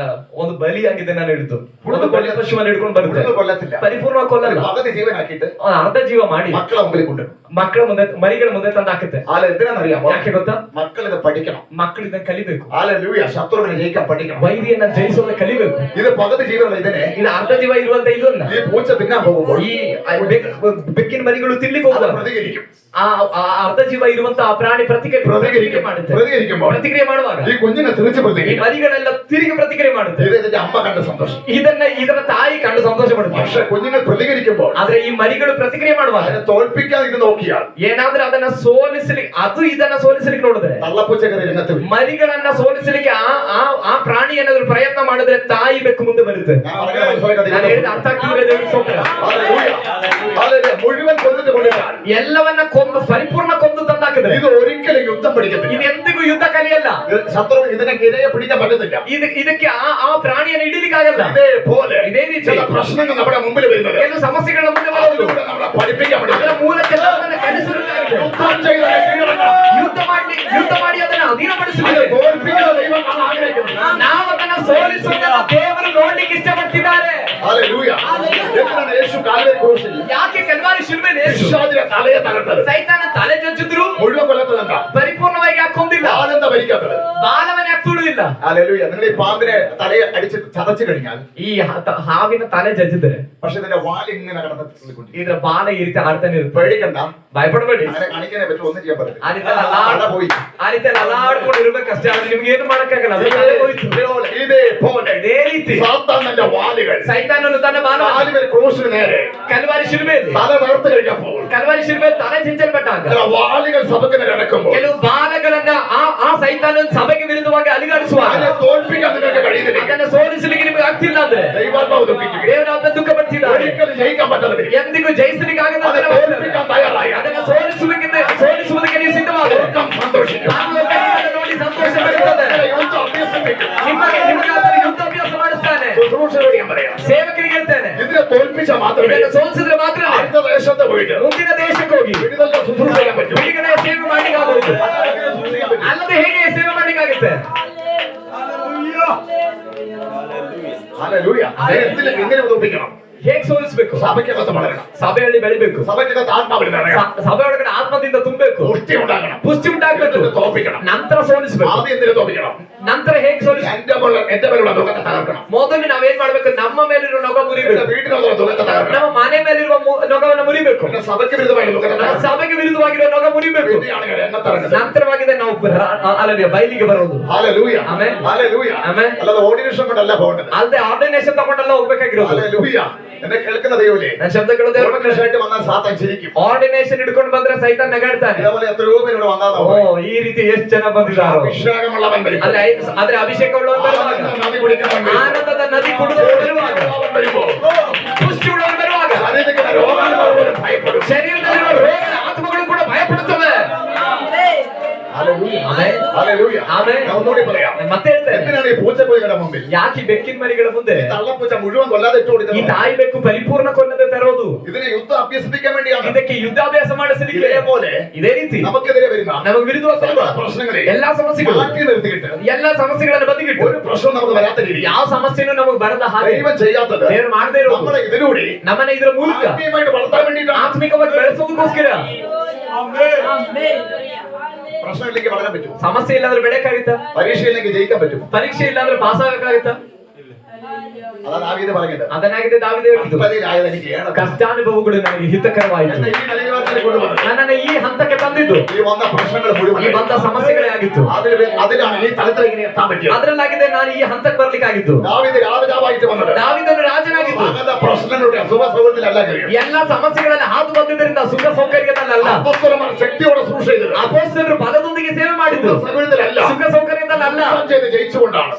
ಒಂದು ಬಲಿಯಾಗಿದೆ ನಾನು ಹಿಡಿದು ಒಂದು ಬಲಿ ಪಶುವನ್ನು ಹಿಡ್ಕೊಂಡು ಬರುತ್ತೆ.
ഫുള്ള് കൊല്ലത്തില്ല.
ಪರಿಪೂರ್ಣ ಕೊಲ್ಲಲ್ಲ.
പകുതി ജീവൻ ആക്കിയിട്ട്
ಅರ್ಧ ಜೀವ ಮಾಡಿ
മക്കളെ മുമ്പിൽ കൊണ്ടുവരും.
ಮಕ್ಕಳ ಮುಂದೆ ಮರಿಗಳ ಮುಂದೆ ತಂದು ಹಾಕುತ್ತೆ.
ആല എന്തിനാണെന്നറിയാമോ?
ಯಾಕೆ ಗೊತ್ತಾ?
മക്കൾ ഇത് പഠിക്കണം.
ಮಕ್ಕಳು ಇದನ್ನ ಕಲಿಬೇಕು.
ഹല്ലേലൂയ. ശത്രുവിനെ ജയിക്കാൻ പഠിക്കണം.
ವೈರಿಯನ್ನ ಜಯಿಸೋದನ್ನ ಕಲಿಬೇಕು.
ഇത് പകുതി ജീവനുള്ള ഇതിനെ
ಇದು ಅರ್ಧ ಜೀವ ಇರುವಂತ ಇದನ್ನ
ഈ പൂച്ച തിന്നാൻ പോകുമ്പോൾ
ಈ ಬೆಕ್ಕಿನ ಮರಿಗಳು ತಿನ್ಲಿಕ್ಕೆ
അത്
ಹೋಗುವ
പ്രതികരിക്കും.
ಆ ಅರ್ಧ ಜೀವ ಇರುವಂತ ಆ ಪ್ರಾಣಿ ಪ್ರತಿಕ್ರಿಯೆ ಮಾಡುತ್ತೆ.
പ്രതികരിക്കുമ്പോൾ
ಪ್ರತಿಕ್ರಿಯೆ ಮಾಡುವಾಗ
ഈ കുഞ്ഞിനെ തിരിച്ച്
ಈ
പ്രതികരിക്കും.
ಮರಿಗಳೆಲ್ಲ ತಿರುಗಿ ಪ್ರತಿಕ್ರಿಯೆ ಮಾಡುತ್ತೆ.
ഇത് ഇതിന്റെ അമ്മ കണ്ട സന്തോഷം.
ಇದರ ತಾಯಿ ಕಂಡು ಸಂತೋಷ ಪಡುತ್ತೆ.
പക്ഷെ കുഞ്ഞുങ്ങൾ പ്രതികരിക്കുമ്പോൾ
ಆದ್ರೆ ಈ ಮರಿಗಳು ಪ್ರತಿಕ್ರಿಯೆ ಮಾಡುವಾಗ
അതിനെ തോൽപ്പിക്കാൻ ഇത് നോക്കിയാൽ
ಏನಾದ್ರೂ ಅದನ್ನ ಸೋಲಿಸಲಿಕ್ಕೆ, ಅದು ಇದನ್ನ ಸೋಲಿಸಲಿಕ್ಕೆ ನೋಡಿದ್ರೆ,
തള്ളപ്പൂച്ച കയറി രംഗത്ത് വരും.
ಮರಿಗಳನ್ನ ಸೋಲಿಸಲಿಕ್ಕೆ ಆ ಪ್ರಾಣಿ ಏನಾದ್ರು ಪ್ರಯತ್ನ ಮಾಡಿದ್ರೆ ತಾಯಿ ಬೆಕ್ಕು ಮುಂದೆ ಬರುತ್ತೆ.
ഞാൻ പറഞ്ഞത് മനസ്സിലാക്കാതെ
ನಾನು ಹೇಳಿದ ಅರ್ಥ ಆಗ್ತಿದ್ರೆ ದೇವರಿಗೆ ಸ್ತೋತ್ರ.
ഹല്ലേലൂയ. ഹല്ലേലൂയ. മുഴുവൻ കൊന്നിട്ട് കൊണ്ടിട്ടാൽ
ಎಲ್ಲವನ್ನ ಕೊಂದು ಪರಿಪೂರ್ಣ ಕೊಂದು ತಂದಾಕಿದ್ರೆ
ഇത് ഒരിക്കലും യുദ്ധം പിടിക്കത്തില്ല.
ಇದು ಎಂದಿಗೂ ಯುದ್ಧ ಕಲಿಯಲ್ಲ.
ശത്രു ഇതിനെ ഇരയെ പിടിക്കാൻ പറ്റത്തില്ല.
ಇದಕ್ಕೆ ಆ ಪ್ರಾಣಿಯನ್ನು ಹಿಡಿಲಿಕ್ಕಾಗಲ್ಲ.
ഇതേപോലെ
ಇದೇ ರೀತಿ
ചില പ്രശ്നങ്ങൾ നമ്മുടെ മുമ്പിൽ വരുന്നത്
ಕೆಲವು ಸಮಸ್ಯೆಗಳ ಮುಂದೆ ಬರೋದು
അതിലൂടെ നമ്മളെ പഠിപ്പിക്കാൻ
ಅದರ
പറ്റില്ല.
ಮೂಲಕ ಎಲ್ಲವನ್ನ ಕಲಿಸಲಿಕ್ಕಾಗುತ್ತೆ.
യുദ്ധം ചെയ്തവരെ കീഴടക്കണം.
ಯುದ್ಧ ಮಾಡಿ ಅದನ್ನ
അത്
ಅಧೀನಪಡಿಸಬೇಕು.
തോൽപ്പിക്കുന്ന ദൈവം നമ്മൾ ആഗ്രഹിക്കുന്നു.
ನಾವು ಅದನ್ನ ಸೋಲಿಸುವುದನ್ನು ದೇವರು ನೋಡ್ಲಿಕ್ಕೆ ಇಷ್ಟಪಡ್ತಿದ್ದಾರೆ.
ഹല്ലേലൂയ. എന്തിനാണ് യേശു കാൽവരി ക്രൂശിൽ
ಯಾಕೆ ಕಲ್ವಾರಿ ಶಿಲುಬೆಯಲ್ಲಿ
പിശാചിനെ തലയെ തകർത്തത്?
ಸೈತಾನ ತಲೆ ಜಜ್ಜಿದ್ರು
മുഴുവൻ കൊല്ലത്തതെന്താ?
ಪರಿಪೂರ್ಣವಾಗಿ ಹಾಕೊಂಡಿಲ್ಲ.
ആനന്ദ ഭരിക്കാത്തത്.
ಬಾಲವನ್ನ ಯಾಕೆ ತುಳಿದಿಲ್ಲ?
ഹല്ലേലൂയ. നിങ്ങൾ ഈ പാമ്പിനെ തലയെ അടിച്ച് ചതച്ചു കഴിഞ്ഞാൽ
ಈ ಹಾವಿನ ತಲೆ ಜಜ್ಜಿದ್ರೆ
പക്ഷെ ഇതിന്റെ വാൽ ഇങ്ങനെ കിടന്നിട്ടുണ്ട്.
ಇದರ ಬಾಲ ಈ ರೀತಿ ಆಡ್ತಾನೆ ಇರುತ್ತೆ.
പേടിക്കണ്ട.
ಭಯಪಡಬೇಡಿ.
അങ്ങനെ കാണിക്കാനേ പറ്റും. ഒന്നും ചെയ്യാൻ പറ്റില്ല.
ಆ ರೀತಿ ಅಲ್ಲಾಡ್ಕೊಂಡು ಇರ್ಬೇಕಷ್ಟೇ. ಆದ್ರೆ ನಿಮ್ಗೆ ಏನು ಮಾಡಕ್ಕಾಗಲ್ಲ. ಅದು ತಲೆ ಹೋಯ್ತು.
ഇതേപോലെ
ಇದೇ ರೀತಿ
സാത്താന്റെ വാലുകൾ
ಸೈತಾನನು ತನ್ನ ಬಾಲ
കാലുകൾ ക്രൂശിന് നേരെ
ಕಲ್ವಾರಿ ಶಿಲುಬೆಯಲ್ಲಿ
തല തകർത്ത് കഴിഞ്ഞപ്പോൾ
ಕಲ್ವಾರಿ ಶಿಲುಬೆಯಲ್ಲಿ ತಲೆ ಜಿಂಚಲ್ಪಟ್ಟಾಗ
ചില വാലുകൾ സഭയ്ക്ക് നടക്കുമ്പോൾ
ಕೆಲವು ಬಾಲಗಳನ್ನ ಆ ಸೈತಾನನ ಸಭೆಗೆ ವಿರುದ್ಧವಾಗಿ ಅಲಿಗಾಡಿಸುವಾಗ
അതിനെ തോൽപ്പിക്കാൻ നിങ്ങൾക്ക് കഴിയുന്നില്ല.
ಅದನ್ನ ಸೋಲಿಸಲಿಕ್ಕೆ ನಿಮಗೆ ಆಗ್ತಿಲ್ಲ ಅಂದ್ರೆ
ദൈവാത്മാവ് ദുഃഖിക്കും.
ದೇವರ ಅದನ್ನ ದುಃಖ ಪಡ್ತಿದ್ದಾರೆ.
ഒരിക്കലും ജയിക്കാൻ പറ്റാതെ
ಎಂದಿಗೂ ಜಯಿಸಲಿಕ್ಕೆ ಆಗದ
അതിനെ തോൽപ്പിക്കാൻ തയ്യാറായി
ಅದನ್ನ ಸೋಲಿಸುವುದಕ್ಕೆ ನೀವು ಸಿದ್ಧವಾದರೆ
സന്തോഷിക്കും.
ನೋಡಿ ಸಂತೋಷ ಪಡುತ್ತದೆ.
യുദ്ധം അഭ്യസിപ്പിക്കും.
ನಿಮಗೆ ಯುದ್ಧ ಅಭ್ಯಾಸ ಮಾಡಿಸ್ತಾನೆ.
ശുശ്രൂഷകരോട് ഞാൻ പറയാം,
ಸೇವಕರಿಗೆ ಹೇಳ್ತೇನೆ,
ഇതിനെ തോൽപ്പിച്ചാൽ മാത്രമേ
ಇದನ್ನು ಸೋಲಿಸಿದ್ರೆ ಮಾತ್ರ
അടുത്ത ദേശത്ത് പോയിട്ട്
ಮುಂದಿನ ದೇಶಕ್ಕೆ ಹೋಗಿ
വിടുതല ശുശ്രൂഷ ചെയ്യാൻ പറ്റും.
ಬಿಡುಗಡೆ ಸೇವೆ ಮಾಡ್ಲಿಕ್ಕಾಗುತ್ತೆ. ಅಲ್ಲದೆ ಹೇಗೆ ಸೇವೆ ಮಾಡ್ಲಿಕ್ಕಾಗುತ್ತೆ?
ഹല്ലേലൂയ. എങ്ങനെ തോൽപ്പിക്കണം?
ಹೇಗೆ ಸೋಲಿಸಬೇಕು?
സഭയ്ക്കകത്ത് വളരണം.
ಸಭೆಯಲ್ಲಿ ಬೆಳಿಬೇಕು.
സഭയ്ക്കകത്ത് ആത്മാവിൽ നിറയണം.
ಸಭೆ ಒಳಗಡೆ ಆತ್ಮದಿಂದ ತುಂಬಬೇಕು.
പുഷ്ടി ഉണ്ടാകണം.
ಪುಷ್ಟಿ ಉಂಟಾಗಬೇಕು.
എന്നിട്ട് തോൽപ്പിക്കണം.
ನಂತರ ಸೋಲಿಸಬೇಕು.
ആദ്യം എന്തിനു തോൽപ്പിക്കണം?
ನಂತರ ಹೇಗೆ ಸೋಲಿಸಬೇಕು?
എന്റെ മേലുള്ള ദുഃഖത്തെ തകർക്കണം.
ಮೊದಲು ನಾವೇನ್ ಮಾಡ್ಬೇಕು? ನಮ್ಮ ಮೇಲಿರುವ ನೊಗ
എന്റെ
ಮುರಿಬೇಕು.
വീട്ടിലുള്ള ദുഃഖത്തെ തകർക്കണം.
ನಮ್ಮ ಮನೆ ಮೇಲಿರುವ ನೊಗವನ್ನು ಮುರಿಬೇಕು.
എന്റെ സഭയ്ക്ക് വിരുദ്ധമായ ദുഃഖത്തെ
ನಮ್ಮ
തകർക്കണം.
ಸಭೆಗೆ ವಿರುದ್ಧವಾಗಿರುವ ನೊಗ ಮುರಿಬೇಕು.
പിന്നെയാണ് എന്നെ തകർക്കുന്നത്.
ನಂತರವಾಗಿದೆ ನಾವು ಅಲ್ಲದೆ ಬಯಲಿಗೆ ಬರೋದು.
ഹല്ലേലൂയ.
ആമേൻ.
ഹല്ലേലൂയ.
ആമേൻ.
അല്ലാതെ ഓർഡിനേഷൻ കൊണ്ടല്ല പോകേണ്ടത്.
ಅಲ್ಲದೆ ಆರ್ಡಿನೇಷನ್ ತಗೊಂಡೆಲ್ಲ ಹೋಗ್ಬೇಕಾಗಿರೋದು.
ഹല്ലേലൂയ. എന്നെ കേൾക്കുന്ന ദൈവമേ,
ನನ್ನ ಶಬ್ದ ಕೇಳೋದೇ
ഓർഡിനേഷൻ ആയിട്ട് വന്നാൽ സാത്താൻ ചിരിക്കും.
ಆರ್ಡಿನೇಷನ್ ಹಿಡ್ಕೊಂಡು ಬಂದ್ರೆ ಸೈತಾನ್ ನಗಾಡ್ತಾನೆ.
ഇതേപോലെ എത്രയോ പേര് ഇവിടെ വന്നാൽ
ಈ ರೀತಿ ಎಷ್ಟು ಜನ ಬಂದಿದ್ದಾರೆ.
അഭിഷേകമുള്ളവൻ വരും.
ಆದ್ರೆ ಅಭಿಷೇಕ ಉಳ್ಳವನು ಬರುವಾಗ,
നദി കുടിക്കാൻ വരും.
ಆನಂದದ ನದಿ ಕುಡಿದವರು ಬರುವಾಗ,
വരുമ്പോ
ಪುಷ್ಟಿ ಉಳ್ಳವರು ಬರುವಾಗ,
ശരീരത്തിലെ രോഗാണുകൾ പോലും ഭയപ്പെടും.
ಶರೀರದಲ್ಲಿರುವ ರೋಗದ ಆತ್ಮಗಳು ಕೂಡ ಭಯಪಡುತ್ತವೆ.
ഹല്ലേലൂയ.
ಆಮೆನ್.
ഹല്ലേലൂയ.
ಆಮೆನ್.
ഞാൻ ഒന്നുകൂടി പറയാം.
ಮತ್ತೆ ಹೇಳ್ತೇನೆ,
എന്തിനാണ് ഈ പൂച്ചക്കോഴികളുടെ മുമ്പിൽ
ಯಾಕೆ ಈ ಬೆಕ್ಕಿನ ಮರಿಗಳ ಮುಂದೆ
തള്ളപ്പൂച്ച മുഴുവൻ കൊല്ലാതെ ഇട്ട്
ಈ
കൊടുക്കുന്നത്?
ತಾಯಿ ಬೆಕ್ಕು ಪರಿಪೂರ್ಣ ಕೊಲ್ಲದೆ ತರೋದು?
ഇതിനെ യുദ്ധം അഭ്യസിപ്പിക്കാൻ വേണ്ടിയാണ്.
ಇದಕ್ಕೆ ಯುದ್ಧಾಭ್ಯಾಸ ಮಾಡಿಸಲಿಕ್ಕೆ.
ഇതേപോലെ
ಇದೇ ರೀತಿ
നമുക്കെതിരെ വരുന്ന
ನಮಗೆ ವಿರುದ್ಧವಾಗಿ
സകല പ്രശ്നങ്ങളെ
ಎಲ್ಲಾ ಸಮಸ್ಯೆಗಳು
മാറ്റി നിർത്തിയിട്ട്
ಎಲ್ಲಾ ಸಮಸ್ಯೆಗಳನ್ನು ಬದಿಗಿಟ್ಟು
ഒരു പ്രശ്നം നമുക്ക് വരാത്ത രീതി
ಯಾವ ಸಮಸ್ಯೆನೂ ನಮಗೆ ಬರದ ಹಾಗೆ
ദൈവം ചെയ്യാത്തത്
ದೇವರು ಮಾಡದೇ ಇರೋದು
നമ്മളെ ഇതിലൂടെ
ನಮ್ಮನ್ನ ಇದರ ಮೂಲಕ
ആത്മീയമായിട്ട് വളർത്താൻ വേണ്ടിയിട്ടാണ്.
ಆತ್ಮಿಕವಾಗಿ ಬೆಳೆಸೋದಕ್ಕೋಸ್ಕರ.
പ്രശ്നമില്ലെങ്കിൽ വളരാൻ പറ്റുമോ?
ಸಮಸ್ಯೆ ಇಲ್ಲಾಂದ್ರೆ ಬೆಳೆಯಕ್ಕಾಗುತ್ತಾ?
പരീക്ഷയില്ലെങ്കിൽ ജയിക്കാൻ പറ്റുമോ?
ಪರೀಕ್ಷೆ ಇಲ್ಲಾಂದ್ರೆ ಪಾಸ್ ಆಗಕ್ಕಾಗುತ್ತಾ?
അതാ ദാവീദ് പറഞ്ഞത്.
ಅದನ್ನಾಗಿದೆ ದಾವೀದ ಹೇಳಿದ್ದು,
ಕಷ್ಟದಲ್ಲಾಗದ എനിക്ക് ಏನಾದ್ರು
ಕಷ್ಟಾನುಭವಗಳು ನನಗೆ ಹಿತಕರವಾಯಿತು.
എന്നെ ഈ നിലവാരത്തിൽ കൊണ്ടുവന്നത്
ನನ್ನನ್ನು ಈ ಹಂತಕ್ಕೆ ತಂದಿದ್ದು
ഈ വന്ന പ്രശ്നങ്ങൾ മുഴുവൻ
ಈ ಬಂದ ಸಮಸ್ಯೆಗಳೇ ಆಗಿತ್ತು.
അതിലാണ് ഈ തലത്തിൽ ഇങ്ങനെ എത്താൻ പറ്റിയത്.
ಅದರಲ್ಲಾಗಿದೆ ನಾನು ಈ ಹಂತಕ್ಕೆ ಬರ್ಲಿಕ್ಕಾಗಿದ್ದು.
ദാവീദ് രാജാവായിട്ട് വന്നത്
ದಾವೀದನು ರಾಜನಾಗಿದ್ದು
സകല പ്രശ്നങ്ങളുടെ സുഖ സൗകര്യത്തിലല്ല കഴിയും.
ಎಲ್ಲ ಸಮಸ್ಯೆಗಳನ್ನು ಹಾದು ಬಂದಿದ್ದರಿಂದ ಸುಖ ಸೌಕರ್ಯದಲ್ಲ.
അപ്പോസ്തലന്മാർ ശക്തിയോടെ ശുശ്രൂഷ ചെയ്തത്
ಅಪೊಸ್ತಲರು ಬಲದೊಂದಿಗೆ ಸೇವೆ ಮಾಡಿದ್ದು
സൗകര്യത്തിലല്ല,
ಸುಖ ಸೌಕರ್ಯದಲ್ಲ.
യുദ്ധം ചെയ്ത് ജയിച്ചുകൊണ്ടാണ്.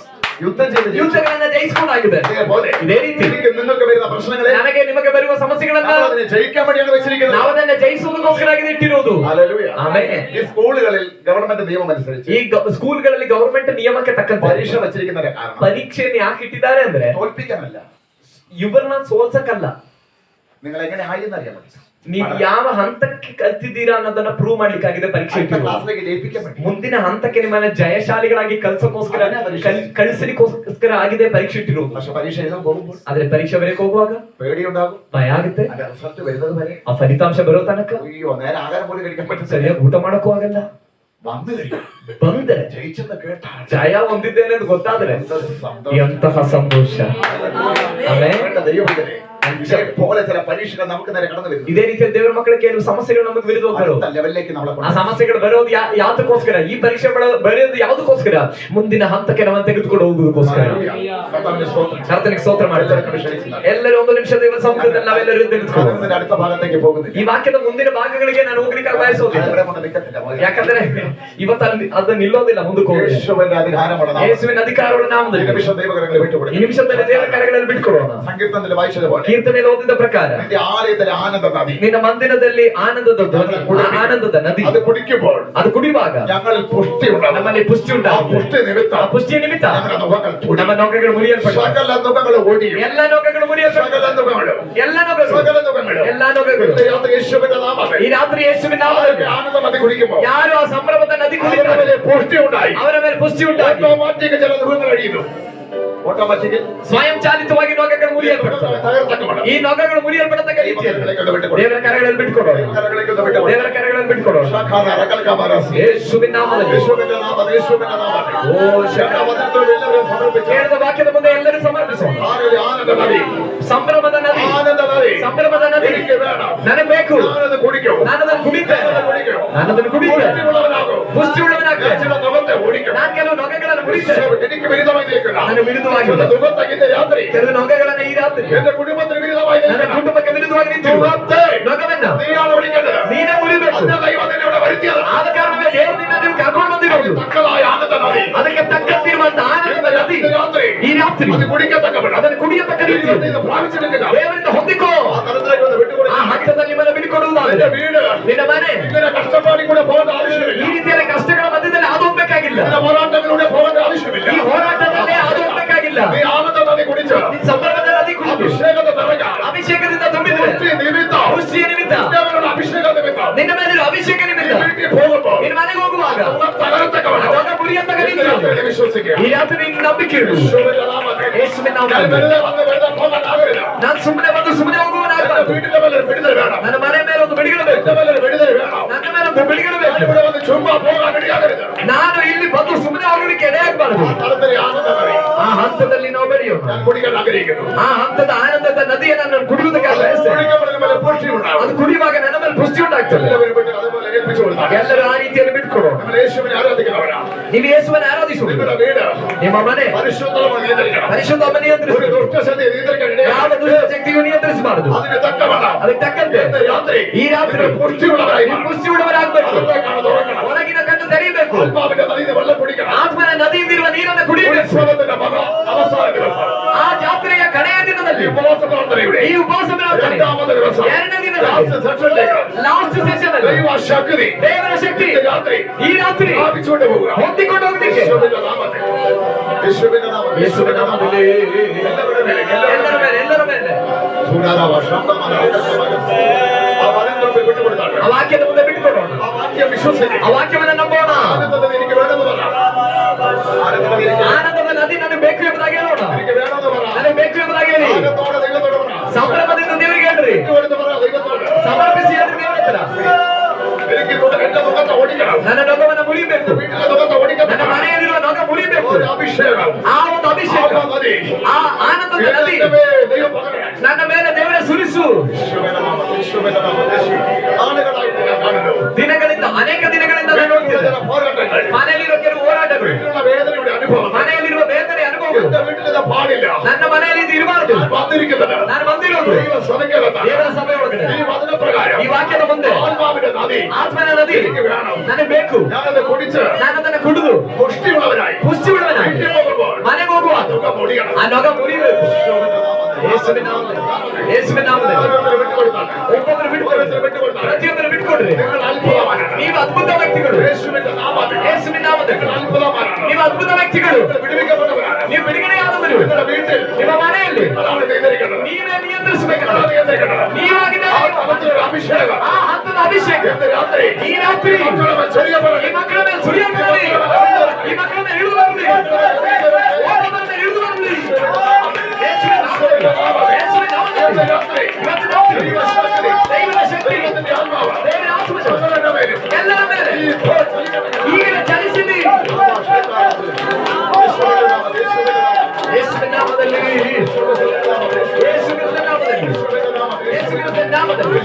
യുദ്ധം ചെയ്ത്
ಯುದ್ಧಗಳನ್ನ ಜಯಿಸಿಕೊಂಡಾಗಿದೆ.
ഇതേപോലെ
ಇದೇ ರೀತಿ
എനിക്ക് നിങ്ങൾക്ക് വരുന്ന പ്രശ്നങ്ങളെ
ನನಗೆ ನಿಮಗೆ ಬರುವ ಸಮಸ್ಯೆಗಳನ್ನ
നമ്മൾ അതിനെ ജയിക്കാൻ വേണ്ടിയാണ് വെച്ചിരിക്കുന്നത്.
ನಾವು ಅದನ್ನ ಜಯಿಸುವುದಕ್ಕೋಸ್ಕರ ಇಟ್ಟಿರೋದು.
ഹല്ലേലൂയ.
ಆಮೆನ್.
ഈ സ്കൂളുകളിൽ ഗവൺമെന്റ് നിയമം അനുസരിച്ച്
ಈ ಸ್ಕೂಲ್ಗಳಲ್ಲಿ ಗವರ್ಮೆಂಟ್ ನಿಯಮಕ್ಕೆ ತಕ್ಕಂತೆ
പരീക്ഷ വെച്ചിരിക്കുന്നതിന്റെ കാരണം
ಪರೀಕ್ಷೆಯನ್ನು ಯಾಕೆ ಇಟ್ಟಿದ್ದಾರೆ ಅಂದ್ರೆ
തോൽപ്പിക്കാനല്ല,
ಇವರನ್ನ ಸೋಲ್ಸಕ್ಕಲ್ಲ.
നിങ്ങൾ എങ്ങനെ ആയെന്ന് അറിയാൻ പറ്റും.
ನೀವು ಯಾವ ಹಂತಕ್ಕೆ ಕಲ್ತಿದ್ದೀರಾ ಅನ್ನೋದನ್ನ ಪ್ರೂವ್ ಮಾಡ್ಲಿಕ್ಕಾಗಿದೆ ಪರೀಕ್ಷೆ
അടുത്ത
ಇಟ್ಟಿರೋದು.
ക്ലാസ്സിലേക്ക് ജയിപ്പിക്കാൻ വേണ്ടി.
ಮುಂದಿನ ಹಂತಕ್ಕೆ ನಿಮ್ಮನ್ನ ಜಯಶಾಲಿಗಳಾಗಿ ಕಲ್ಸಕ್ಕೋಸ್ಕರ ಕಳಿಸಲಿಕ್ಕೋಸ್ಕರ ಆಗಿದೆ ಪರೀಕ್ಷೆ ಇಟ್ಟಿರೋದು.
പക്ഷെ പരീക്ഷ എഴുതാൻ പോകുമ്പോൾ
ಆದ್ರೆ ಪರೀಕ್ಷೆ ಬರೆಯಕ್ಕೆ ಹೋಗುವಾಗ
പേടിയുണ്ടാകും.
ಭಯ ಆಗುತ್ತೆ.
അതിന്റെ റിസൾട്ട് വരുന്നത് വരെ
ಆ ಫಲಿತಾಂಶ ಬರೋ ತನಕ
അയ്യോ നേരെ ആഹാരം പോലും കഴിക്കാൻ പറ്റും.
ಸರಿಯಾಗಿ ಊಟ ಮಾಡಕ್ಕೂ ಆಗಲ್ಲ.
വന്നു കഴിയും
ಬಂದರೆ
ജയിച്ചെന്ന് കേട്ടാൽ
ಜಯ ಹೊಂದಿದ್ದೇನೆ ಅಂತ ಗೊತ್ತಾದ್ರೆ
എന്തൊരു സന്തോഷം.
ಎಂತಹ ಸಂತೋಷ. ಆಮೆನ್.
വേണ്ട ദൈവമക്കളെ, പോലെ ചില പരീക്ഷകൾ നമുക്ക് നേരെ കടന്നു വരുന്നു.
ಇದೇ ರೀತಿಯಲ್ಲಿ ದೇವರ ಮಕ್ಕಳಿಗೆ ಕೆಲವು ಸಮಸ್ಯೆಗಳು ನಮಗೆ ವಿರುದ್ಧ ಬರೋದು.
അടുത്ത ಲೆವೆಲ್ലേക്ക് നമ്മളെ
ಆ ಸಮಸ್ಯೆಗಳು ಬರೋದು ಯಾವ್ದಕ್ಕೋಸ್ಕರ? ಈ ಪರೀಕ್ಷೆ ಬರೆಯೋದು ಯಾವ್ದಕ್ಕೋಸ್ಕರ? ಮುಂದಿನ ಹಂತಕ್ಕೆ ನಮ್ಮನ್ನು ತೆಗೆದುಕೊಂಡು ಹೋಗುವುದಕ್ಕೋಸ್ಕರ. ಕರ್ತನಿಗೆ ಸ್ತೋತ್ರ ಮಾಡ್ತಾರೆ. ಎಲ್ಲರೂ ಒಂದು ನಿಮಿಷ ದೇವರ ಸಮ್ಮುಖದಲ್ಲಿ ನಾವೆಲ್ಲರೂ ನಿಂತುಕೊಳ್ಳೋಣ.
അതിന്റെ അടുത്ത ഭാഗത്തേക്ക് പോകുന്നില്ല.
ಈ ವಾಕ್ಯದ ಮುಂದಿನ ಭಾಗಗಳಿಗೆ ನಾನು ಹೋಗ್ಲಿಕ್ಕೆ ಬಯಸೋದಿಲ್ಲ.
ഇവിടെ കൊണ്ട് നിൽക്കത്തില്ല.
ಯಾಕಂದ್ರೆ ಇವತ್ತು ಅದು ನಿಲ್ಲೋದಿಲ್ಲ, ಮುಂದಕ್ಕೆ ಹೋಗೋದಿಲ್ಲ.
യേശുവിന്റെ അധികാരമുള്ള നാമത്തിൽ
ಯೇಸುವಿನ ಅಧಿಕಾರವನ್ನು
ഈ
ನಾಮದಲ್ಲಿ
നിമിഷം ദൈവകരങ്ങളെ വിട്ടുകൊടുക്കും.
ಈ ನಿಮಿಷದಲ್ಲಿ ದೇವರ ಕರೆಗಳಲ್ಲಿ ಬಿಟ್ಕೊಡೋಣ.
സങ്കീർത്തനത്തിൽ വായിച്ചത് പോലെ
ಕೀರ್ತನೆಯಲ್ಲಿ ಓದಿದ ಪ್ರಕಾರ
നിന്റെ ആലയത്തിലെ ആനന്ദ നദി,
ನಿನ್ನ ಮಂದಿರದಲ್ಲಿ ಆನಂದದ ಧ್ವನಿ, ಆನಂದದ ನದಿ,
അത് കുടിക്കുമ്പോൾ
ಅದು ಕುಡಿಯುವಾಗ
ഞങ്ങളിൽ പുഷ്ടി ഉണ്ടാകും.
ನಮ್ಮಲ್ಲಿ ಪುಷ್ಟಿ
ആ
ಉಂಟಾಗುತ್ತೆ.
പുഷ്ടി നിമിത്തം
ಆ ಪುಷ್ಟಿಯ ನಿಮಿತ್ತ
നമ്മുടെ നുകങ്ങൾ തുടി.
ನಮ್ಮ ನೌಕೆಗಳು ಮುರಿಯಲ್ಪಡುತ್ತವೆ.
സകല നുകങ്ങൾ ഒടിയും.
ಎಲ್ಲ ನೌಕೆಗಳು ಮುರಿಯಲ್ಪಡುತ್ತವೆ.
സകല നുകങ്ങളും
ಎಲ್ಲ ನೌಕೆಗಳು,
സകല നുകങ്ങളും
ಎಲ್ಲ ನೌಕೆಗಳು
ഇന്ന് രാത്രി യേശുവിന്റെ നാമത്തിൽ
ಈ ರಾತ್ರಿ ಯೇಸುವಿನ ನಾಮದಲ್ಲಿ
ആനന്ദ നദി കുടിക്കുമ്പോൾ
ಯಾರು ಆ ಸಂಭ್ರಮದ ನದಿ
അവരുടെ
ಕುಡಿತಾರೆ
മേലെ പുഷ്ടി ഉണ്ടായി.
ಅವರ ಮೇಲೆ ಪುಷ್ಟಿ ಉಂಟಾಗಿ
ഓട്ടോമാറ്റിക് ചില നുകങ്ങൾ അഴിയുന്നു. ഓട്ടോമാറ്റിക്
ಸ್ವಯಂ ಚಾಲಿತವಾಗಿ ನೌಕೆಗಳು ಮುರಿಯಲ್ಪಡುತ್ತವೆ.
തകർത്തക്കപ്പെടണം.
ಈ ನೌಕೆಗಳು ಮುರಿಯಲ್ಪಡತಕ್ಕ ರೀತಿಯಲ್ಲಿ ದೇವರ ಕರೆಗಳಲ್ಲಿ ಬಿಟ್ಕೊಡೋಣ. ದೇವರ ಕರೆಗಳಲ್ಲಿ ಬಿಟ್ಕೊಡೋಣ. ಯೇಸುವಿನ ನಾಮದಲ್ಲಿ,
യേശുവിന്റെ നാമത്തിൽ, യേശുവിന്റെ നാമത്തിൽ.
ಓ ಶರಣ.
എല്ലാവരും സമർപ്പിച്ചു.
ಕೇಳಿದ ವಾಕ್ಯದ ಮುಂದೆ ಎಲ್ಲರೂ ಸಮರ್ಪಿಸೋಣ.
ആനന്ദ നദി,
ಸಂಭ್ರಮದ ನದಿ,
ആനന്ദ നദി
ಸಂಭ್ರಮದ ನದಿ
എനിക്ക് വേണം.
ನನಗೆ ಬೇಕು.
ഞാനത് കുടിക്കും.
ನಾನು ಅದನ್ನು ಕುಡಿತೇನೆ. ನಾನು ಅದನ್ನು ಕುಡಿತೇನೆ.
പുഷ്ടിയുള്ളവനാകും.
ಪುಷ್ಟಿ
ഞാൻ
ಉಳ್ಳವನಾಗ್ತೇನೆ.
ചില നുകത്തെ ഓടിക്കും.
ನಾನು ಕೆಲವು ನೊಗಗಳನ್ನು ಕುಡಿತೇನೆ.
എനിക്ക് വിരുദ്ധമായി നിൽക്കുന്ന
ನಾನು ವಿರುದ್ಧವಾಗಿಲ್ಲ.
ചില നുകത്തെ ഇന്ന് രാത്രി
ಕೆಲವು ನೊಗಗಳನ್ನು ಈ ರಾತ್ರಿ
എന്റെ കുടുംബത്തിന് വിരുദ്ധമായി
ನನ್ನ
നിൽക്കുന്ന
ಕುಟುಂಬಕ್ಕೆ ವಿರುದ್ಧವಾಗಿ ನಿಂತಿರುವ
നുകത്തെ
ನೊಗವನ್ನ
നീയാണ് വിളിക്കേണ്ടത്.
ನೀನೇ ಮುರಿಬೇಕು.
അതിന്റെ ദൈവം നിന്നെ ഇവിടെ വരുത്തിയത്.
ಆದ ಕಾರಣವೇ ದೇವರು ನಿನ್ನನ್ನು ಕರ್ಕೊಂಡು ಬಂದಿರೋದು.
തക്കതായ ആനന്ദ നദി
ಅದಕ್ಕೆ ತಕ್ಕಂತಿರುವಂತಹ ಆನಂದದ ನದಿ
ഇന്ന് രാത്രി
ಈ ರಾತ್ರಿ
അത് കുടിക്കത്തക്കപ്പെടാം.
ಅದನ್ನು ಕುಡಿಯತಕ್ಕ ರೀತಿ
ഇത് പ്രാപിച്ചെടുക്കുക.
ದೇವರಿಂದ ಹೊಂದಿಕೋ.
ആ തലത്തിലേക്ക് ഒന്ന്
ಆ
വിട്ടുകൊടുക്കുക.
ಹಂತದಲ್ಲಿ ನಿಮ್ಮನ್ನು ಬಿಡಿಕೊಡುವುದಾದರೆ
നിന്റെ വീട്
ನಿನ್ನ ಮನೆ
ഇങ്ങനെ കഷ്ടപ്പാടി കൂടെ പോകേണ്ട ആവശ്യമില്ല.
ಈ ರೀತಿಯ ಕಷ್ಟಗಳ ಮಧ್ಯದಲ್ಲಿ ಅದು ಹೋಗ್ಬೇಕಾಗಿಲ್ಲ.
ഇങ്ങനെ പോരാട്ടങ്ങളിലൂടെ പോകേണ്ട ആവശ്യമില്ല.
ಈ ಹೋರಾಟದಲ್ಲೇ ಅದು ಹೋಗ್ಬೇಕಾಗಿಲ್ಲ.
നീ ആനന്ദ നദി കുടിച്ച്
ನಿನ್ನ ಸಂಭ್ರಮದ ನದಿ ಕುಡಿದು
അഭിഷേകത്തെ നിറയ്ക്കാം.
ಅಭಿಷೇಕದಿಂದ ತುಂಬಿದ್ರೆ
പുഷ്ടി നിമിത്തം
ಪುಷ್ಟಿಯ ನಿಮಿತ್ತ
നിന്റെ അഭിഷേക നിമിത്തം
ನಿನ್ನ ಮೇಲಿರುವ ಅಭಿಷೇಕ
നീ
ನಿಮಿತ್ತ
വീട്ടിൽ പോകുമ്പോൾ
ನಿನ್ನ ಮನೆಗೆ ಹೋಗುವಾಗ
തകർത്തക്കവണ്ണം
ಅದನ್ನ ಮುರಿಯತಕ್ಕ
ഇന്ന് രാത്രി
ರೀತಿಯಲ್ಲಿ
വിശ്വസിക്കുക.
ಈ ರಾತ್ರಿ ನಿನ್ನ ನಂಬಿಕೆ ಇಡು.
യേശുവിന്റെ നാമത്തിൽ
ಯೇಸುವಿನ
ഞാൻ
ನಾಮದಲ್ಲಿ
വെറുതെ വന്ന് വെറുതെ പോകാനാകരുത്.
ನಾನು ಸುಮ್ಮನೆ ಬಂದು ಸುಮ್ಮನೆ
എന്റെ
ಹೋಗುವವನಾಗಬಾರದು.
വീട്ടിലെ മേലെ ഒരു വിടുതൽ വേണം.
ನನ್ನ ಮನೆ ಮೇಲೆ ಒಂದು ಬಿಡುಗಡೆ ಬೇಕು.
എന്റെ മേലെ ഒരു വിടുതൽ വേണം.
ನನ್ನ ಮೇಲೆ ಒಂದು ಬಿಡುಗಡೆ
ഞാൻ
ಬೇಕು.
ഇവിടെ വന്ന് ചുമ്മാ പോകാൻ ഇടയാകരുത്.
ನಾನು ಇಲ್ಲಿ ಬಂದು ಸುಮ್ಮನೆ ಹೋಗಲಿಕ್ಕೆ ಎಡೆಯಾಗಬಾರದು.
ആ തലത്തിലെ ആനന്ദ നദി
ಆ ಹಂತದಲ್ಲಿ ನಾವು ಬೆಳೆಯೋಣ.
ഞാൻ കുടിക്കാൻ ആഗ്രഹിക്കുന്നു.
ಆ ಹಂತದ ಆನಂದದ ನದಿಯನ್ನು ನಾನು ಕುಡಿಯುವುದಕ್ಕೆ ಬಯಸ್ತೇನೆ.
കുടിക്കപ്പെടുന്ന മേലെ പുഷ്ടി ഉണ്ടാവും.
ಅದು ಕುಡಿಯುವಾಗ ನನ್ನ ಮೇಲೆ ಪುಷ್ಟಿ ಉಂಟಾಗ್ತದೆ.
എല്ലാവരും വിട്ട് അതുപോലെ ഏൽപ്പിച്ചു കൊടുക്കാം.
ಎಲ್ಲರೂ ಆ ರೀತಿಯಲ್ಲಿ ಬಿಟ್ಕೊಡೋಣ.
നമ്മൾ യേശുവിനെ ആരാധിക്കുന്നവരാണ്.
ನೀವು ಯೇಸುವನ್ನು ಆರಾಧಿಸುವುದು.
നിങ്ങളുടെ വീട്
ನಿಮ್ಮ ಮನೆ
പരിശുദ്ധമായി നിയന്ത്രിക്കണം.
ಪರಿಶುದ್ಧ
ഒരു
ನಿಯಂತ್ರಿಸಬೇಕು.
ദുഷ്ടശക്തിയെ നിയന്ത്രിക്കാൻ
ಯಾವ
ഇടയാകരുത്.
ದುಷ್ಟ ಶಕ್ತಿಯು ನಿಯಂತ್ರಿಸಬಾರದು.
അതിന് തക്കവണ്ണം
ಅದಕ್ಕೆ ತಕ್ಕಂತೆ
ഇന്ന് രാത്രി
ಈ ರಾತ್ರಿ
പുഷ്ടിയുള്ളവരായി
ನೀವು
മാറണം.
ಪುಷ್ಟಿ ಉಳ್ಳವರಾಗಬೇಕು.
അകത്തേക്കാണ് തുറക്കണം.
ಹೊರಗಿನ ಕಣ್ಣು ತೆರೆಯಬೇಕು.
ആത്മാവിന്റെ നദിയിൽ വെള്ളം കുടിക്കണം.
ಆತ್ಮನ ನದಿಯಿಂದಿರುವ ನೀರನ್ನು ಕುಡಿಯಬೇಕು.
ഉത്സവത്തിന്റെ അവസാന ദിവസം
ಆ ಜಾತ್ರೆಯ ಕಡೆಯ ದಿನದಲ್ಲಿ
ഈ ഉപവാസ പ്രാർത്ഥനയുടെ
ಈ ಉಪವಾಸ ಪ್ರಾರ್ಥನೆ
രണ്ടാമത്തെ ദിവസം
ಎರಡನೇ ದಿನದಲ್ಲಿ
ലാസ്റ്റ് സെക്ഷനിലേക്ക്
ಲಾಸ್ಟ್ ಸೆಷನ್ ಅಲ್ಲಿ
ദൈവ ശക്തി
ದೇವರ ಶಕ್ತಿ
ഇന്ന് രാത്രി
ಈ ರಾತ್ರಿ
പ്രാപിച്ചുകൊണ്ട് പോവുക.
ಹೊಂದಿಕೊಂಡು ಹೋಗ್ಲಿಕ್ಕೆ
യേശുവിന്റെ നാമത്തിൽ യേശുവിന്റെ നാമത്തിൽ
ಯೇಸುವಿನ ನಾಮದಲ್ಲಿ
എല്ലാവരുടെ മേലെ
ಎಲ್ಲರ ಮೇಲೆ
സൂര്യാരാവ ശാന്തമായ ആ വചനത്തെ വിട്ടുകൊടുത്താണ്.
ಆ ವಾಕ್ಯದ ಮುಂದೆ ಬಿಟ್ಟುಕೊಡೋಣ.
ആ വാക്യം വിശ്വസിക്കുക.
ಆ ವಾಕ್ಯವನ್ನು ನಂಬೋಣ.
ആനന്ദത്തിൽ എനിക്ക് വേണമെന്ന് പറ. ആനന്ദത്തിൽ എനിക്ക്
ಆನಂದದ ನದಿ ನನಗೆ ಬೇಕು ಎಂಬುದಾಗಿ ಹೇಳೋಣ.
എനിക്ക് വേണമെന്ന് പറ.
ನನಗೆ ಬೇಕು ಎಂಬುದಾಗಿ ಹೇಳಿ
ആനന്ദത്തോടെ ദൈവത്തോട് പറ.
ಸಂಭ್ರಮದಿಂದ ದೇವರಿಗೆ ಹೇಳ್ರಿ.
വിട്ടുകൊടുത്ത് പറ ദൈവത്തോട്.
ಸಮರ್ಪಿಸಿ ಹೇಳ್ರಿ ದೇವರ ಹತ್ರ.
എനിക്ക് എന്റെ മുഖത്തെ ഓടിക്കണം.
ನನ್ನ ನೊಗವನ್ನು ಮುರಿಬೇಕು.
വീട്ടിലെ മുഖത്തെ ഓടിക്കണം.
ನನ್ನ ಮನೆಯಲ್ಲಿರುವ ನೊಗ ಮುರಿಬೇಕು.
ഒരു അഭിഷേകം
ಆ ಒಂದು ಅಭಿಷೇಕ
ആ ನದಿ
ಆ ಆನಂದದ ನದಿ
ದೈವ ಪಗರೆ
ನನ್ನ ಮೇಲೆ ದೇವರ ಸುರಿಸು. ದಿನಗಳಿಂದ ಅನೇಕ ದಿನಗಳಿಂದ ನಾನು ನೋಡ್ತಿದ್ದೆ. ಮನೆಯಲ್ಲಿರುವ ಕೆಲವು ಹೋರಾಟಗಳು, ಮನೆಯಲ್ಲಿರುವ ಬೇದನೆ ಅನುಭವಗಳು. ನನ್ನ ಮನೆಯಲ್ಲಿ ಇದು ಇರಬಾರದು. ನಾನು ಬಂದಿರೋದು ದೇವರ ಸಭೆ ಒಳಗಡೆ ಈ ವಾಕ್ಯದ ಮುಂದೆ. ಆತ್ಮನ ನದಿ ನನಗೆ ಬೇಕು. ನಾನು ಅದನ್ನು ಕುಡಿದು ಪುಷ್ಟಿ ಉಳ್ಳವನಾಗಿ ಮನೆಗೆ ಹೋಗುವಾಗ ಆ ನೊಗ ಮುರಿಬೇಕು. ಯೇಸುವಿನ ನಾಮದಲ್ಲಿ, ಯೇಸುವಿನ ನಾಮದಲ್ಲಿ ಒಬ್ಬೊಬ್ಬರು ಬಿಟ್ಕೊಡ್ರಿ, ಪ್ರತಿಯೊಬ್ಬರು ಬಿಟ್ಕೊಡ್ರಿ. ನೀವು ಅದ್ಭುತ ವ್ಯಕ್ತಿಗಳು. ಯೇಸುವಿನ ನಾಮದಲ್ಲಿ ನೀವು ಅದ್ಭುತ ವ್ಯಕ್ತಿಗಳು. ನೀವು ಬಿಡುಗಡೆಯಾದವರು. ನಿಮ್ಮ ಮನೆಯಲ್ಲಿ ನೀವೇ ನಿಯಂತ್ರಿಸಬೇಕಲ್ಲ. ನೀವಾಗಿದ್ದ ಆ ಹಂತದ ಅಭಿಷೇಕ ಈ ರಾತ್ರಿ ಈ ಮಕ್ಕಳ ಮೇಲೆ ಸುರಿಯಬರಲಿ. ಈ ಮಕ್ಕಳ ಮೇಲೆ ಇಳಿದು ಬರಲಿ. ಓಟದಿಂದ ಇಳಿದು ಬರಲಿ. ಯೇಸುವಿನ ನಾಮದಲ್ಲಿ ಇವತ್ತು ರಾತ್ರಿ ದೈವದ ಶಕ್ತಿ, ದೇವರ ಆತ್ಮ ಎಲ್ಲರ ಮೇಲೆ ಈಗ ಚಲಿಸಲಿ. ಯೇಸುವಿನ ನಾಮದಲ್ಲಿ, ಯೇಸುವಿನ ನಾಮದಲ್ಲಿ, ಯೇಸುವಿನ ನಾಮದಲ್ಲಿ